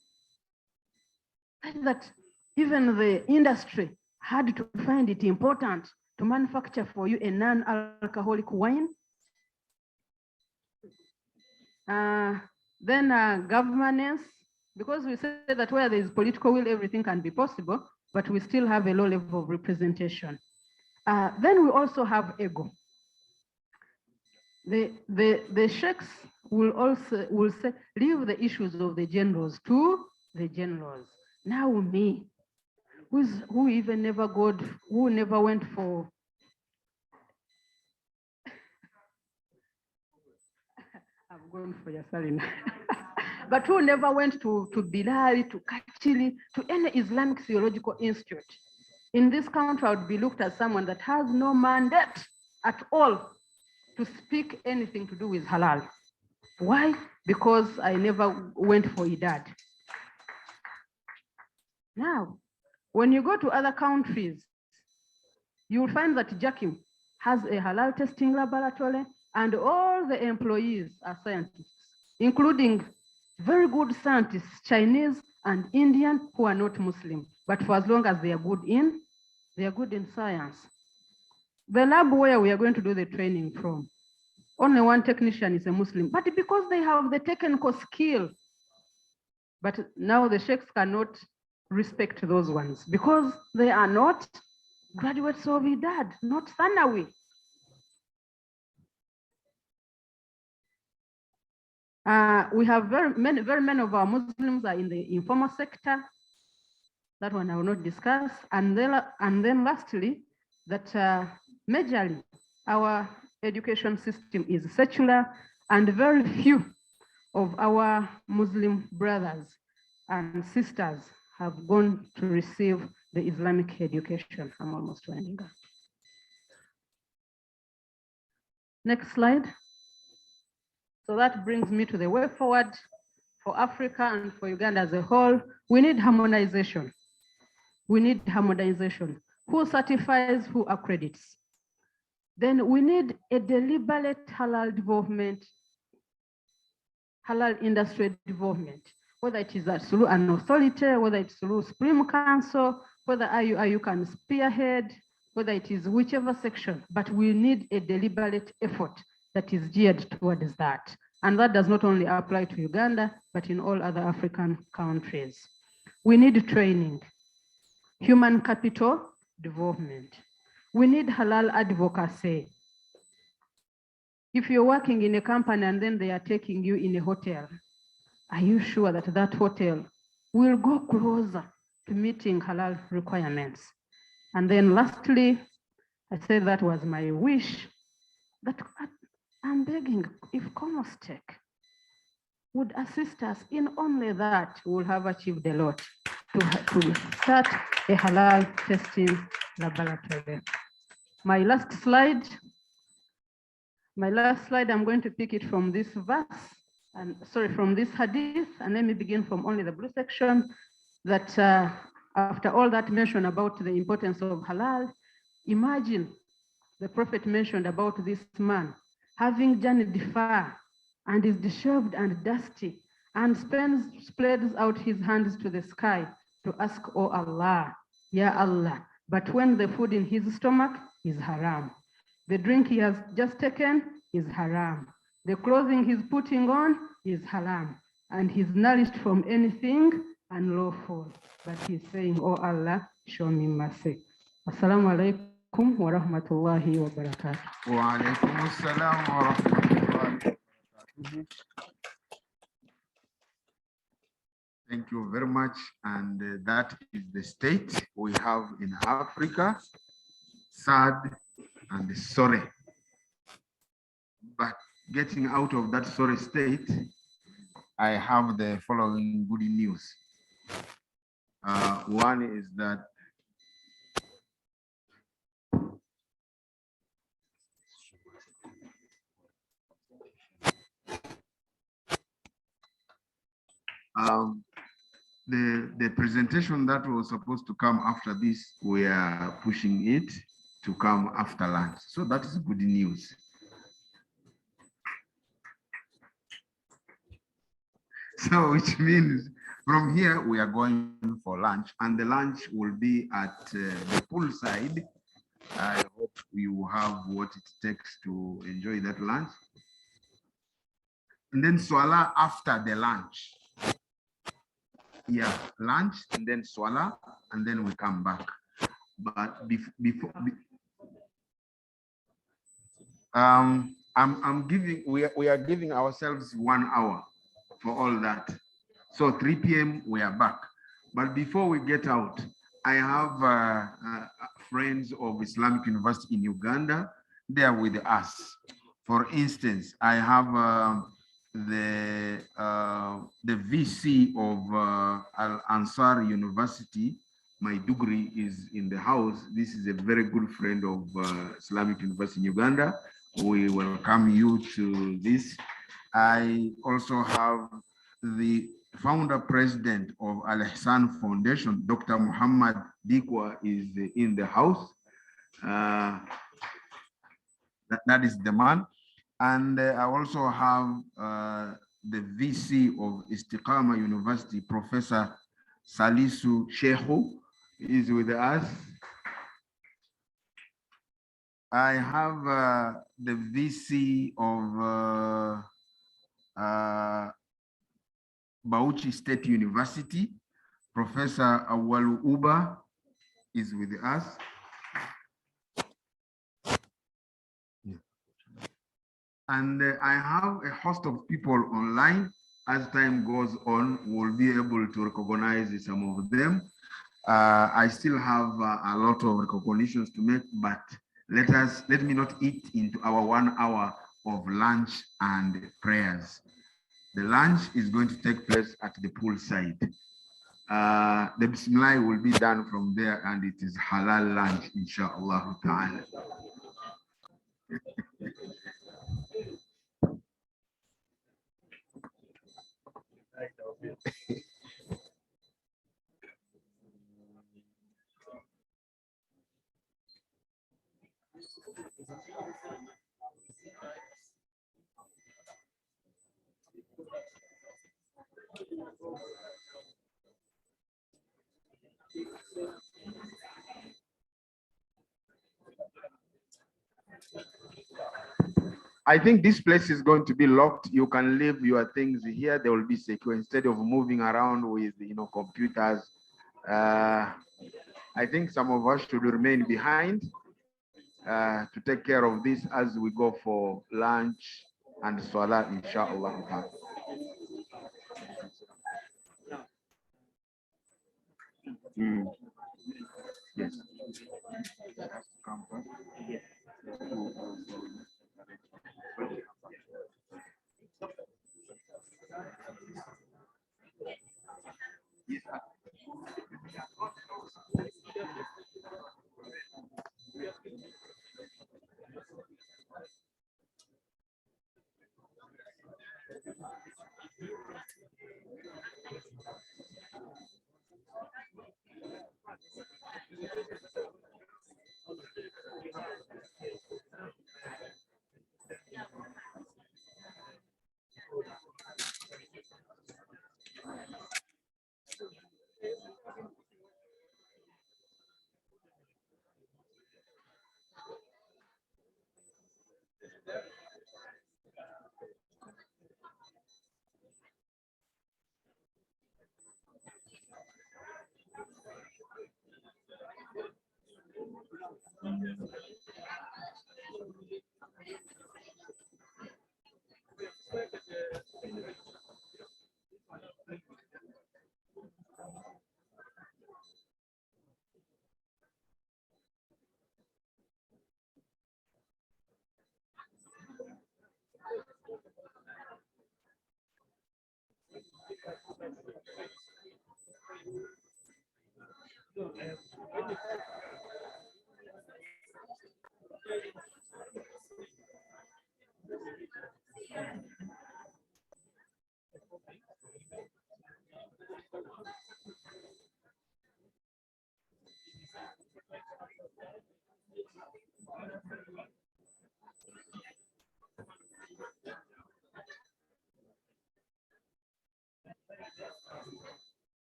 That even the industry had to find it important to manufacture for you a non-alcoholic wine. Then governance, because we say that where there is political will, everything can be possible, but we still have a low level of representation. Then we also have ego. The sheikhs will say, leave the issues of the generals to the generals. Now me, who even never went for I've gone for Yasalina. But who never went to Bilal, to Kachili, to any Islamic theological institute. in this country, I would be looked at someone that has no mandate at all to speak anything to do with halal. Why? Because I never went for Idad. Now, when you go to other countries, you will find that Jakim has a halal testing laboratory and all the employees are scientists, including very good scientists, Chinese and Indian, who are not Muslim. But for as long as they are good in science. The lab where we are going to do the training from, only one technician is a Muslim, but because they have the technical skill. But now the sheikhs cannot respect those ones because they are not graduates of Idad, not Thanawi. We have very many of our Muslims are in the informal sector. That one I will not discuss. And then lastly, that majorly our education system is secular, and very few of our Muslim brothers and sisters have gone to receive the Islamic education. I'm almost winding up. Next slide. So that brings me to the way forward for Africa and for Uganda as a whole. We need harmonization. We need harmonization. Who certifies, who accredits? Then we need a deliberate halal development, halal industry development, whether it is through an authority, whether it's through Supreme Council, whether IUIU can spearhead, whether it is whichever section, but we need a deliberate effort that is geared towards that. And that does not only apply to Uganda, but in all other African countries. We need training, human capital development. We need halal advocacy. If you're working in a company and then they are taking you in a hotel, are you sure that that hotel will go closer to meeting halal requirements? And then lastly, I said that was my wish, that I'm begging if comstech would assist us in only that, we will have achieved a lot to start a halal testing laboratory. My last slide, I'm going to pick it from this verse, and sorry, from this hadith, and let me begin from only the blue section, that after all that mention about the importance of halal, imagine the Prophet mentioned about this man having journeyed far and is disheveled and dusty and spreads out his hands to the sky to ask, oh Allah, Ya Allah. But when the food in his stomach is haram, the drink he has just taken is haram, the clothing he's putting on is haram, and he's nourished from anything unlawful. But he's saying, oh Allah, show me mercy. Assalamu alaikum wa rahmatullahi wa barakatuh. Wa alaikum assalam wa rahmatullahi. Thank you very much. And that is the state we have in Africa, sad and sorry. But getting out of that sorry state, I have the following good news. One is that the presentation that was supposed to come after this, we are pushing it to come after lunch. So that is good news. So which means from here we are going for lunch, and the lunch will be at the poolside. I hope you have what it takes to enjoy that lunch. And then swala after the lunch. Yeah, lunch and then swala, and then we come back. But we are giving ourselves 1 hour for all that. So 3 p.m. we are back. But before we get out, I have friends of Islamic University in Uganda. They are with us. For instance, I have the VC of Al Ansar University, Maiduguri is in the house. This is a very good friend of Islamic University in Uganda. We welcome you to this. I also have the founder president of Al Ihsan Foundation, Dr. Muhammad Dikwa, is in the house. That is the man. And I also have the VC of Istiqama University, Professor Salisu Shehu, is with us. I have the VC of Bauchi State University, Professor Awalu Uba, is with us. And I have a host of people online. As time goes on, we'll be able to recognize some of them. I still have a lot of recognitions to make, but let me not eat into our 1 hour of lunch and prayers. The lunch is going to take place at the poolside. The Bismillah will be done from there, and it is halal lunch, inshallah ta'ala. I think this place is going to be locked. You can leave your things here. They will be secure instead of moving around with, computers. I think some of us should remain behind to take care of this as we go for lunch and salah, inshallah. Yes.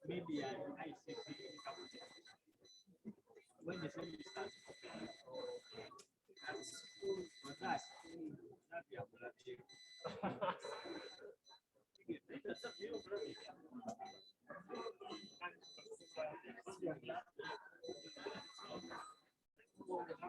Maybe I say when the family starts at school, but that's not the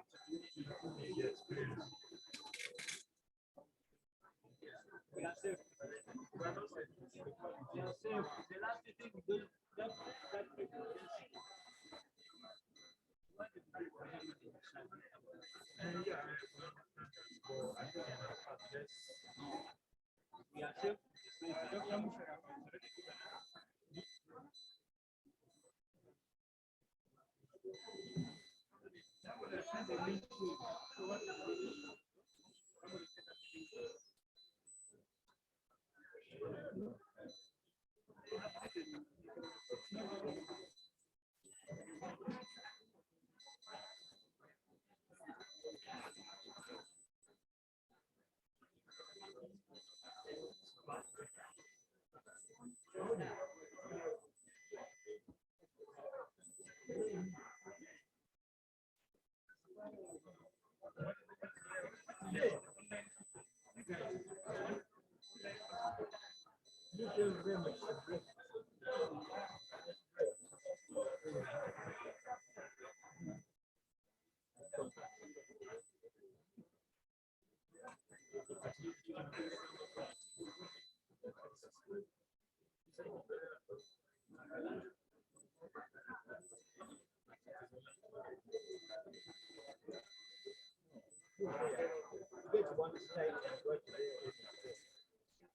Get one side and go to the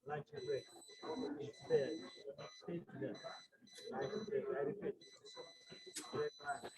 lunch break. It's there. Stay there. Lunch break. I repeat. Break lunch.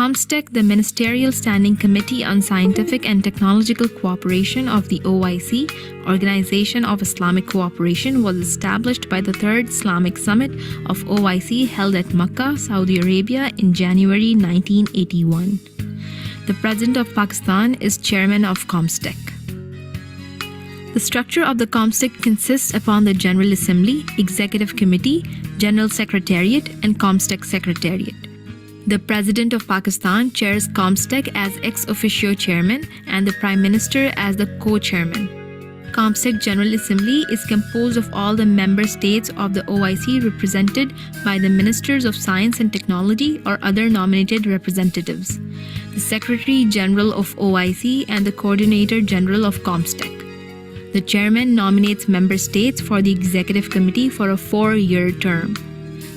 Comstech, the Ministerial Standing Committee on Scientific and Technological Cooperation of the OIC, Organization of Islamic Cooperation, was established by the Third Islamic Summit of OIC held at Makkah, Saudi Arabia in January 1981. The President of Pakistan is Chairman of Comstech. The structure of the Comstech consists upon the General Assembly, Executive Committee, General Secretariat, and Comstech Secretariat. The President of Pakistan chairs Comstech as ex officio chairman and the Prime Minister as the co-chairman. Comstech General Assembly is composed of all the member states of the OIC represented by the Ministers of Science and Technology or other nominated representatives, the Secretary General of OIC and the Coordinator General of Comstech. The chairman nominates member states for the Executive Committee for a 4-year term.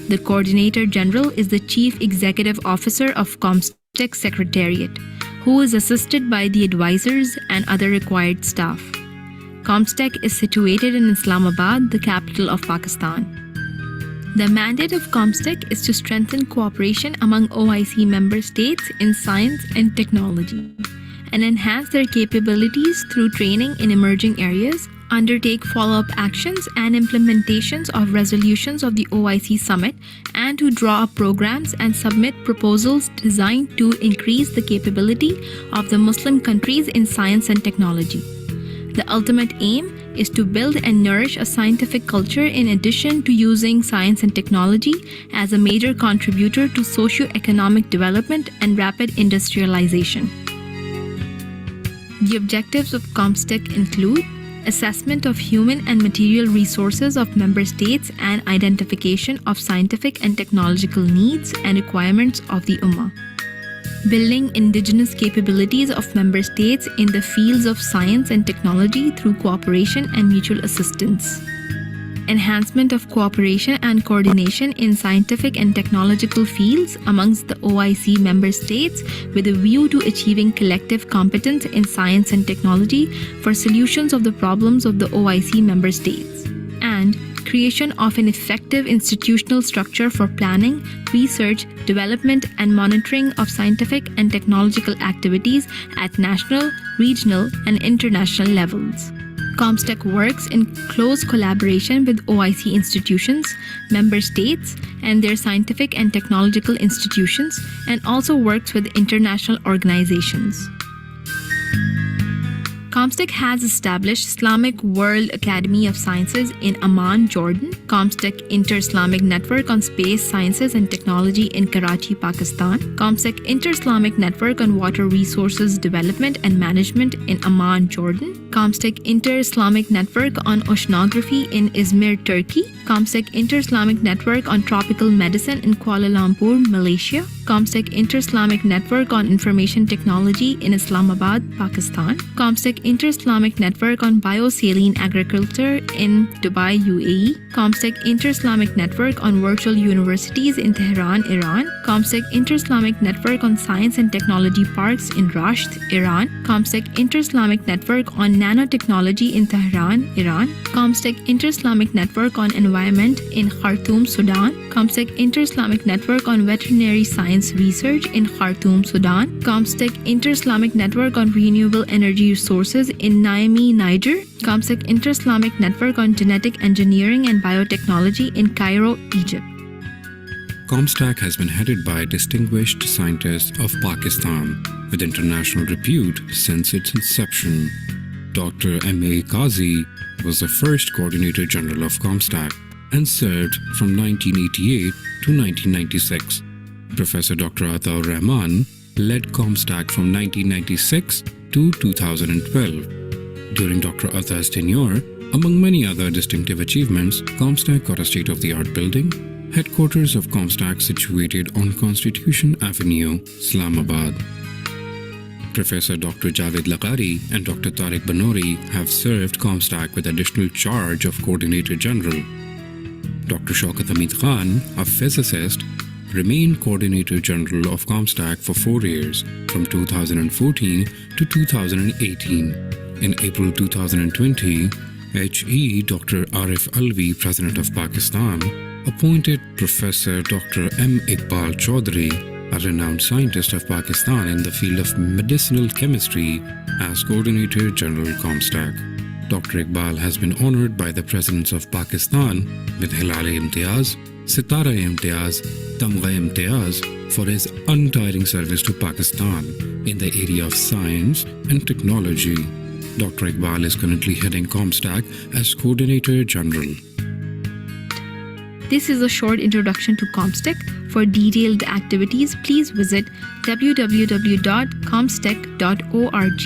The Coordinator General is the Chief Executive Officer of Comstech Secretariat, who is assisted by the advisors and other required staff. Comstech is situated in Islamabad, the capital of Pakistan. The mandate of Comstech is to strengthen cooperation among OIC member states in science and technology, and enhance their capabilities through training in emerging areas, undertake follow-up actions and implementations of resolutions of the OIC Summit, and to draw up programs and submit proposals designed to increase the capability of the Muslim countries in science and technology. The ultimate aim is to build and nourish a scientific culture in addition to using science and technology as a major contributor to socio-economic development and rapid industrialization. The objectives of Comstech include assessment of human and material resources of member states and identification of scientific and technological needs and requirements of the Ummah. Building indigenous capabilities of member states in the fields of science and technology through cooperation and mutual assistance. Enhancement of cooperation and coordination in scientific and technological fields amongst the OIC member states with a view to achieving collective competence in science and technology for solutions of the problems of the OIC member states. And creation of an effective institutional structure for planning, research, development, and monitoring of scientific and technological activities at national, regional, and international levels. Comstech works in close collaboration with OIC institutions, member states, and their scientific and technological institutions, and also works with international organizations. Comstech has established Islamic World Academy of Sciences in Amman, Jordan, Comstech Inter-Islamic Network on Space Sciences and Technology in Karachi, Pakistan, Comstech Inter-Islamic Network on Water Resources Development and Management in Amman, Jordan, Comstech Inter-Islamic Network on Oceanography in Izmir, Turkey, Comstech Inter-Islamic Network on Tropical Medicine in Kuala Lumpur, Malaysia, Comstech Inter-Islamic Network on Information Technology in Islamabad, Pakistan, Comstech Inter-Islamic Network on Biosaline Agriculture in Dubai, UAE, Comstech Inter-Islamic Network on Virtual Universities in Tehran, Iran, Comstech Inter-Islamic Network on Science and Technology Parks in Rasht, Iran, Comstech Inter-Islamic Network on Nanotechnology in Tehran, Iran, Comstech Inter-Islamic Network on Environment in Khartoum, Sudan, Comstech Inter-Islamic Network on Veterinary Science Research in Khartoum, Sudan, Comstech Inter-Islamic Network on Renewable Energy Resources in Niamey, Niger, Comstech Inter-Islamic Network on Genetic Engineering and Biotechnology in Cairo, Egypt. Comstech has been headed by distinguished scientists of Pakistan with international repute since its inception. Dr. M.A. Qazi was the first Coordinator General of Comstech and served from 1988 to 1996. Professor Dr. Ataur Rahman led Comstech from 1996 to 2012. During Dr. Ata's tenure, Among many other distinctive achievements, Comstech got a state-of-the-art building, headquarters of Comstech situated on Constitution Avenue, Islamabad. Professor Dr. Javed Laqari and Dr. Tariq Banori have served Comstech with additional charge of Coordinator General. Dr. Shaukat Hamid Khan, a physicist, remained Coordinator General of Comstech for 4 years, from 2014 to 2018. In April 2020, HE Dr. Arif Alvi, President of Pakistan, appointed Professor Dr. M. Iqbal Chaudhry, a renowned scientist of Pakistan in the field of medicinal chemistry, as Coordinator General Comstech. Dr. Iqbal has been honored by the Presidents of Pakistan with Halal-e-Imtiaz, Sitara-e-Imtiaz, Tamgha-e-Imtiaz for his untiring service to Pakistan in the area of science and technology. Dr. Iqbal is currently heading Comstech as Coordinator General. This is a short introduction to Comstech. For detailed activities, please visit www.comstech.org.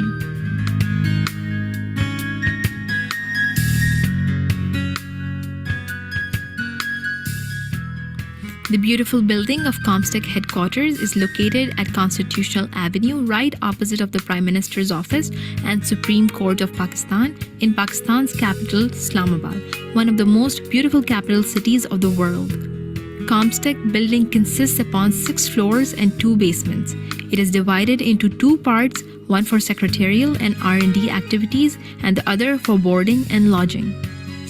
The beautiful building of Comstech headquarters is located at Constitutional Avenue, right opposite of the Prime Minister's office and Supreme Court of Pakistan, in Pakistan's capital, Islamabad, one of the most beautiful capital cities of the world. Comstech building consists upon 6 floors and 2 basements. It is divided into 2 parts, one for secretarial and R&D activities and the other for boarding and lodging.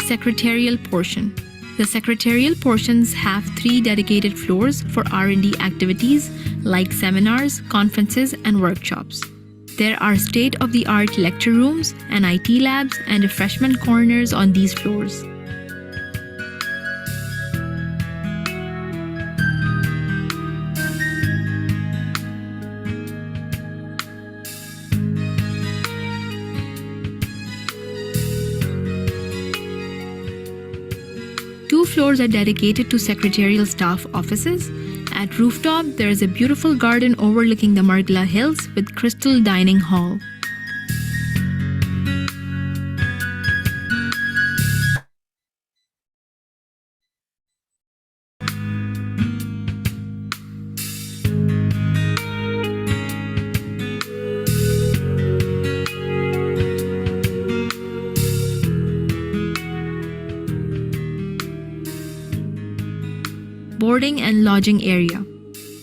Secretarial portion. The secretarial portions have 3 dedicated floors for R&D activities like seminars, conferences, and workshops. There are state-of-the-art lecture rooms and IT labs and refreshment corners on these floors. Two floors are dedicated to secretarial staff offices. At rooftop, there is a beautiful garden overlooking the Margla Hills with crystal dining hall. Boarding and lodging area.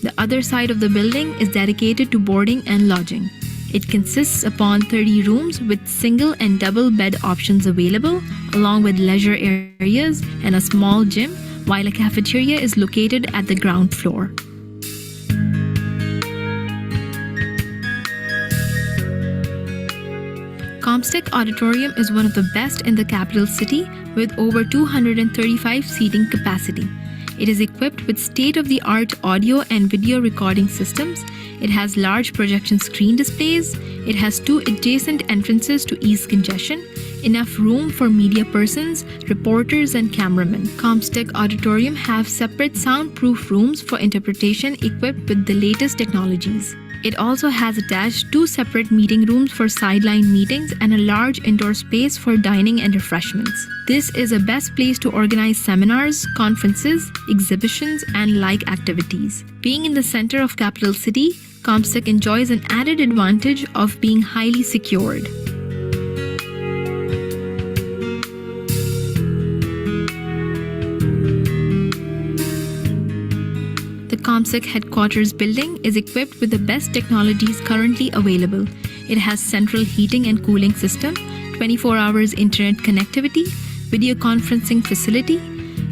The other side of the building is dedicated to boarding and lodging. It consists upon 30 rooms with single and double bed options available, along with leisure areas and a small gym, while a cafeteria is located at the ground floor. Comstech Auditorium is one of the best in the capital city with over 235 seating capacity. It is equipped with state-of-the-art audio and video recording systems. It has large projection screen displays. It has 2 adjacent entrances to ease congestion, enough room for media persons, reporters, and cameramen. Comstech Auditorium have separate soundproof rooms for interpretation equipped with the latest technologies. It also has attached 2 separate meeting rooms for sideline meetings and a large indoor space for dining and refreshments. This is a best place to organize seminars, conferences, exhibitions, and like activities. Being in the center of capital city, Comstech enjoys an added advantage of being highly secured. The Comstech headquarters building is equipped with the best technologies currently available. It has central heating and cooling system, 24 hours internet connectivity, video conferencing facility,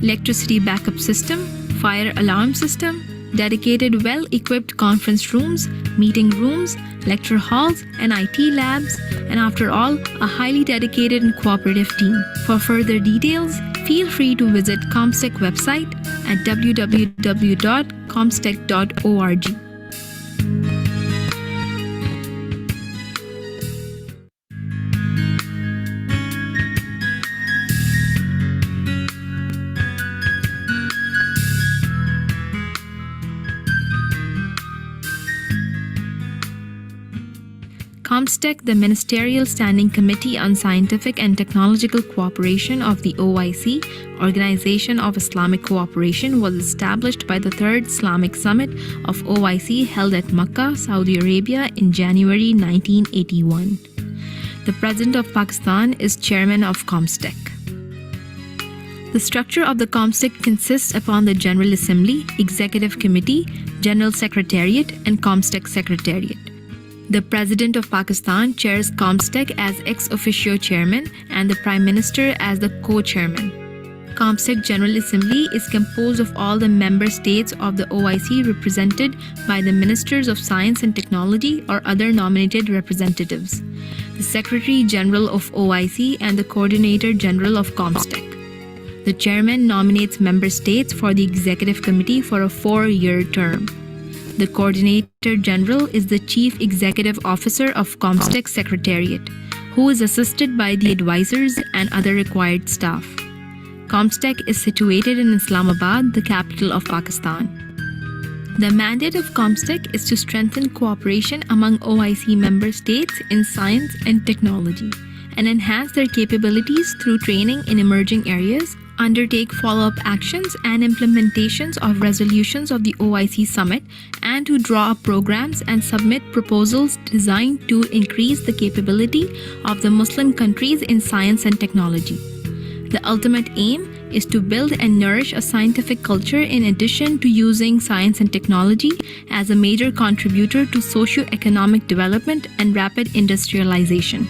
electricity backup system, fire alarm system, dedicated well-equipped conference rooms, meeting rooms, lecture halls, and IT labs, and after all, a highly dedicated and cooperative team. For further details, feel free to visit Comstech website at www.comstech.org. ComStech, the Ministerial Standing Committee on Scientific and Technological Cooperation of the OIC, Organization of Islamic Cooperation, was established by the Third Islamic Summit of OIC held at Makkah, Saudi Arabia in January 1981. The President of Pakistan is Chairman of ComStech. The structure of the ComStech consists upon the General Assembly, Executive Committee, General Secretariat, and ComStech Secretariat. The President of Pakistan chairs ComStech as ex officio chairman and the Prime Minister as the co-chairman. ComStech General Assembly is composed of all the member states of the OIC represented by the Ministers of Science and Technology or other nominated representatives, the Secretary General of OIC, and the Coordinator General of ComStech. The chairman nominates member states for the Executive Committee for a 4-year term. The Coordinator General is the Chief Executive Officer of ComStech Secretariat, who is assisted by the advisors and other required staff. ComStech is situated in Islamabad, the capital of Pakistan. The mandate of ComStech is to strengthen cooperation among OIC member states in science and technology and enhance their capabilities through training in emerging areas, undertake follow-up actions and implementations of resolutions of the OIC Summit, and to draw up programs and submit proposals designed to increase the capability of the Muslim countries in science and technology. The ultimate aim is to build and nourish a scientific culture in addition to using science and technology as a major contributor to socio-economic development and rapid industrialization.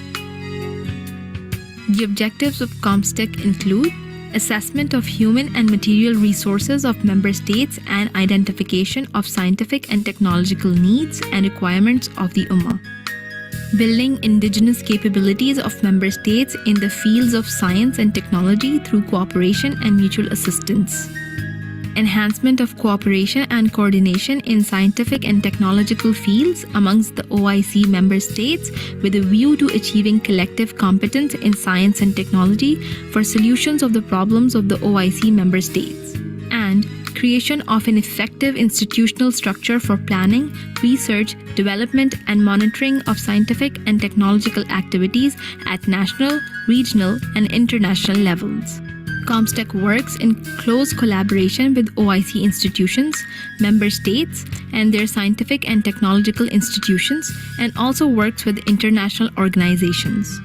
The objectives of ComStech include assessment of human and material resources of member states and identification of scientific and technological needs and requirements of the Ummah. Building indigenous capabilities of member states in the fields of science and technology through cooperation and mutual assistance. Enhancement of cooperation and coordination in scientific and technological fields amongst the OIC member states with a view to achieving collective competence in science and technology for solutions of the problems of the OIC member states. And creation of an effective institutional structure for planning, research, development, and monitoring of scientific and technological activities at national, regional, and international levels. ComStech works in close collaboration with OIC institutions, member states, and their scientific and technological institutions, and also works with international organizations.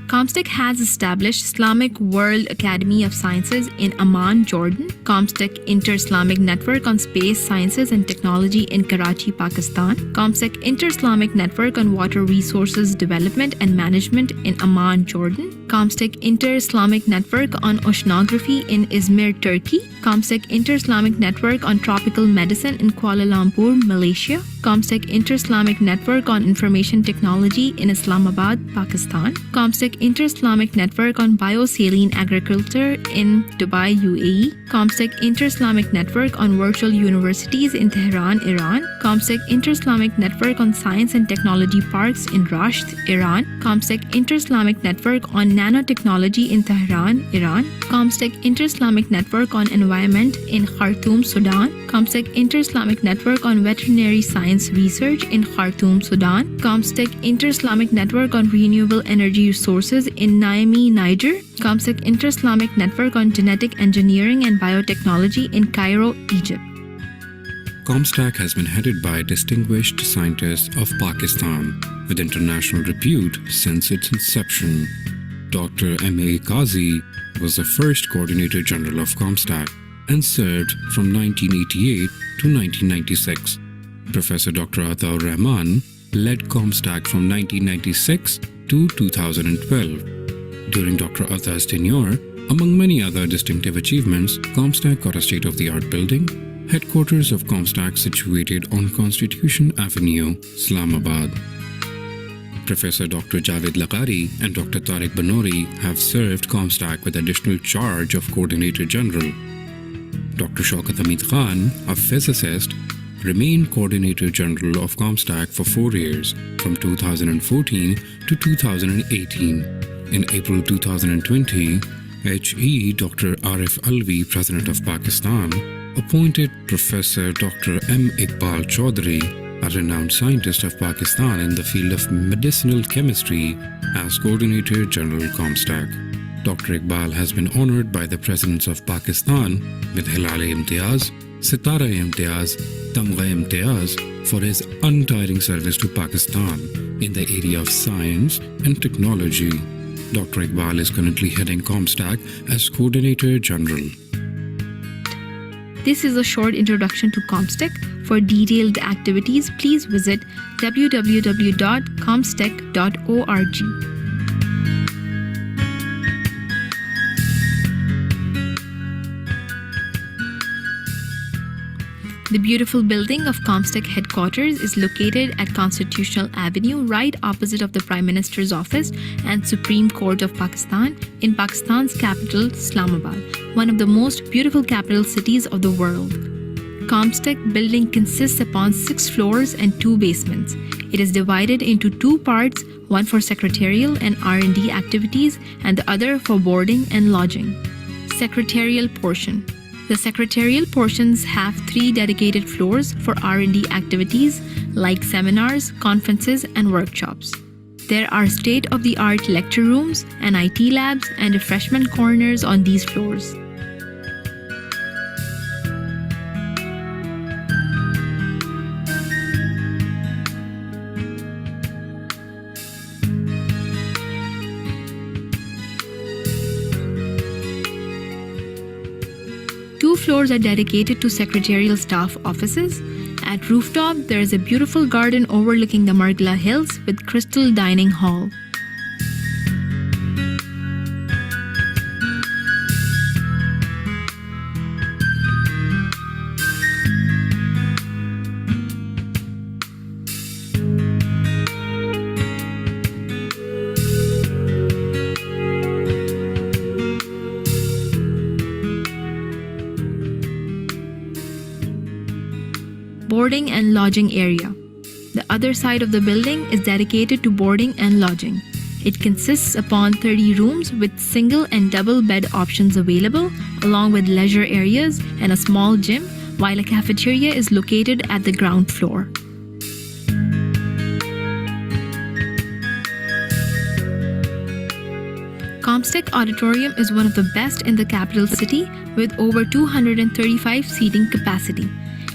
ComStech has established Islamic World Academy of Sciences in Amman, Jordan, ComStech Inter-Islamic Network on Space Sciences and Technology in Karachi, Pakistan, ComStech Inter-Islamic Network on Water Resources Development and Management in Amman, Jordan, ComStech Inter-Islamic Network on Oceanography in Izmir, Turkey, ComStech Inter-Islamic Network on Tropical Medicine in Kuala Lumpur, Malaysia, ComStech Inter-Islamic Network on Information Technology in Islamabad, Pakistan, ComStech Inter-Islamic Network on Biosaline Agriculture in Dubai, UAE, ComStech Inter-Islamic Network on Virtual Universities in Tehran, Iran, ComStech Inter-Islamic Network on Science and Technology Parks in Rasht, Iran, ComStech Inter-Islamic Network on Nanotechnology in Tehran, Iran, ComStech Inter-Islamic Network on Environment in Khartoum, Sudan, ComStech Inter-Islamic Network on Veterinary Science Research in Khartoum, Sudan, ComStech Inter-Islamic Network on Renewable Energy Resources in Niamey, Niger, ComStech Inter-Islamic Network on Genetic Engineering and Biotechnology in Cairo, Egypt. ComStech has been headed by distinguished scientists of Pakistan with international repute since its inception. Dr. M.A. Qazi was the first Coordinator General of ComStech and served from 1988 to 1996. Professor Dr. Ataur Rahman led ComStech from 1996 to 2012. During Dr. Ata's tenure, among many other distinctive achievements, ComStech got a state-of-the-art building, headquarters of ComStech situated on Constitution Avenue, Islamabad. Professor Dr. Javed Laqari and Dr. Tariq Banori have served ComStech with additional charge of Coordinator General. Dr. Shaukat Hamid Khan, a physicist, remained Coordinator General of ComStech for 4 years, from 2014 to 2018. In April 2020, H.E. Dr. Arif Alvi, President of Pakistan, appointed Professor Dr. M. Iqbal Chaudhry a renowned scientist of Pakistan in the field of medicinal chemistry, as Coordinator General Comstech. Dr. Iqbal has been honored by the presidents of Pakistan with Halal-e-Imtiaz, Sitara-e-Imtiaz, Tamgha-e-Imtiaz for his untiring service to Pakistan in the area of science and technology. Dr. Iqbal is currently heading Comstech as Coordinator General. This is a short introduction to Comstech. For detailed activities, please visit www.comstech.org. The beautiful building of Comstech headquarters is located at Constitutional Avenue, right opposite of the Prime Minister's office and Supreme Court of Pakistan, in Pakistan's capital, Islamabad, one of the most beautiful capital cities of the world. Comstech building consists upon 6 floors and 2 basements. It is divided into 2 parts, one for secretarial and R&D activities and the other for boarding and lodging. Secretarial portion. The secretarial portions have 3 dedicated floors for R&D activities like seminars, conferences, and workshops. There are state-of-the-art lecture rooms and IT labs and refreshment corners on these floors. Two floors are dedicated to secretarial staff offices. At rooftop, there is a beautiful garden overlooking the Margla Hills with crystal dining hall. Boarding and lodging area. The other side of the building is dedicated to boarding and lodging. It consists upon 30 rooms with single and double bed options available, along with leisure areas and a small gym, while a cafeteria is located at the ground floor. Comstech Auditorium is one of the best in the capital city with over 235 seating capacity.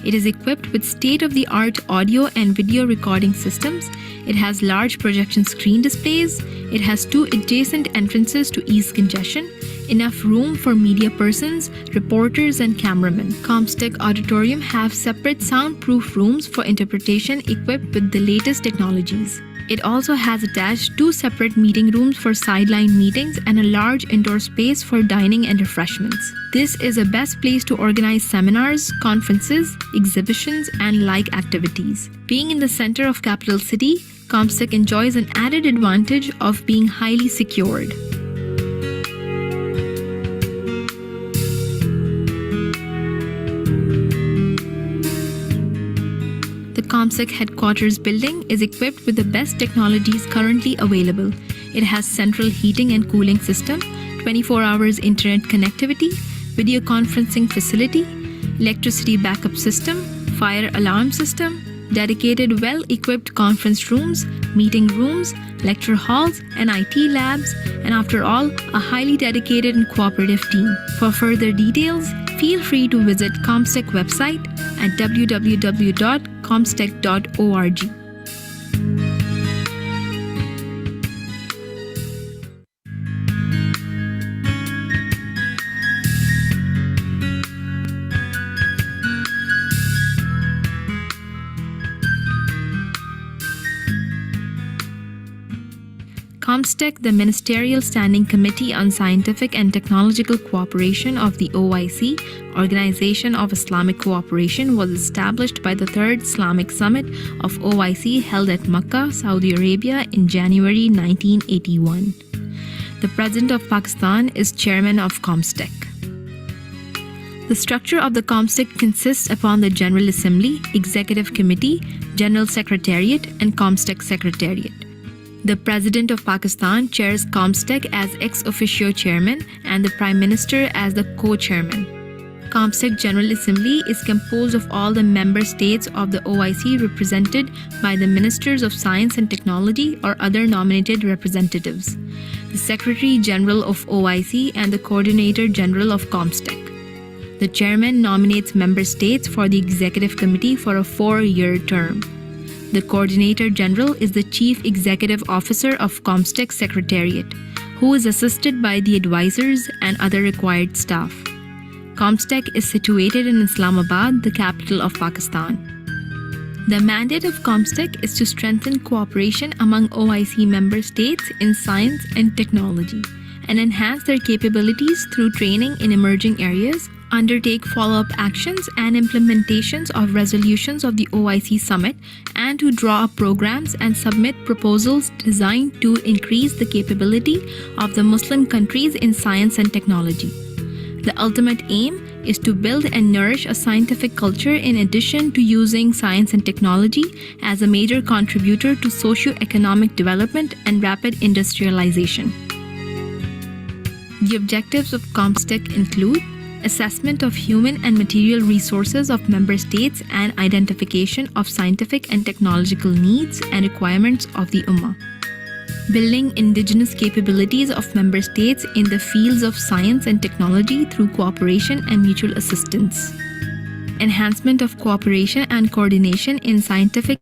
It is equipped with state-of-the-art audio and video recording systems. It has large projection screen displays. It has 2 adjacent entrances to ease congestion, enough room for media persons, reporters, and cameramen. Comstech Auditorium have separate soundproof rooms for interpretation equipped with the latest technologies. It also has attached 2 separate meeting rooms for sideline meetings and a large indoor space for dining and refreshments. This is a best place to organize seminars, conferences, exhibitions, and like activities. Being in the center of capital city, Comstech enjoys an added advantage of being highly secured. The Comstech headquarters building is equipped with the best technologies currently available. It has central heating and cooling system, 24 hours internet connectivity, video conferencing facility, electricity backup system, fire alarm system, dedicated well-equipped conference rooms, meeting rooms, lecture halls, and IT labs, and after all, a highly dedicated and cooperative team. For further details, feel free to visit Comstech website at www.comstech.org. Comstech, the Ministerial Standing Committee on Scientific and Technological Cooperation of the OIC, Organization of Islamic Cooperation, was established by the Third Islamic Summit of OIC held at Makkah, Saudi Arabia in January 1981. The President of Pakistan is Chairman of Comstech. The structure of the Comstech consists upon the General Assembly, Executive Committee, General Secretariat, and Comstech Secretariat. The President of Pakistan chairs Comstech as ex officio chairman and the Prime Minister as the co-chairman. Comstech General Assembly is composed of all the member states of the OIC represented by the Ministers of Science and Technology or other nominated representatives, the Secretary General of OIC and the Coordinator General of Comstech. The Chairman nominates member states for the Executive Committee for a 4-year term. The Coordinator General is the Chief Executive Officer of Comstech Secretariat, who is assisted by the advisors and other required staff. Comstech is situated in Islamabad, the capital of Pakistan. The mandate of Comstech is to strengthen cooperation among OIC member states in science and technology and enhance their capabilities through training in emerging areas, undertake follow-up actions and implementations of resolutions of the OIC Summit, and to draw up programs and submit proposals designed to increase the capability of the Muslim countries in science and technology. The ultimate aim is to build and nourish a scientific culture in addition to using science and technology as a major contributor to socio-economic development and rapid industrialization. The objectives of Comstech include assessment of human and material resources of member states and identification of scientific and technological needs and requirements of the Ummah. Building indigenous capabilities of member states in the fields of science and technology through cooperation and mutual assistance. Enhancement of cooperation and coordination in scientific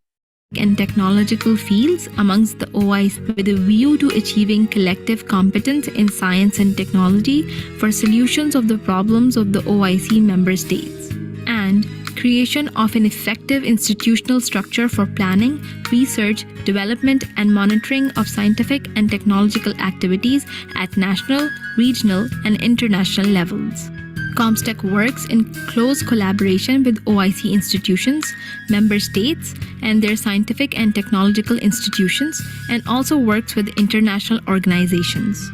and technological fields amongst the OIC with a view to achieving collective competence in science and technology for solutions of the problems of the OIC member states. And creation of an effective institutional structure for planning, research, development, and monitoring of scientific and technological activities at national, regional, and international levels. Comstech works in close collaboration with OIC institutions, member states, and their scientific and technological institutions, and also works with international organizations.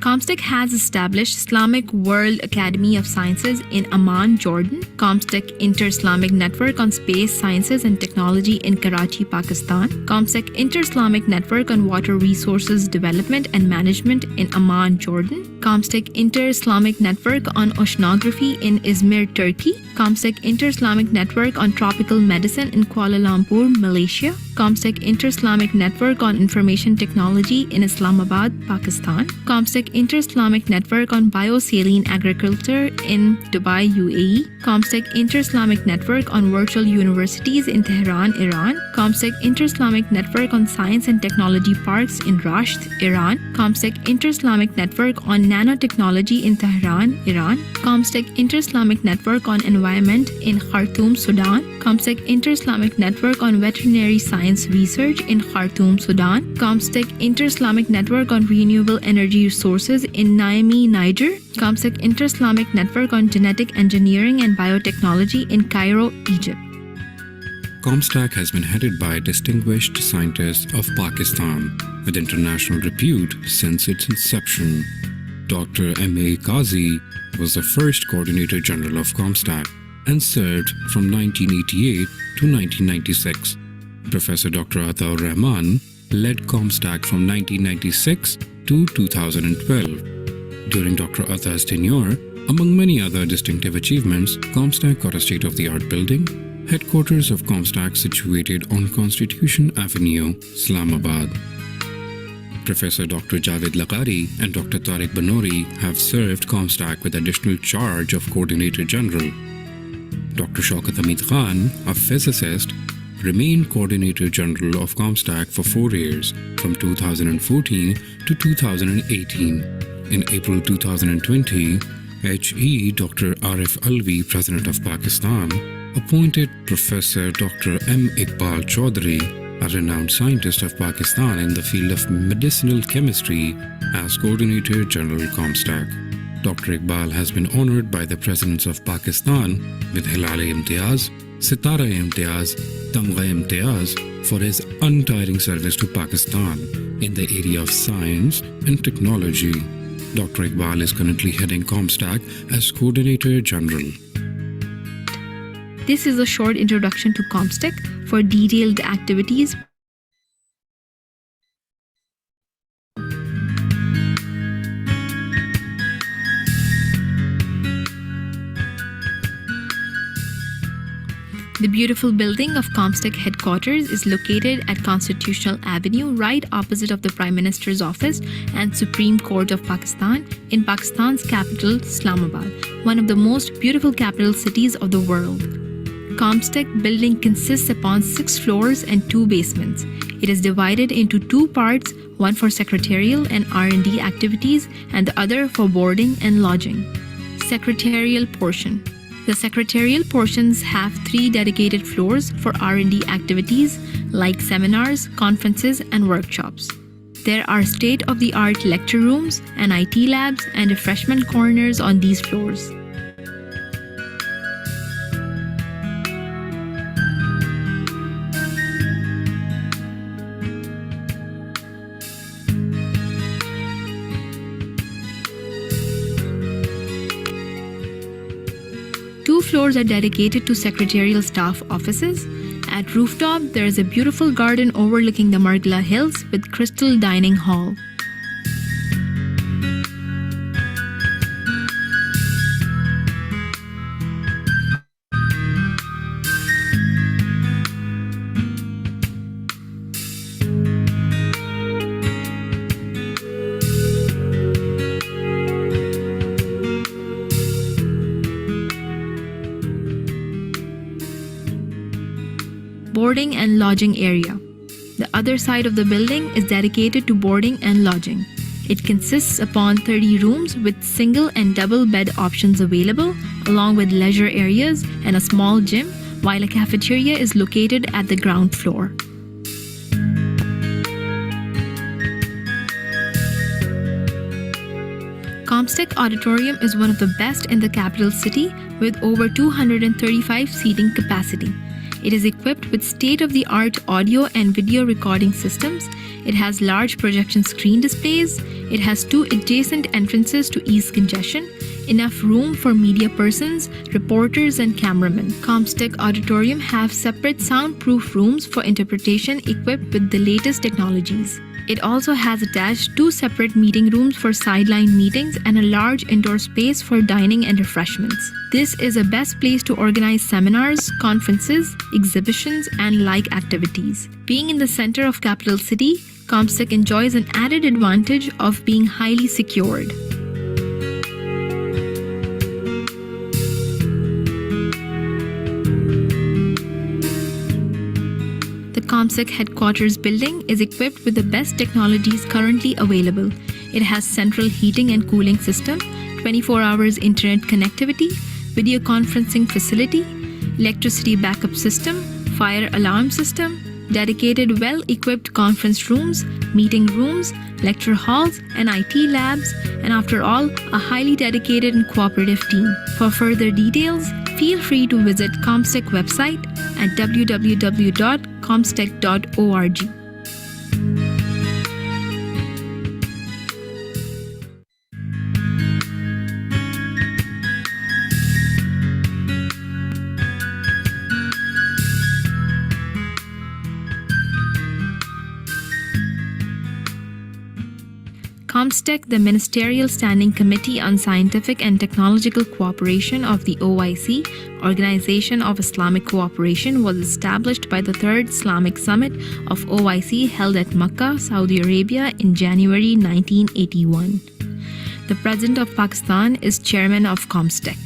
Comstech has established Islamic World Academy of Sciences in Amman, Jordan, Comstech Inter-Islamic Network on Space Sciences and Technology in Karachi, Pakistan, Comstech Inter-Islamic Network on Water Resources Development and Management in Amman, Jordan, Comstech Inter-Islamic Network on Oceanography in Izmir, Turkey, Comstech Inter-Islamic Network on Tropical Medicine in Kuala Lumpur, Malaysia, Comstech Inter-Islamic Network on Information Technology in Islamabad, Pakistan, Comstech Inter-Islamic Network on Biosaline Agriculture in Dubai, UAE, Comstech Inter-Islamic Network on Virtual Universities in Tehran, Iran, Comstech Inter-Islamic Network on Science and Technology Parks in Rasht, Iran, Comstech Inter-Islamic Network on Nanotechnology in Tehran, Iran, Comstech Inter-Islamic Network on Environment in Khartoum, Sudan, Comstech Inter-Islamic Network on Veterinary Science Research in Khartoum, Sudan, Comstech Inter-Islamic Network on Renewable Energy Resources in Niamey, Niger, Comstech Inter-Islamic Network on Genetic Engineering and Biotechnology in Cairo, Egypt. Comstech has been headed by distinguished scientists of Pakistan with international repute since its inception. Dr. M.A. Qazi was the first Coordinator General of Comstech and served from 1988 to 1996. Professor Dr. Ataur Rahman led Comstech from 1996 to 2012. During Dr. Ata's tenure, among many other distinctive achievements, Comstech got a state-of-the-art building, headquarters of Comstech situated on Constitution Avenue, Islamabad. Professor Dr. Javed Laqari and Dr. Tariq Banori have served Comstech with additional charge of Coordinator General. Dr. Shaukat Hamid Khan, a physicist, remained Coordinator General of Comstech for 4 years, from 2014 to 2018. In April 2020, H.E. Dr. Arif Alvi, President of Pakistan, appointed Professor Dr. M. Iqbal Chaudhry, a renowned scientist of Pakistan in the field of medicinal chemistry, as Coordinator General Comstech. Dr. Iqbal has been honored by the Presidents of Pakistan with Halal-e-Imtiaz, Sitara-e-Imtiaz, Tamgha-e-Imtiaz for his untiring service to Pakistan in the area of science and technology. Dr. Iqbal is currently heading Comstech as Coordinator General. This is a short introduction to Comstech. For detailed activities, The beautiful building of Comstech headquarters is located at Constitutional Avenue, right opposite of the Prime Minister's office and Supreme Court of Pakistan, in Pakistan's capital, Islamabad, one of the most beautiful capital cities of the world. Comstech building consists upon 6 floors and 2 basements. It is divided into 2 parts, one for secretarial and R&D activities and the other for boarding and lodging. Secretarial portion. The secretarial portions have 3 dedicated floors for R&D activities like seminars, conferences, and workshops. There are state-of-the-art lecture rooms and IT labs and refreshment corners on these floors. Two floors are dedicated to secretarial staff offices. At rooftop, there is a beautiful garden overlooking the Margla Hills with crystal dining hall. Boarding and lodging area. The other side of the building is dedicated to boarding and lodging. It consists upon 30 rooms with single and double bed options available, along with leisure areas and a small gym, while a cafeteria is located at the ground floor. Comstech Auditorium is one of the best in the capital city with over 235 seating capacity. It is equipped with state-of-the-art audio and video recording systems. It has large projection screen displays. It has 2 adjacent entrances to ease congestion, enough room for media persons, reporters, and cameramen. Comstech Auditorium have separate soundproof rooms for interpretation equipped with the latest technologies. It also has attached 2 separate meeting rooms for sideline meetings and a large indoor space for dining and refreshments. This is a best place to organize seminars, conferences, exhibitions, and like activities. Being in the center of capital city, Comstech enjoys an added advantage of being highly secured. The Comstech headquarters building is equipped with the best technologies currently available. It has central heating and cooling system, 24 hours internet connectivity, video conferencing facility, electricity backup system, fire alarm system, dedicated well-equipped conference rooms, meeting rooms, lecture halls, and IT labs, and after all, a highly dedicated and cooperative team. For further details, feel free to visit Comstech website at www.comstech.org. Comstech, the Ministerial Standing Committee on Scientific and Technological Cooperation of the OIC, Organization of Islamic Cooperation, was established by the Third Islamic Summit of OIC held at Makkah, Saudi Arabia in January 1981. The President of Pakistan is Chairman of Comstech.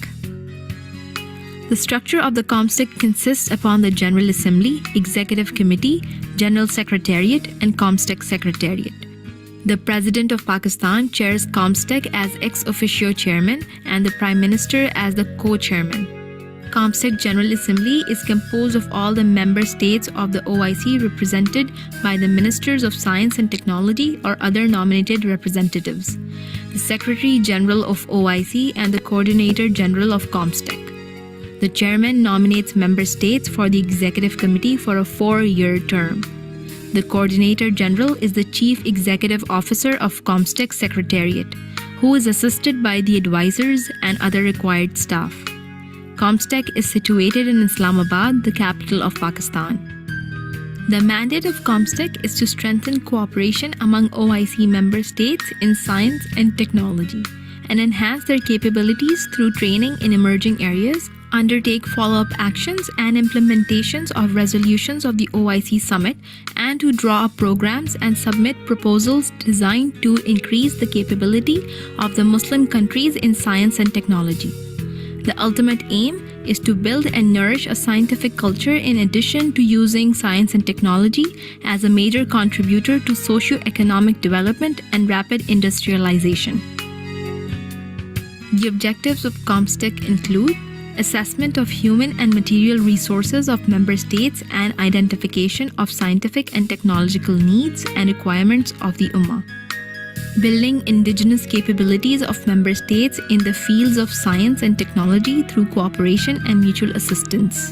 The structure of the Comstech consists upon the General Assembly, Executive Committee, General Secretariat, and Comstech Secretariat. The President of Pakistan chairs Comstech as ex officio chairman and the Prime Minister as the co-chairman. Comstech General Assembly is composed of all the member states of the OIC represented by the Ministers of Science and Technology or other nominated representatives, the Secretary General of OIC and the Coordinator General of Comstech. The chairman nominates member states for the Executive Committee for a 4-year term. The Coordinator General is the Chief Executive Officer of Comstech Secretariat, who is assisted by the advisors and other required staff. Comstech is situated in Islamabad, the capital of Pakistan. The mandate of Comstech is to strengthen cooperation among OIC member states in science and technology and enhance their capabilities through training in emerging areas, undertake follow-up actions and implementations of resolutions of the OIC summit, and to draw up programs and submit proposals designed to increase the capability of the Muslim countries in science and technology. The ultimate aim is to build and nourish a scientific culture in addition to using science and technology as a major contributor to socio-economic development and rapid industrialization. The objectives of ComStech include assessment of human and material resources of member states and identification of scientific and technological needs and requirements of the Ummah. Building indigenous capabilities of member states in the fields of science and technology through cooperation and mutual assistance.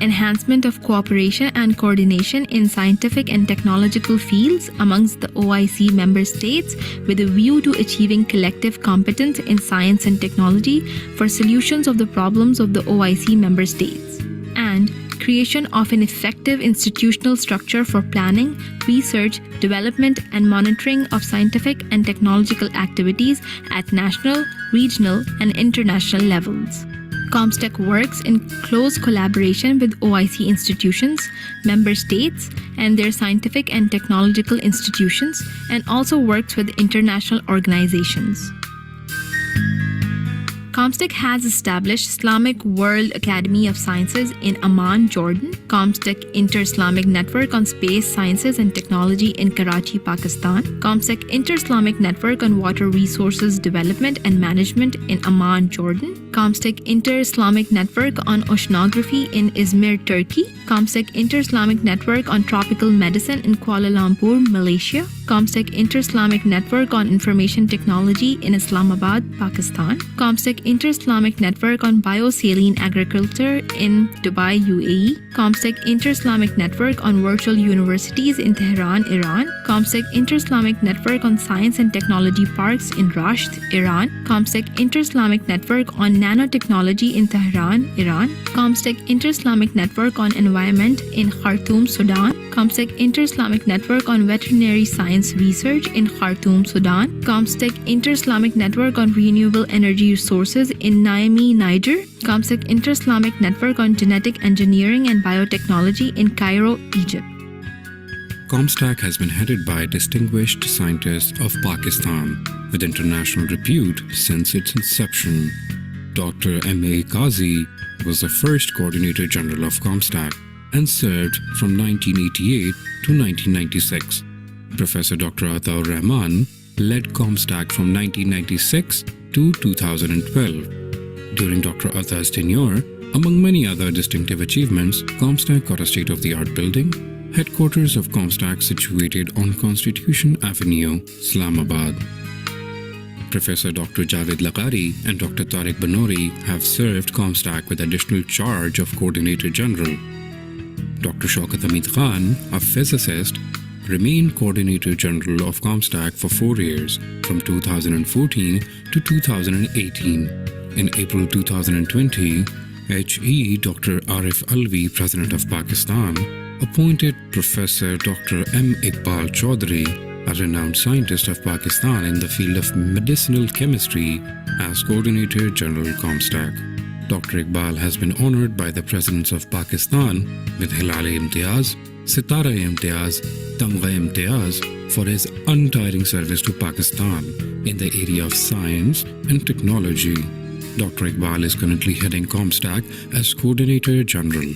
Enhancement of cooperation and coordination in scientific and technological fields amongst the OIC member states with a view to achieving collective competence in science and technology for solutions of the problems of the OIC member states. And creation of an effective institutional structure for planning, research, development, and monitoring of scientific and technological activities at national, regional, and international levels. ComStech works in close collaboration with OIC institutions, member states, and their scientific and technological institutions, and also works with international organizations. ComStech has established Islamic World Academy of Sciences in Amman, Jordan, ComStech Inter-Islamic Network on Space Sciences and Technology in Karachi, Pakistan, ComStech Inter-Islamic Network on Water Resources Development and Management in Amman, Jordan, ComStech Inter-Islamic Network on Oceanography in Izmir, Turkey, ComStech Inter-Islamic Network on Tropical Medicine in Kuala Lumpur, Malaysia, ComStech Inter-Islamic Network on Information Technology in Islamabad, Pakistan, ComStech Inter-Islamic Network on Biosaline Agriculture in Dubai, UAE, ComStech Inter-Islamic Network on Virtual Universities in Tehran, Iran, ComStech Inter-Islamic Network on Science and Technology Parks in Rasht, Iran, ComStech Inter-Islamic Network on Nanotechnology in Tehran, Iran, ComStech Inter-Islamic Network on Environment in Khartoum, Sudan, ComStech Inter-Islamic Network on Veterinary Science Research in Khartoum, Sudan, ComStech Inter-Islamic Network on Renewable Energy Resources in Niamey, Niger, ComStech Inter-Islamic Network on Genetic Engineering and Biotechnology in Cairo, Egypt. ComStech has been headed by distinguished scientists of Pakistan with international repute since its inception. Dr. M.A. Qazi was the first Coordinator General of ComStech and served from 1988 to 1996. Professor Dr. Ataur Rahman led ComStech from 1996 to 2012. During Dr. Ata's tenure, among many other distinctive achievements, ComStech got a state-of-the-art building, headquarters of ComStech situated on Constitution Avenue, Islamabad. Professor Dr. Javed Laqari and Dr. Tariq Banori have served ComStech with additional charge of Coordinator General. Dr. Shaukat Hamid Khan, a physicist, remained Coordinator General of ComStech for 4 years, from 2014 to 2018. In April 2020, H.E. Dr. Arif Alvi, President of Pakistan, appointed Professor Dr. M. Iqbal Chaudhry, a renowned scientist of Pakistan in the field of medicinal chemistry, as Coordinator General ComStech. Dr. Iqbal has been honored by the Presidents of Pakistan with Hilal-e-Imtiaz, Sitara-e-Imtiaz, Tamgha-e-Imtiaz for his untiring service to Pakistan in the area of science and technology. Dr. Iqbal is currently heading ComStech as Coordinator General.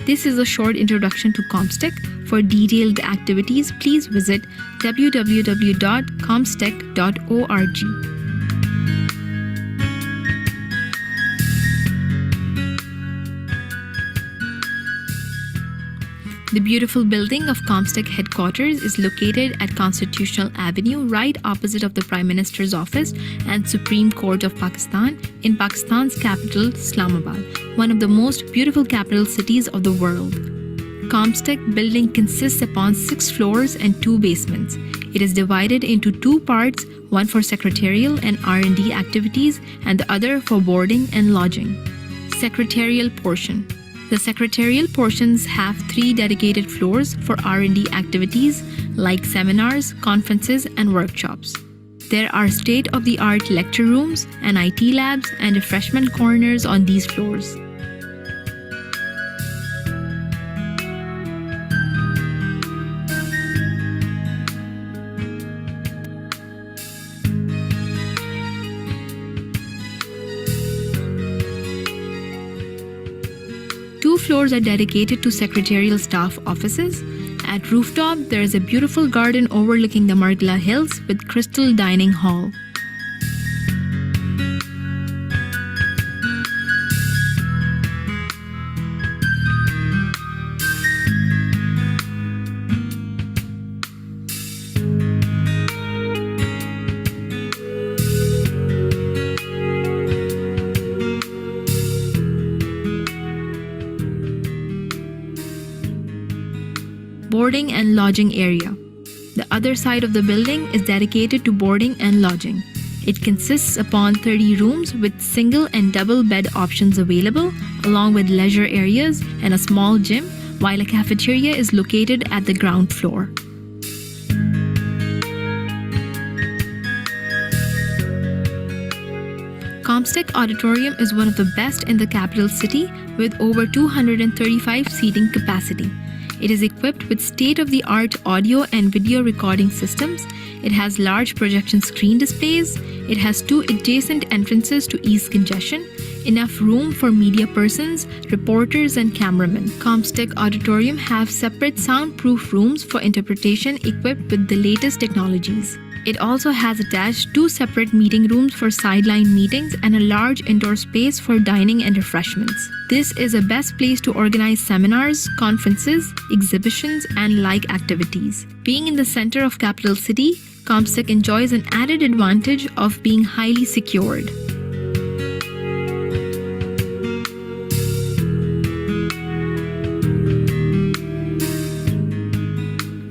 This is a short introduction to ComStech. For detailed activities, please visit www.comstech.org. The beautiful building of ComStech headquarters is located at Constitutional Avenue, right opposite of the Prime Minister's office and Supreme Court of Pakistan, in Pakistan's capital, Islamabad, one of the most beautiful capital cities of the world. ComStech building consists upon 6 floors and 2 basements. It is divided into 2 parts, one for secretarial and R&D activities and the other for boarding and lodging. Secretarial portion. The secretarial portions have 3 dedicated floors for R&D activities like seminars, conferences, and workshops. There are state-of-the-art lecture rooms and IT labs and refreshment corners on these floors. Two floors are dedicated to secretarial staff offices. At rooftop, there is a beautiful garden overlooking the Margla Hills with crystal dining hall. Boarding and lodging area. The other side of the building is dedicated to boarding and lodging. It consists upon 30 rooms with single and double bed options available, along with leisure areas and a small gym, while a cafeteria is located at the ground floor. Comstech Auditorium is one of the best in the capital city with over 235 seating capacity. It is equipped with state-of-the-art audio and video recording systems. It has large projection screen displays. It has 2 adjacent entrances to ease congestion, enough room for media persons, reporters, and cameramen. Comstech Auditorium have separate soundproof rooms for interpretation equipped with the latest technologies. It also has attached 2 separate meeting rooms for sideline meetings and a large indoor space for dining and refreshments. This is a best place to organize seminars, conferences, exhibitions, and like activities. Being in the center of capital city, Comstech enjoys an added advantage of being highly secured.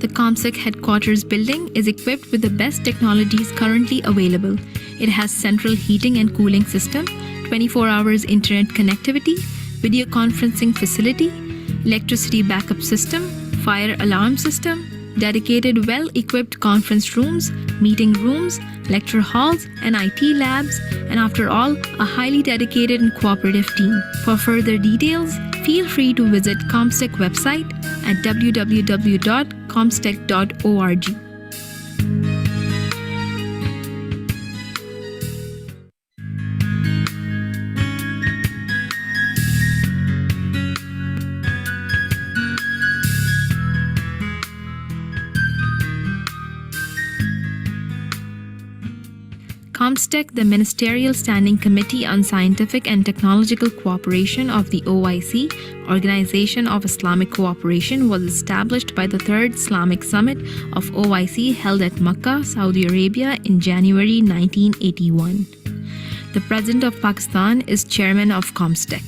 The Comstech headquarters building is equipped with the best technologies currently available. It has central heating and cooling system, 24 hours internet connectivity, video conferencing facility, electricity backup system, fire alarm system, dedicated well-equipped conference rooms, meeting rooms, lecture halls, and IT labs, and after all, a highly dedicated and cooperative team. For further details, feel free to visit Comstech website at www.comstech.org. Comstech, the Ministerial Standing Committee on Scientific and Technological Cooperation of the OIC, Organization of Islamic Cooperation, was established by the Third Islamic Summit of OIC held at Makkah, Saudi Arabia in January 1981. The President of Pakistan is Chairman of Comstech.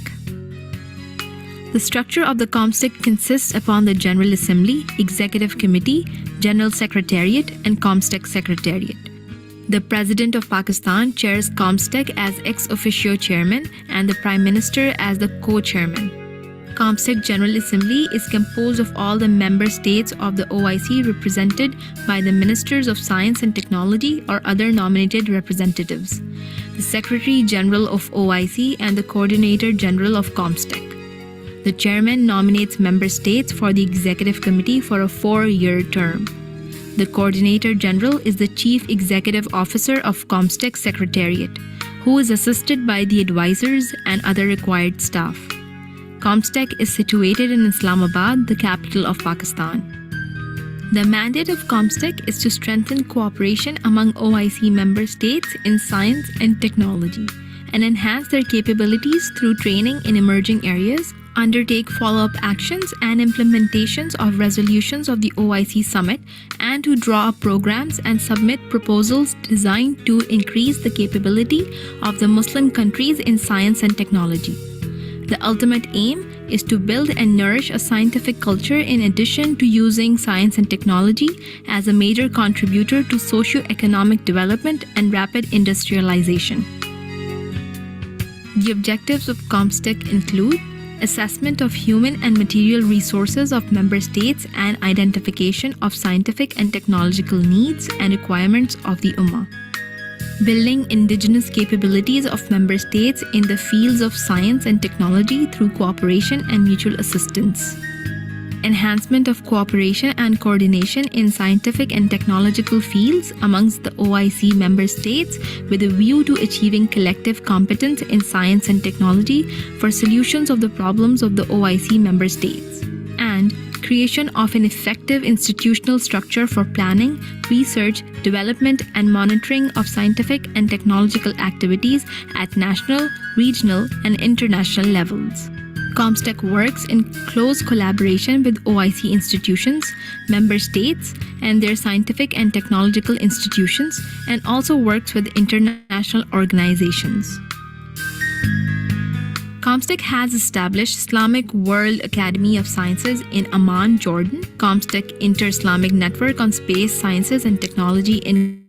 The structure of the Comstech consists upon the General Assembly, Executive Committee, General Secretariat, and Comstech Secretariat. The President of Pakistan chairs Comstech as ex officio chairman and the Prime Minister as the co-chairman. Comstech General Assembly is composed of all the member states of the OIC represented by the Ministers of Science and Technology or other nominated representatives, the Secretary General of OIC and the Coordinator General of Comstech. The chairman nominates member states for the Executive Committee for a 4-year term. The Coordinator General is the Chief Executive Officer of Comstech Secretariat, who is assisted by the advisors and other required staff. Comstech is situated in Islamabad, the capital of Pakistan. The mandate of Comstech is to strengthen cooperation among OIC member states in science and technology and enhance their capabilities through training in emerging areas, undertake follow-up actions and implementations of resolutions of the OIC Summit, and to draw up programs and submit proposals designed to increase the capability of the Muslim countries in science and technology. The ultimate aim is to build and nourish a scientific culture in addition to using science and technology as a major contributor to socio-economic development and rapid industrialization. The objectives of Comstech include assessment of human and material resources of member states and identification of scientific and technological needs and requirements of the Ummah. building indigenous capabilities of member states in the fields of science and technology through cooperation and mutual assistance. Enhancement of cooperation and coordination in scientific and technological fields amongst the OIC member states with a view to achieving collective competence in science and technology for solutions of the problems of the OIC member states. And creation of an effective institutional structure for planning, research, development, and monitoring of scientific and technological activities at national, regional, and international levels. Comstech works in close collaboration with OIC institutions, member states, and their scientific and technological institutions, and also works with international organizations. Comstech has established Islamic World Academy of Sciences in Amman, Jordan, Comstech Inter-Islamic Network on Space Sciences and Technology in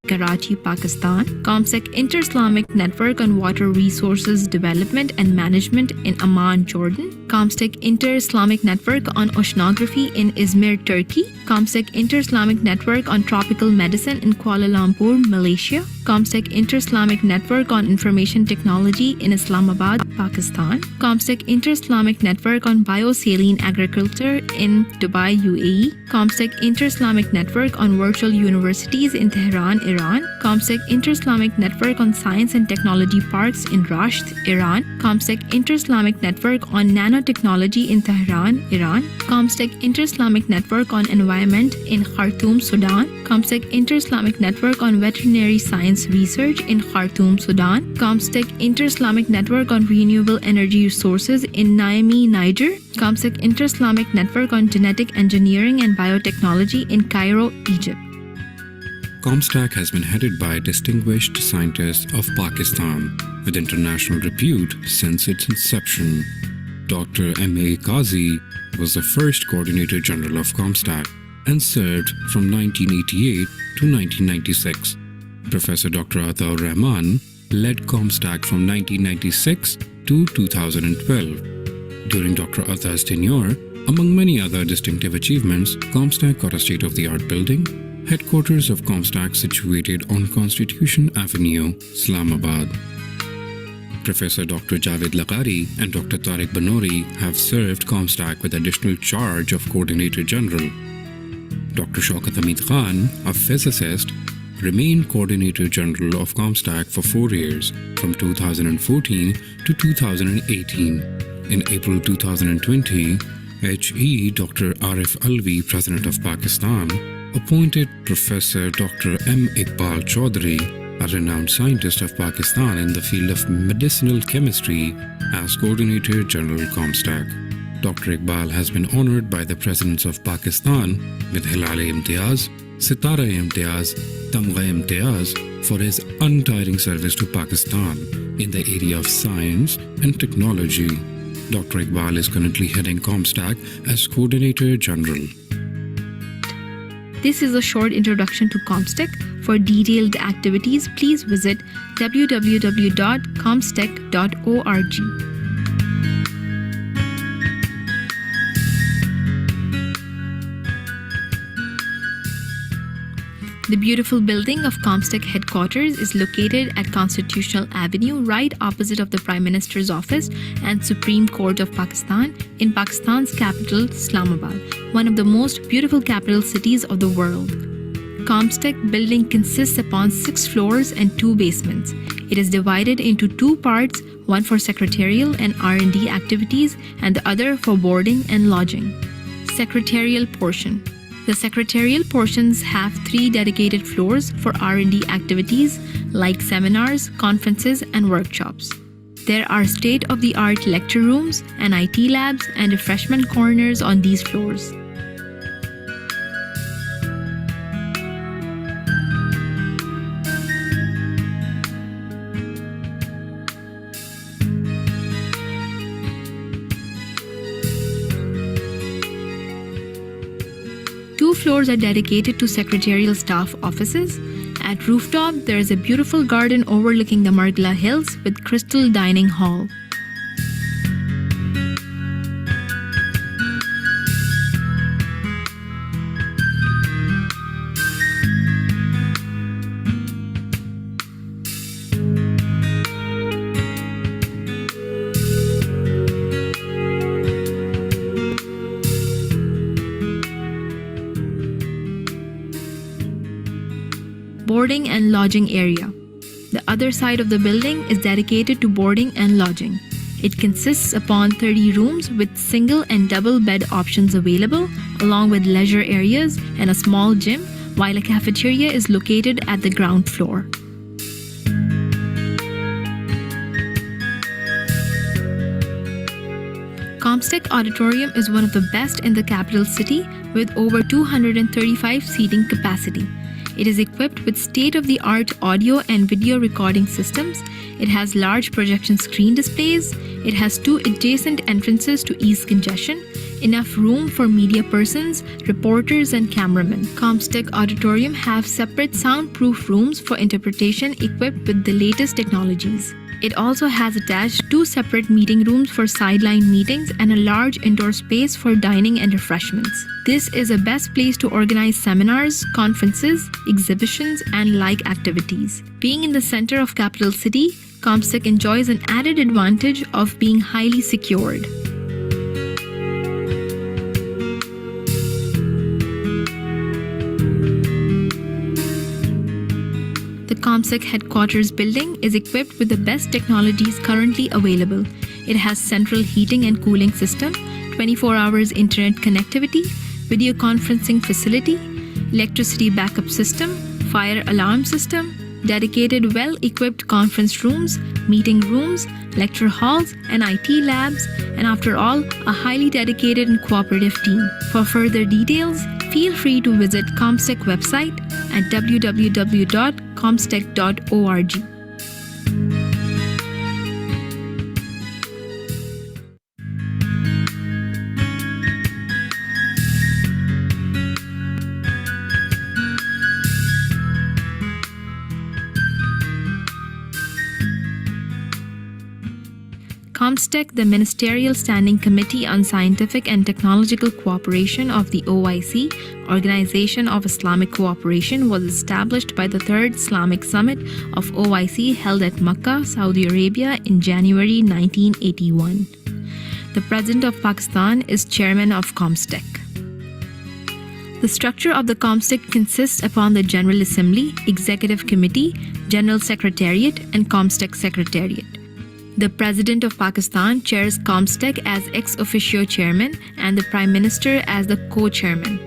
Karachi, Pakistan, Comstech Inter-Islamic Network on Water Resources Development and Management in Amman, Jordan, Comstech Inter-Islamic Network on Oceanography in Izmir, Turkey, Comstech Inter-Islamic Network on Tropical Medicine in Kuala Lumpur, Malaysia, Comstech Inter-Islamic Network on Information Technology in Islamabad, Pakistan, Comstech Inter-Islamic Network on Biosaline Agriculture in Dubai, UAE, Comstech Inter-Islamic Network on Virtual Universities in Tehran, Iran, Comstech Inter-Islamic Network on Science and Technology Parks in Rasht, Iran, Comstech Inter-Islamic Network on Nanotechnology in Tehran, Iran, Comstech Inter-Islamic Network on Environment in Khartoum, Sudan, Comstech Inter-Islamic Network on Veterinary Science Research in Khartoum, Sudan, Comstech Inter-Islamic Network on Renewable Energy Resources in Niamey, Niger, Comstech Inter-Islamic Network on Genetic Engineering and Biotechnology in Cairo, Egypt. Comstech has been headed by distinguished scientists of Pakistan with international repute since its inception. Dr. M.A. Qazi was the first Coordinator General of Comstech and served from 1988 to 1996. Professor Dr. Ataur Rahman led Comstech from 1996 to 2012. During Dr. Ata's tenure, among many other distinctive achievements, Comstech got a state-of-the-art building, headquarters of Comstech situated on Constitution Avenue, Islamabad. Professor Dr. Javed Laqari and Dr. Tariq Banori have served Comstech with additional charge of Coordinator General. Dr. Shaukat Hamid Khan, a physicist, remained Coordinator General of Comstech for 4 years, from 2014 to 2018. In April 2020, H.E. Dr. Arif Alvi, President of Pakistan, appointed Professor Dr. M. Iqbal Chaudhry, a renowned scientist of Pakistan in the field of medicinal chemistry, as Coordinator General Comstech. Dr. Iqbal has been honored by the Presidents of Pakistan with Halal-e-Imtiaz, Sitara-e-Imtiaz, Tamgha-e-Imtiaz for his untiring service to Pakistan in the area of science and technology. Dr. Iqbal is currently heading Comstech as Coordinator General. This is a short introduction to Comstech. For detailed activities, please visit www.comstech.org. The beautiful building of Comstech headquarters is located at Constitutional Avenue, right opposite of the Prime Minister's office and Supreme Court of Pakistan, in Pakistan's capital, Islamabad, one of the most beautiful capital cities of the world. Comstech building consists upon 6 floors and 2 basements. It is divided into 2 parts, one for secretarial and R&D activities and the other for boarding and lodging. Secretarial portion. The secretarial portions have 3 dedicated floors for R&D activities like seminars, conferences, and workshops. There are state-of-the-art lecture rooms and IT labs and refreshment corners on these floors. Two floors are dedicated to secretarial staff offices. At rooftop, there is a beautiful garden overlooking the Margla Hills with crystal dining hall. boarding and lodging area. The other side of the building is dedicated to boarding and lodging. It consists upon 30 rooms with single and double bed options available, along with leisure areas and a small gym, while a cafeteria is located at the ground floor. Comstech Auditorium is one of the best in the capital city with over 235 seating capacity. It is equipped with state-of-the-art audio and video recording systems. It has large projection screen displays. It has 2 adjacent entrances to ease congestion, enough room for media persons, reporters, and cameramen. Comstech Auditorium have separate soundproof rooms for interpretation equipped with the latest technologies. It also has attached 2 separate meeting rooms for sideline meetings and a large indoor space for dining and refreshments. This is a best place to organize seminars, conferences, exhibitions, and like activities. Being in the center of capital city, Comstech enjoys an added advantage of being highly secured. The Comstech headquarters building is equipped with the best technologies currently available. It has central heating and cooling system, 24 hours internet connectivity, video conferencing facility, electricity backup system, fire alarm system, dedicated well-equipped conference rooms, meeting rooms, lecture halls, and IT labs, and after all, a highly dedicated and cooperative team. For further details, feel free to visit Comstech website at www.comstech.org. Comstech, the Ministerial Standing Committee on Scientific and Technological Cooperation of the OIC, Organization of Islamic Cooperation, was established by the Third Islamic Summit of OIC held at Makkah, Saudi Arabia in January 1981. The President of Pakistan is Chairman of Comstech. The structure of the Comstech consists upon the General Assembly, Executive Committee, General Secretariat, and Comstech Secretariat. The President of Pakistan chairs Comstech as ex officio chairman and the Prime Minister as the co-chairman.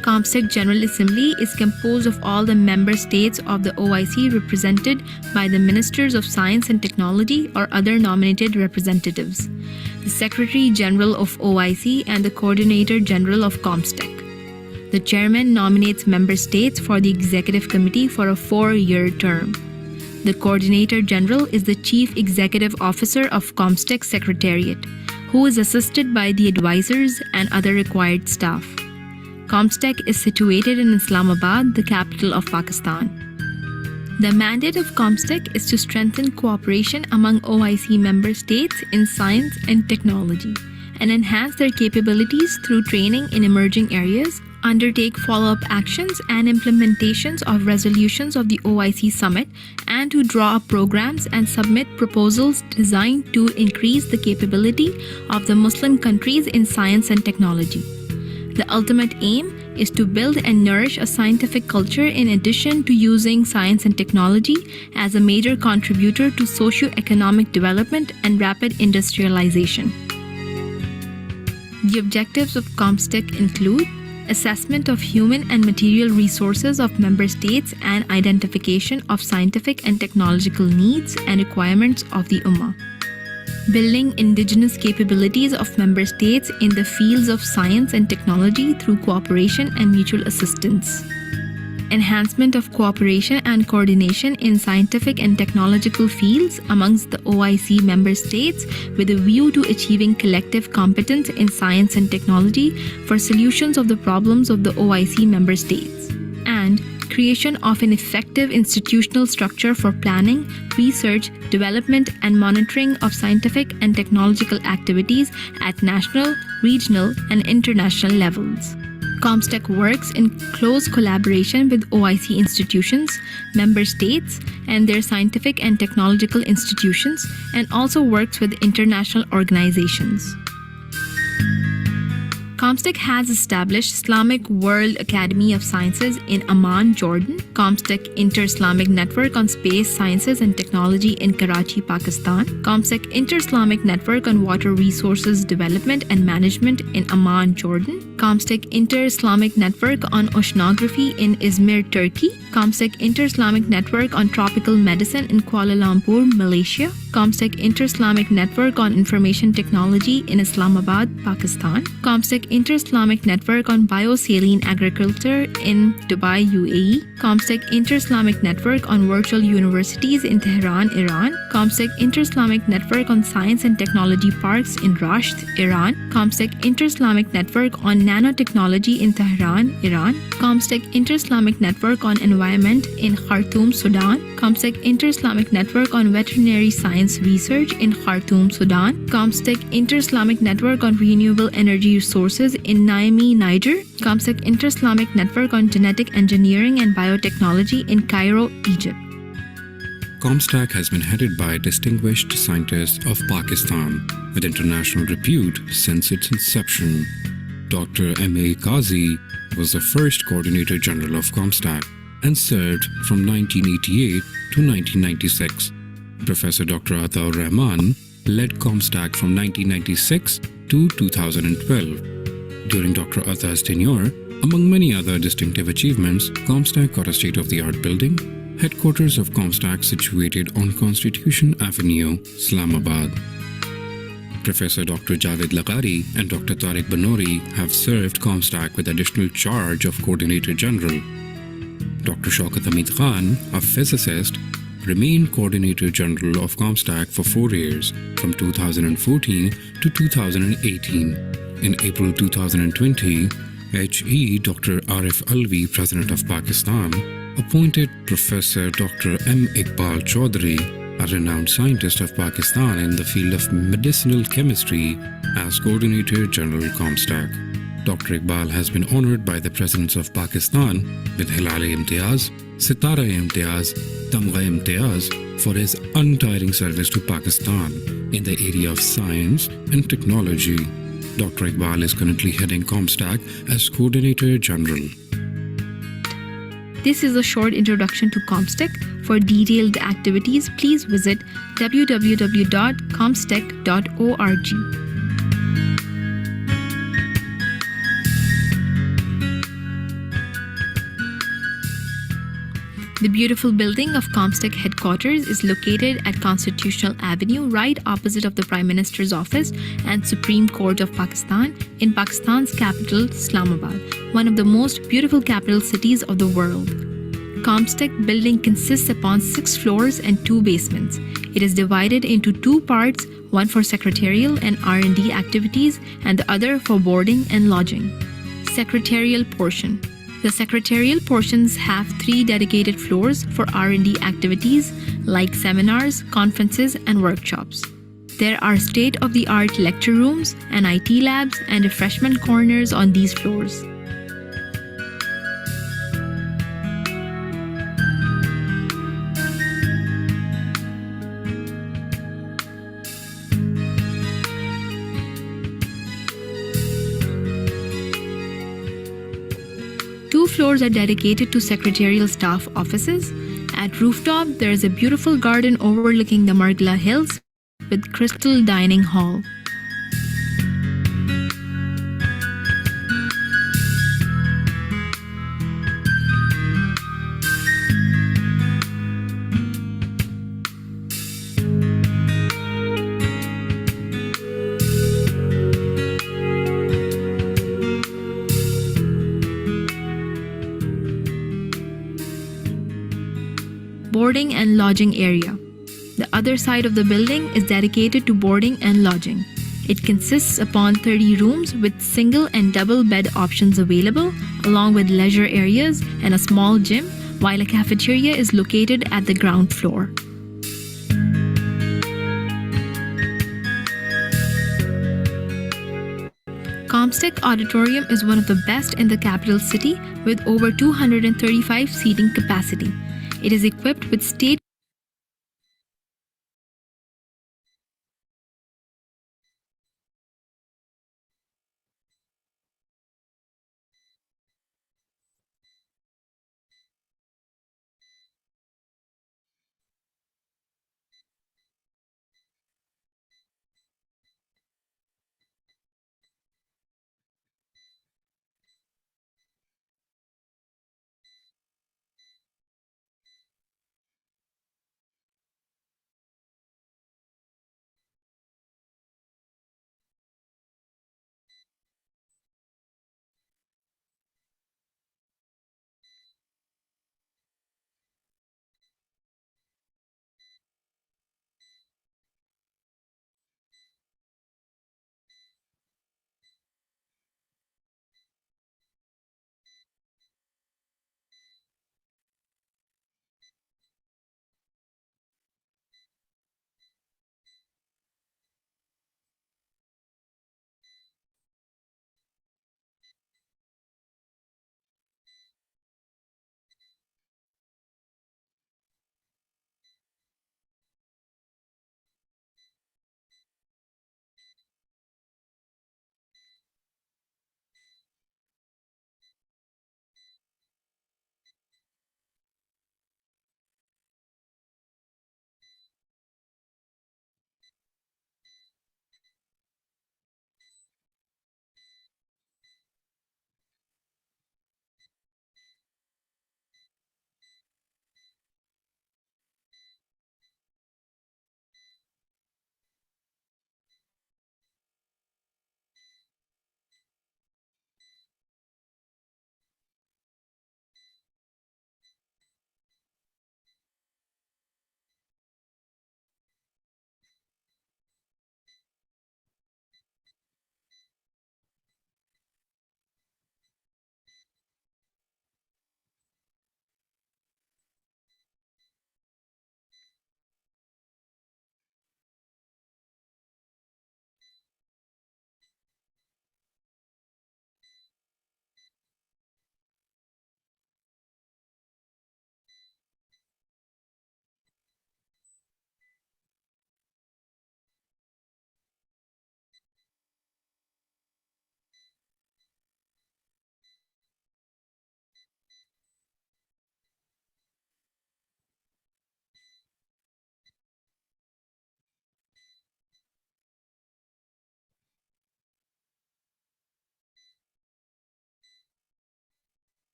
Comstech General Assembly is composed of all the member states of the OIC represented by the Ministers of Science and Technology or other nominated representatives, the Secretary General of OIC and the Coordinator General of Comstech. The chairman nominates member states for the Executive Committee for a 4-year term. The Coordinator General is the Chief Executive Officer of Comstech Secretariat, who is assisted by the advisors and other required staff. Comstech is situated in Islamabad, the capital of Pakistan. The mandate of Comstech is to strengthen cooperation among OIC member states in science and technology and enhance their capabilities through training in emerging areas, undertake follow-up actions and implementations of resolutions of the OIC Summit, and to draw up programs and submit proposals designed to increase the capability of the Muslim countries in science and technology. The ultimate aim is to build and nourish a scientific culture in addition to using science and technology as a major contributor to socio-economic development and rapid industrialization. The objectives of Comstech include assessment of human and material resources of member states and identification of scientific and technological needs and requirements of the Ummah. Building indigenous capabilities of member states in the fields of science and technology through cooperation and mutual assistance. Enhancement of cooperation and coordination in scientific and technological fields amongst the OIC member states with a view to achieving collective competence in science and technology for solutions of the problems of the OIC member states. And creation of an effective institutional structure for planning, research, development, and monitoring of scientific and technological activities at national, regional, and international levels. Comstech works in close collaboration with OIC institutions, member states, and their scientific and technological institutions, and also works with international organizations. Comstech has established Islamic World Academy of Sciences in Amman, Jordan, Comstech Inter-Islamic Network on Space Sciences and Technology in Karachi, Pakistan, Comstech Inter-Islamic Network on Water Resources Development and Management in Amman, Jordan, Comstech Inter-Islamic Network on Oceanography in Izmir, Turkey, Comstech Inter-Islamic Network on Tropical Medicine in Kuala Lumpur, Malaysia, Comstech Inter-Islamic Network on Information Technology in Islamabad, Pakistan, Comstech Inter-Islamic Network on Biosaline Agriculture in Dubai, UAE, Comstech Inter-Islamic Network on Virtual Universities in Tehran, Iran, Comstech Inter-Islamic Network on Science and Technology Parks in Rasht, Iran, Comstech Inter-Islamic Network on Nanotechnology in Tehran, Iran, Comstech Inter-Islamic Network on Environment in Khartoum, Sudan, Comstech Inter-Islamic Network on Veterinary Science Research in Khartoum, Sudan, Comstech Inter-Islamic Network on Renewable Energy Resources in Niamey, Niger, Comstech Inter-Islamic Network on Genetic Engineering and Biotechnology in Cairo, Egypt. Comstech has been headed by distinguished scientists of Pakistan with international repute since its inception. Dr. M.A. Qazi was the first Coordinator General of Comstech and served from 1988 to 1996. Professor Dr. Ataur Rahman led Comstech from 1996 to 2012. During Dr. Ata's tenure, among many other distinctive achievements, Comstech got a state-of-the-art building, headquarters of Comstech situated on Constitution Avenue, Islamabad. Professor Dr. Javed Lagari and Dr. Tariq Banori have served Comstech with additional charge of Coordinator General. Dr. Shaukat Hamid Khan, a physicist, remained Coordinator General of Comstech for 4 years, from 2014 to 2018. In April 2020, H.E. Dr. Arif Alvi, President of Pakistan, appointed Professor Dr. M. Iqbal Chaudhry, a renowned scientist of Pakistan in the field of medicinal chemistry, as Coordinator General Comstech. Dr. Iqbal has been honored by the Presidents of Pakistan with Halal-e-Imtiaz, Sitara-e-Imtiaz, Tamgha-e-Imtiaz for his untiring service to Pakistan in the area of science and technology. Dr. Iqbal is currently heading Comstech as Coordinator General. This is a short introduction to Comstech. For detailed activities, please visit www.comstech.org. The beautiful building of Comstech headquarters is located at Constitutional Avenue, right opposite of the Prime Minister's office and Supreme Court of Pakistan, in Pakistan's capital, Islamabad, one of the most beautiful capital cities of the world. Comstech building consists upon 6 floors and 2 basements. It is divided into 2 parts, one for secretarial and R&D activities and the other for boarding and lodging. Secretarial portion. The secretarial portions have 3 dedicated floors for R&D activities like seminars, conferences, and workshops. There are state-of-the-art lecture rooms and IT labs and refreshment corners on these floors. Two floors are dedicated to secretarial staff offices. At rooftop, there is a beautiful garden overlooking the Margla Hills with crystal dining hall. Boarding and lodging area. The other side of the building is dedicated to boarding and lodging. It consists upon 30 rooms with single and double bed options available, along with leisure areas and a small gym, while a cafeteria is located at the ground floor. Comstech Auditorium is one of the best in the capital city with over 235 seating capacity. It is equipped with state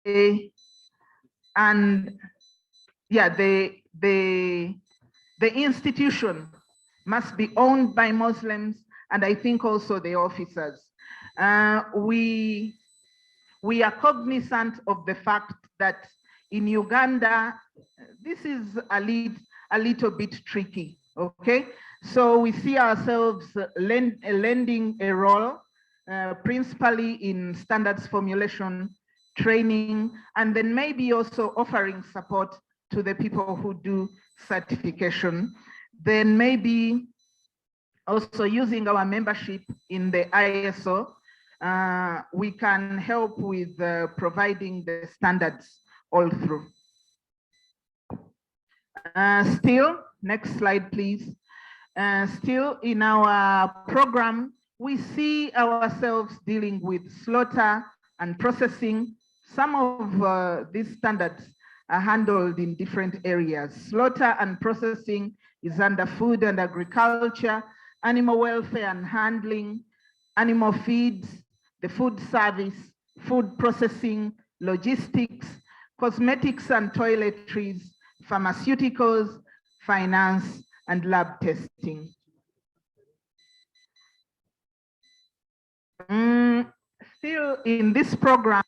and yeah, the institution must be owned by Muslims, and I think also the officers. We are cognizant of the fact that in Uganda, this is a little bit tricky, okay? So we see ourselves lending a role, principally in standards formulation, training, and then maybe also offering support to the people who do certification. Then maybe also using our membership in the ISO, we can help with providing the standards all through. Still, next slide, please. Still in our program, we see ourselves dealing with slaughter and processing. Some of these standards are handled in different areas. Slaughter and processing is under food and agriculture, animal welfare and handling, animal feeds, the food service, food processing, logistics, cosmetics and toiletries, pharmaceuticals, finance, and lab testing. Still in this program,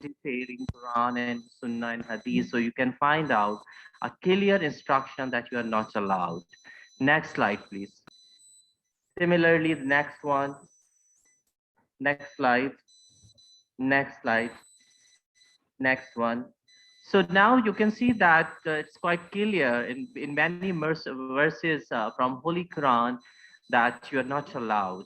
detail in Quran and Sunnah and Hadith, so you can find out a clear instruction that you are not allowed. Next slide, please. Similarly, the next one, next slide, next slide, next one. So now you can see that it's quite clear in many verses from Holy Quran that you are not allowed.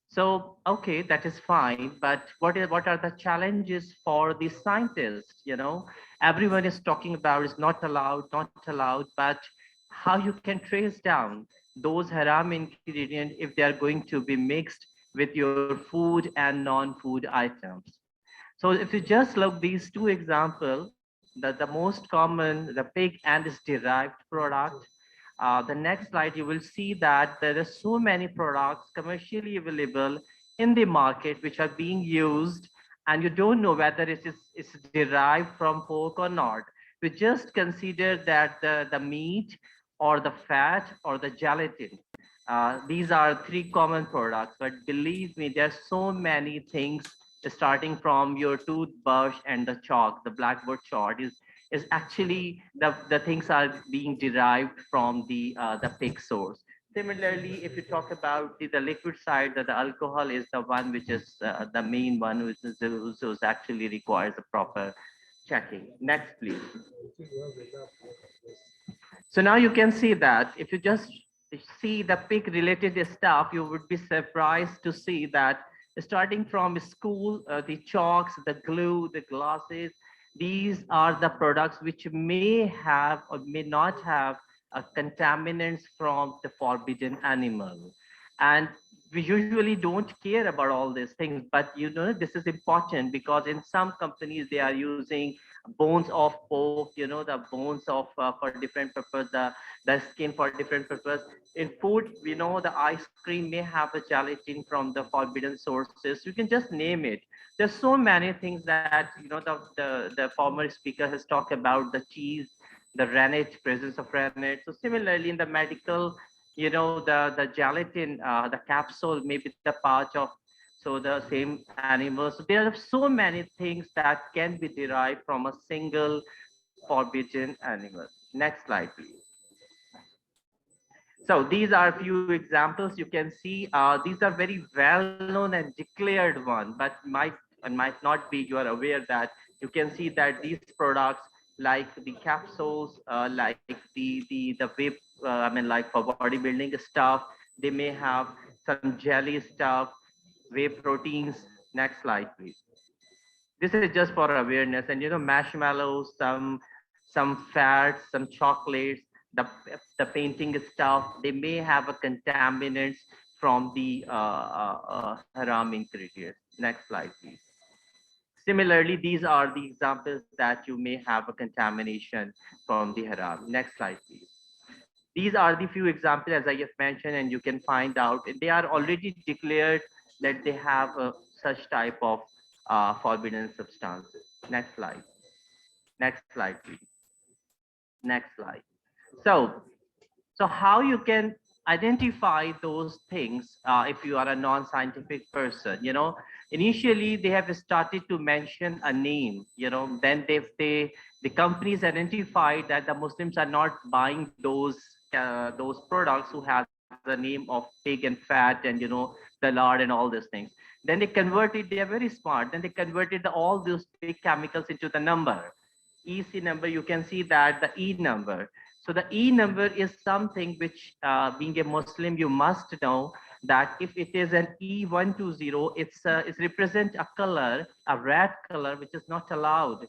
So, okay, that is fine, but what are the challenges for the scientists? You know, everyone is talking about is not allowed, but how you can trace down those haram ingredients if they are going to be mixed with your food and non-food items. So if you just look these two examples, the most common, the pig and its derived product. The next slide, you will see that there are so many products commercially available in the market which are being used, and you don't know whether it's derived from pork or not. You just consider that the meat or the fat or the gelatin. These are three common products, but believe me, there's so many things starting from your toothbrush and the chalk, the blackboard chart is actually the things are being derived from the pig source. Similarly, if you talk about the liquid side, that the alcohol is the one which is the main one, which is actually requires a proper checking. Next, please. So now you can see that if you just see the pig related stuff, you would be surprised to see that starting from school, the chalks, the glue, the glasses, these are the products which may have or may not have contaminants from the forbidden animal. And we usually don't care about all these things, but you know, this is important because in some companies they are using bones of pork, you know, the bones of for different purpose, the skin for different purpose. In food, we know the ice cream may have a gelatin from the forbidden sources. You can just name it. There's so many things that, you know, the former speaker has talked about, the cheese, the rennet, presence of rennet. So similarly in the medical, you know, the gelatin, the capsule may be the part of so the same animals. So there are so many things that can be derived from a single forbidden animal. Next slide, please. So these are a few examples you can see. These are very well known and declared one, but might not be. You are aware that you can see that these products like the capsules, like the vape, I mean, like for bodybuilding stuff, they may have some jelly stuff, whey proteins. Next slide, please. This is just for awareness, and you know, marshmallows, some fats, some chocolates, the painting stuff, they may have a contaminants from the haram ingredients. Next slide, please. Similarly, these are the examples that you may have a contamination from the haram. Next slide, please. These are the few examples as I have mentioned, and you can find out they are already declared that they have such type of forbidden substances. Next slide. Next slide, please. Next slide. So how you can identify those things if you are a non-scientific person? You know, initially they have started to mention a name. You know, then the companies identified that the Muslims are not buying those products who have the name of pig and fat and, you know, the lard and all these things. Then they converted. They are very smart. Then they converted all those big chemicals into the number. EC number, you can see that the E number. So the E number is something which, being a Muslim, you must know that if it is an E120, it represents a color, a red color, which is not allowed,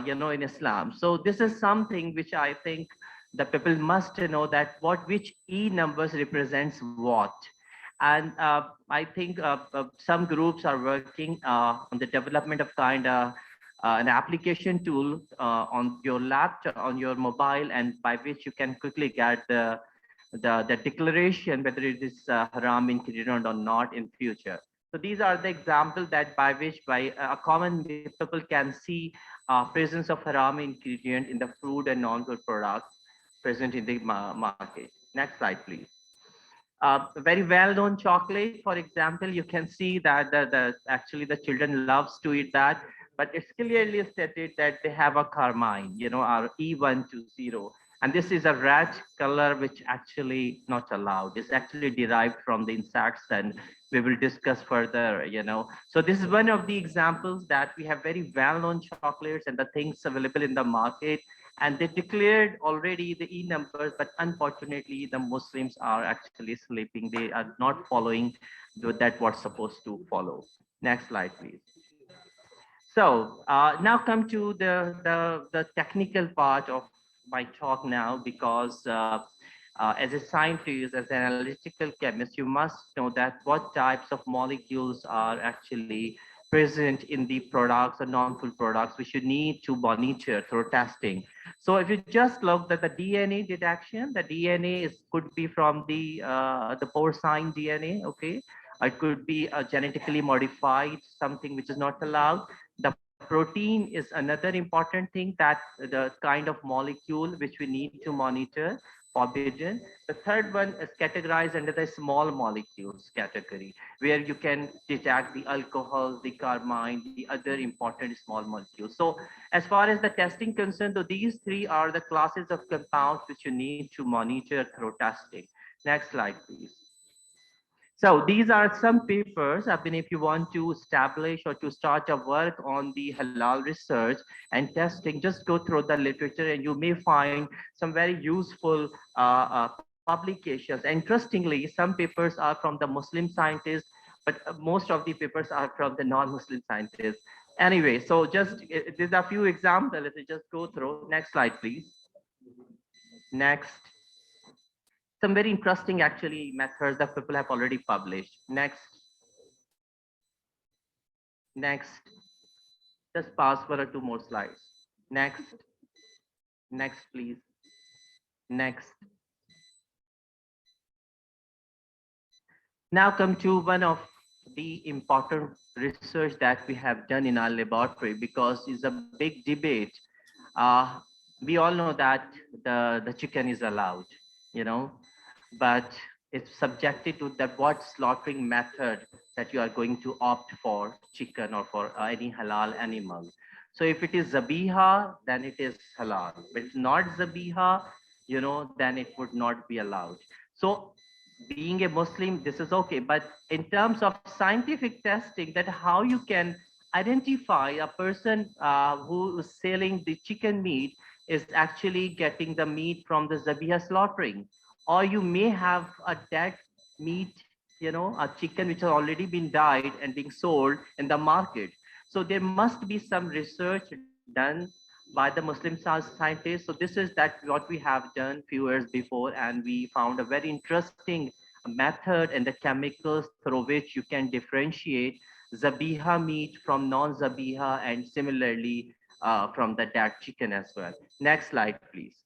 you know, in Islam. So this is something which I think the people must know that which E numbers represents what. And I think some groups are working on the development of kind of an application tool on your laptop, on your mobile, and by which you can quickly get the declaration whether it is haram ingredient or not in future. So these are the examples that by which a common people can see presence of haram ingredient in the food and non-food products present in the market. Next slide, please. Very well-known chocolate, for example, you can see that actually the children loves to eat that. but it's clearly stated that they have a carmine, or E120. And this is a red color, which actually not allowed. It's actually derived from the insects, and we will discuss further. So this is one of the examples that we have very well-known chocolates and the things available in the market. And they declared already the E numbers, but unfortunately, the Muslims are actually sleeping. They are not following that what's supposed to follow. Next slide, please. So now come to the technical part of my talk now, because as a scientist, as an analytical chemist, you must know that what types of molecules are actually present in the products or non-food products which you need to monitor through testing. So if you just look at the DNA detection, the DNA could be from the porcine DNA, okay? It could be genetically modified, something which is not allowed. The protein is another important thing, that the kind of molecule which we need to monitor, forbidden. The third one is categorized under the small molecules category, where you can detect the alcohol, the carmine, the other important small molecules. So as far as the testing concerned, so these three are the classes of compounds which you need to monitor through testing. Next slide, please. So these are some papers. I mean, if you want to establish or to start a work on the halal research and testing, just go through the literature and you may find some very useful publications. Interestingly, some papers are from the Muslim scientists, but most of the papers are from the non-Muslim scientists. Anyway, so just there's a few examples. Let's just go through. Next slide, please. Next. Some very interesting actually methods that people have already published. Next. Next. Just pass 1 or 2 more slides. Next. Next, please. Next. Now come to one of the important research that we have done in our laboratory, because it's a big debate. We all know that the chicken is allowed, but it's subjected to that what slaughtering method that you are going to opt for chicken or for any halal animal. So if it is zabiha, then it is halal. But if not zabiha, then it would not be allowed. So being a Muslim, this is okay. But in terms of scientific testing, that how you can identify a person who is selling the chicken meat is actually getting the meat from the zabiha slaughtering. Or you may have a dead meat, a chicken which has already been died and being sold in the market. So there must be some research done by the Muslim scientists. So this is that what we have done few years before, and we found a very interesting method and the chemicals through which you can differentiate zabiha meat from non-zabiha, and similarly from the dead chicken as well. Next slide, please.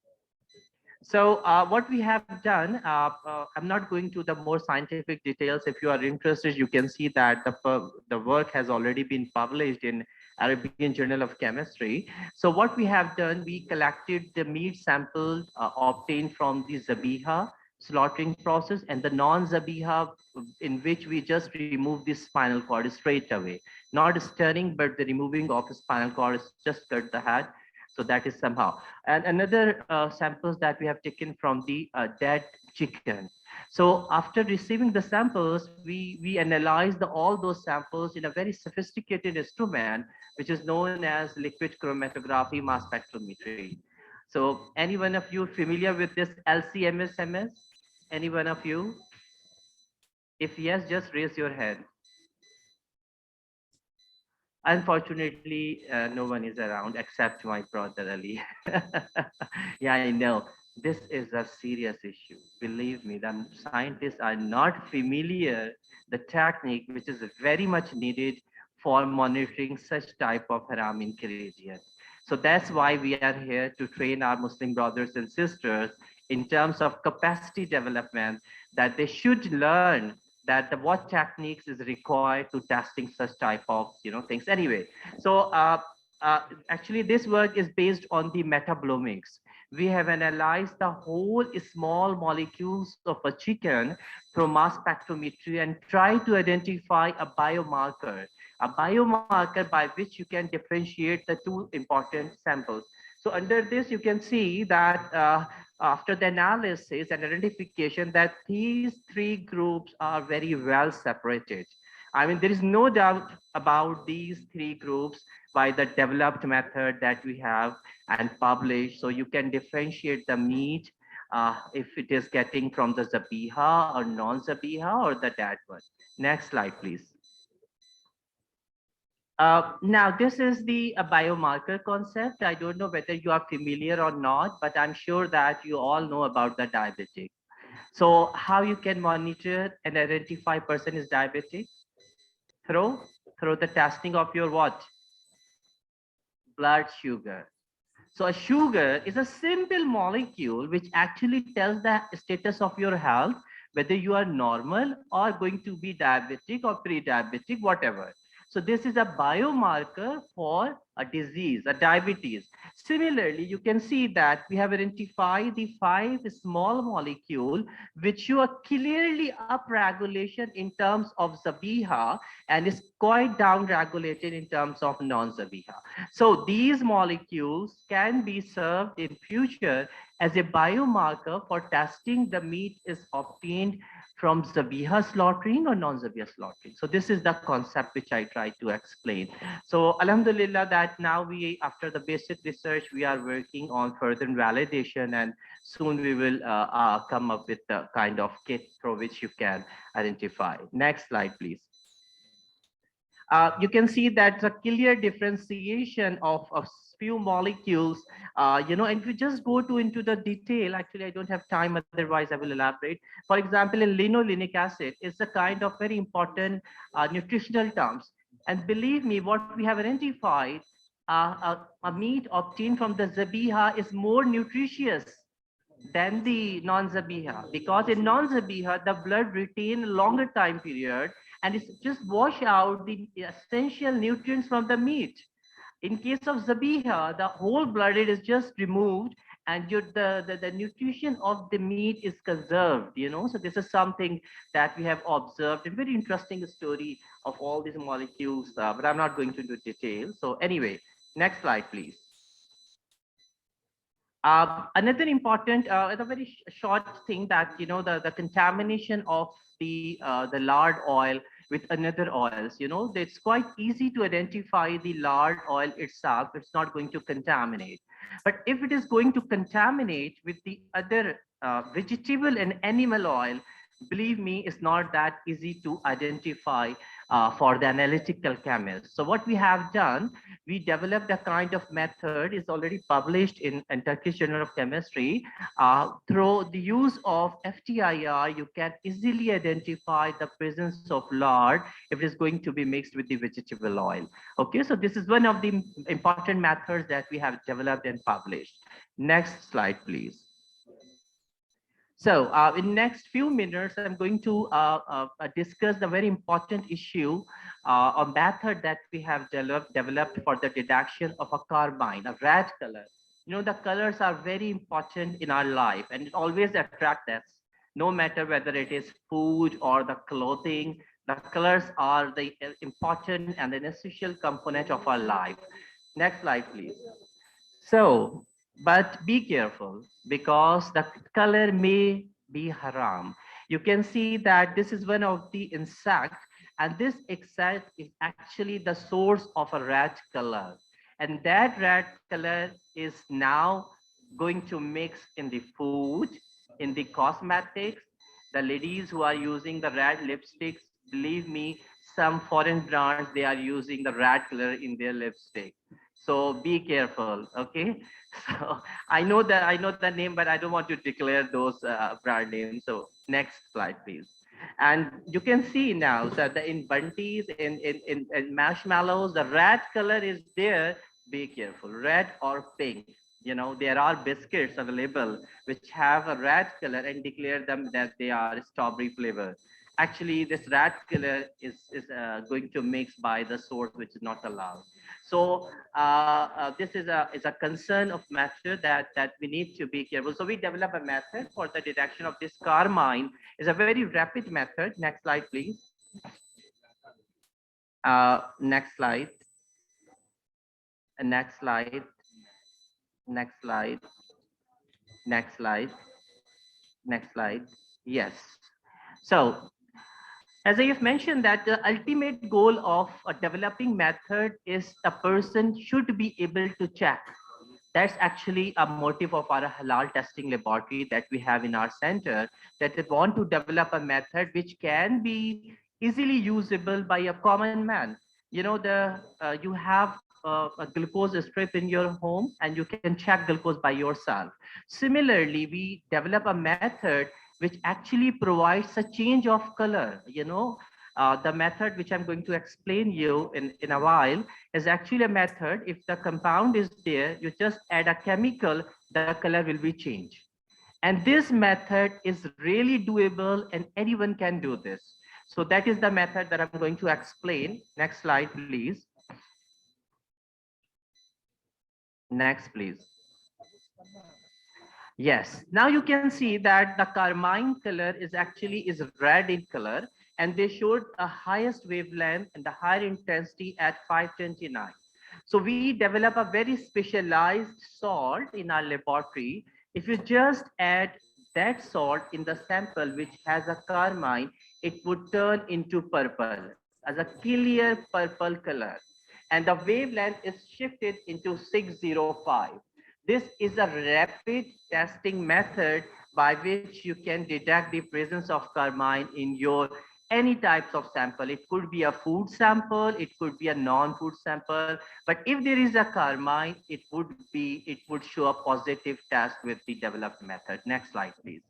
So what we have done, I'm not going to the more scientific details. If you are interested, you can see that the work has already been published in Arabian Journal of Chemistry. So what we have done, we collected the meat samples obtained from the zabiha slaughtering process and the non-zabiha, in which we just remove the spinal cord straight away. Not stunning, but the removing of the spinal cord is just cut the head. So that is somehow. And another samples that we have taken from the dead chicken. So after receiving the samples, we analyzed all those samples in a very sophisticated instrument, which is known as liquid chromatography mass spectrometry. So any one of you familiar with this LC-MS? Any one of you? If yes, just raise your hand. Unfortunately, no one is around except my brother Ali. Yeah, I know. This is a serious issue. Believe me, the scientists are not familiar the technique which is very much needed for monitoring such type of haram ingredient. So that's why we are here to train our Muslim brothers and sisters in terms of capacity development, that they should learn that what techniques is required to testing such type of things. Anyway, so actually this work is based on the metabolomics. We have analyzed the whole small molecules of a chicken through mass spectrometry and try to identify a biomarker a biomarker by which you can differentiate the two important samples. So under this, you can see that after the analysis and identification that these three groups are very well separated. I mean, there is no doubt about these three groups by the developed method that we have and published. So you can differentiate the meat if it is getting from the Zabiha or non-Zabiha or the dead one. Next slide, please. Now, this is the biomarker concept. I don't know whether you are familiar or not, but I'm sure that you all know about the diabetic. So how you can monitor and identify person is diabetic? Through the testing of your what? Blood sugar. So a sugar is a simple molecule which actually tells the status of your health, whether you are normal or going to be diabetic or pre-diabetic, whatever. So this is a biomarker for a disease, a diabetes. Similarly, you can see that we have identified the 5 small molecule which show a clearly upregulation in terms of Zabiha and is quite down-regulated in terms of non-Zabiha. So these molecules can be served in future as a biomarker for testing the meat is obtained from Zabiha slaughtering or non-Zabiha slaughtering. So this is the concept which I try to explain. So Alhamdulillah that now we, after the basic research, we are working on further validation, and soon we will come up with the kind of kit through which you can identify. Next slide, please. You can see that a clear differentiation of few molecules, and if you just go into the detail, actually I don't have time, otherwise I will elaborate. For example, in linolenic acid is a kind of very important nutritional terms. And believe me, what we have identified, a meat obtained from the Zabiha is more nutritious than the non-Zabiha, because in non-Zabiha, the blood retain a longer time period and it's just wash out the essential nutrients from the meat. In case of Zabiha, the whole blood is just removed and the nutrition of the meat is conserved, So this is something that we have observed, a very interesting story of all these molecules, but I'm not going into detail. So anyway, next slide, please. Another important, a very short thing that, the contamination of the lard oil with another oils, it's quite easy to identify the lard oil itself. It's not going to contaminate. But if it is going to contaminate with the other vegetable and animal oil, believe me, it's not that easy to identify for the analytical chemist. So what we have done, we developed a kind of method, is already published in Turkish Journal of Chemistry. Through the use of FTIR, you can easily identify the presence of lard if it is going to be mixed with the vegetable oil. Okay, so this is one of the important methods that we have developed and published. Next slide, please. So in next few minutes, I'm going to discuss the very important issue, a method that we have developed for the detection of a carmine, a red color. The colors are very important in our life and it always attracts us, no matter whether it is food or the clothing. The colors are the important and an essential component of our life. Next slide, please. So, but be careful because the color may be haram. You can see that this is one of the insects, and this insect is actually the source of a red color. And that red color is now going to mix in the food, in the cosmetics. The ladies who are using the red lipsticks, believe me, some foreign brands, they are using the red color in their lipstick. So be careful, okay? So I know the name, but I don't want to declare those brand names. So next slide, please. And you can see now that in bunties, in marshmallows, the red color is there. Be careful, red or pink. There are biscuits available which have a red color and declare them that they are strawberry flavor. Actually, this red color is going to mix by the source, which is not allowed. So this is a concern of method that we need to be careful. So we develop a method for the detection of this carmine. It's a very rapid method. Next slide, please. Next slide. Next slide. Next slide. Next slide. Next slide. Yes. So, as I have mentioned that the ultimate goal of a developing method is a person should be able to check. That's actually a motive of our halal testing laboratory that we have in our center, that they want to develop a method which can be easily usable by a common man. You know, you have a glucose strip in your home and you can check glucose by yourself. Similarly, we develop a method which actually provides a change of color. The method which I'm going to explain you in a while is actually a method. If the compound is there, you just add a chemical, the color will be changed. And this method is really doable and anyone can do this. So that is the method that I'm going to explain. Next slide, please. Next, please. Yes, now you can see that the carmine color is red in color, and they showed a highest wavelength and the higher intensity at 529. So we develop a very specialized salt in our laboratory. If you just add that salt in the sample which has a carmine, it would turn into purple as a clear purple color. And the wavelength is shifted into 605. This is a rapid testing method by which you can detect the presence of carmine in your any types of sample. It could be a food sample, it could be a non-food sample, but if there is a carmine, it would show a positive test with the developed method. Next slide, please.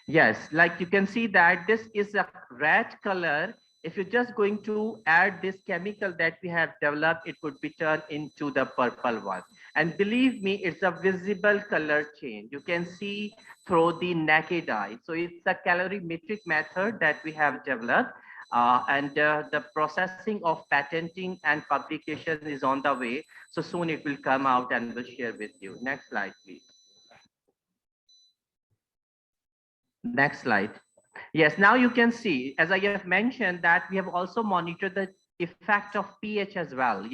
Yes, like you can see that this is a red color. If you're just going to add this chemical that we have developed, it would be turned into the purple one. And believe me, it's a visible color change. You can see through the naked eye. So it's a calorimetric method that we have developed. And the processing of patenting and publication is on the way. So soon it will come out and we'll share with you. Next slide, please. Next slide. Yes, now you can see, as I have mentioned, that we have also monitored the effect of pH as well,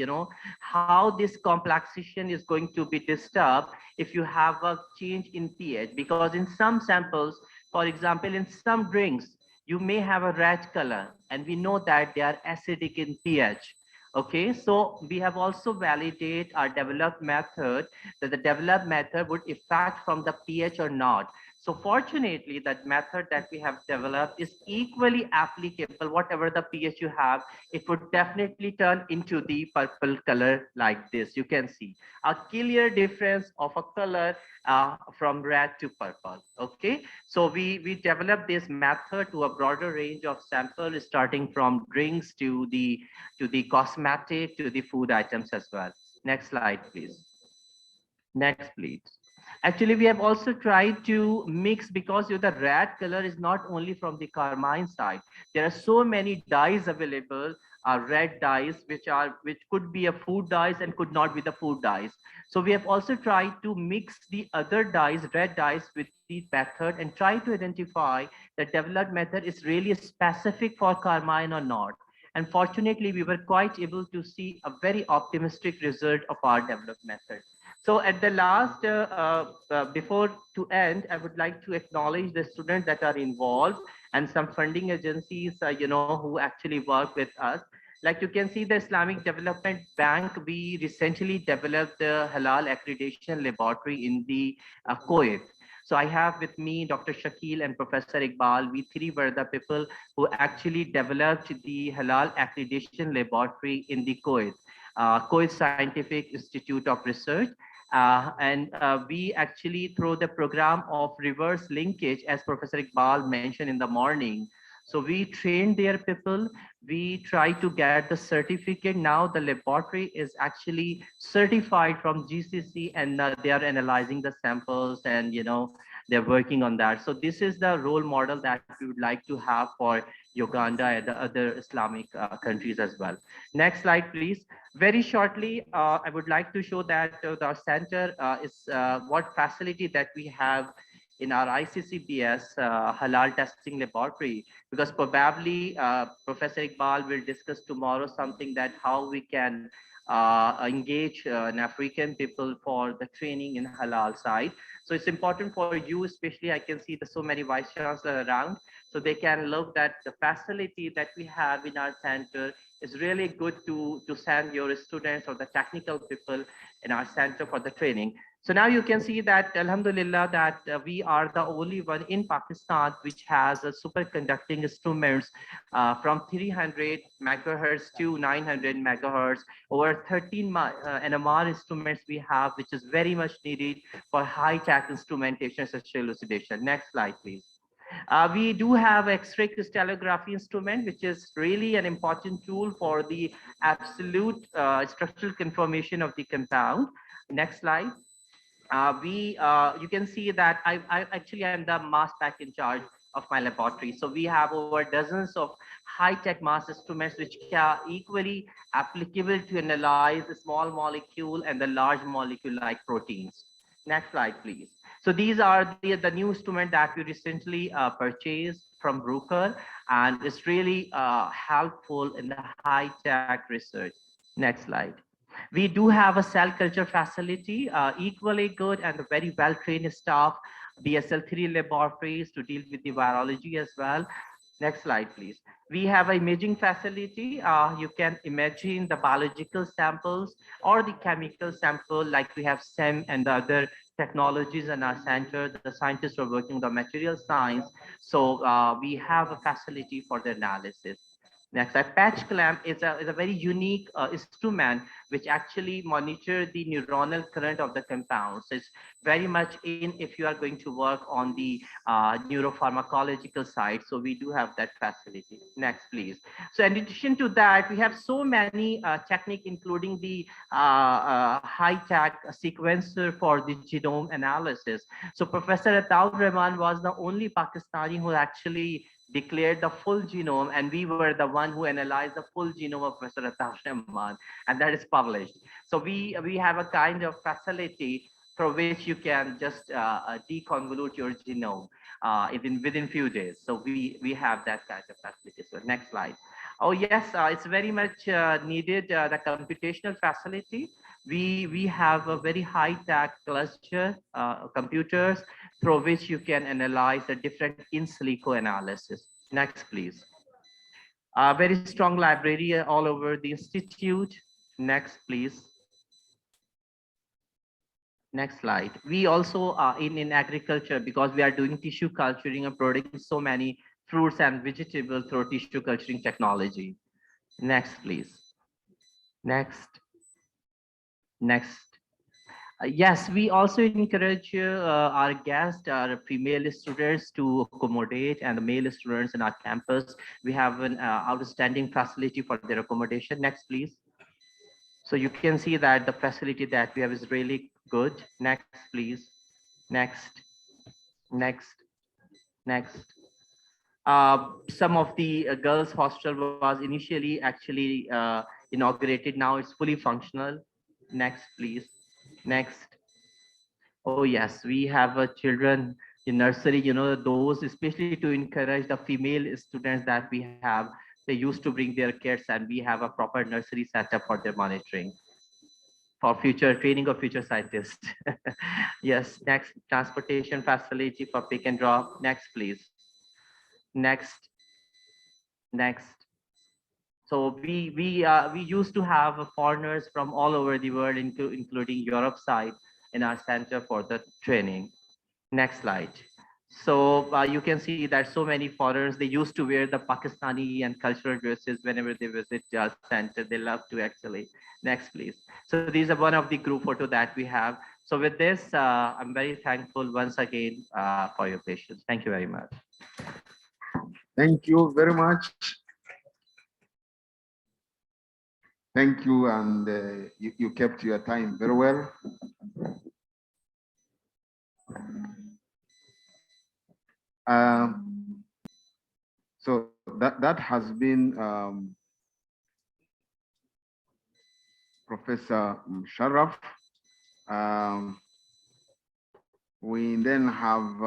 how this complexation is going to be disturbed if you have a change in pH, because in some samples, for example, in some drinks, you may have a red color, and we know that they are acidic in pH. Okay, so we have also validated our developed method, that the developed method would affect from the pH or not. So fortunately, that method that we have developed is equally applicable. Whatever the pH you have, it would definitely turn into the purple color like this. You can see a clear difference of a color from red to purple. Okay, so we developed this method to a broader range of samples, starting from drinks to the cosmetic to the food items as well. Next slide, please. Next, please. Actually, we have also tried to mix, because the red color is not only from the carmine side. There are so many dyes available, red dyes, which could be a food dyes and could not be the food dyes. So we have also tried to mix the other dyes, red dyes, with the method and try to identify the developed method is really specific for carmine or not. And fortunately, we were quite able to see a very optimistic result of our developed method. So at the last, before to end, I would like to acknowledge the students that are involved and some funding agencies, who actually work with us. Like you can see the Islamic Development Bank, we recently developed the Halal Accreditation Laboratory in the Kuwait. So I have with me Dr. Shakil and Professor Iqbal. We three were the people who actually developed the Halal Accreditation Laboratory in the Kuwait, Kuwait Scientific Institute of Research. We actually, through the program of reverse linkage, as Professor Iqbal mentioned in the morning, so we trained their people, we try to get the certificate. Now the laboratory is actually certified from GCC, and they are analyzing the samples, and they're working on that. So this is the role model that we would like to have for Uganda and the other Islamic countries as well. Next slide, please. Very shortly, I would like to show that our center is what facility that we have in our ICCBS Halal testing laboratory, because probably Professor Iqbal will discuss tomorrow something that how we can engage an African people for the training in Halal side. So it's important for you, especially I can see there's so many vice chancellors around, so they can look that the facility that we have in our center is really good to send your students or the technical people in our center for the training. So now you can see that, Alhamdulillah, that we are the only one in Pakistan which has a superconducting instruments from 300 megahertz to 900 megahertz, over 13 NMR instruments we have, which is very much needed for high-tech instrumentation such as elucidation. Next slide, please. We do have X-ray crystallography instrument, which is really an important tool for the absolute structural confirmation of the compound. Next slide. You can see that I actually am the mass spec in charge of my laboratory. So we have over dozens of high-tech mass instruments which are equally applicable to analyze the small molecule and the large molecule like proteins. Next slide, please. So these are the new instrument that we recently purchased from Bruker, and it's really helpful in the high-tech research. Next slide. We do have a cell culture facility, equally good and a very well-trained staff, BSL-3 laboratories to deal with the virology as well. Next slide, please. We have an imaging facility. You can imagine the biological samples or the chemical sample, like we have SEM and the other technologies in our center. The scientists are working on the material science. So we have a facility for the analysis. Next, a patch clamp is a very unique instrument which actually monitor the neuronal current of the compounds. So it's very much in if you are going to work on the neuropharmacological side. So we do have that facility. Next, please. So in addition to that, we have so many techniques, including the high-tech sequencer for the genome analysis. So Professor Ataur Rahman was the only Pakistani who actually declared the full genome, and we were the one who analyzed the full genome of Professor Ataur Rahman, and that is published. So we have a kind of facility for which you can just deconvolute your genome within few days. So we have that kind of facility. So next slide. Oh yes, it's very much needed, the computational facility. We have a very high-tech cluster computers through which you can analyze the different in silico analysis. Next, please. Very strong library all over the institute. Next, please. Next slide. We also are in agriculture, because we are doing tissue culturing and producing so many fruits and vegetables through tissue culturing technology. Next, please. Next. Next. Yes, we also encourage our guests, our female students to accommodate, and the male students in our campus. We have an outstanding facility for their accommodation. Next, please. So you can see that the facility that we have is really good. Next, please. Next. Next. Next. Some of the girls' hostel was initially actually inaugurated. Now it's fully functional. Next, please. Next. Oh yes, we have children in nursery, those especially to encourage the female students that we have. They used to bring their kids, and we have a proper nursery setup for their monitoring, for future training of future scientists. Yes, next, transportation facility for pick and drop. Next, please. Next. Next. So we used to have foreigners from all over the world, including Europe side, in our center for the training. Next slide. So you can see that so many foreigners, they used to wear the Pakistani and cultural dresses whenever they visit our center. They love to actually. Next, please. So these are one of the group photo that we have. So with this, I'm very thankful once again for your patience. Thank you very much. Thank you very much. Thank you, and you kept your time very well. So that has been Professor Musharraf. We then have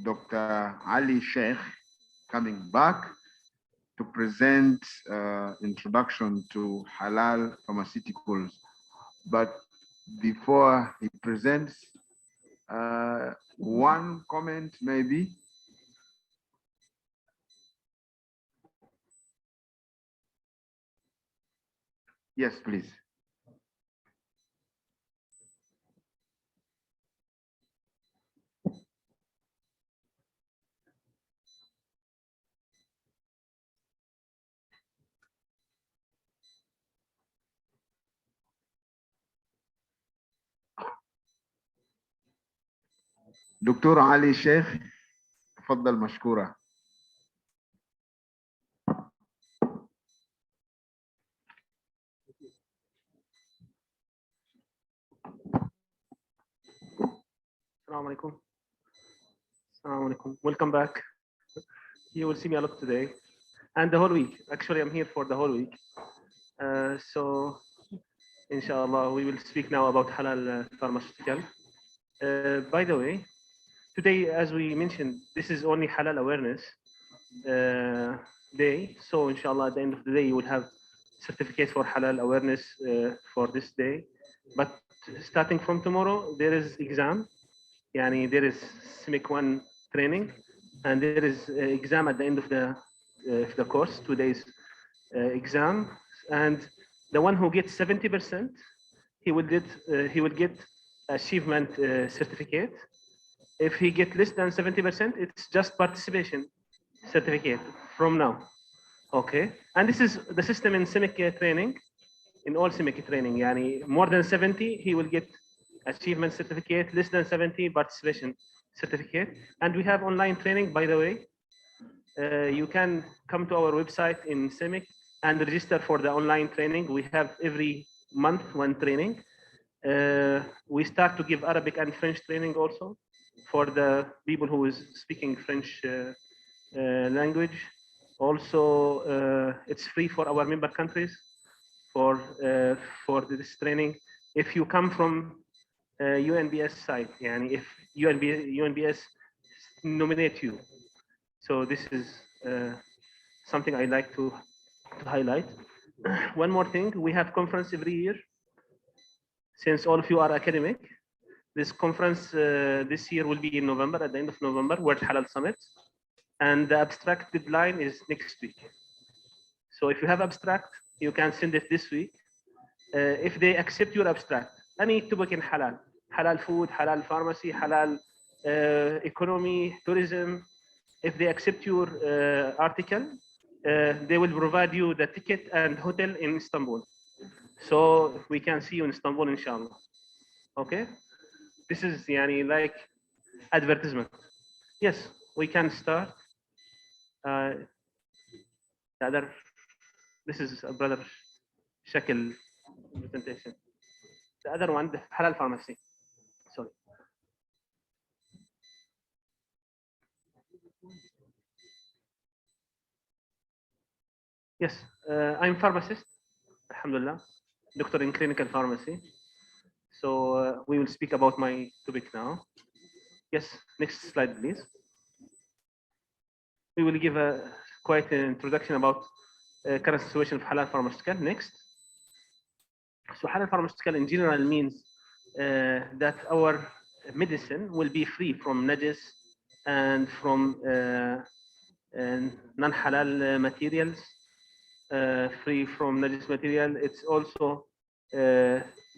Dr. Ali Sheikh coming back to present introduction to halal pharmaceuticals. But before he presents, one comment maybe. Yes, please. دكتور علي شيخ تفضل مشكورة. Assalamu alaikum. Assalamu alaikum. Welcome back. You will see me a lot today and the whole week. Actually, I'm here for the whole week. So, inshallah, we will speak now about halal pharmaceutical. By the way, today, as we mentioned, this is only halal awareness day. So, inshallah, at the end of the day, you will have certificates for halal awareness for this day. But starting from tomorrow, there is exam. Yani there is CIMIC 1 training, and there is exam at the end of the course, 2 days exam. And the one who gets 70%, he will get achievement certificate. If he get less than 70%, it's just participation certificate from now. Okay, and this is the system in CIMIC training, in all CIMIC training. Yani more than 70, he will get achievement certificate, less than 70 participation certificate. And we have online training, by the way. You can come to our website in CIMIC and register for the online training. We have every month one training. We start to give Arabic and French training also for the people who is speaking French language. Also, it's free for our member countries for this training. If you come from UNBS side, yani if UNBS nominate you. So this is something I like to highlight. One more thing, we have conference every year. Since all of you are academic, this conference this year will be in November, at the end of November, World Halal Summit. And the abstract deadline is next week. So if you have abstract, you can send it this week. If they accept your abstract, any topic in halal, halal food, halal pharmacy, halal economy, tourism, if they accept your article, they will provide you the ticket and hotel in Istanbul. So we can see you in Istanbul, inshallah. Okay? This is yani, like advertisement. Yes, we can start. The other, this is a brother Shakil presentation. The other one, the halal pharmacy. Sorry. Yes, I'm pharmacist, alhamdulillah, doctor in clinical pharmacy. So we will speak about my topic now. Yes, next slide, please. We will give quite an introduction about current situation of halal pharmaceutical. Next. So halal pharmaceutical in general means that our medicine will be free from najis and from non-halal materials, free from najis material. It's also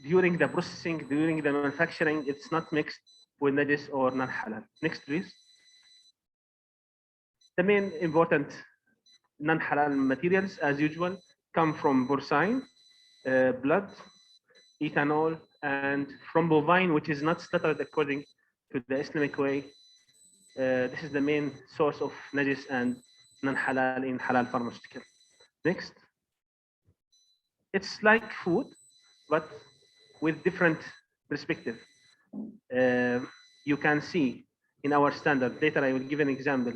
during the processing, during the manufacturing, it's not mixed with najis or non-halal. Next, please. The main important non-halal materials, as usual, come from porcine, blood, ethanol, and from bovine, which is not slaughtered according to the Islamic way. This is the main source of najis and non-halal in halal pharmaceutical. Next. It's like food, but with different perspective. You can see in our standard, later I will give an example.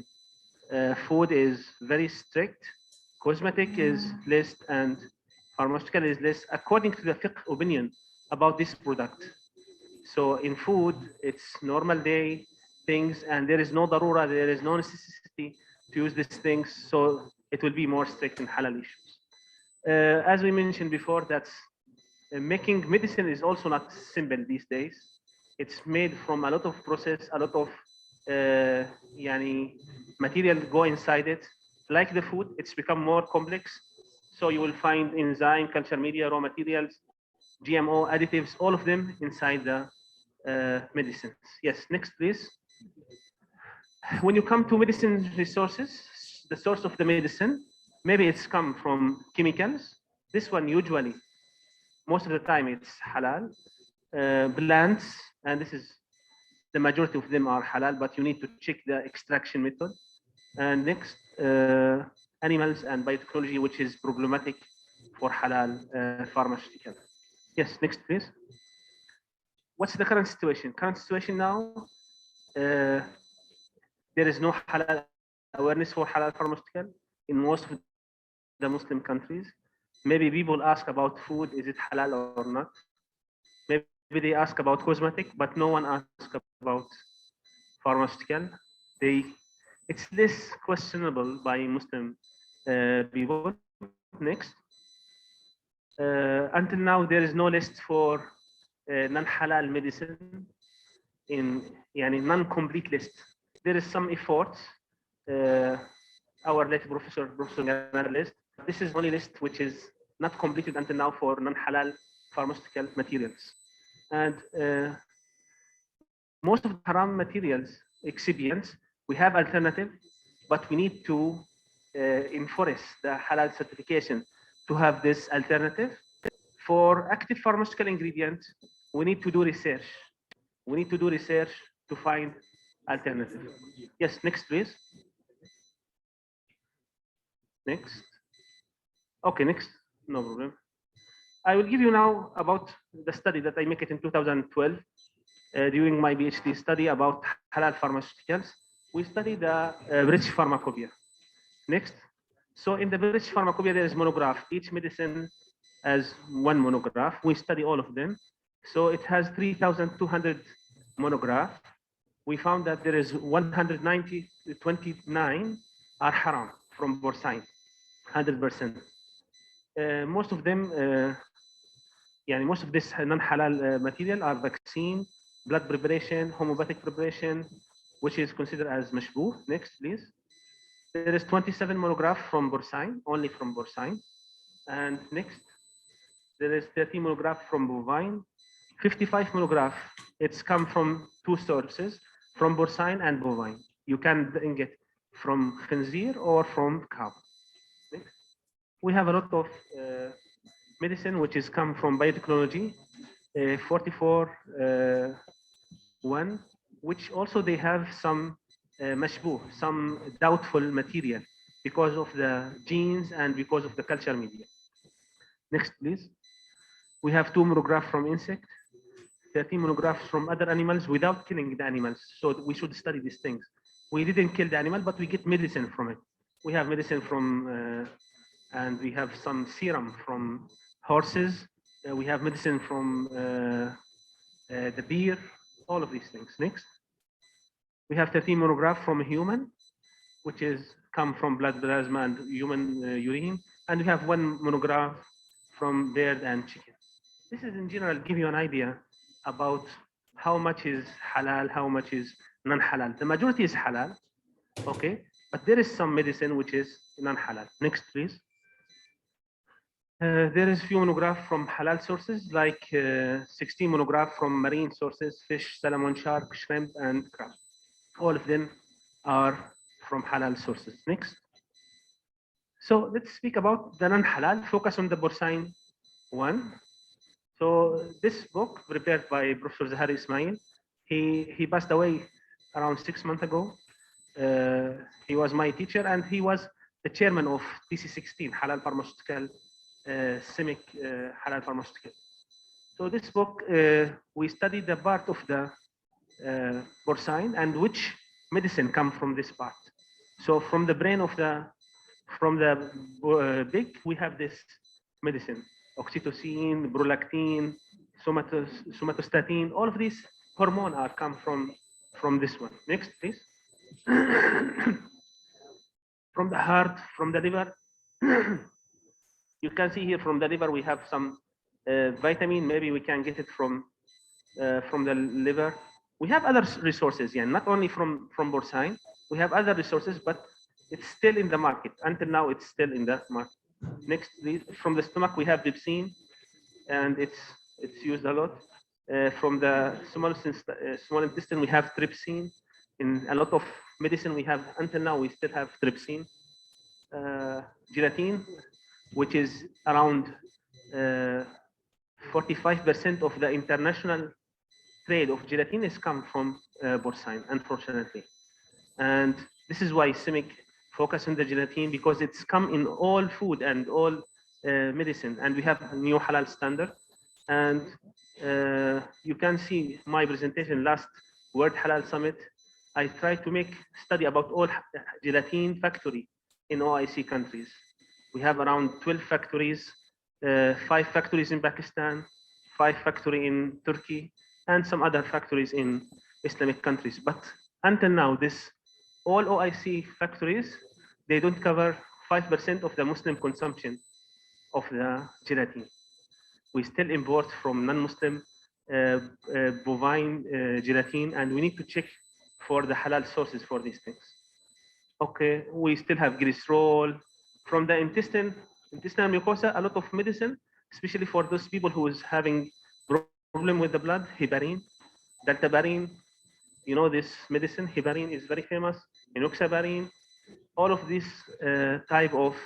Food is very strict, cosmetic is less, and pharmaceutical is less, according to the fiqh opinion about this product. So in food, it's normal day things, and there is no darura, there is no necessity to use these things. So it will be more strict in halal issues. As we mentioned before, that's making medicine is also not simple these days. It's made from a lot of process, a lot of material go inside it. Like the food, it's become more complex. So you will find enzyme, culture media, raw materials, GMO, additives, all of them inside the medicines. Yes, next please. When you come to medicine resources, the source of the medicine, maybe it's come from chemicals. This one usually, most of the time it's halal. Plants, and this is the majority of them are halal, but you need to check the extraction method. And next, animals and biotechnology, which is problematic for halal pharmaceutical. Yes, next please. What's the current situation? Current situation now, there is no halal awareness for halal pharmaceutical in most of the Muslim countries. Maybe people ask about food, is it halal or not? Maybe they ask about cosmetic, but no one asks about pharmaceutical. It's less questionable by Muslim people. Next. Until now, there is no list for non-halal medicine in non-complete list. There is some efforts. Our late professor list. This is only list which is not completed until now for non-halal pharmaceutical materials. And most of the haram materials, excipients, we have alternative, but we need to enforce the halal certification to have this alternative. For active pharmaceutical ingredients, we need to do research. We need to do research to find alternative. Yes, next please. Next. Okay, next, no problem. I will give you now about the study that I make it in 2012 during my PhD study about halal pharmaceuticals. We studied the British pharmacopoeia. Next. So in the British pharmacopoeia, there is monograph. Each medicine has one monograph. We study all of them. So it has 3,200 monograph. We found that there is 129 are haram from porcine, 100%. Most of them, most of this non-halal material are vaccine, blood preparation, homeopathic preparation, which is considered as mashbooh. Next, please. There is 27 monograph from porcine, only from porcine. And next, there is 30 monograph from bovine, 55 monograph. It's come from two sources, from porcine and bovine. You can get from khinzir or from cow. Next. We have a lot of medicine which is come from biotechnology, 44 one, which also they have some mashbooh, some doubtful material because of the genes and because of the culture media. Next, please. We have 2 monographs from insect, 13 monographs from other animals without killing the animals. So we should study these things. We didn't kill the animal, but we get medicine from it. We have medicine from, and we have some serum from horses. We have medicine from the beer, all of these things. Next. We have 13 monograph from a human, which is come from blood plasma and human urine. And we have 1 monograph from bird and chicken. This is in general give you an idea about how much is halal, how much is non-halal. The majority is halal, okay? But there is some medicine which is non-halal. Next, please. There is few monograph from halal sources, like 16 monograph from marine sources, fish, salmon, shark, shrimp, and crab. All of them are from halal sources. Next. So let's speak about the non-halal, focus on the porcine one. So this book prepared by Professor Zahari Ismail, he passed away around 6 months ago. He was my teacher and he was the chairman of TC16, Halal Pharmaceutical, CIMIC Halal Pharmaceutical. So this book, we studied the part of the porcine and which medicine come from this part. So from the brain of from the pig, we have this medicine, oxytocin, prolactin, somatostatin, all of these hormones are come from this one. Next, please. From the heart, from the liver. You can see here from the liver we have some vitamin. Maybe we can get it from the liver. We have other resources, yeah, not only from porcine. We have other resources, but it's still in the market. Until now, it's still in the market. Next, please. From the stomach, we have trypsin, and it's used a lot. From the small intestine, we have trypsin. In a lot of medicine, we have, until now, we still have trypsin. Gelatin, which is around 45% of the international trade of gelatin is come from porcine, unfortunately. And this is why CIMIC focus on the gelatin, because it's come in all food and all medicine, and we have a new halal standard. And you can see my presentation last World Halal Summit. I tried to make study about all gelatin factory in OIC countries. We have around 12 factories, 5 factories in Pakistan, 5 factories in Turkey, and some other factories in Islamic countries. But until now, all OIC factories, they don't cover 5% of the Muslim consumption of the gelatin. We still import from non-Muslim bovine gelatin, and we need to check for the halal sources for these things. Okay, we still have glycerol. From the intestinal mucosa, a lot of medicine, especially for those people who is having problem with the blood, heparin, dalteparin. You know this medicine, heparin is very famous, enoxaparin. All of these type of,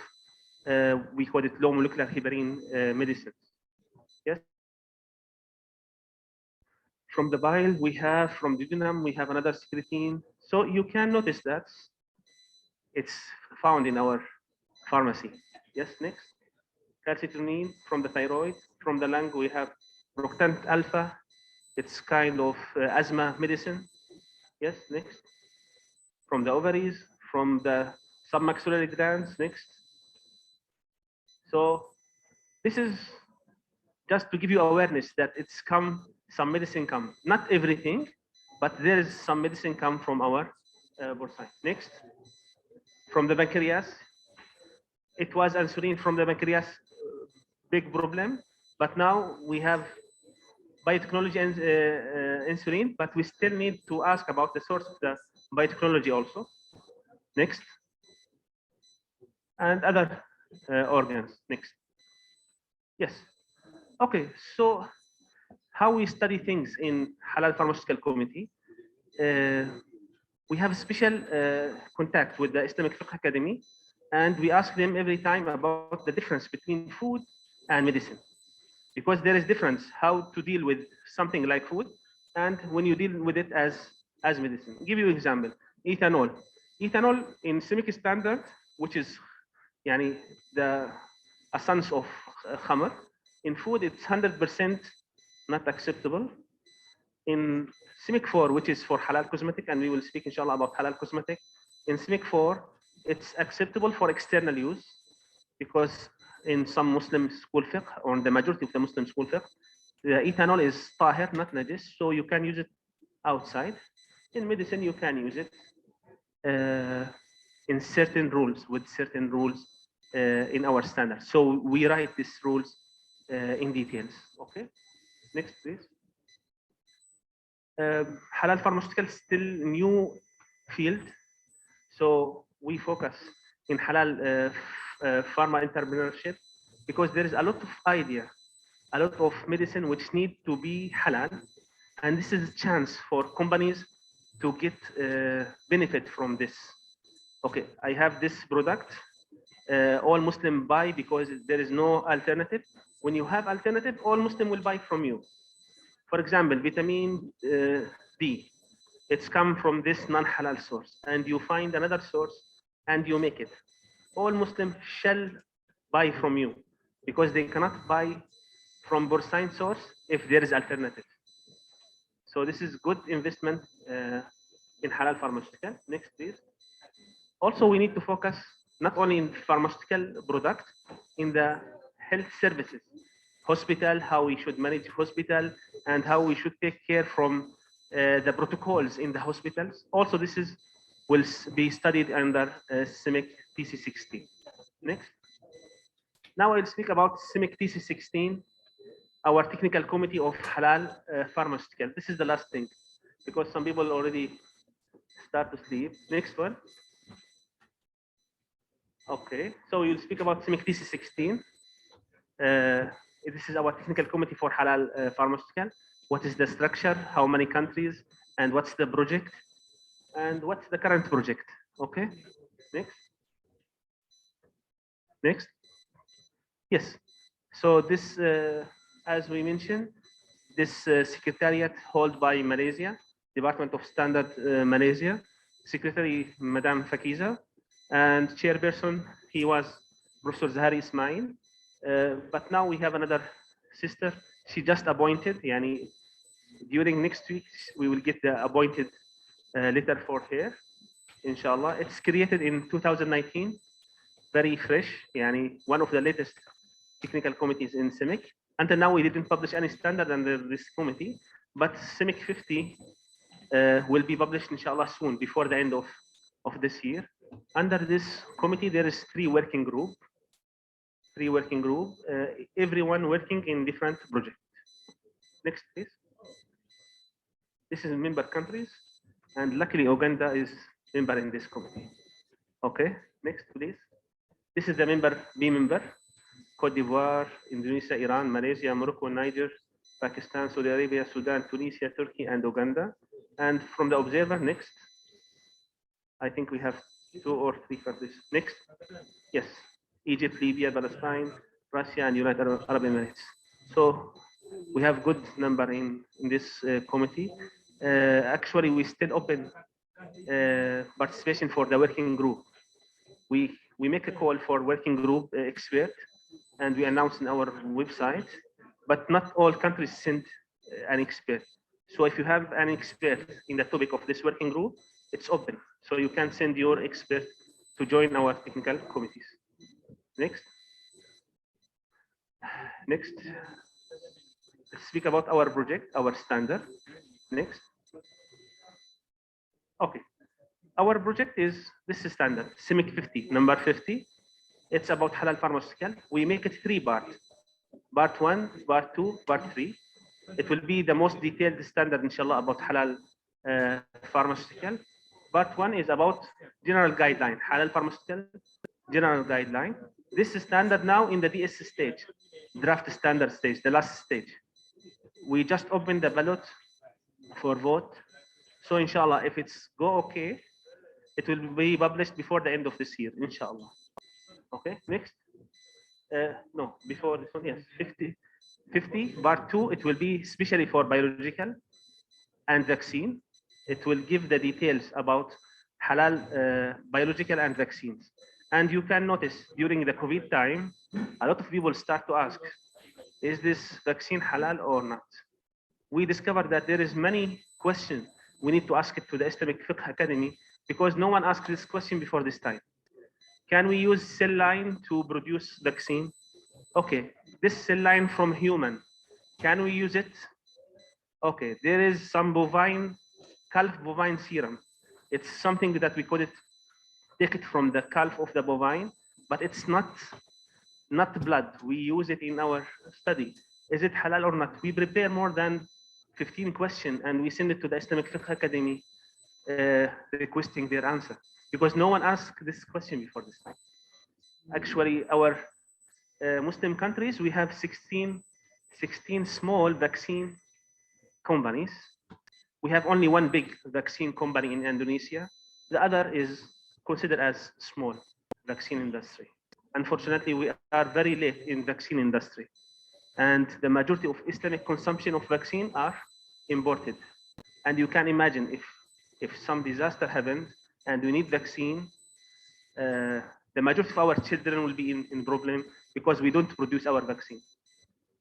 we call it low molecular heparin medicines. Yes. From the bile, we have, from duodenum, we have another secretin. So you can notice that it's found in our pharmacy. Yes, next. Calcitonin from the thyroid. From the lung, we have Proctant alpha. It's kind of asthma medicine. Yes, next. From the ovaries, from the submaxillary glands, next. So this is just to give you awareness that it's come, some medicine come, not everything, but there is some medicine come from our porcine. Next. From the pancreas, it was insulin from the pancreas, big problem, but now we have biotechnology and insulin, but we still need to ask about the source of the biotechnology also. Next. And other organs. Next. Yes. Okay, so how we study things in Halal Pharmaceutical Committee. We have a special contact with the Islamic Fiqh Academy, and we ask them every time about the difference between food and medicine, because there is difference how to deal with something like food and when you deal with it as medicine. Give you an example, ethanol. Ethanol in CIMIC standard, which is yani the essence of khamr, in food it's 100% not acceptable. In CIMIC 4, which is for halal cosmetic, and we will speak inshallah about halal cosmetic. In CIMIC 4, it's acceptable for external use, because in some Muslim school fiqh, or the majority of the Muslim school fiqh, the ethanol is tahir, not najis, so you can use it outside. In medicine, you can use it in certain rules, with certain rules in our standard. So we write these rules in details. Okay, next please. Halal pharmaceutical is still a new field, so we focus in halal pharma entrepreneurship, because there is a lot of idea, a lot of medicine which need to be halal, and this is a chance for companies to get benefit from this. Okay, I have this product, all Muslim buy because there is no alternative. When you have alternative, all Muslim will buy from you. For example, vitamin D, it's come from this non-halal source, and you find another source and you make it. All Muslims shall buy from you, because they cannot buy from porcine source if there is alternative. So this is good investment in halal pharmaceutical. Next, please. Also, we need to focus not only in pharmaceutical product, in the health services. hospital, how we should manage hospital, and how we should take care from the protocols in the hospitals. Also, this will be studied under CIMIC TC16. Next. Now I'll speak about CIMIC TC16, our technical committee of halal pharmaceutical. This is the last thing, because some people already start to sleep. Next one. Okay, so we'll speak about CIMIC TC16. This is our technical committee for halal pharmaceutical. What is the structure? How many countries? And what's the project? And what's the current project? Okay, next. Next. Yes. So this, as we mentioned, this secretariat held by Malaysia, Department of Standard Malaysia, Secretary Madam Fakiza, and chairperson, he was Professor Zahari Ismail. But now we have another sister. She just appointed. Yani, during next week, we will get the appointed letter for her, inshallah. It's created in 2019, very fresh. Yani, one of the latest technical committees in CIMIC. Until now, we didn't publish any standard under this committee, but CIMIC 50 will be published, inshallah, soon, before the end of this year. Under this committee, there is three working groups, everyone working in different projects. Next, please. This is member countries, and luckily Uganda is member in this committee. Okay, next, please. This is the B member. Cote d'Ivoire, Indonesia, Iran, Malaysia, Morocco, Niger, Pakistan, Saudi Arabia, Sudan, Tunisia, Turkey, and Uganda. And from the observer, next. I think we have 2 or 3 countries. Next. Yes. Egypt, Libya, Palestine, Russia, and United Arab Emirates. So we have good number in this committee. Actually, we still open participation for the working group. We make a call for working group expert, and we announce in our website, but not all countries send an expert. So if you have an expert in the topic of this working group, it's open. So you can send your expert to join our technical committees. Next. Next. Let's speak about our project, our standard. Next. Okay. Our project is, this is standard, CIMIC 50, number 50. It's about halal pharmaceutical. We make it 3 parts. Part 1, part 2, part 3. It will be the most detailed standard, inshallah, about halal pharmaceutical. Part 1 is about general guideline, halal pharmaceutical general guideline. This is standard now in the DS stage, draft standard stage, the last stage. We just opened the ballot for vote. So inshallah, if it's go okay, it will be published before the end of this year, inshallah. Okay, next. No, before this one, yes, 50, part 2, it will be especially for biological and vaccine. It will give the details about halal biological and vaccines. And you can notice during the COVID time, a lot of people start to ask, is this vaccine halal or not? We discovered that there is many questions we need to ask it to the Islamic Fiqh Academy, because no one asked this question before this time. Can we use cell line to produce vaccine? Okay, this cell line from human, can we use it? Okay, there is some calf bovine serum. It's something that we call it, take it from the calf of the bovine, but it's not blood. We use it in our study. Is it halal or not? We prepare more than 15 questions and we send it to the Islamic Fiqh Academy requesting their answer, because no one asked this question before this time. Actually, our Muslim countries, we have 16 small vaccine companies. We have only one big vaccine company in Indonesia. The other is considered as small vaccine industry. Unfortunately, we are very late in vaccine industry. And the majority of Islamic consumption of vaccine are imported. And you can imagine if some disaster happens and we need vaccine, the majority of our children will be in problem because we don't produce our vaccine.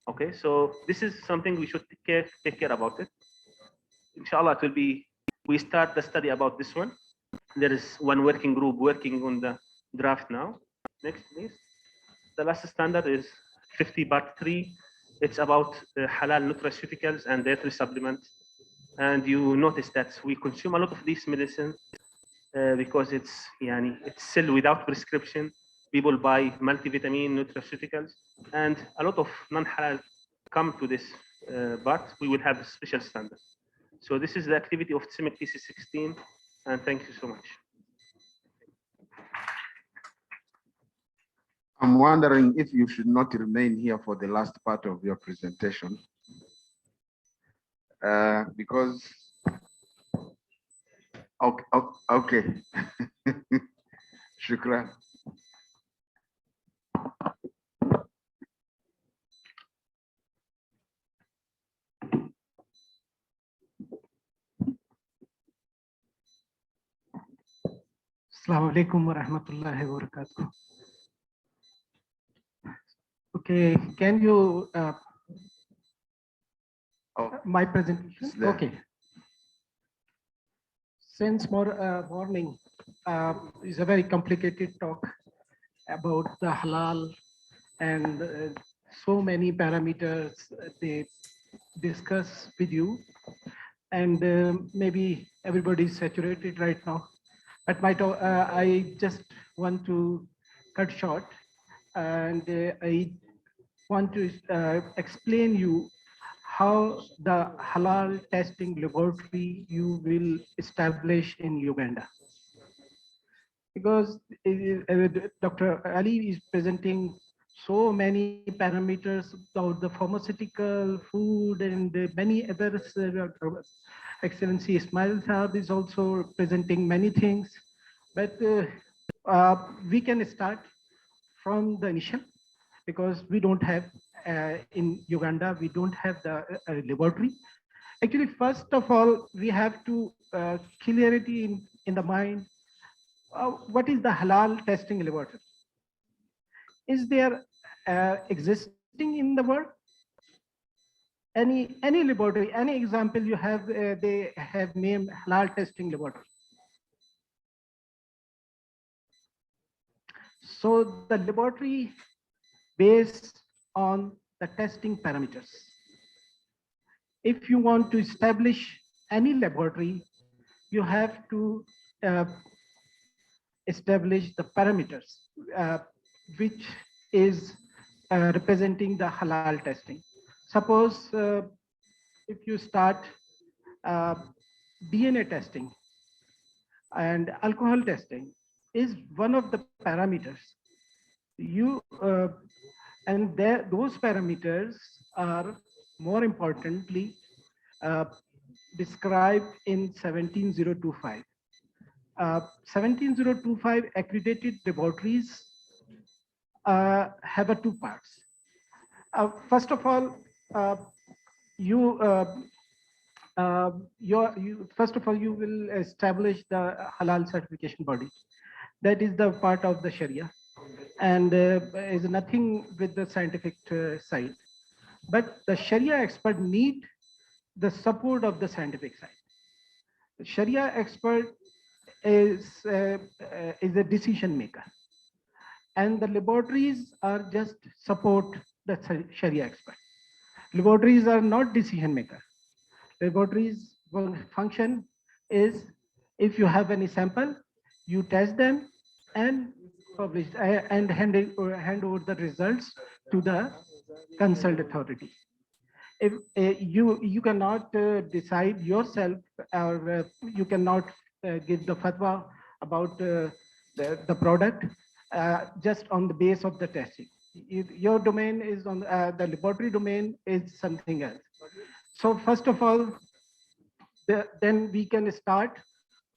Okay, so this is something we should take care about it. Inshallah, it will be, we start the study about this one. There is one working group working on the draft now. Next, please. The last standard is 50 part 3. It's about halal nutraceuticals and dietary supplements. And you notice that we consume a lot of these medicine because it's still without prescription. People buy multivitamin nutraceuticals, and a lot of non-halal come to this, but we will have a special standard. So this is the activity of CIMIC TC16, and thank you so much. I'm wondering if you should not remain here for the last part of your presentation. Because, okay. Shukran. Assalamu alaikum wa rahmatullahi wa barakatuh. Okay, can you my presentation? Okay. Since morning is a very complicated talk about the halal and so many parameters they discuss with you, and maybe everybody is saturated right now. But my talk, I just want to cut short, and I want to explain you how the halal testing laboratory you will establish in Uganda. Because Dr. Ali is presenting so many parameters about the pharmaceutical, food, and many other. Excellency Ismail Saab is also presenting many things, but we can start from the initial, because we don't have in Uganda, we don't have the laboratory. Actually, first of all, we have to clarity in the mind. What is the halal testing laboratory? Is there existing in the world? Any laboratory, any example you have, they have named halal testing laboratory. So the laboratory based on the testing parameters. If you want to establish any laboratory, you have to establish the parameters, which is representing the halal testing. Suppose if you start DNA testing and alcohol testing is one of the parameters. You and those parameters are more importantly described in 17025. 17025 accredited laboratories have two parts. First of all, first of all, you will establish the halal certification body. That is the part of the Sharia, and is nothing with the scientific side. But the Sharia expert need the support of the scientific side. The Sharia expert is a decision maker, and the laboratories are just support the Sharia expert. Laboratories are not decision maker. Laboratories function is, if you have any sample, you test them and publish and hand over the results to the consult authority. If you cannot decide yourself, or you cannot give the fatwa about the product just on the base of the testing. Your domain is on the laboratory domain is something else. So first of all, then we can start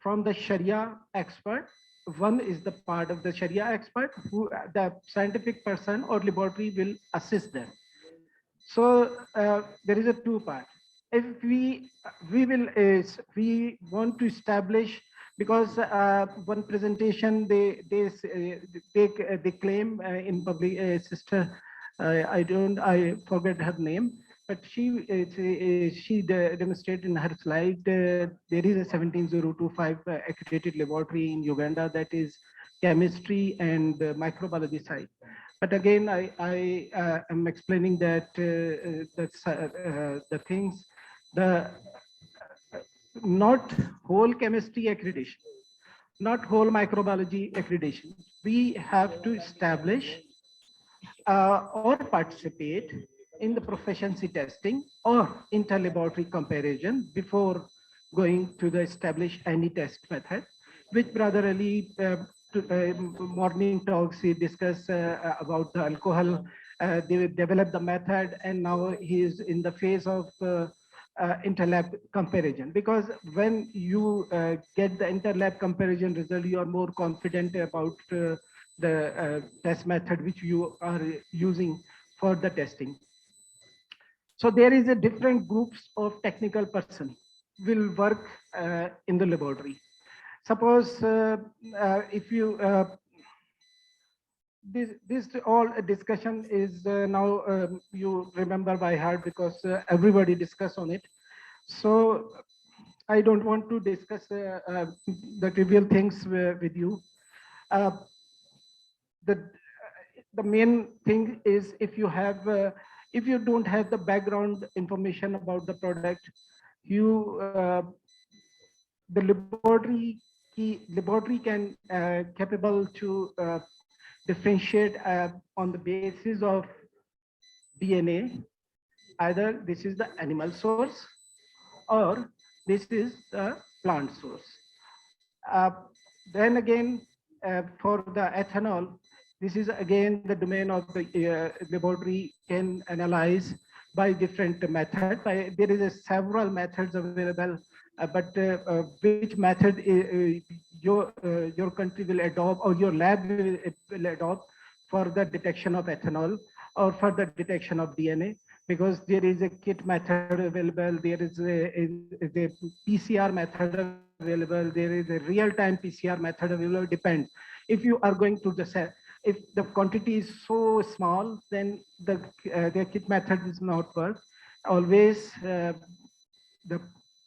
from the Sharia expert. One is the part of the Sharia expert who the scientific person or laboratory will assist them. So there is a two part. If we want to establish, because one presentation they claim in public, sister I forget her name, but she demonstrated in her slide there is a 17025 accredited laboratory in Uganda that is chemistry and microbiology side. But again, I am explaining that the things, the not whole chemistry accreditation, not whole microbiology accreditation. We have to establish or participate in the proficiency testing or inter-laboratory comparison before going to the establish any test method, which Brother Ali morning talks, he discussed about the alcohol. They developed the method, and now he is in the phase of interlab comparison, because when you get the interlab comparison result, you are more confident about the test method which you are using for the testing. So there is a different groups of technical person will work in the laboratory. Suppose if you this all discussion is now you remember by heart, because everybody discuss on it. So I don't want to discuss the trivial things with you. The main thing is, if you have if you don't have the background information about the product, you the laboratory can capable to differentiate on the basis of DNA. Either this is the animal source or this is the plant source. Then again, for the ethanol, this is again the domain of the laboratory can analyze by different method. There is several methods available, but which method your country will adopt, or your lab will adopt for the detection of ethanol or for the detection of DNA, because there is a kit method available, there is a PCR method available, there is a real-time PCR method available. Depends. If you are going to the cell, if the quantity is so small, then the kit method is not work. Always the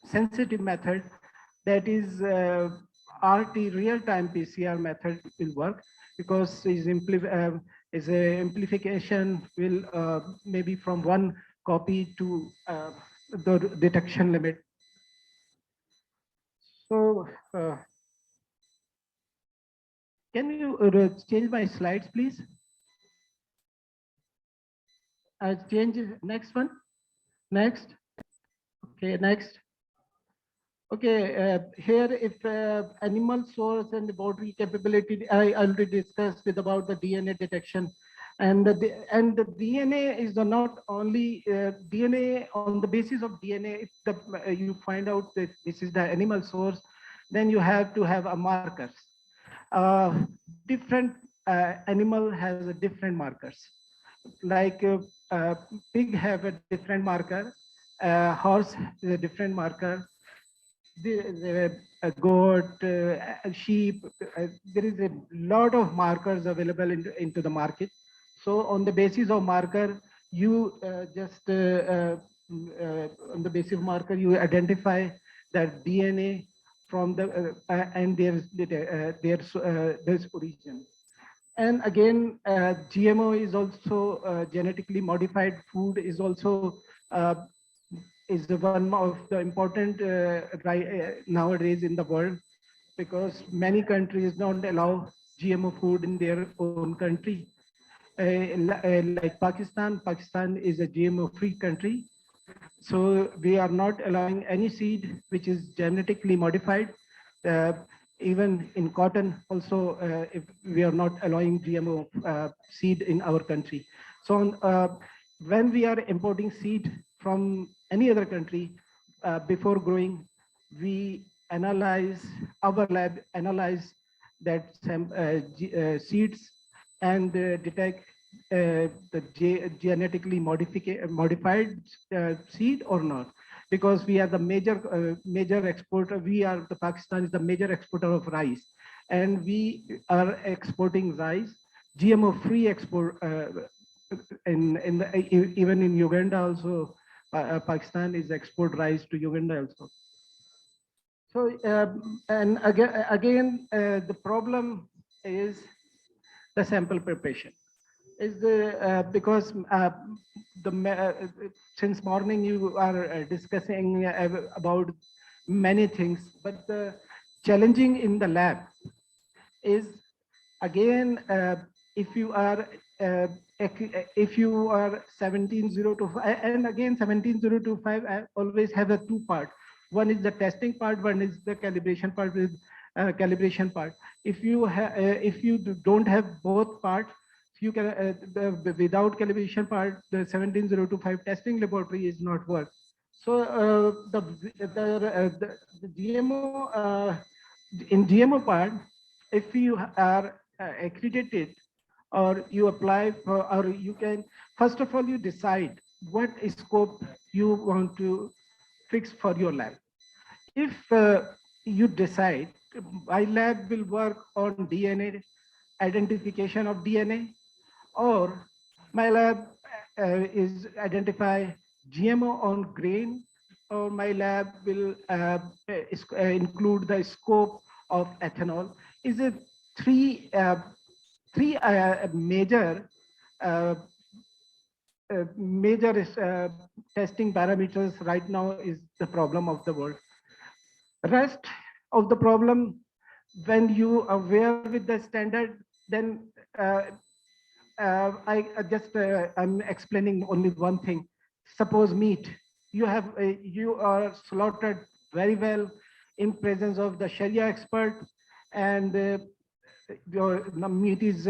sensitive method, that is RT real-time PCR method will work, because is a amplification will maybe from 1 copy to the detection limit. So can you change my slides, please? Change next one. Next. Okay, next. Okay, here if animal source and laboratory capability, I already discussed with about the DNA detection, and the DNA is not only DNA. On the basis of DNA, if you find out that this is the animal source, then you have to have a markers. Different animal has a different markers. Like pig have a different marker, horse is a different marker, a goat, a sheep. There is a lot of markers available into the market. So on the basis of marker, you just on the basis of marker, you identify that DNA from the and there's origin. And again, GMO is also genetically modified food is also is one of the important nowadays in the world, because many countries don't allow GMO food in their own country. Like Pakistan is a GMO-free country. So we are not allowing any seed which is genetically modified. Even in cotton also, if we are not allowing GMO seed in our country. So when we are importing seed from any other country, before growing, we analyze, our lab analyze that seeds and detect the genetically modified seed or not. Because we are the major exporter, Pakistan is the major exporter of rice, and we are exporting rice, GMO-free export. Even in Uganda also, Pakistan is export rice to Uganda also. So and again the problem is the sample preparation. is because since morning you are discussing about many things, but the challenging in the lab is again if you are if you are 17025 and again 17025 always have a two part. One is the testing part, one is the calibration part with calibration part. If you don't have both parts, you can without calibration part, the 17025 testing laboratory is not work. So the GMO in GMO part, if you are accredited or you apply for, or you can, first of all, you decide what scope you want to fix for your lab. If you decide my lab will work on DNA, identification of DNA, or my lab is identify GMO on grain, or my lab will include the scope of ethanol. Is it three major testing parameters right now is the problem of the world. Rest of the problem, when you are aware with the standard, then I'm explaining only one thing. Suppose meat, you are slaughtered very well in presence of the Sharia expert, and your meat is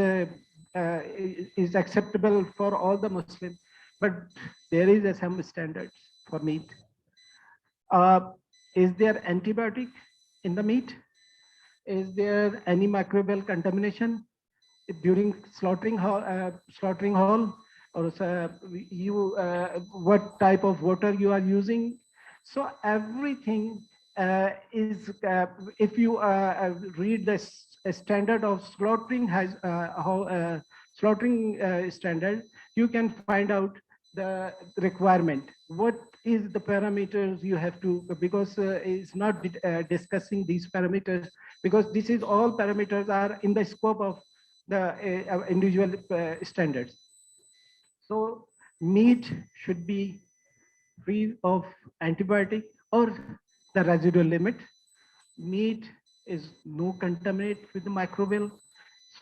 acceptable for all the Muslims, but there is some standards for meat. Is there antibiotic in the meat? Is there any microbial contamination during slaughtering hall, or what type of water you are using? So everything is, if you read the standard of slaughtering standard, you can find out the requirement. What is the parameters you have to, because it's not discussing these parameters, because this is all parameters are in the scope of the individual standards. So meat should be free of antibiotic or the residual limit. Meat is no contaminate with the microbial.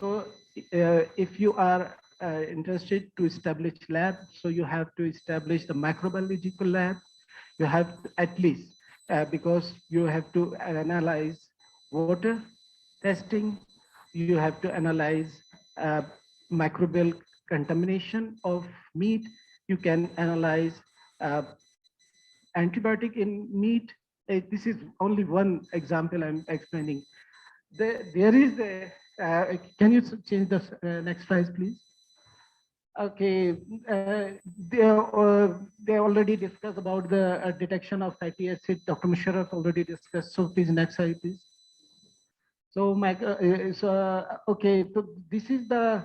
So if you are interested to establish lab, so you have to establish the microbiological lab. You have to, at least because you have to analyze water testing, you have to analyze microbial contamination of meat. You can analyze antibiotic in meat. This is only one example I'm explaining. There is a, can you change the next slide, please? Okay, they already discussed about the detection of fatty acid. Dr. Musharraf already discussed. So please next slide, please. So, okay, so this is the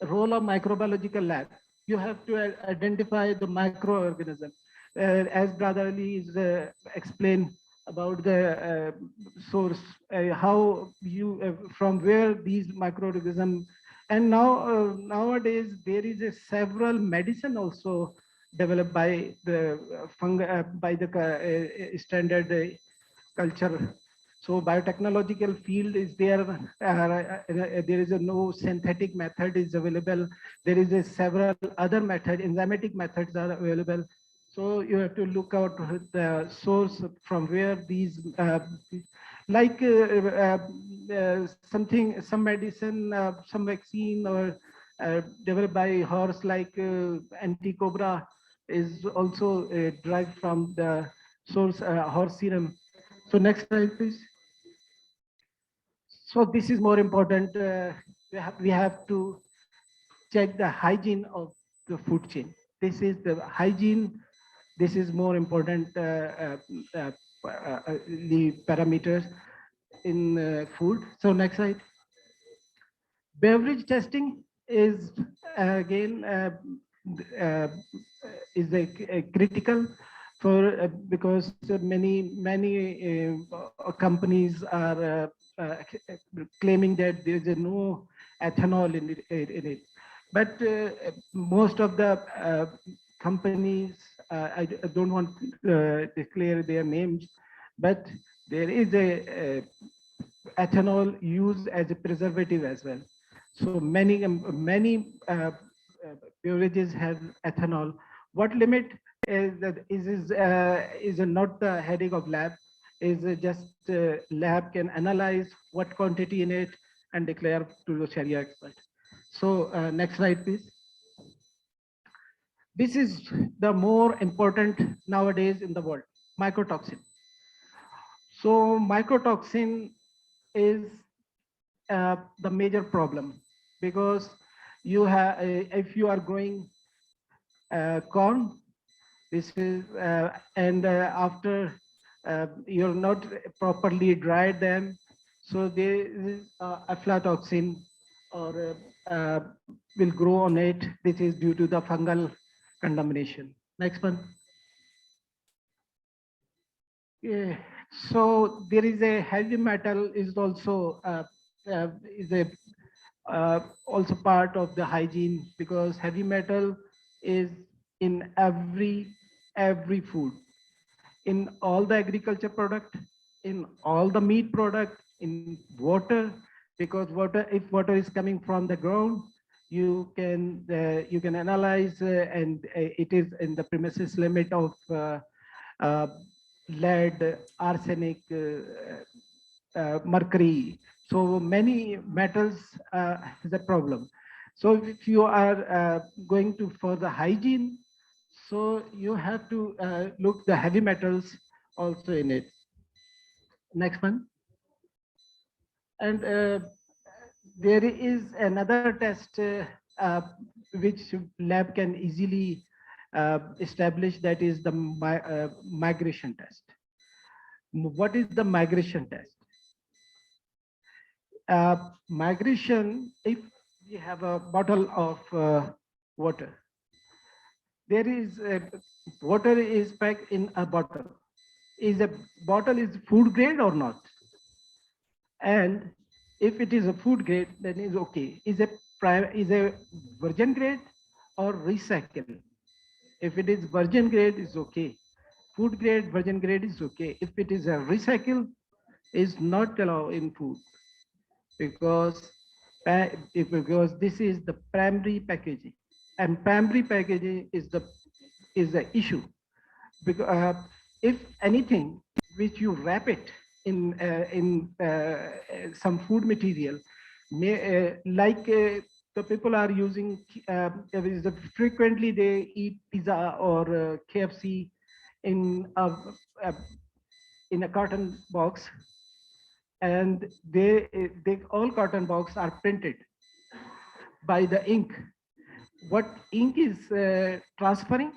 role of microbiological lab. You have to identify the microorganism. As Brother Ali is explained about the source, how you, from where these microorganisms, and now nowadays there is a several medicine also developed by the by the standard culture. So biotechnological field is there. There is no synthetic method is available. There is several other methods, enzymatic methods are available. So you have to look out the source from where these, like some medicine, some vaccine or developed by horse, like anti-cobra is also derived from the source horse serum. So next slide, please. So this is more important. We have to check the hygiene of the food chain. This is the hygiene. This is more important the parameters in food. So next slide. Beverage testing is again is a critical for because many companies are claiming that there is no ethanol in it. But most of the companies, I don't want to declare their names, but there is a ethanol used as a preservative as well. So many beverages have ethanol. What limit is that is not the headache of lab, is just lab can analyze what quantity in it and declare to the Sharia expert. So next slide, please. This is the more important nowadays in the world, mycotoxin. So mycotoxin is the major problem, because you have, if you are growing corn, this is and after you're not properly dried them, so there is aflatoxin or will grow on it. This is due to the fungal contamination. Next one. Yeah. So there is a heavy metal is also is a also part of the hygiene, because heavy metal is in every food, in all the agriculture product, in all the meat product, in water, because water, if water is coming from the ground, you can analyze and it is in the premises limit of lead, arsenic, mercury. So many metals is a problem. So if you are going to for the hygiene, so you have to look the heavy metals also in it. Next one. And there is another test which lab can easily establish, that is the migration test. What is the migration test? Migration, if you have a bottle of water, there is water is packed in a bottle. Is a bottle is food grade or not? And if it is a food grade, then it's okay. Is a virgin grade or recycle? If it is virgin grade, is okay. Food grade, virgin grade is okay. If it is a recycle, is not allowed in food, because this is the primary packaging, and primary packaging is the issue, because if anything which you wrap it in some food material, like the people are using frequently they eat pizza or KFC in a carton box, and they all carton box are printed by the ink. What ink is transferring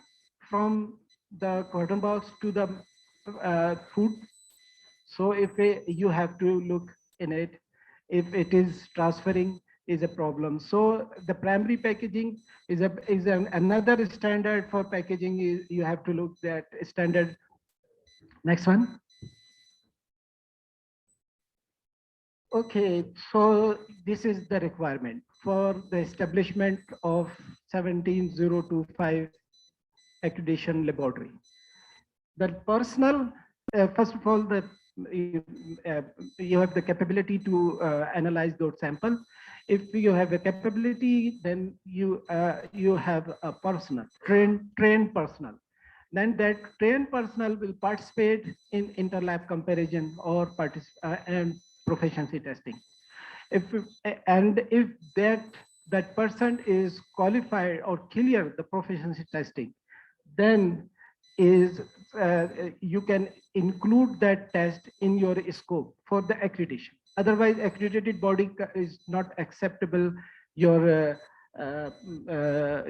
from the carton box to the food. So if you have to look in it, if it is transferring is a problem. So the primary packaging is another standard for packaging. Is you have to look that standard. Next one. Okay, so this is the requirement for the establishment of 17025 accreditation laboratory. The personal, first of all, you have the capability to analyze those samples. If you have a capability, then you have a personal, trained personal. Then that trained personnel will participate in interlab comparison or and proficiency testing. If that person is qualified or clear the proficiency testing, then you can include that test in your scope for the accreditation. Otherwise, accredited body is not acceptable your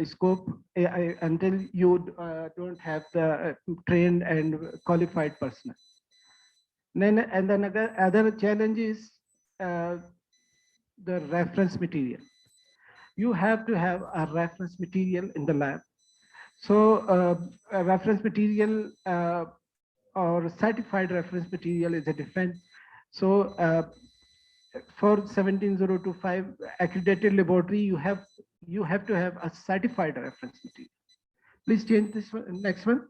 scope until you don't have the trained and qualified personnel. Then other challenge is the reference material. You have to have a reference material in the lab. So a reference material or certified reference material is a different. So for 17025 accredited laboratory, you have to have a certified reference material. Please change this one, next one.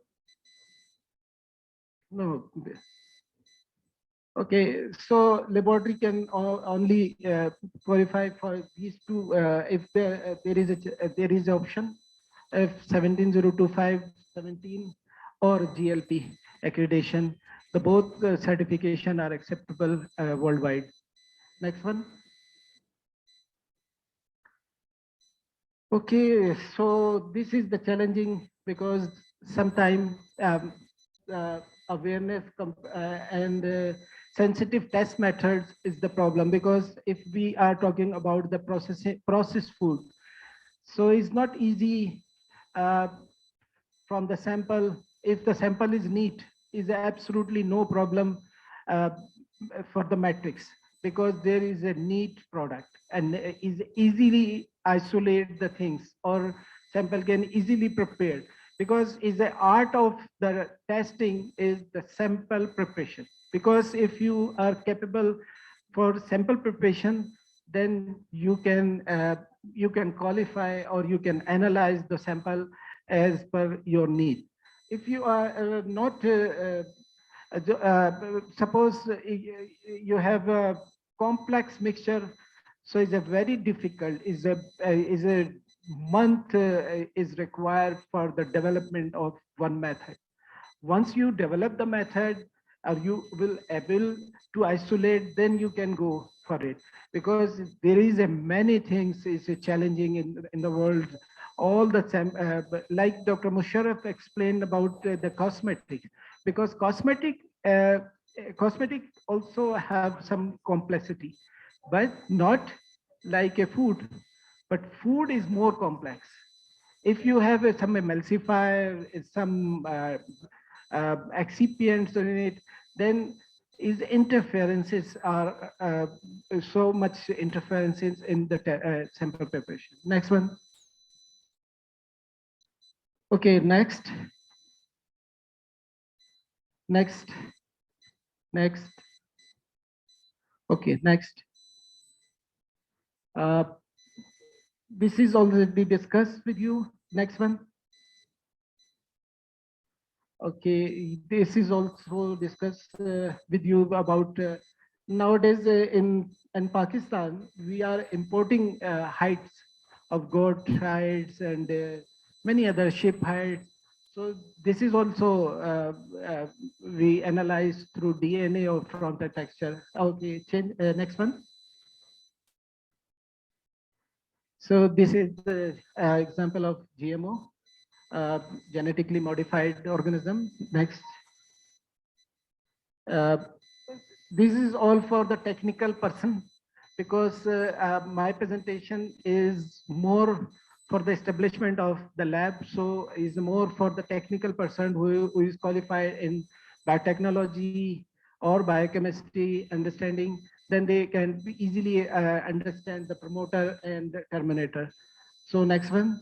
No. Okay, so laboratory can only qualify for these two if there is option if 17025 17 or GLP accreditation. The both certification are acceptable worldwide. Next one. Okay, so this is the challenging because sometimes awareness and sensitive test methods is the problem, because if we are talking about the processed food, so it's not easy from the sample. If the sample is neat, is absolutely no problem uh, for the matrix, because there is a neat product and is easily isolate the things, or sample can easily prepared, because is the art of the testing is the sample preparation. Because if you are capable for sample preparation, then you can qualify or you can analyze the sample as per your need. If you are not suppose you have a complex mixture, so it's a very difficult, is a month is required for the development of one method. Once you develop the method, you will able to isolate, then you can go for it, because there is a many things is challenging in the world. All the like Dr. Musharraf explained about the cosmetic, because cosmetic also have some complexity, but not like a food, but food is more complex. If you have some emulsifier, some excipients in it, then is interferences are so much interferences in the sample preparation. Next one. Okay, next. Okay, next. This is already discussed with you. Next one. Okay, this is also discussed with you about nowadays in Pakistan, we are importing hides of goat hides and many other sheep hides. So this is also we analyze through DNA or from the texture. Okay, change next one. So this is the example of GMO, genetically modified organism. Next. This is all for the technical person, because my presentation is more for the establishment of the lab. So is more for the technical person who is qualified in biotechnology or biochemistry understanding, then they can easily understand the promoter and the terminator. So next one.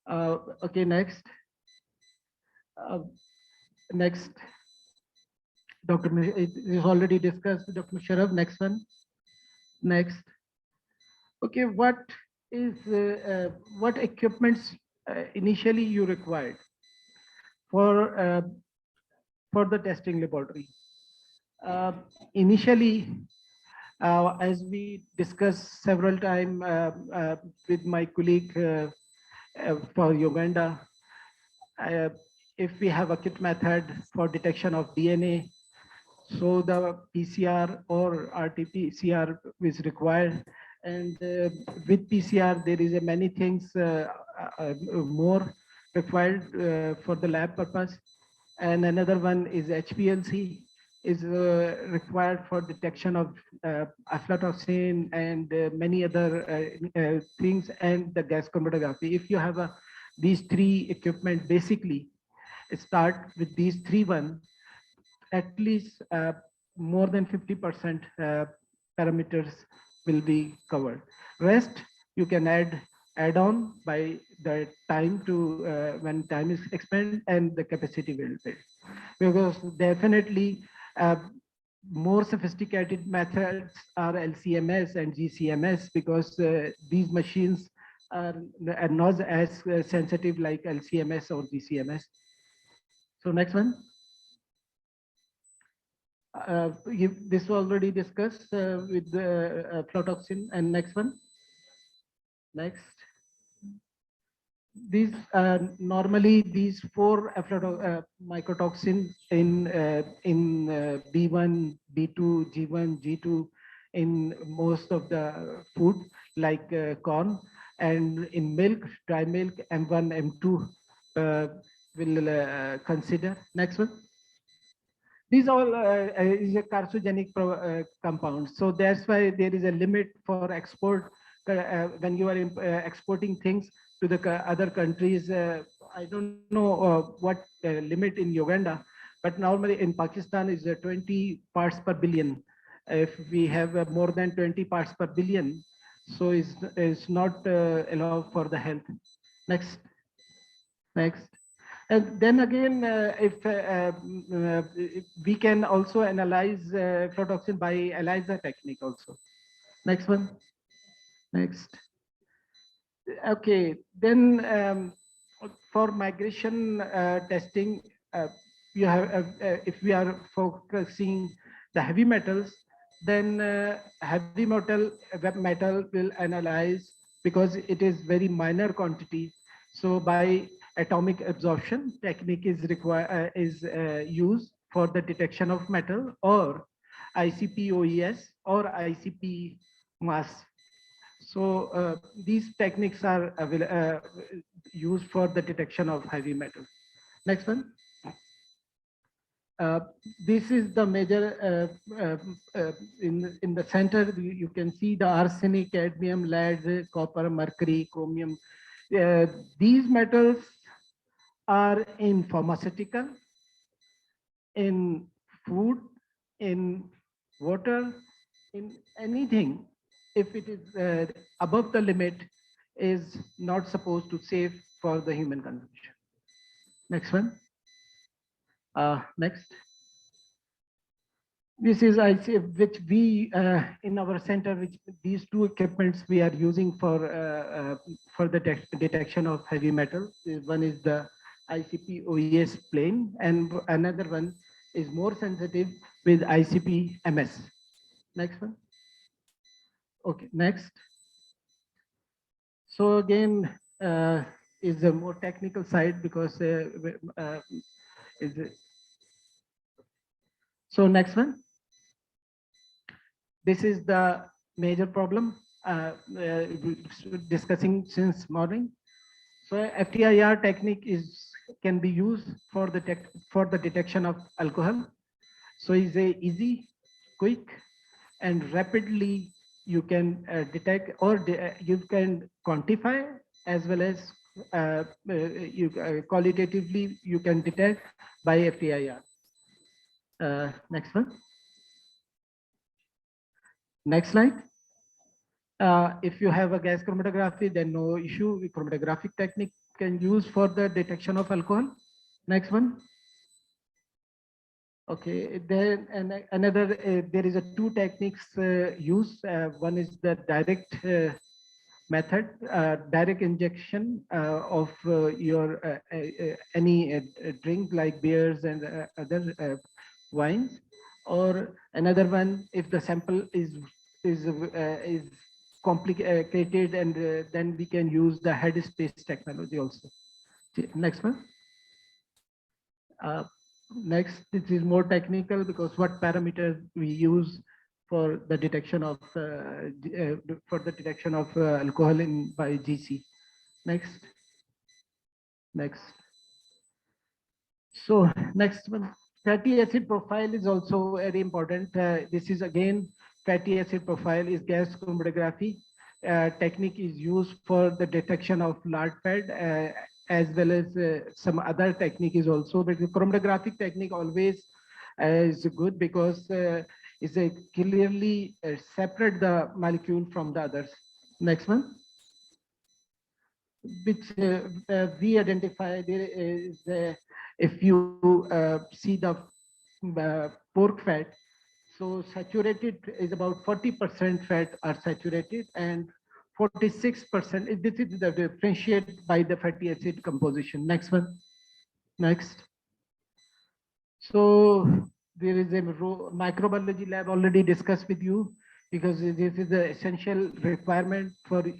Okay, next. Next. Dr. It is already discussed, Dr. Sharaf. Next one. Next. Okay, what equipments initially you required for the testing laboratory? Initially, as we discussed several times with my colleague for Uganda, if we have a kit method for detection of DNA, so the PCR or RT-PCR is required. And with PCR, there is many things more required for the lab purpose. And another one is HPLC is required for detection of aflatoxin and many other things, and the gas chromatography. If you have these three equipment, basically start with these one, at least more than 50% parameters will be covered. Rest you can add on by the time to when time is expanded and the capacity will build. Because definitely more sophisticated methods are LCMS and GCMS because these machines are not as sensitive like LCMS or GCMS. So next one. This was already discussed with the aflatoxin. And next one. Next. These normally these four mycotoxins in B1, B2, G1, G2 in most of the food like corn, and in milk, dry milk, M1, M2 will consider. Next one. These all is a carcinogenic compound. So that's why there is a limit for export when you are exporting things to the other countries. I don't know what limit in Uganda, but normally in Pakistan is 20 parts per billion. If we have more than 20 parts per billion, so it's not allowed for the health. Next. Next. And then again, if we can also analyze aflatoxin by ELISA technique also. Next one. Next. Okay, then for migration testing, you have if we are focusing the heavy metals, then heavy metal will analyze because it is very minor quantity. So by atomic absorption technique is used for the detection of metal, or ICP-OES or ICP mass. So these techniques are used for the detection of heavy metal. Next one. This is the major in the center. You can see the arsenic, cadmium, lead, copper, mercury, chromium. These metals are in pharmaceutical, in food, in water, in anything. If it is above the limit, is not supposed to save for the human consumption. Next one. Next. This is which we in our center, which these two equipments we are using for the detection of heavy metal. One is the ICP-OES plane, and another one is more sensitive with ICP-MS. Next one. Okay, next. So again, is a more technical side because so next one. This is the major problem discussing since morning. So FTIR technique can be used for the detection of alcohol. So it's easy, quick, and rapidly you can detect, or you can quantify, as well as qualitatively you can detect by FTIR. Next one. Next slide. If you have a gas chromatography, then no issue. Chromatographic technique can use for the detection of alcohol. Next one. Okay, then another, there is a two techniques used. One is the direct method, direct injection of your any drink like beers and other wines, or another one if the sample is complicated, and then we can use the head space technology also. Next one. Next, this is more technical because what parameters we use for the detection of alcohol in by GC. Next. Next. So next one, fatty acid profile is also very important. This is again fatty acid profile is gas chromatography technique is used for the detection of lard pad, as well as some other technique is also, but the chromatographic technique always is good because it's a clearly separate the molecule from the others. Next one, which we identify there is if you see the pork fat, So saturated is about 40% fat are saturated and 46%. This is the differentiate by the fatty acid composition. Next one. Next. So there is a microbiology lab already discussed with you, because this is the essential requirement for the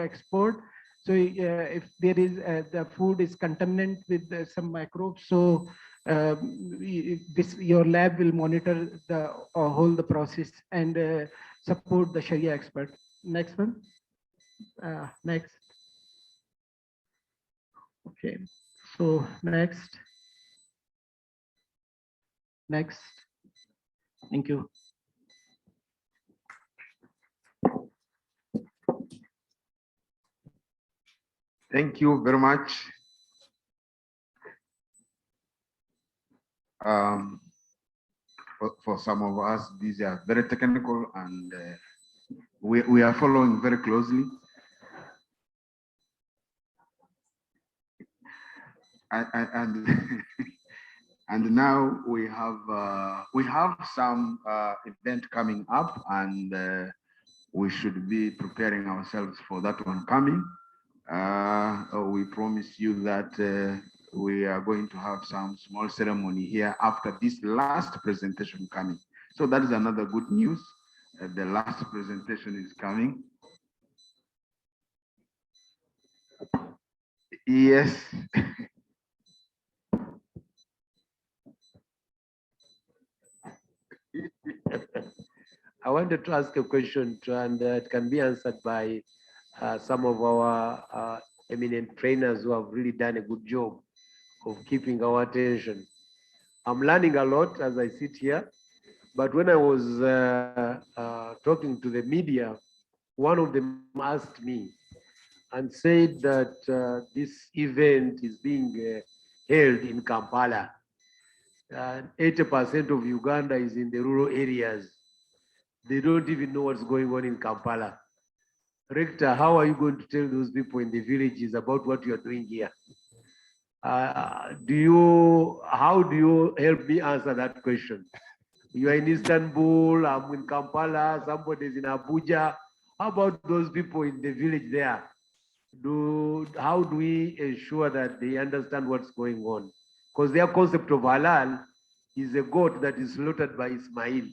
export. So if there is the food is contaminated with some microbes, so your lab will monitor the whole the process and support the Sharia expert. Next one. Next. Okay. So next. Next. Thank you. Thank you very much. For some of us, these are very technical, and we are following very closely. And and now we have some event coming up, and we should be preparing ourselves for that one coming. We promise you that we are going to have some small ceremony here after this last presentation coming. So that is another good news. The last presentation is coming. Yes. I wanted to ask a question, and it can be answered by some of our eminent trainers who have really done a good job of keeping our attention. I'm learning a lot as I sit here, but when I was talking to the media, one of them asked me and said that this event is being held in Kampala. 80% of Uganda is in the rural areas. They don't even know what's going on in Kampala. Rector, how are you going to tell those people in the villages about what you're doing here? How do you help me answer that question? You are in Istanbul, I'm in Kampala, somebody's in Abuja. How about those people in the village there? How do we ensure that they understand what's going on? Because their concept of halal is a goat that is slaughtered by Ismail.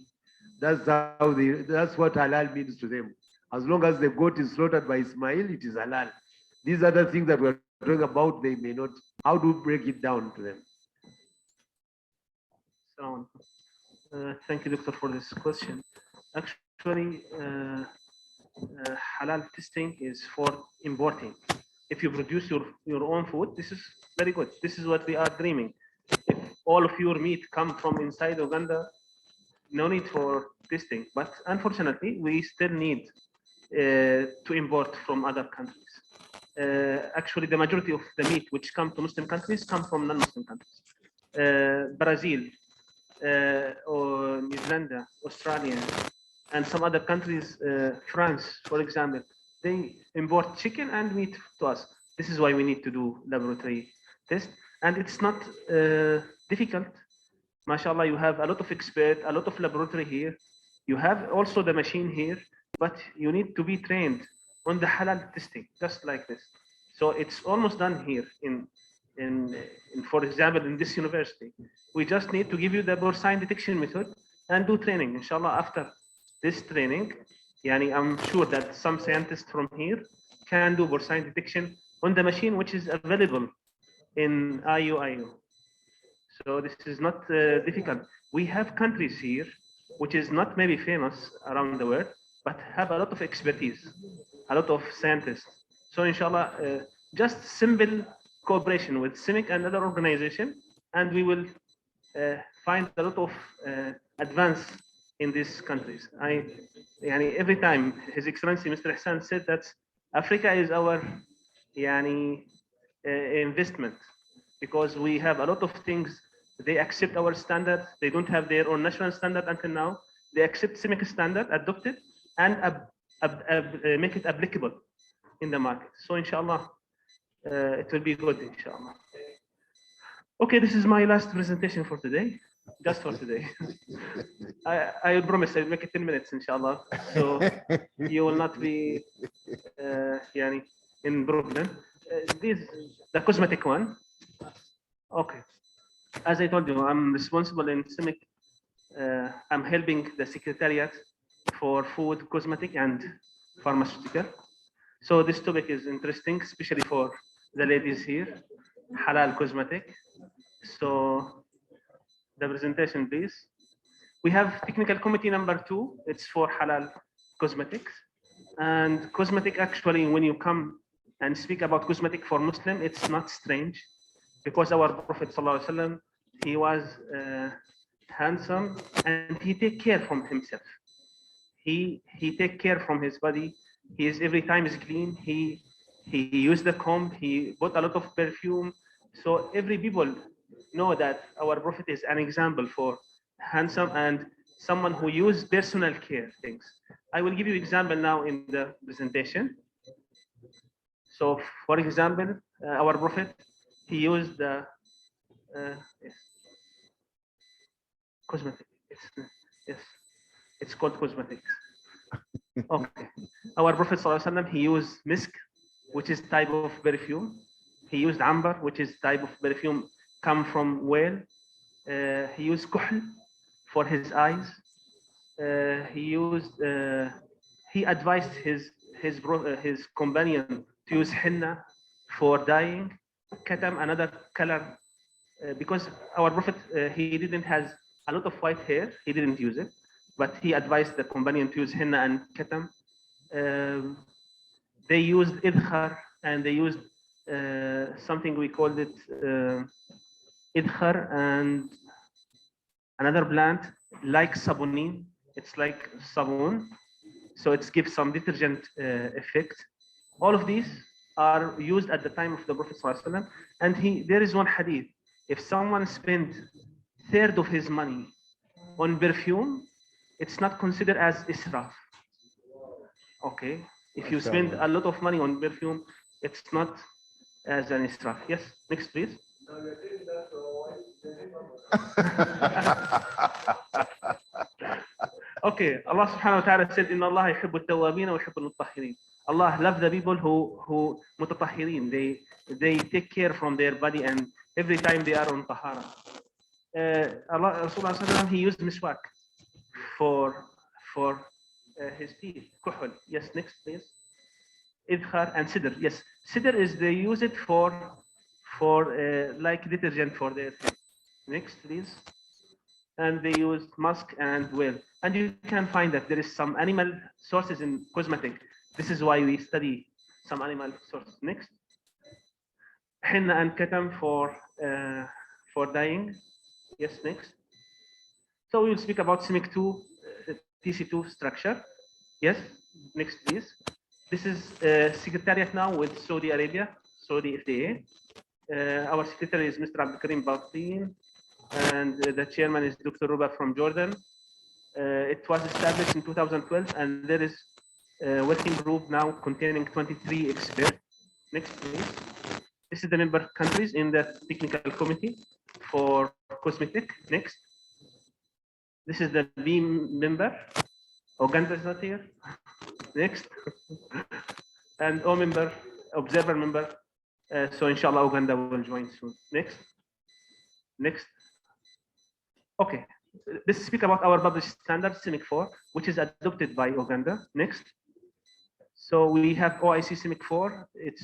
That's what halal means to them. As long as the goat is slaughtered by Ismail, it is halal. These are the things that we're talking about, they may not. How do we break it down to them? So, thank you, Doctor, for this question. Actually, halal testing is for importing. If you produce your own food, this is very good. This is what we are dreaming. If all of your meat come from inside Uganda, no need for testing. But unfortunately, we still need to import from other countries. Actually, the majority of the meat which come to Muslim countries come from non-Muslim countries. Brazil, or New Zealand, Australia, and some other countries, France, for example, they import chicken and meat to us. This is why we need to do laboratory test, and it's not difficult. MashaAllah, you have a lot of experts, a lot of laboratory here. You have also the machine here, but you need to be trained on the halal testing, just like this. So it's almost done here in for example, in this university. We just need to give you the porcine detection method and do training. Inshallah, after this training, I'm sure that some scientists from here can do porcine detection on the machine which is available in IUIU. So this is not difficult. We have countries here which is not maybe famous around the world, but have a lot of expertise, a lot of scientists. So inshallah, just simple cooperation with CIMIC and other organizations, and we will find a lot of advance in these countries. Every time His Excellency Mr. Hassan said that Africa is our investment, because we have a lot of things. They accept our standard. They don't have their own national standard until now. They accept CIMIC standard, adopt it, and make it applicable in the market. So inshallah, it will be good, inshallah. Okay, this is my last presentation for today. just for today. I promise I'll make it 10 minutes, inshallah. So you will not be yani, in problem. This the cosmetic one. Okay. As I told you, I'm responsible in CIMIC. I'm helping the secretariat for food, cosmetic, and pharmaceutical. So this topic is interesting, especially for the ladies here. Halal cosmetic. So the presentation, please. We have technical committee number 2. It's for halal cosmetics. And cosmetic, actually, when you come and speak about cosmetic for Muslim, it's not strange, because our Prophet ﷺ, he was handsome and he take care from himself. He take care from his body. He is every time is clean. He used the comb. He bought a lot of perfume. So every people know that our Prophet is an example for handsome and someone who use personal care things. I will give you example now in the presentation. So, for example, our Prophet, he used the yes, cosmetic. It's called cosmetics. Okay. Our Prophet ﷺ, he used misk, which is type of perfume. He used amber, which is type of perfume come from whale. He used kuhl for his eyes. He advised his companion to use henna for dyeing. Katam, another color, because our Prophet, he didn't have a lot of white hair. He didn't use it, but he advised the companion to use henna and katam. They used idkhar, and they used something we called it idkhar, and another plant like sabunin. It's like sabun, so it gives some detergent effect. All of these are used at the time of the Prophet ﷺ. And there is one hadith: if someone spent third of his money on perfume, it's not considered as israf. Okay, if you spend a lot of money on perfume, it's not as an israf. Yes, next please. Okay, Allah subhanahu wa ta'ala said, Inna Allah yuhibbu at-tawwabin wa yuhibbu al-mutahhirin. Allah loves the people who mutatahhirin. They take care from their body, and every time they are on tahara. Allah Rasulullah he used miswak for his teeth. Kuhul. Yes, next please. Idkhar and sidr. Yes, sidr is they use it for like detergent for their teeth. Next please. And they use musk and whale. And you can find that there is some animal sources in cosmetic. This is why we study some animal sources. Next. Henna and katam for dyeing. Yes, next. So we will speak about CIMIC 2, TC2 structure. Yes, next please. This is secretariat now with Saudi Arabia, Saudi FDA. Our secretary is Mr. Abdul Karim Baltin, and the chairman is Dr. Ruba from Jordan. It was established in 2012, and there is a working group now containing 23 experts. Next, please. This is the member countries in the technical committee for cosmetic. Next. This is the B member. Uganda is not here. Next. And O member, observer member. So inshallah, Uganda will join soon. Next. Next. Okay. Let's speak about our published standard, CIMIC 4, which is adopted by Uganda. Next. So we have OIC CIMIC 4. It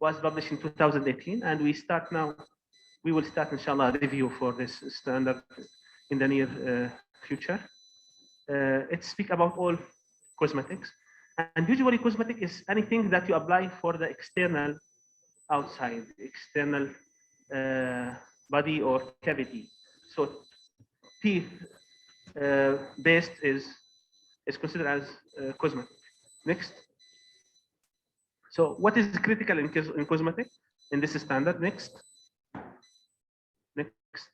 was published in 2018, and we start now. We will start, inshallah, a review for this standard in the near future. It speaks about all cosmetics, and usually cosmetic is anything that you apply for the external outside, external body or cavity. So teeth paste is considered as cosmetic. Next. So what is critical in cosmetic in this standard? Next. Next.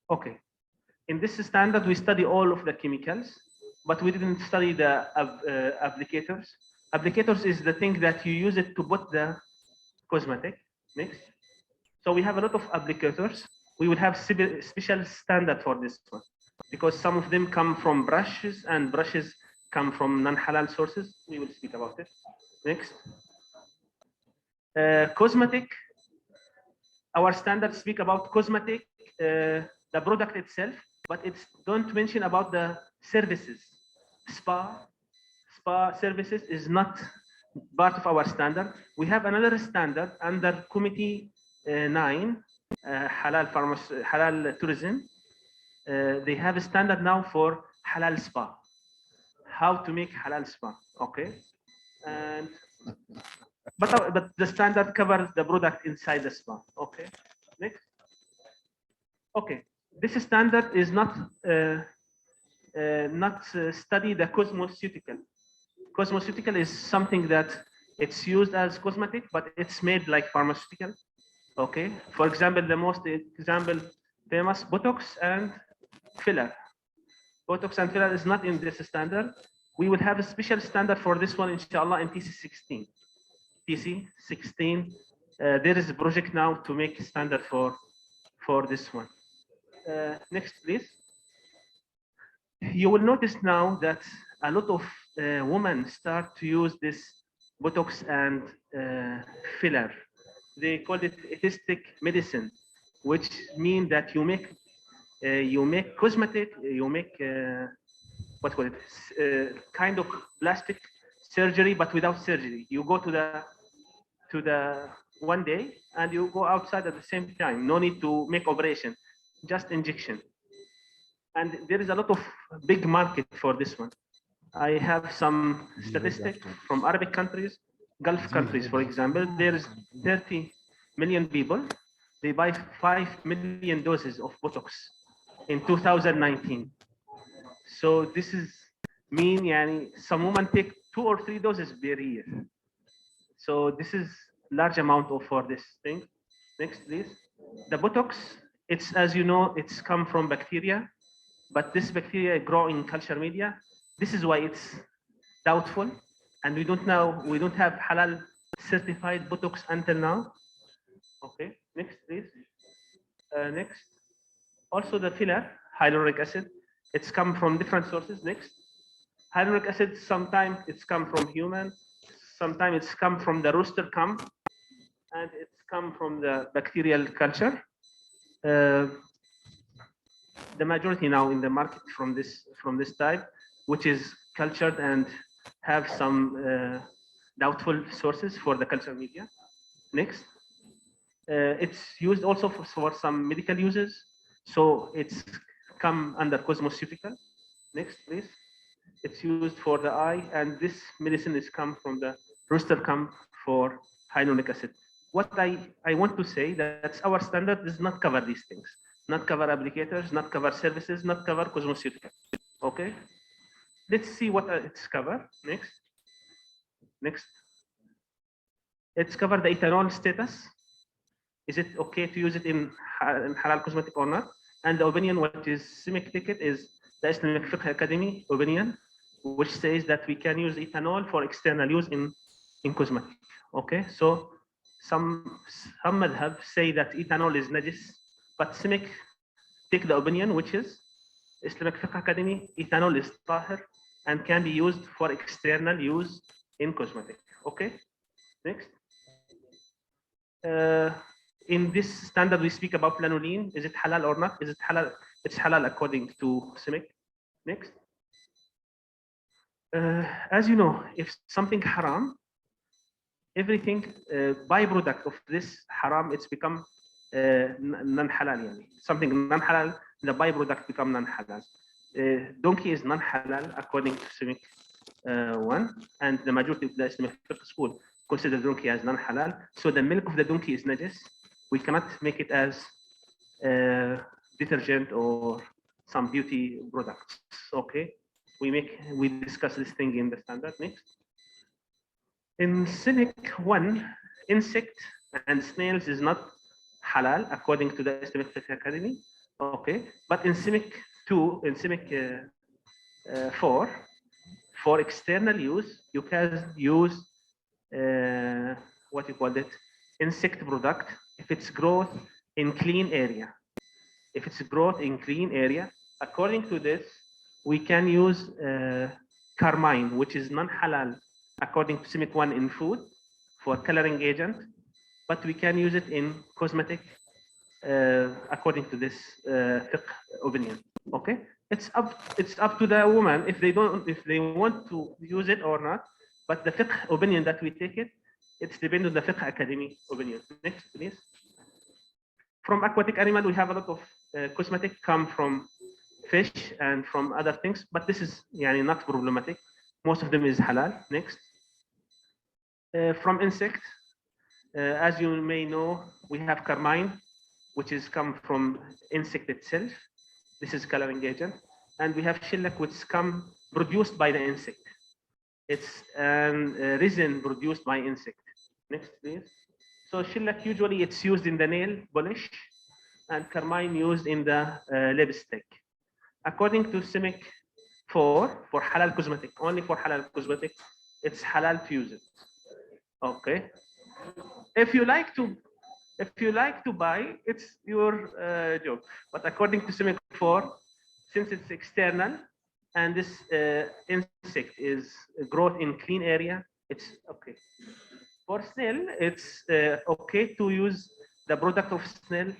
Okay. In this standard, we study all of the chemicals, but we didn't study the applicators. Applicators is the thing that you use it to put the cosmetic. Next. So we have a lot of applicators. we will have special standard for this one, because some of them come from brushes and brushes come from non-halal sources. We will speak about it. Next. Cosmetic. Our standards speak about cosmetic, the product itself, but it's don't mention about the services. Spa services is not part of our standard. We have another standard under Committee 9, Halal tourism. They have a standard now for halal spa. How to make halal spa, okay? And but the standard covers the product inside the spa, okay? Next. Okay, this standard is not study the cosmeceutical. Cosmeceutical is something that it's used as cosmetic, but it's made like pharmaceutical. Okay, for example, the most famous Botox and filler. Botox and filler is not in this standard. We will have a special standard for this one, inshallah, in TC16. TC16, there is a project now to make a standard for this one. Next, please. You will notice now that a lot of women start to use this Botox and filler. They call it aesthetic medicine, which means that you make cosmetic, you make what call it, kind of plastic surgery, but without surgery. You go to the one day and you go outside at the same time. No need to make operation, just injection. And there is a lot of big market for this one. I have some statistics from Arabic countries, Gulf countries, for example. There is 30 million people. They buy 5 million doses of Botox in 2019. So this is mean, some women take 2 or 3 doses per year. So this is large amount for this thing. Next, please. The Botox, it's, as you know, it's come from bacteria, but this bacteria grow in culture media. This is why it's doubtful, and we don't have halal certified Botox until now. Okay, next, please. Next. Also the filler, hyaluronic acid, it's come from different sources. Next. Hyaluronic acid, sometimes it's come from human, sometimes it's come from the rooster cum, and it's come from the bacterial culture. The majority now in the market from this type, which is cultured and have some doubtful sources for the culture media. Next. It's used also for some medical uses, so it's come under cosmeceutical. Next, please. It's used for the eye, and this medicine is come from the rooster cum for hyaluronic acid. What I want to say that our standard does not cover these things, not cover applicators, not cover services, not cover cosmeceutical. Okay. Let's see what it's covered. Next. Next. It's covered the ethanol status. Is it okay to use it in halal cosmetic or not? And the opinion, what is CIMIC ticket, is the Islamic Fiqh Academy opinion, which says that we can use ethanol for external use in cosmetic. Okay, so some madhab say that ethanol is najis, but CIMIC take the opinion, which is Islamic Fiqh Academy, ethanol is tahir and can be used for external use in cosmetic. Okay, next. In this standard, we speak about lanolin. Is it halal or not? Is it halal? It's halal according to CIMIC. Next. As you know, if something haram, everything byproduct of this haram, it's become non-halal. Something non-halal, the byproduct become non-halal. Donkey is non-halal according to CIMIC 1, and the majority of the Islamic fiqh school consider donkey as non-halal. So the milk of the donkey is najis. We cannot make it as detergent or some beauty products. Okay, we discuss this thing in the standard. Next. In CIMIC 1, insect and snails is not halal according to the Islamic Fiqh Academy. Okay, but in CIMIC 2, in CIMIC 4, for external use, you can use what you call it, insect product if it's growth in clean area. if it's growth in clean area. According to this, we can use carmine, which is non-halal, according to CIMIC 1 in food for coloring agent, but we can use it in cosmetic according to this fiqh opinion. Okay, it's up to the woman if they want to use it or not. But the fiqh opinion that we take it's depending on the fiqh academy opinion. Next, please. From aquatic animal, we have a lot of cosmetic come from fish and from other things, but this is not problematic. Most of them is halal. Next. From insect, as you may know, we have carmine, which is come from insect itself. This is coloring agent. And we have shellac, which come produced by the insect. It's resin produced by insect. Next, please. So shellac, usually it's used in the nail polish, and carmine used in the lipstick. According to CIMIC 4, for halal cosmetic, only for halal cosmetic, it's halal to use it. Okay. If you like to buy, it's your joke. But according to CIMIC 4, since it's external and this insect is growth in clean area, it's okay. For snail, it's okay to use the product of snail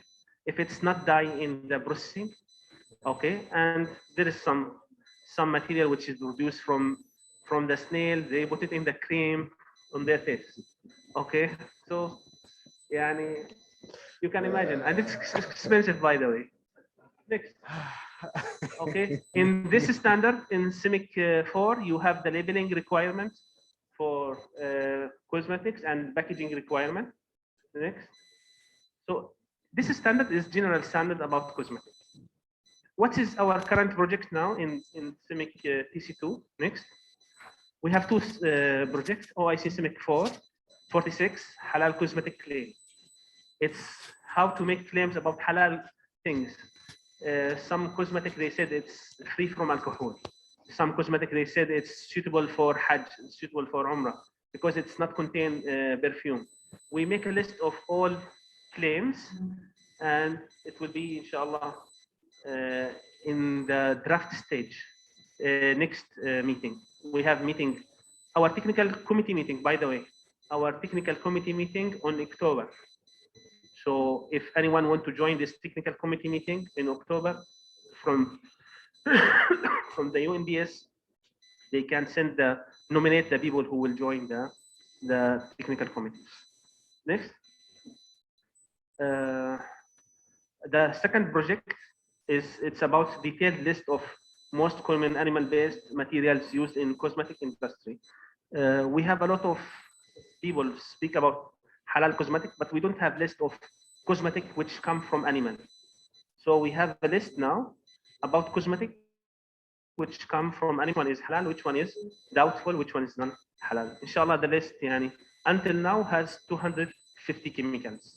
if it's not dying in the processing. Okay, and there is some material which is produced from the snail. They put it in the cream on their face. Okay, so you can imagine, and it's expensive, by the way. Next. Okay, in this standard in CIMIC 4, you have the labeling requirement for cosmetics and packaging requirement. Next. So this standard is general standard about cosmetics. What is our current project now in CIMIC TC2? Next. We have two projects, OIC CIMIC 46, halal cosmetic claim. It's how to make claims about halal things. Some cosmetic, they said it's free from alcohol. Some cosmetic, they said it's suitable for Hajj, suitable for Umrah, because it's not contain perfume. We make a list of all claims, and it will be, inshallah, in the draft stage, next meeting. We have meeting, our technical committee meeting, by the way, our technical committee meeting on October. So if anyone want to join this technical committee meeting in October from from the UNBS, they can nominate the people who will join the technical committees. Next. The second project it's about detailed list of most common animal-based materials used in cosmetic industry. We have a lot of people speak about halal cosmetic, but we don't have list of cosmetic which come from animal. So we have a list now about cosmetic which come from animal, is halal, which one is doubtful, which one is non-halal. Inshallah, the list until now has 250 chemicals,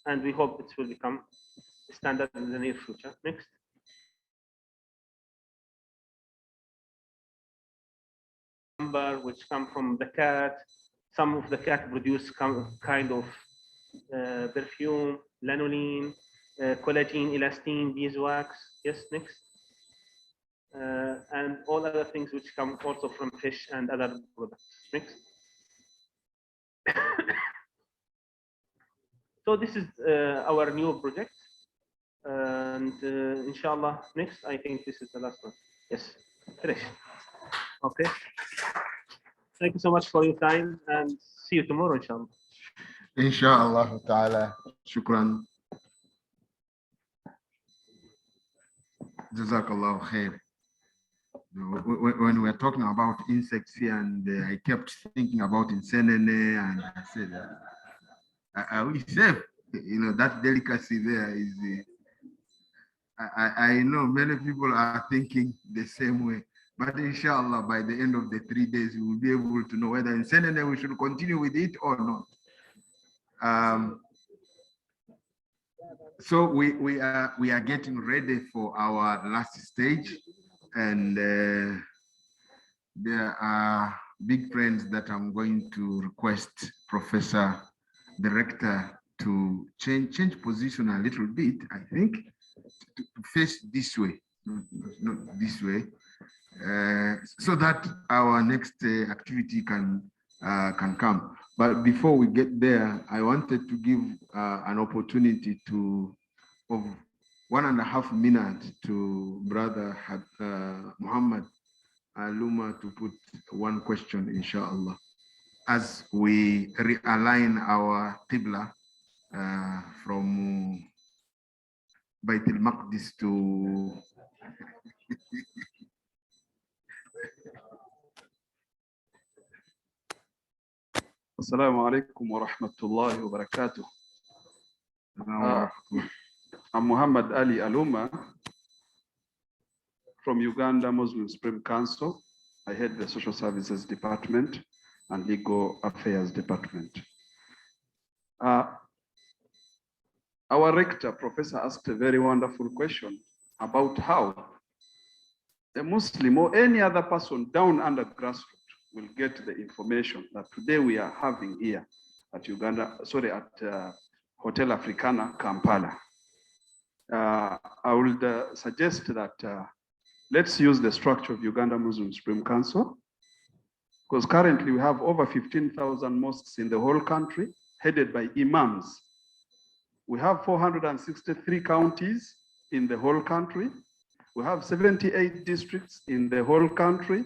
and we hope it will become standard in the near future. Next. Number which come from the cat. Some of the cat produce kind of perfume, lanolin, collagen, elastin, beeswax. Yes, next. And all other things which come also from fish and other products. Next. So this is our new project. And inshallah, next, I think this is the last one. Yes, finish. Okay. Thank you so much for your time, and see you tomorrow, inshallah. Inshallah ta'ala. Shukran. Jazakallah khair. When we're talking about insects here, and I kept thinking about insenene, and I said, we safe. That delicacy there is. I know many people are thinking the same way. But inshallah, by the end of the 3 days, we will be able to know whether in Senene we should continue with it or not. So we are getting ready for our last stage, and there are big friends that I'm going to request Professor Director to change position a little bit, I think, to face this way, not this way, so that our next activity can come. But before we get there, I wanted to give an opportunity of 1.5 minutes to Brother Muhammad Aluma to put one question, inshallah, as we realign our Qibla from Bait al-Maqdis to Assalamu alaikum wa rahmatullahi wa barakatuh. I'm Muhammad Ali Aluma from Uganda Muslim Supreme Council. I head the Social Services Department and Legal Affairs Department. Our rector, professor, asked a very wonderful question about how a Muslim or any other person down under grassroots will get the information that today we are having here at Hotel Africana, Kampala. I would suggest that let's use the structure of Uganda Muslim Supreme Council, because currently we have over 15,000 mosques in the whole country, headed by imams. We have 463 counties in the whole country. We have 78 districts in the whole country,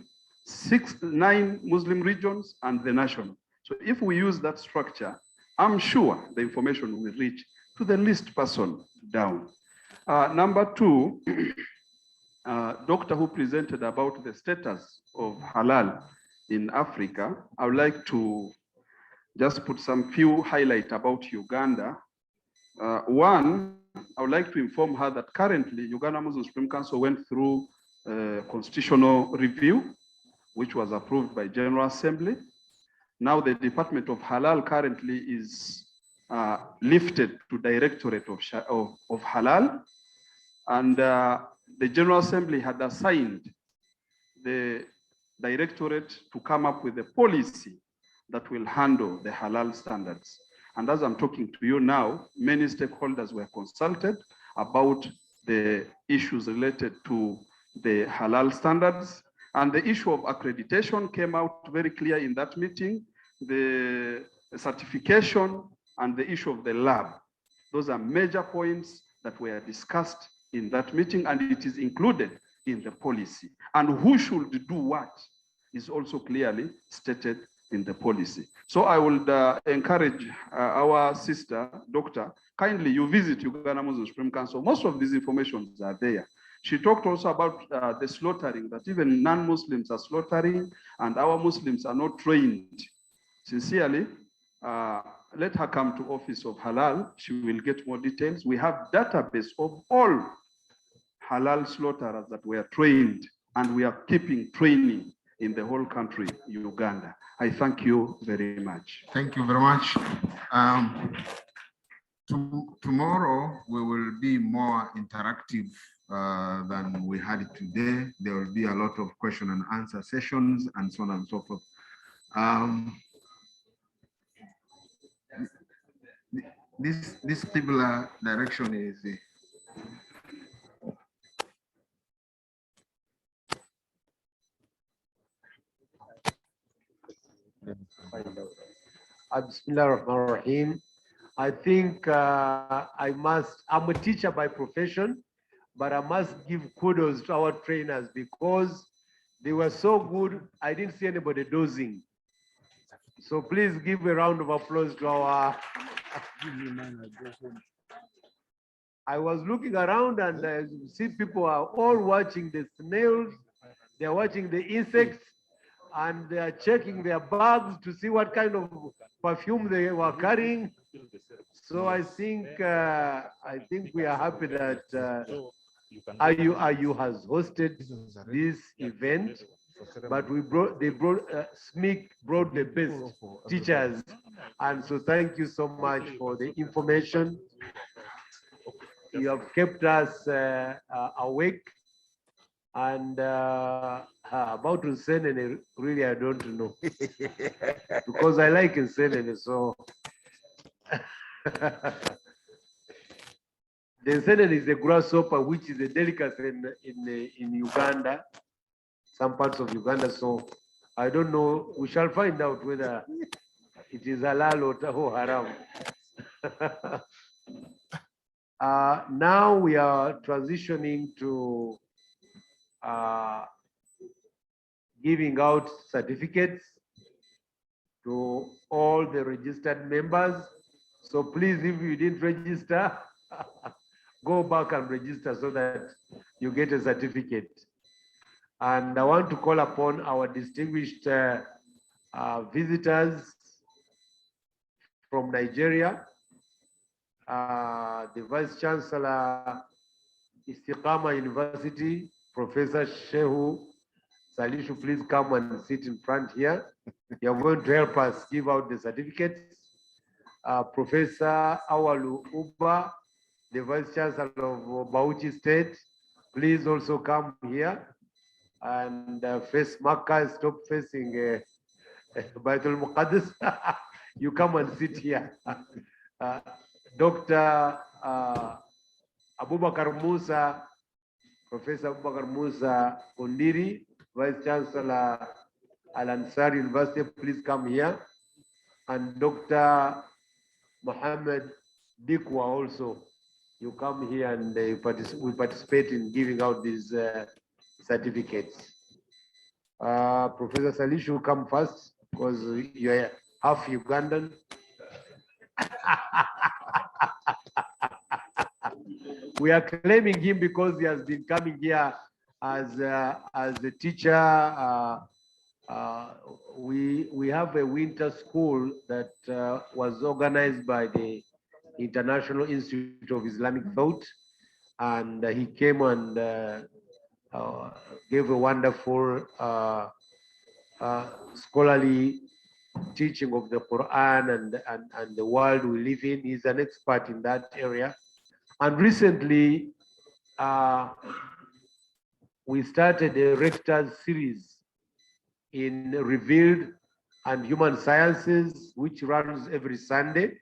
9 Muslim regions, and the national. So if we use that structure, I'm sure the information will reach to the least person down. Number 2, doctor who presented about the status of halal in Africa, I would like to just put some few highlights about Uganda. One, I would like to inform her that currently Uganda Muslim Supreme Council went through a constitutional review, which was approved by General Assembly. Now the Department of Halal currently is lifted to Directorate of Halal, and the General Assembly had assigned the Directorate to come up with a policy that will handle the halal standards. And as I'm talking to you now, many stakeholders were consulted about the issues related to the halal standards. And the issue of accreditation came out very clear in that meeting, the certification and the issue of the lab. Those are major points that were discussed in that meeting, and it is included in the policy. And who should do what is also clearly stated in the policy. So I would encourage our sister, doctor, kindly you visit Uganda Muslim Supreme Council. Most of these informations are there. She talked also about the slaughtering, that even non-Muslims are slaughtering and our Muslims are not trained. Sincerely, let her come to Office of Halal. She will get more details. We have database of all halal slaughterers that were trained, and we are keeping training in the whole country, Uganda. I thank you very much. Thank you very much. Tomorrow we will be more interactive than we had today. There will be a lot of question and answer sessions and so on and so forth. This Qibla direction is Bismillahirrahmanirrahim. I think I'm a teacher by profession, but I must give kudos to our trainers because they were so good. I didn't see anybody dozing. So please give a round of applause to our. I was looking around and I see people are all watching the snails, they're watching the insects, and they are checking their bags to see what kind of perfume they were carrying. So I think we are happy that IU has hosted this event, but SMIC brought the best teachers, and so thank you so much for the information. You have kept us awake, and about Nsenene, really I don't know because I like Nsenene, so The senen is a grasshopper, which is a delicacy in Uganda, some parts of Uganda. So I don't know. We shall find out whether it is halal or haram. Now we are transitioning to giving out certificates to all the registered members. So please, if you didn't register, go back and register so that you get a certificate. And I want to call upon our distinguished visitors from Nigeria, the Vice Chancellor, Istiqama University, Professor Shehu Salishu, please come and sit in front here. You're going to help us give out the certificates. Professor Awalu Uba, the Vice Chancellor of Bauchi State, please also come here and face Makkah, stop facing Baitul Muqaddis. You come and sit here. Dr. Abubakar Musa, Professor Abubakar Musa Kundiri, Vice Chancellor Al-Ansar University, please come here. And Dr. Mohammed Dikwa also, you come here and we participate in giving out these certificates. Professor Salishu, come first because you're half Ugandan. We are claiming him because he has been coming here as a teacher. We have a winter school that was organized by the International Institute of Islamic Thought, and he came and gave a wonderful scholarly teaching of the Quran and the world we live in. He's an expert in that area. And recently, we started a Rector's series in Revealed and Human Sciences, which runs every Sunday.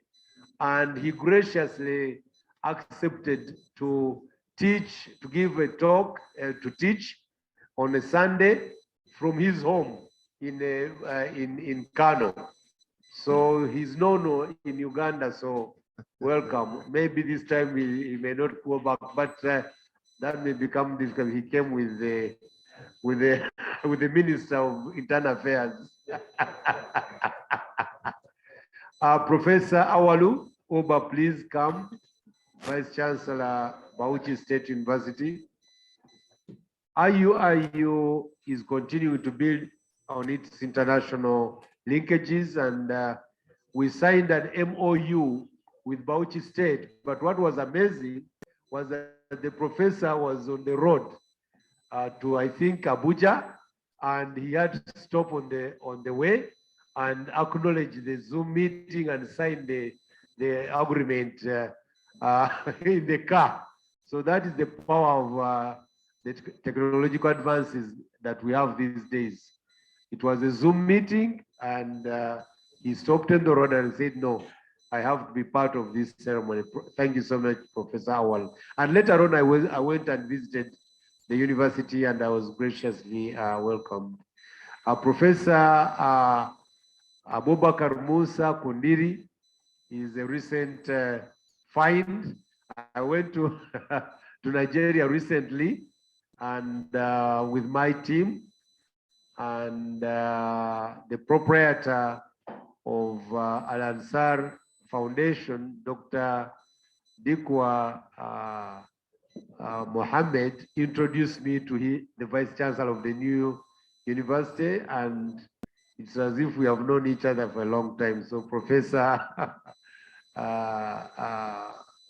And he graciously accepted to teach, to give a talk, to teach on a Sunday from his home in Kano. So he's known in Uganda, so welcome. Maybe this time he may not go back, but that may become difficult. He came with the Minister of Internal Affairs. Professor Awalu Oba, please come. Vice Chancellor, Bauchi State University. IUIU is continuing to build on its international linkages, and we signed an MOU with Bauchi State. But what was amazing was that the professor was on the road to, I think, Abuja, and he had to stop on the way and acknowledge the Zoom meeting and sign the agreement in the car. So that is the power of the technological advances that we have these days. It was a Zoom meeting, and he stopped on the road and said, no, I have to be part of this ceremony. Thank you so much, Professor Awal. And later on, I went and visited the university, and I was graciously welcomed. Professor Abubakar Musa Kundiri is a recent find. I went to Nigeria recently, and with my team, and the proprietor of Al-Ansar Foundation, Dr. Dikwa Mohammed, introduced me to the Vice Chancellor of the new university, and it's as if we have known each other for a long time. So Professor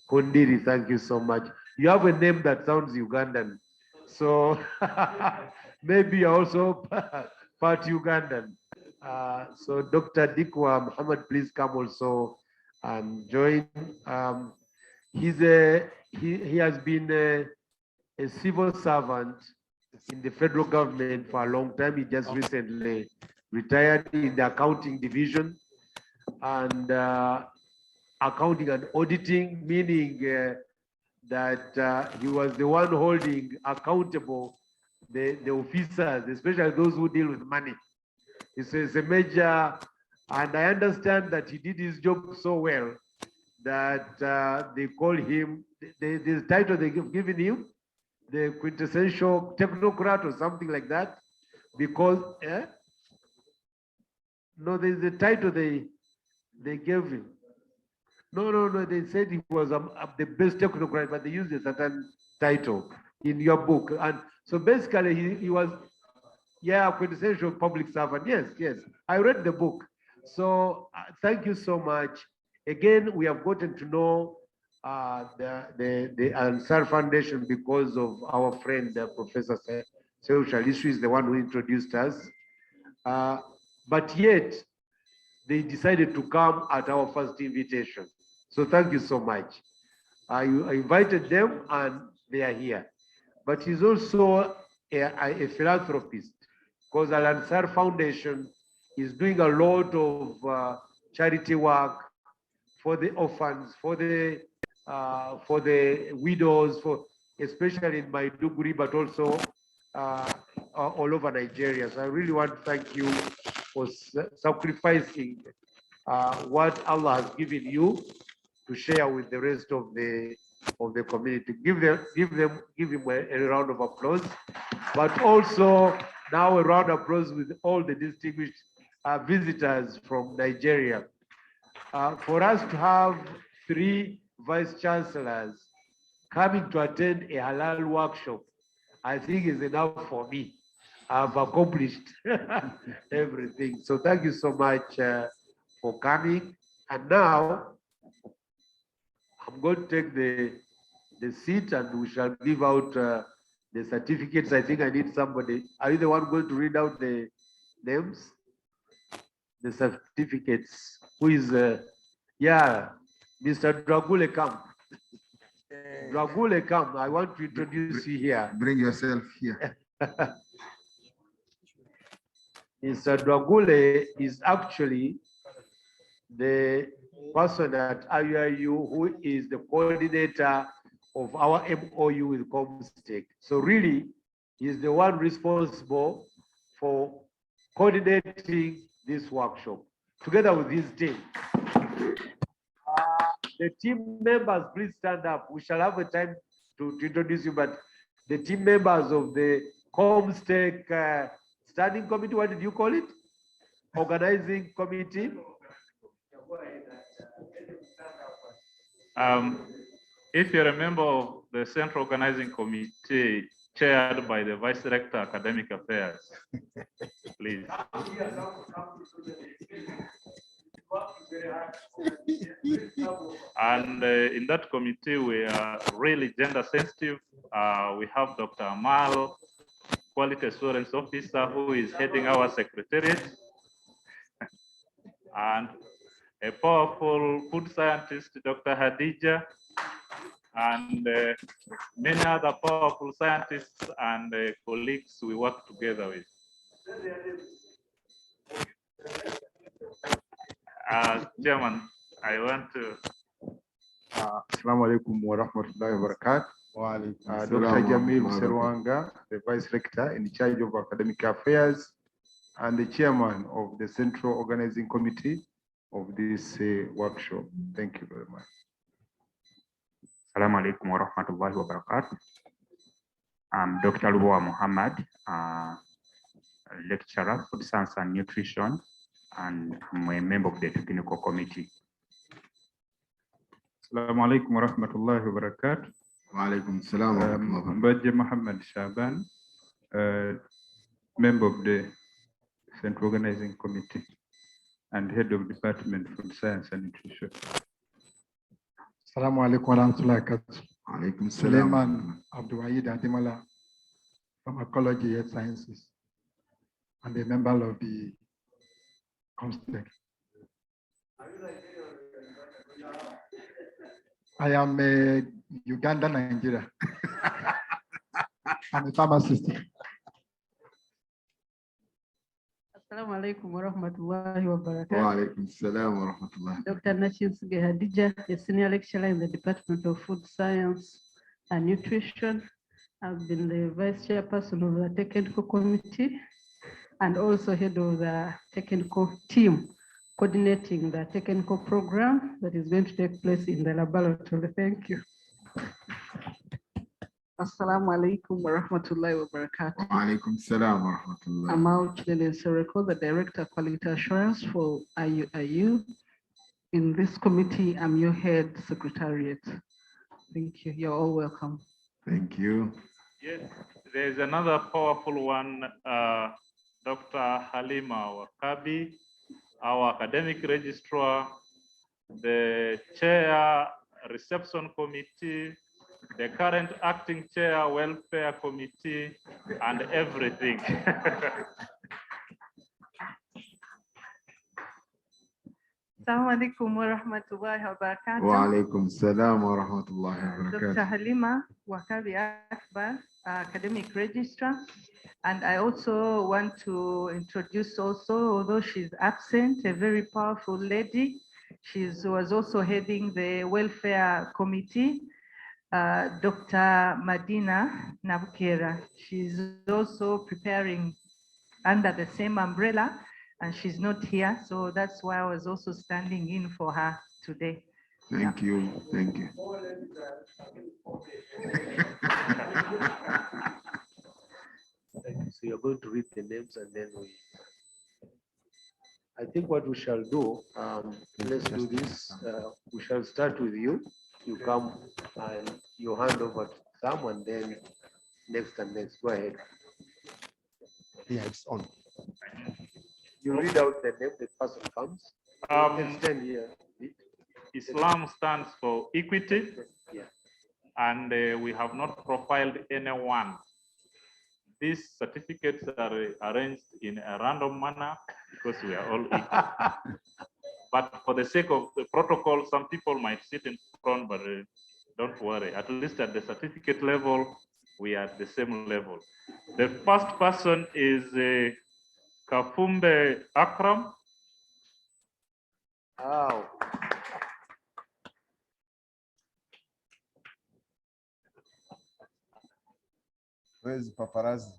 Kundiri, thank you so much. You have a name that sounds Ugandan. So maybe you're also part Ugandan. So Dr. Dikwa Muhammad, please come also and join. He has been a civil servant in the federal government for a long time. He just recently retired in the accounting division, and accounting and auditing, meaning that he was the one holding accountable the officers, especially those who deal with money. It's a major, and I understand that he did his job so well that they call him, the title they've given him, the quintessential technocrat or something like that, because, no, there's the title they gave him. No, they said he was the best technocrat, but they used a certain title in your book. And so basically he was, yeah, quintessential public servant. Yes, I read the book. So thank you so much. Again, we have gotten to know the Ansar Foundation because of our friend, Professor Seushal. Is the one who introduced us. But yet, they decided to come at our first invitation. So thank you so much. I invited them and they are here. But he's also a philanthropist, because Al Ansar Foundation is doing a lot of charity work for the orphans, for the widows, especially in Maiduguri, but also all over Nigeria. So I really want to thank you for sacrificing what Allah has given you to share with the rest of the community. Give him a round of applause, but also now a round of applause with all the distinguished visitors from Nigeria. For us to have 3 vice chancellors coming to attend a halal workshop, I think is enough for me. I've accomplished everything. So thank you so much for coming. And now I'm going to take the seat and we shall give out the certificates. I think I need somebody. Are you the one going to read out the names? The certificates. Who is, yeah, Mr. Dragule, come. Dragule, come. I want to introduce you here. Bring yourself here. Mr. Dragule is actually the person at IUIU who is the coordinator of our MOU with comstech. So really, he's the one responsible for coordinating this workshop together with his team. The team members, please stand up. We shall have a time to introduce you, but the team members of the comstech standing committee, what did you call it? Organizing committee. If you're a member of the Central Organizing Committee chaired by the Vice Director Academic Affairs, please. And in that committee, we are really gender sensitive. We have Dr. Amal, Quality Assurance Officer, who is heading our secretariat, and a powerful food scientist, Dr. Hadija, and many other powerful scientists and colleagues we work together with. Chairman, I want to. Assalamu alaikum wa rahmatullahi wa barakatuh. Dr. Jamil Serwanga, the Vice Rector in charge of Academic Affairs and the Chairman of the Central Organizing Committee of this workshop. Thank you very much. Assalamu alaikum wa rahmatullahi wa barakatuh. I'm Dr. Luwa Muhammad, lecturer, food science and nutrition, and I'm a member of the technical committee. Assalamu alaikum wa rahmatullahi wa barakatuh. Wa alaikum salam wa rahmatullahi. Baja Muhammad Shaban, member of the Central Organizing Committee and head of Department of Food Science and Nutrition. Assalamu alaikum wa rahmatullahi wa barakatuh. Alaikum Suleiman Abdulwahid Adimala, Pharmacology Health Sciences, and a member of the comstech. I am a Uganda, Nigeria. I'm a pharmacist. Assalamu alaikum wa rahmatullahi wa barakatuh. Wa alaikum salam wa rahmatullahi. Dr. Nachinsuge Hadija, a senior lecturer in the Department of Food Science and nutrition. I've been the vice chairperson of the technical committee and also head of the technical team coordinating the technical program that is going to take place in the laboratory. Thank you. Assalamu alaikum wa rahmatullahi wa barakatuh. Wa alaikum salam wa rahmatullahi. I'm Al Sereko, the Director of Quality Assurance for IUIU. In this committee, I'm your head secretariat. Thank you. You're all welcome. Thank you. Yes, there's another powerful one, Dr. Halima Wakabi, our academic registrar, the chair, reception committee, the current acting chair, welfare committee, and everything. Assalamu alaikum wa rahmatullahi wa barakatuh. Wa alaikum salam wa rahmatullahi wa Dr. barakatuh. Halima Wakabi Akbar, academic registrar. And I also want to introduce also, although she's absent, a very powerful lady. She was also heading the welfare committee, Dr. Madina Nabukera. She's also preparing under the same umbrella, and she's not here. So that's why I was also standing in for her today. Thank you. Thank you. So you're going to read the names and then I think what we shall do, let's do this. We shall start with you. You come and you hand over to someone, then next and next. Go ahead. Yeah, it's on. You read out the name, the person comes. You can stand here. Islam stands for equity, Yeah. and we have not profiled anyone. These certificates are arranged in a random manner because we are all equal. But for the sake of the protocol, some people might sit in front, but don't worry. At least at the certificate level, we are at the same level. The first person is Kafumbe Akram. Oh. Where's paparazzi?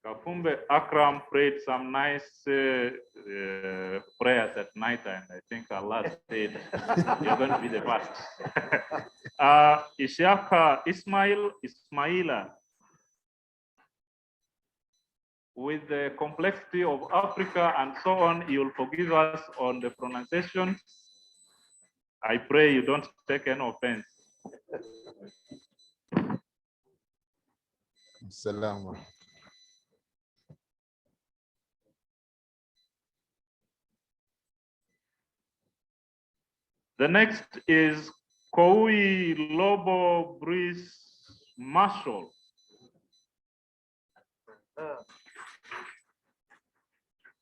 Kafumbe Akram prayed some nice prayers at night, and I think Allah said, you're going to be the first. Ishaka Ismaila, with the complexity of Africa and so on, you'll forgive us on the pronunciation. I pray you don't take any offense. Salam. The next is Koui Lobo Breeze Marshall.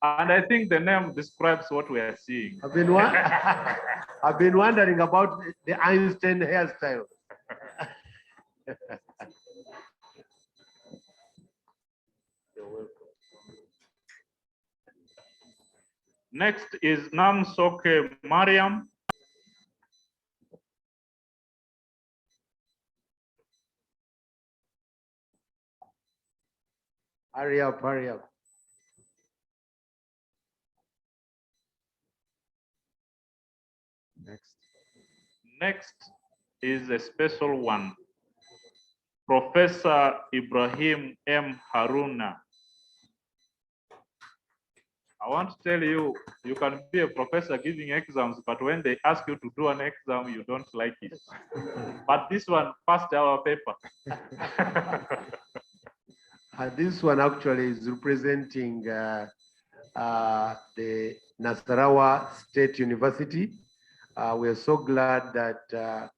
And I think the name describes what we are seeing. I've been wondering about the Einstein hairstyle. Next is Namsoke Mariam. Hurry up, hurry up. Next is a special one. Professor Ibrahim M. Haruna. I want to tell you, you can be a professor giving exams, but when they ask you to do an exam, you don't like it. But this one passed our paper. This one actually is representing the Nasarawa State University. We are so glad that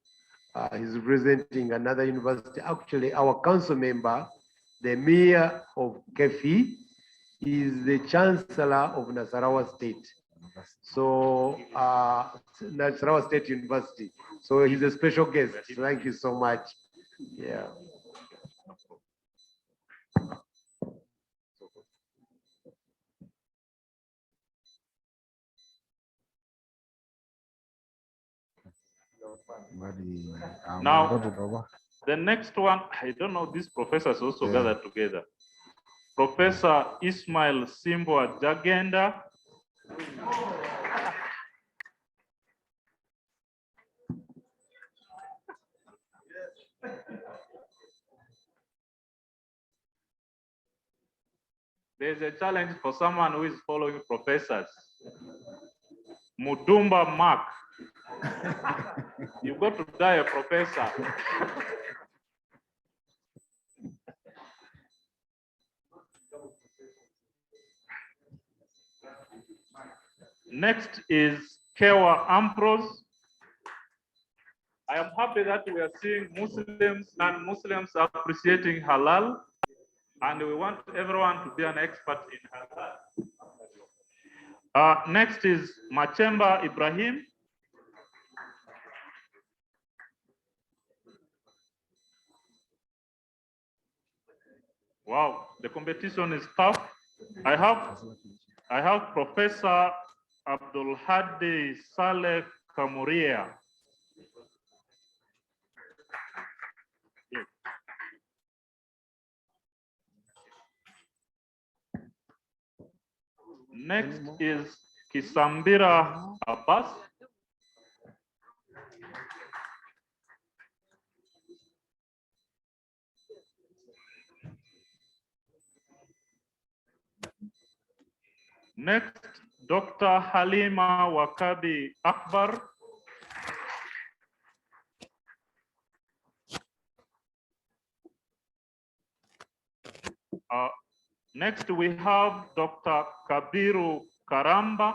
he's representing another university. Actually, our council member, the mayor of Kefi, is the chancellor of Nasarawa State. So Nasarawa State University. So he's a special guest. Thank you so much. Yeah. Now, the next one, I don't know, these professors also gathered together. Professor Ismail Simbo Jagenda. There's a challenge for someone who is following professors. Mudumba Mark. You got to die a professor. Next is Kewa Ambrose. I am happy that we are seeing Muslims and Muslims appreciating halal, and we want everyone to be an expert in halal. Next is Machemba Ibrahim. Wow, the competition is tough. I have Professor Abdul Hadi Saleh Kamuria. Next is Kisambira Abbas. Next, Dr. Halima Wakabi Akbar. Next, we have Dr. Kabiru Karamba.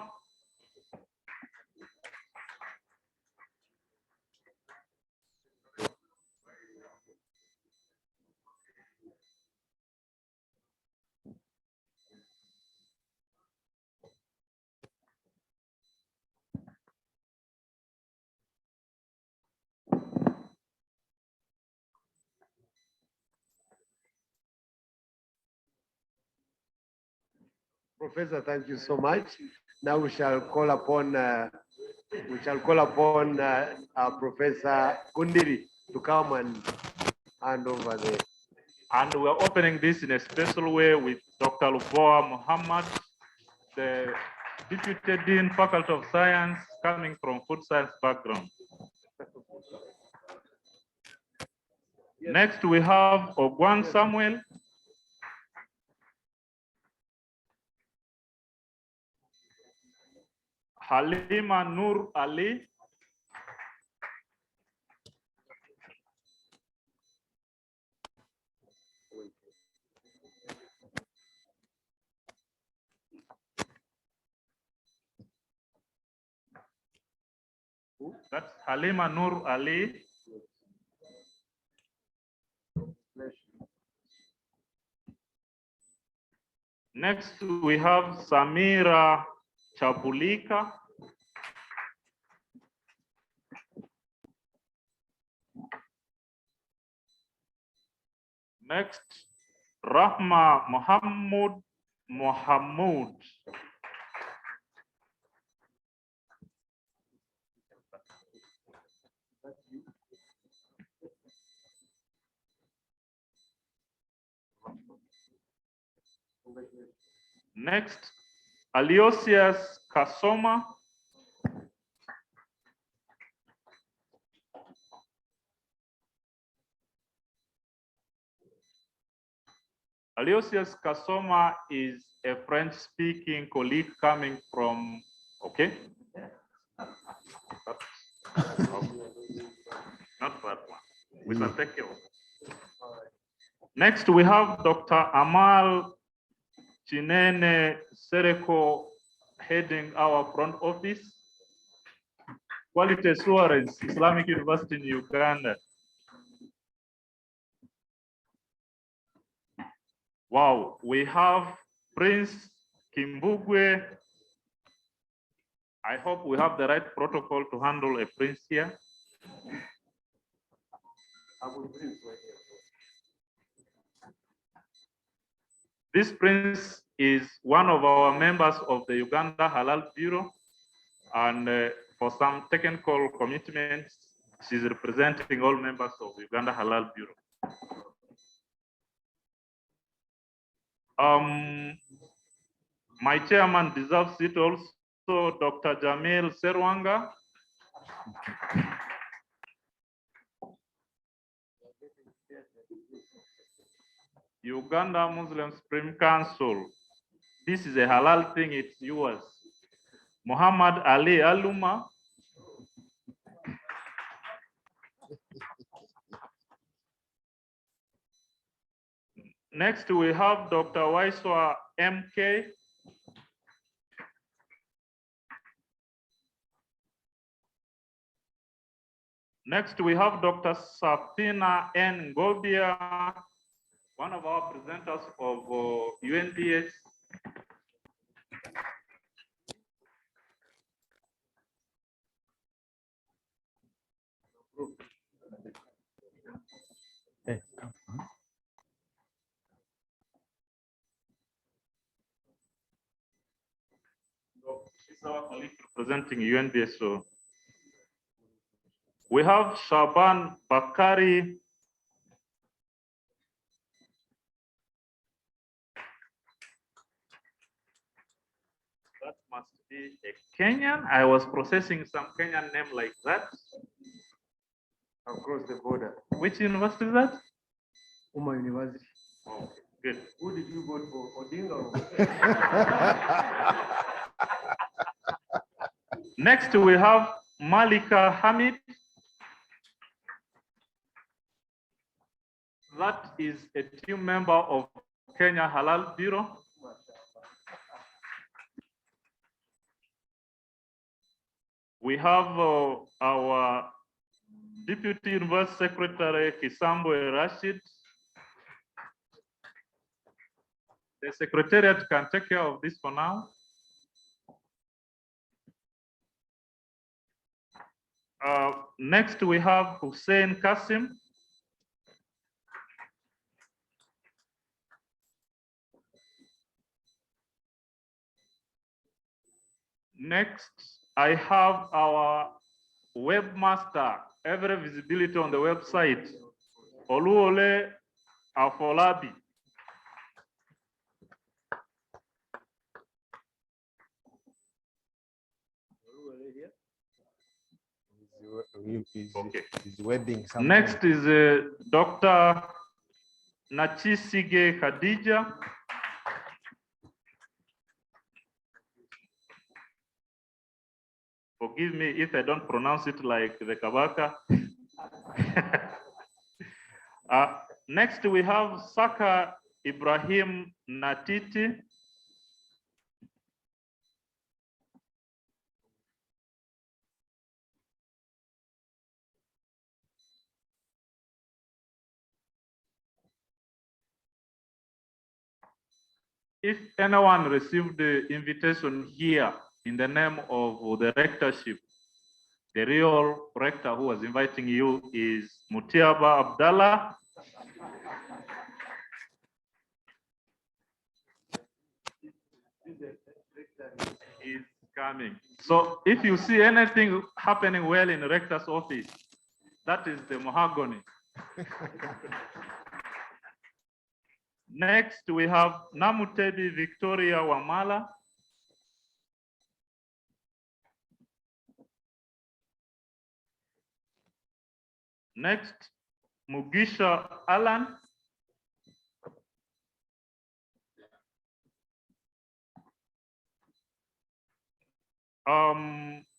Professor, thank you so much. Now we shall call upon Professor Kundiri to come and hand over the. And we're opening this in a special way with Dr. Luboa Muhammad, the Deputy Dean, Faculty of Science, coming from food science background. Next, we have Ogwang Samuel. Halima Nur Ali. That's Halima Nur Ali. Next, we have Samira Chapulika. Next, Rahma Mohammed. Next, Aliosius Kasoma. Aliosius Kasoma is a French-speaking colleague coming from, okay? Not that one. We shall take care of it. Next, we have Dr. Amal Chinene Sereko heading our front office. Quality Assurance, Islamic University in Uganda. Wow, we have Prince Kimbugwe. I hope we have the right protocol to handle a prince here. This prince is one of our members of the Uganda Halal Bureau, and for some technical commitments, She's representing all members of Uganda Halal Bureau. My chairman deserves it also, Dr. Jamil Serwanga. Uganda Muslim Supreme Council. This is a halal thing, it's yours. Muhammad Ali Aluma. Next, we have Dr. Waiswa MK. Next, we have Dr. Safina N. Gobia, one of our presenters of UNPS. She's our colleague representing UNPS. So we have Shaban Bakari. That must be a Kenyan. I was processing some Kenyan name like that. Across the border. Which university is that? Uma University. Oh, good. Who did you vote for? Odinga? Next, we have Malika Hamid. That is a team member of Kenya Halal Bureau. We have our Deputy University Secretary Kisambo Rashid. The Secretariat can take care of this for now. Next, we have Hussein Kasim. Next, I have our webmaster, every visibility on the website, Oluole Afolabi. Okay. Is webbing something. Next is Dr. Nachisige Khadija. Forgive me if I don't pronounce it like the Kabaka. Next, we have Saka Ibrahim Natiti. If anyone received the invitation here in the name of the rectorship, the real rector who was inviting you is Mutiaba Abdallah. Is coming. So if you see anything happening well in the rector's office, that is the mahogany. Next, we have Namutebi Victoria Wamala. Next, Mugisha Alan.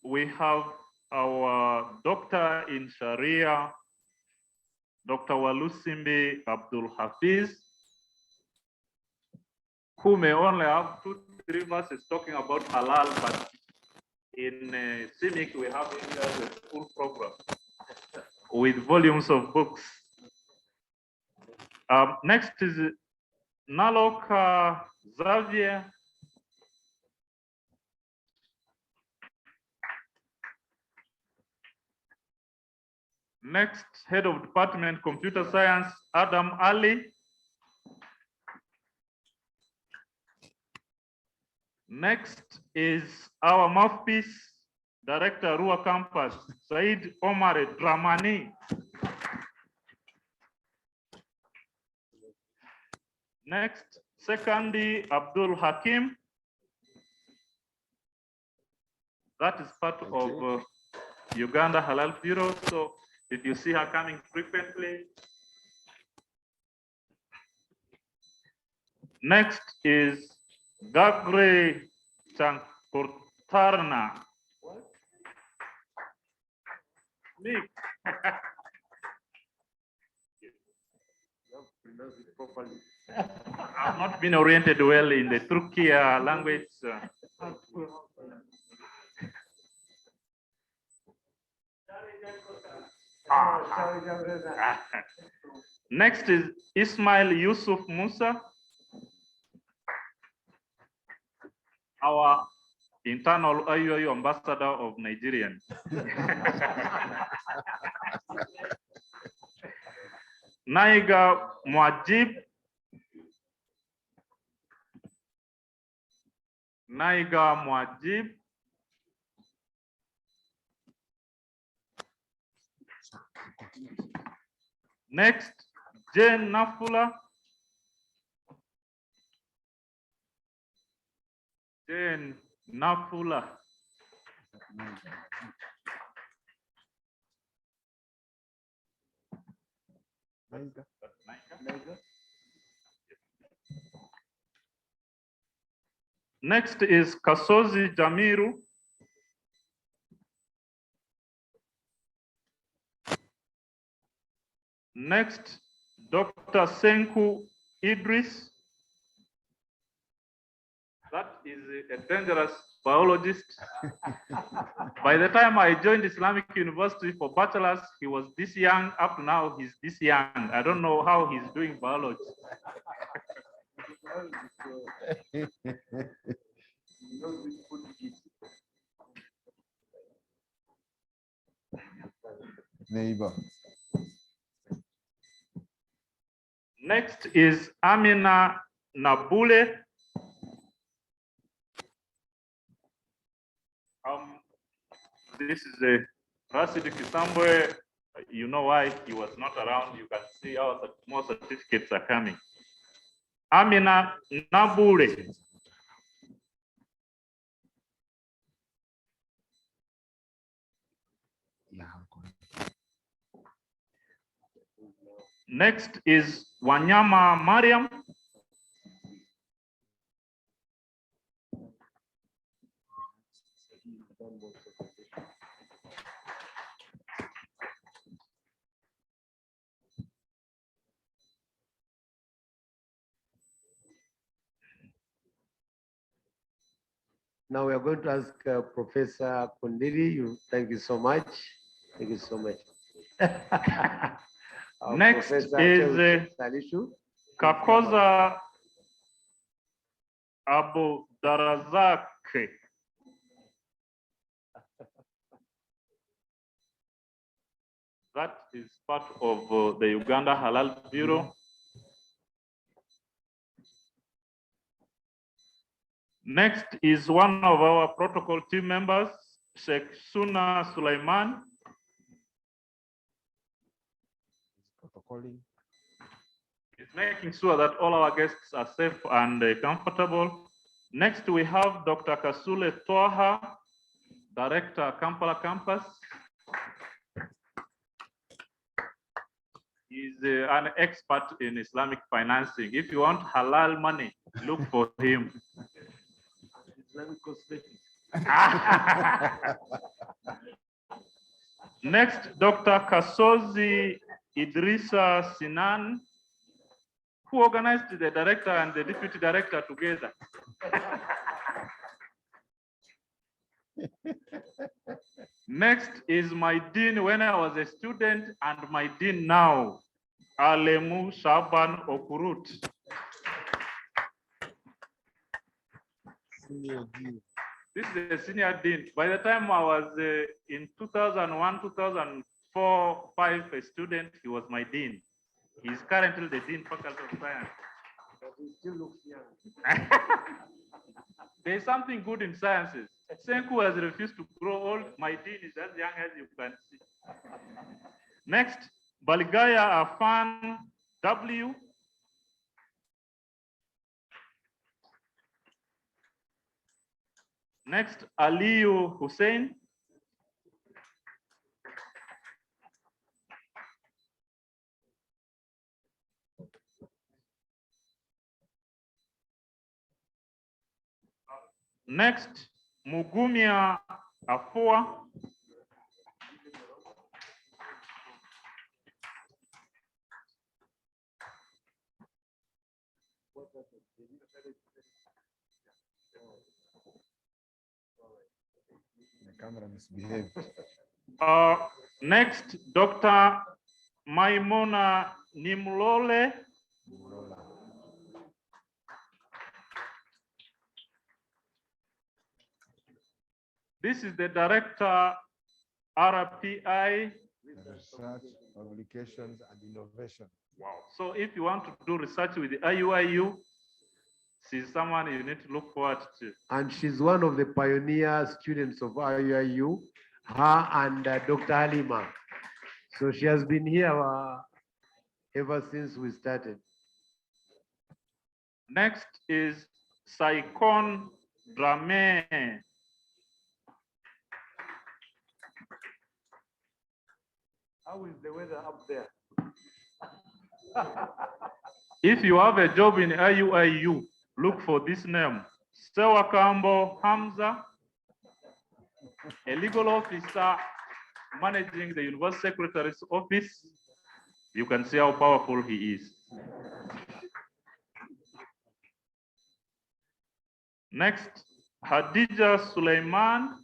We have our doctor in Sharia, Dr. Walusimbi Abdul Hafiz, who may only have 2-3 verses talking about halal, but in CIMIC we have a full program with volumes of books. Next is Naloka Xavier. Next, Head of Department Computer Science, Adam Ali. Next is our mouthpiece, Director, Rua Campus, Said Omar Dramani. Next, secondly, Abdul Hakim. That is part of Uganda Halal Bureau. So did you see her coming frequently? Next is Gagre Chankurtarna. Nick. I've not been oriented well in the Turkey language. Next is Ismail Yusuf Musa, our internal IUIU ambassador of Nigerian. Naiga Muajib. Naiga Muajib. Next, Jane Nafula. Jane Nafula. Next is Kasozi Jamiru. Next, Dr. Senku Idris. That is a dangerous biologist. By the time I joined Islamic University for bachelor's, he was this young. Up to now, he's this young. I don't know how he's doing biology. Neighbor. Next is Amina Nabule. This is a Rashid Kisambwe. You know why he was not around. You can see how more certificates are coming. Amina Nabule. Next is Wanyama Mariam. Now we are going to ask Professor Kundiri. Thank you so much. Thank you so much. Next Professor is Salishu. Kakoza Abu Darazak. That is part of the Uganda Halal Bureau. Next is one of our protocol team members, Sheikh Suna Sulaiman. He's making sure that all our guests are safe and comfortable. Next, we have Dr. Kasule Toha, Director, Kampala Campus. He's an expert in Islamic financing. If you want halal money, look for him. Next, Dr. Kasozi Idrisa Sinan, who organized the director and the deputy director together. Next is my dean when I was a student and my dean now, Alemu Shaban Okurut. This is the senior dean. By the time I was in 2001, 2004, 5 a student, he was my dean. He's currently the dean faculty of science. But he still looks young. There's something good in sciences. Senku has refused to grow old. My dean is as young as you can see. Next, Baligaya Afan W. Next, Aliyu Hussein. Next, Mugumia Afua. The camera misbehaved. Next, Dr. Maimuna Nimlole. This is the director, RPI. Research, publications, and innovation. Wow. So if you want to do research with the IUIU, she's someone you need to look forward to. And she's one of the pioneer students of IUIU, her and Dr. Halima. So she has been here ever since we started. Next is Saikon Drame. How is the weather up there? If you have a job in IUIU, look for this name. Sewakambo Hamza, a legal officer managing the University Secretary's office. You can see how powerful he is. Next, Hadija Suleiman,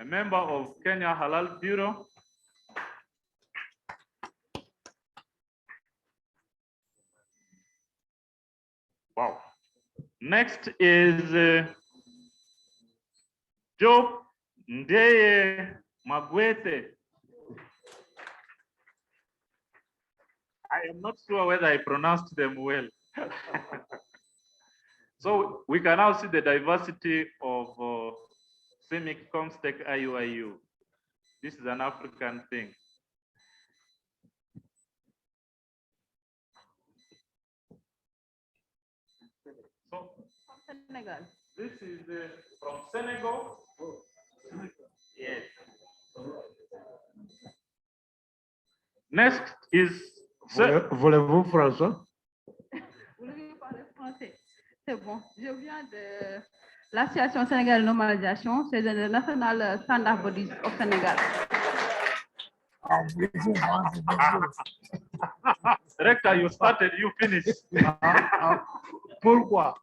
a member of Kenya Halal Bureau. Wow. Next is Job Ndeye Magwete. I am not sure whether I pronounced them well. So we can now see the diversity of CIMIC Comstech IUIU. This is an African thing. So Senegal. this is from Senegal. Yes. Next is. Voulez-vous, François? Voulez-vous parler français? C'est bon. Je viens de l'Association sénégalaise de normalisation. C'est le National Standard Bodies of Sénégal. Director, you started, you finished. Pourquoi?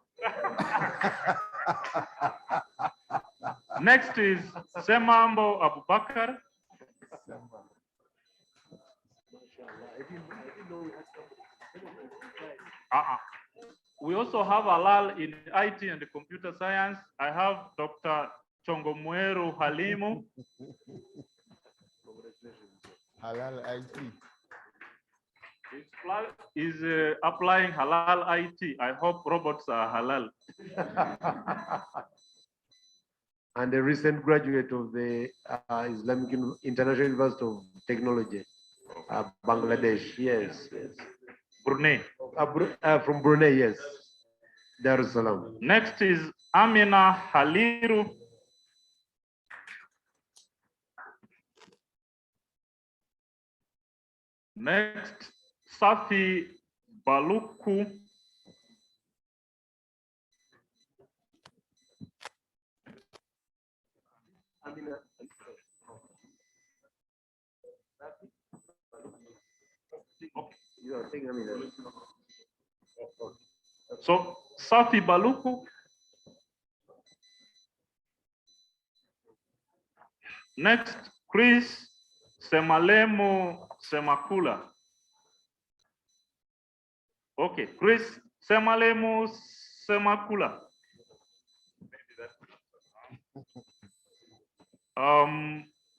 Next is Semambo Abubakar. We also have Halal in IT and computer science. I have Dr. Chongomweru Halimu. Halal IT. Is applying Halal IT. I hope robots are halal. And a recent graduate of the Islamic International University of Technology, Bangladesh. Yes, yes. Brunei. From Brunei, yes. Dar es Salaam. Next is Amina Haliru. Next, Safi Baluku. So Safi Baluku. Next, Chris Semalemu Semakula. Okay, Chris Semalemu Semakula.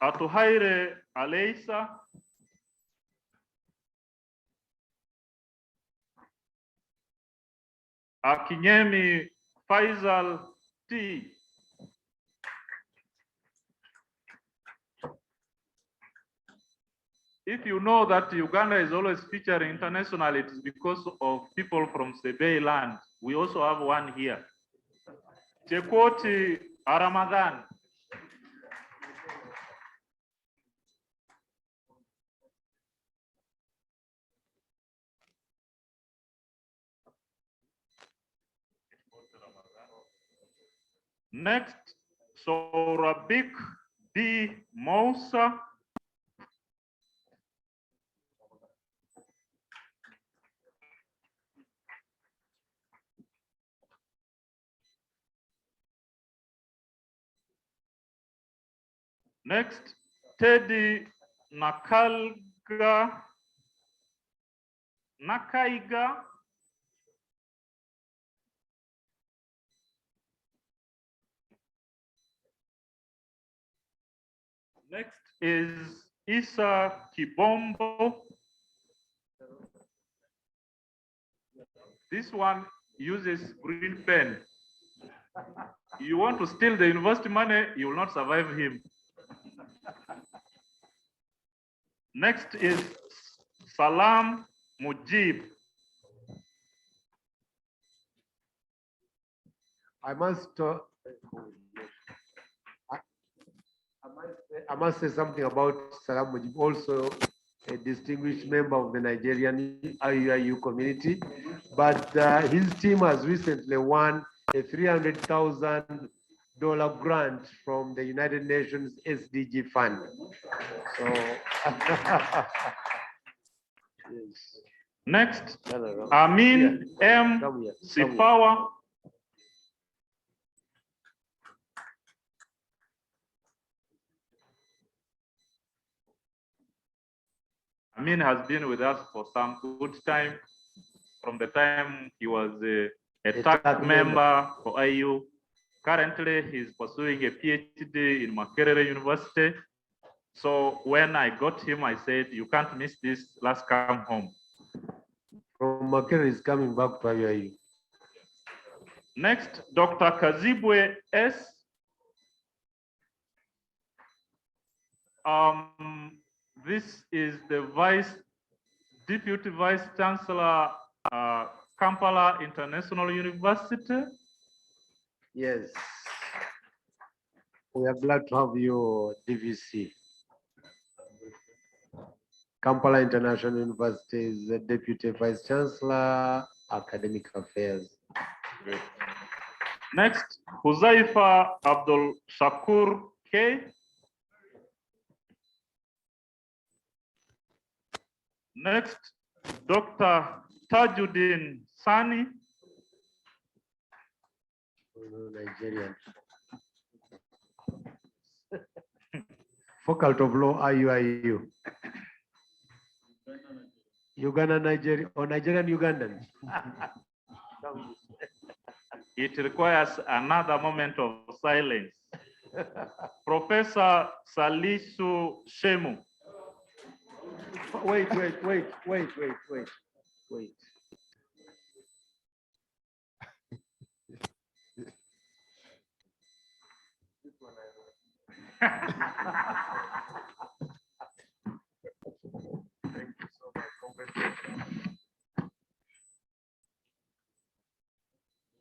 Atuhaire Aleisa. Akinyemi Faisal T. If you know that Uganda is always featuring internationally, it is because of people from Sebei land. We also have one here. Chekoti Ramadan. Next, Sorabik D. Moussa. Next, Teddy Nakaiga. Next is Isa Kibombo. This one uses green pen. You want to steal the university money, you will not survive him. Next is Salam Mujib. I must say something about Salam Mujib, also a distinguished member of the Nigerian IUIU community, but his team has recently won a $300,000 grant from the United Nations SDG Fund. So, yes. Next, Amin M. Sifawa. Amin has been with us for some good time, from the time he was a TAC member for IU. Currently, he's pursuing a PhD in Makerere University. So when I got him, I said, you can't miss this, let's come home. From Makerere is coming back to IU. Next, Dr. Kazibwe S. This is the Deputy Vice Chancellor, Kampala International University. Yes. We are glad to have you, DVC. Kampala International University is the Deputy Vice Chancellor, Academic Affairs. Great. Next, Huzaifa Abdul Shakur K. Next, Dr. Tajuddin Sani. Nigerian. Faculty of Law, IUIU. Uganda, Nigeria, or Nigerian Ugandan. It requires another moment of silence. Professor Salisu Shemu. Wait.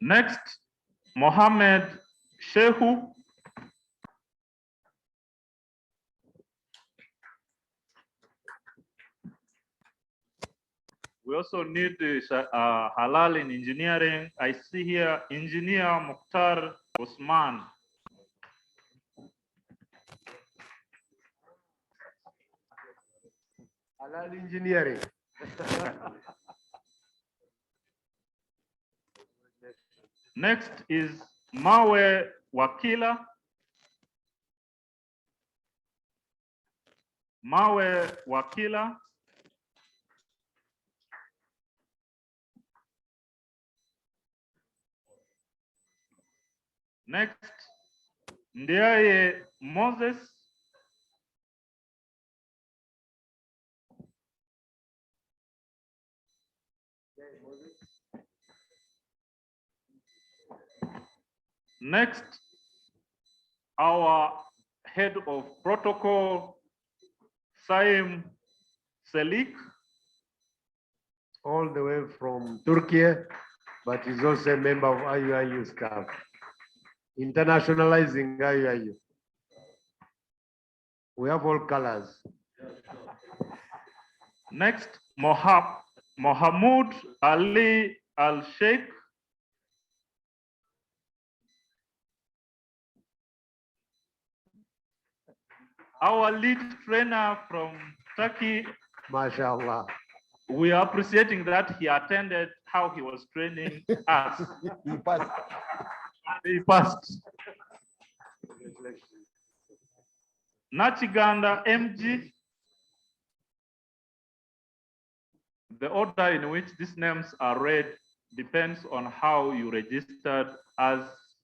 Next, Mohammed Shehu. We also need Halal in engineering. I see here Engineer Mukhtar Osman. Halal engineering. Next is Mawe Wakila. Mawe Wakila. Next, Ndiaye Moses. Next, our head of protocol, Saim Selik, all the way from Turkey, but he's also a member of IUIU staff. Internationalizing IUIU. We have all colors. next, Mohamud Ali Al Sheikh, our lead trainer from Turkey. MashaAllah. We are appreciating that he attended how he was training us. He passed. He passed. Nachiganda MG. The order in which these names are read depends on how you registered as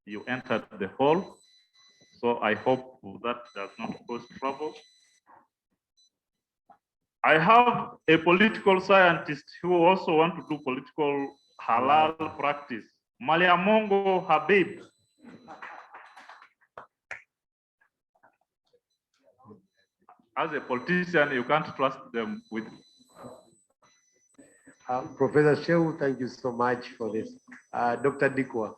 you entered the hall. So I hope that does not cause trouble. I have a political scientist who also want to do political halal practice. Maliamongo Habib. As a politician, you can't trust them with. Professor Shehu, thank you so much for this. Dr. Dikwa.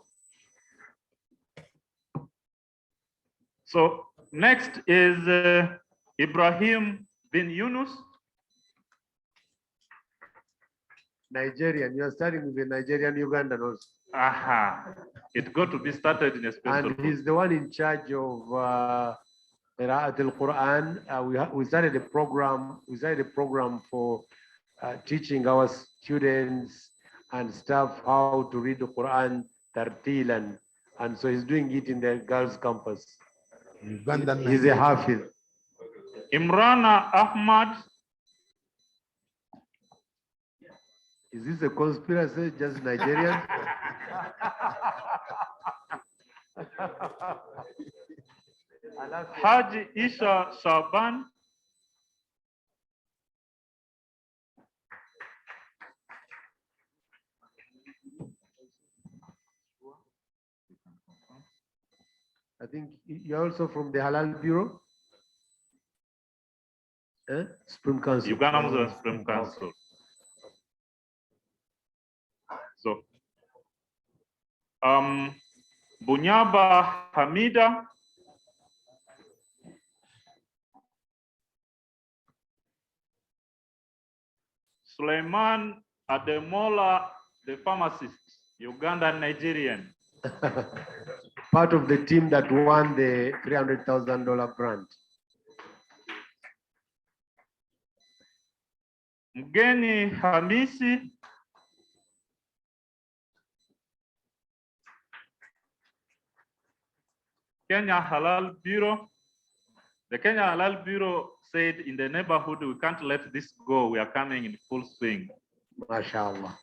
So next is Ibrahim bin Yunus. Nigerian, you are starting with the Nigerian Ugandan also. Aha, it got to be started in a special. And he's the one in charge of Qira'at al-Quran. We started a program. We started a program for teaching our students and staff how to read the Quran tartilan, and so he's doing it in the girls' campus. Ugandan. He's a Hafiz. Imrana Ahmad. Is this a conspiracy, just Nigerian? Haji Isha Shaban. I think you're also from the Halal Bureau? Supreme Council. Uganda Muslim Supreme Council. So, Bunyaba Hamida. Suleiman Ademola, the pharmacist, Ugandan Nigerian. Part of the team that won the $300,000 grant. Mgeni Hamisi. Kenya Halal Bureau. The Kenya Halal Bureau said in the neighborhood, we can't let this go. We are coming in full swing. MashaAllah.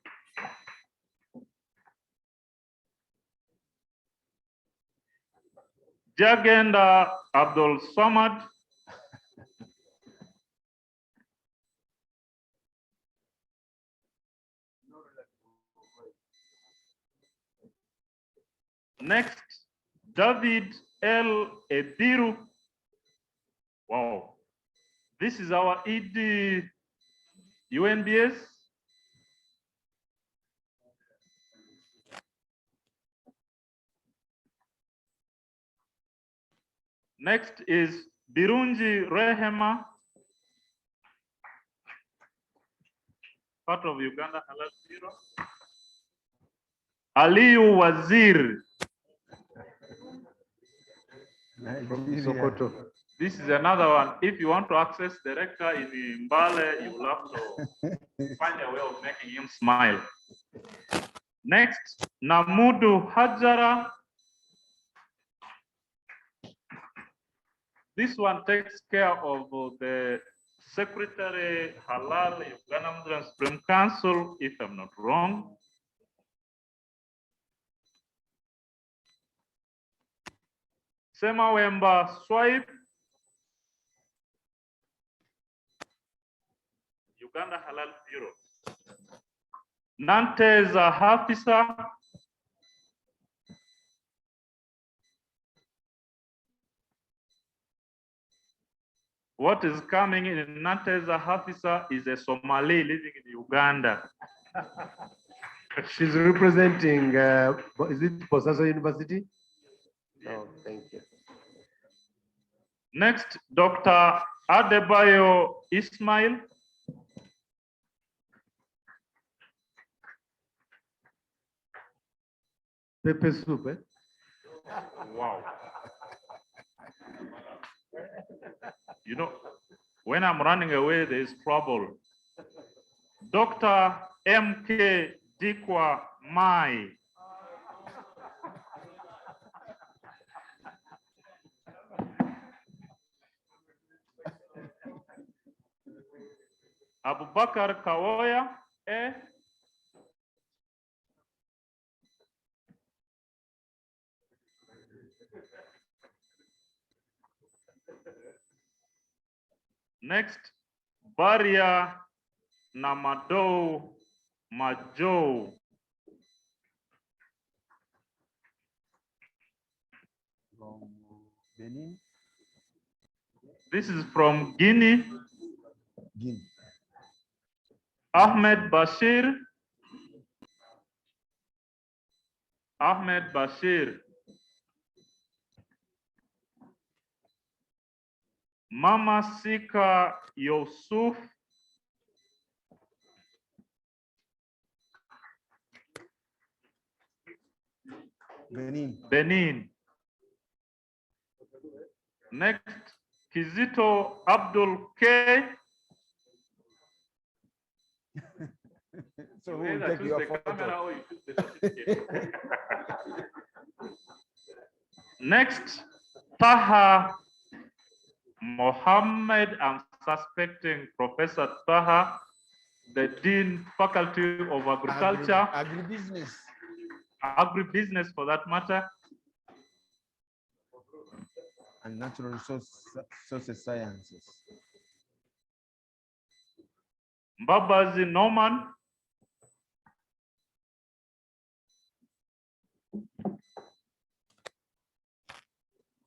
Jagenda Abdul Samad. Next, David L. Ebiru. Wow. This is our ED UNBS. Next is Birunji Rehema, part of Uganda Halal Bureau. Aliyu Wazir. From Sokoto. This is another one. If you want to access the rector in Mbale, you will have to find a way of making him smile. Next, Namudu Hajara. This one takes care of the Secretary Halal Uganda Muslim Supreme Council, if I'm not wrong. Semawemba Swipe. Uganda Halal Bureau. Nantes Hafisa. What is coming in Nateza Hafisa is a Somali living in Uganda. She's representing, is it Bosaso University? No, thank you. Next, Dr. Adebayo Ismail. Pepper soup, eh? Wow. You know, when I'm running away, there is trouble. Dr. M.K. Dikwa Mai. Abubakar Kawoya. Next, Baria Namado Majo. From Benin. This is from Guinea. Guinea. Ahmed Bashir. Ahmed Bashir. Mama Sika Yusuf. Benin. Benin. Next, Kizito Abdul K. So who will take your photo? Next, Taha Mohammed. I'm suspecting Professor Taha, the Dean Faculty of Agriculture. Agribusiness. Agribusiness for that matter. And natural resources sciences. Babazi Norman.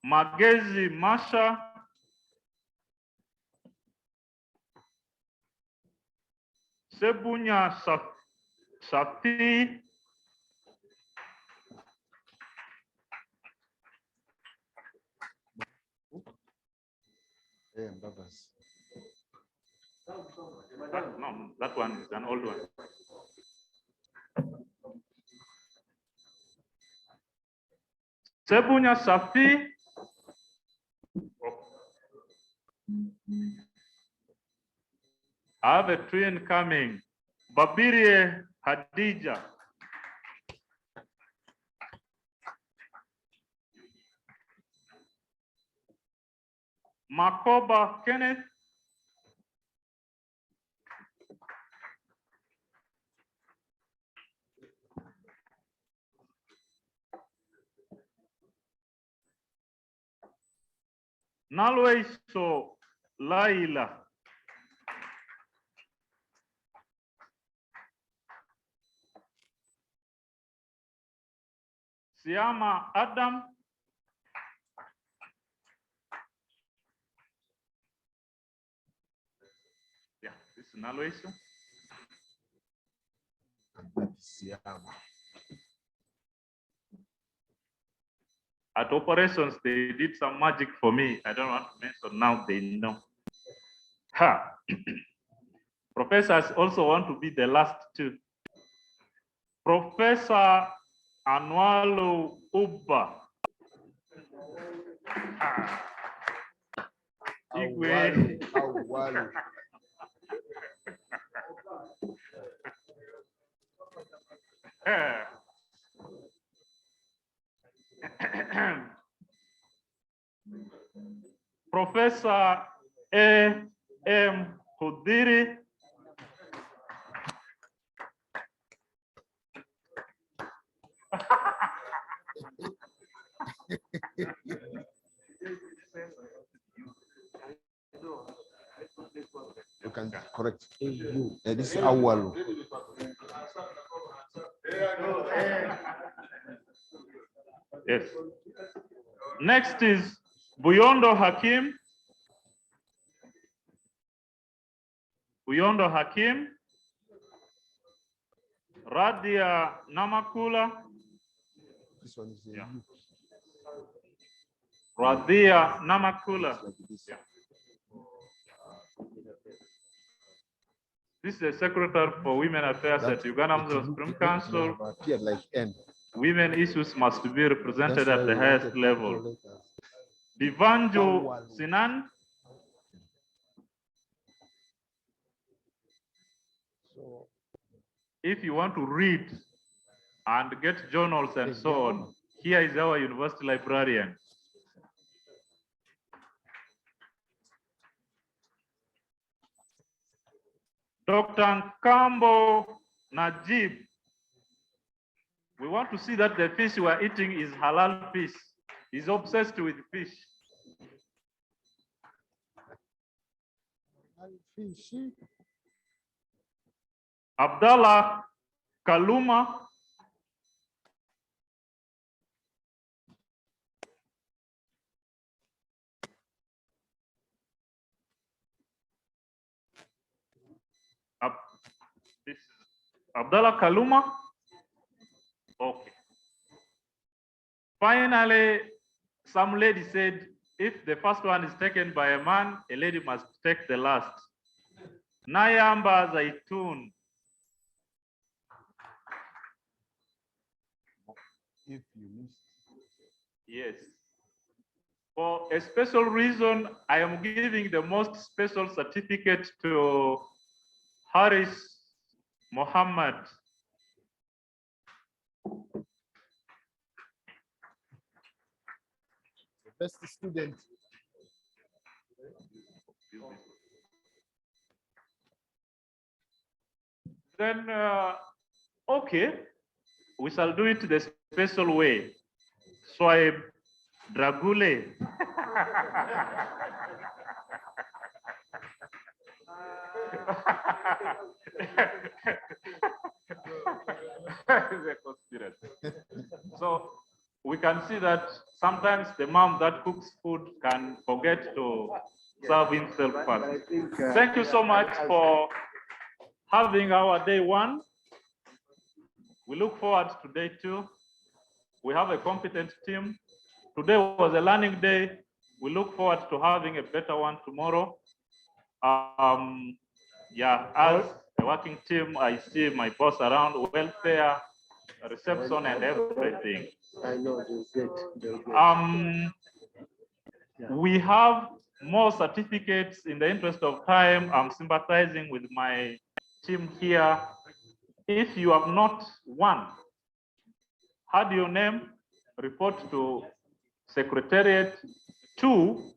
Magezi Masha. Sebunya Shafi. Yeah, Babas. No, that one is an old one. Sebunya Shafi. I have a twin coming. Babirie Hadija. Makoba Kenneth. Nalwe so Laila. Siama Adam. Yeah, this is Nalweso. Siama. At operations, they did some magic for me. I don't want to mention now, they know. Ha! Professors also want to be the last two. Professor Anwalu Uba. Igwe. Awalu. Professor A.M. Khudiri. You can correct. This is Awalu. Yes. Next is Buyondo Hakim. Uyondo Hakim, Radia Namakula, This one is yeah. Radia Namakula. Yeah. This is the Secretary for Women Affairs at Uganda Muslim Supreme Council. appeared like N. Women issues must be represented That's at why the we highest wanted level. capital letters. Divanjo Sinan, So if you want to read and get journals and so on, here is our university librarian. Dr. Kambo Najib, we want to see that the fish we are eating is halal fish. He's obsessed with fish. fishy. Abdallah Kaluma, this is Abdallah Kaluma. Okay. Finally, some lady said, if the first one is taken by a man, a lady must take the last. Nayamba Zaitun. If you miss. Yes. For a special reason, I am giving the most special certificate to Haris Mohammed. The best student. Then, okay, we shall do it the special way. Swipe Dragule. So we can see that sometimes the mom that cooks food can forget to serve himself first. Thank you so much for having our day one. We look forward to day two. We have a competent team. Today was a learning day. We look forward to having a better one tomorrow. Yeah, as a working team, I see my boss around, welfare, reception, and everything. I know, they'll get. We have more certificates. In the interest of time, I'm sympathizing with my team here. If you have not won, had your name, report to Secretariat. 2,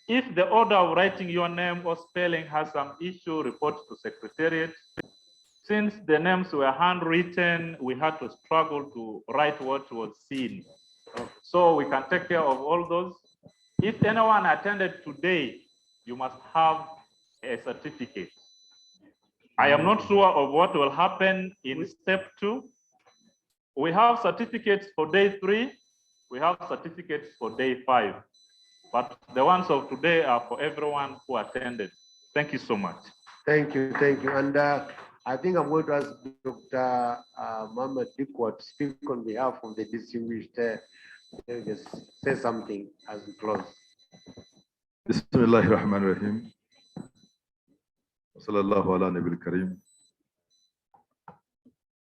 if the order of writing your name or spelling has some issue, report to Secretariat. Since the names were handwritten, we had to struggle to write what was seen. So we can take care of all those. If anyone attended today, you must have a certificate. I am not sure of what will happen in step 2. We have certificates for day 3. We have certificates for day 5. But the ones of today are for everyone who attended. Thank you so much. Thank you, thank you. And I think I'm going to ask Dr. Mohammed Dikwa to speak on behalf of the distinguished. Just say something as we close. Bismillahirrahmanirrahim. Sallallahu ala nabil kareem.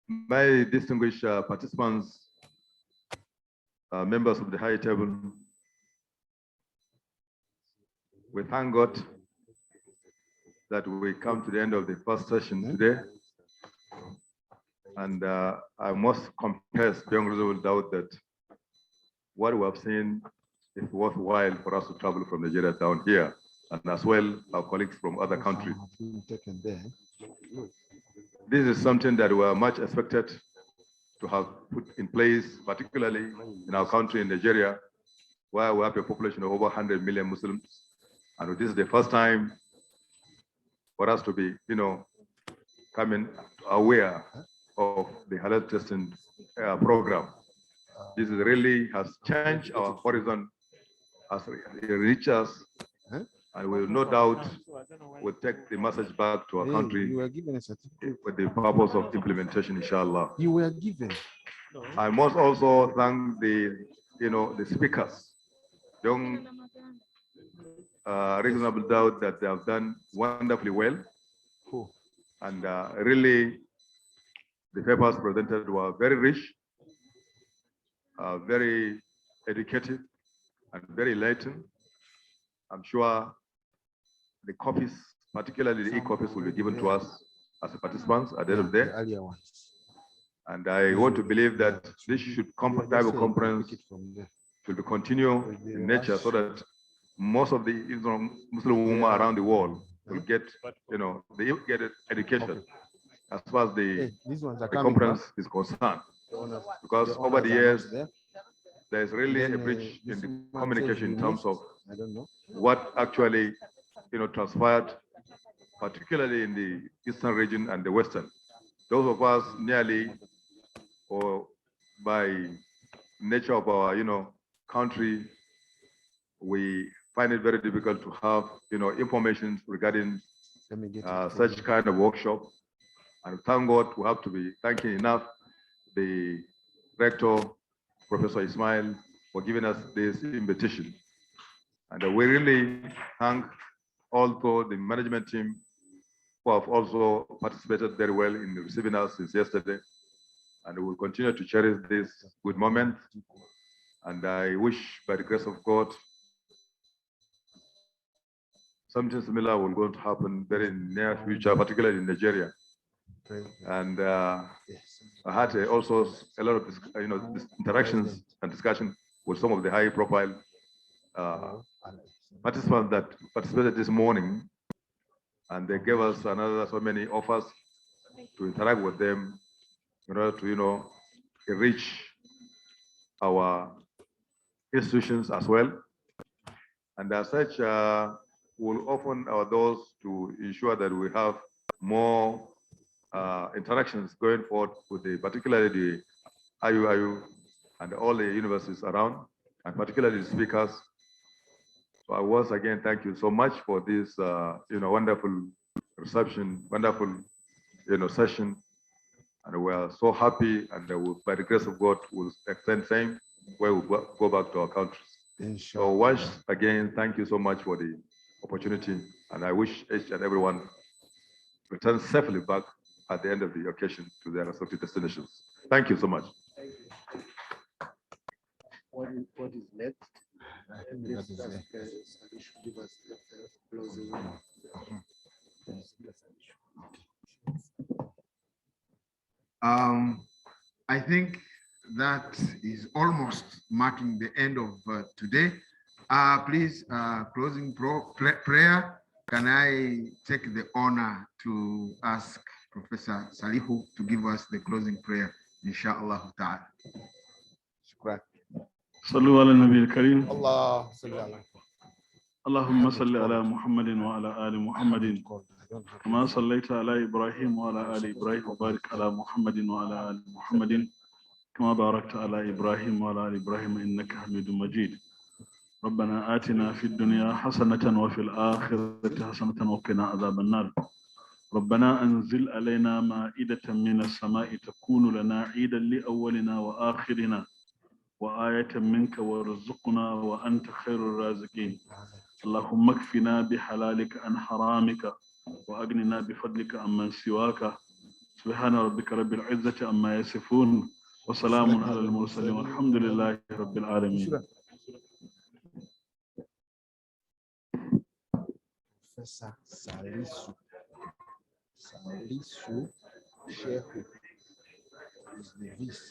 My distinguished participants, members of the high table, we thank God that we come to the end of the first session today. And I must confess beyond reasonable doubt that what we have seen is worthwhile for us to travel from Nigeria down here, and as well our colleagues from other countries. This is something that we are much expected to have put in place, particularly in our country, in Nigeria, where we have a population of over 100 million Muslims. And this is the first time for us to be, coming aware of the halal testing program. This is really has changed our horizon, has reached us, And we no doubt will take the message back to our country You were given a certificate. with the purpose of implementation, inshallah. You were given. I must also thank the speakers. Don't reasonable doubt that they have done wonderfully well. And really, the papers presented were very rich, very educative, and very enlightening. I'm sure the copies, particularly the e-copies, will be given to us as participants at the end of the day. Earlier ones. And I want to believe that this type of conference will be continue in nature so that most of the Muslim women around the world will get, they get education as far as the conference is concerned. Because over the years, there's really a breach in the communication in terms of what actually, transpired, particularly in the eastern region and the western. Those of us nearly, or by nature of our, country, we find it very difficult to have, information regarding such kind of workshop. And thank God, we have to be thanking enough the rector, Professor Ismail, for giving us this invitation. And we really thank also the management team who have also participated very well in receiving us since yesterday. And we will continue to cherish this good moment. And I wish, by the grace of God, something similar will going to happen very near future, particularly in Nigeria. And I had also a lot of interactions and discussion with some of the high-profile participants that participated this morning, and they gave us another so many offers to interact with them in order to enrich our institutions as well. And as such, we'll open our doors to ensure that we have more interactions going forward with particularly the IUIU and all the universities around, and particularly the speakers. So I once again thank you so much for this wonderful reception, wonderful session, and we are so happy, and by the grace of God we'll extend same where we go back to our countries. So once again, thank you so much for the opportunity, and I wish each and everyone return safely back at the end of the occasion to their respective destinations. Thank you so much. What is next? Let's ask should give us the closing. I think that is almost marking the end of today. Please, closing prayer. Can I take the honor to ask Professor Salihu to give us the closing prayer, inshallah ta'ala. Shukran. صلوا على النبي الكريم. Allah اللهم صل على محمد وعلى آل محمد كما صليت على إبراهيم وعلى آل إبراهيم وبارك على محمد وعلى آل محمد كما باركت على إبراهيم وعلى آل إبراهيم إنك حميد مجيد. ربنا آتنا في الدنيا حسنة وفي الآخرة حسنة وقنا عذاب النار. ربنا أنزل علينا مائدة من السماء تكون لنا عيدا لأولنا وآخرنا وآية منك وارزقنا وأنت خير الرازقين. اللهم اكفنا بحلالك عن حرامك وأغننا بفضلك عمن سواك. سبحان ربك رب العزة عما يصفون وسلام على المرسلين والحمد لله رب العالمين. Professor Salisu Shehu is the VC,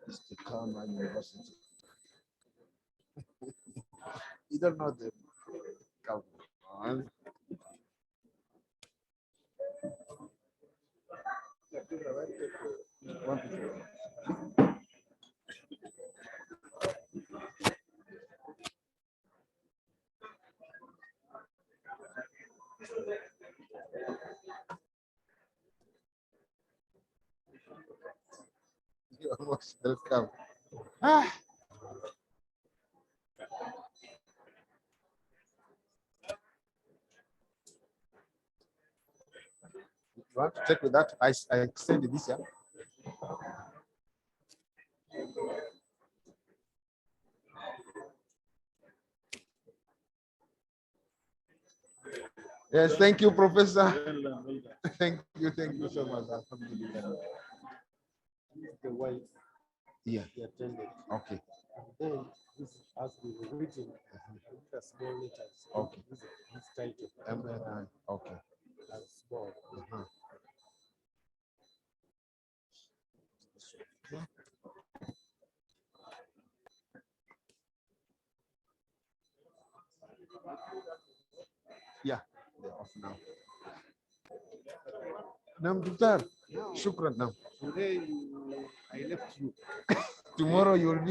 Istiqama University. You don't know them. Come on. You're most welcome. want to check with that? I extended this here. Yes, thank you, Professor. Thank you so much. The wife, Yeah. he attended. Okay. And then this has been written with the small letters. Okay. His title. Okay. And small. Yeah, they're off now. Nam Duktar, shukran nam. Today I left you. Tomorrow you'll be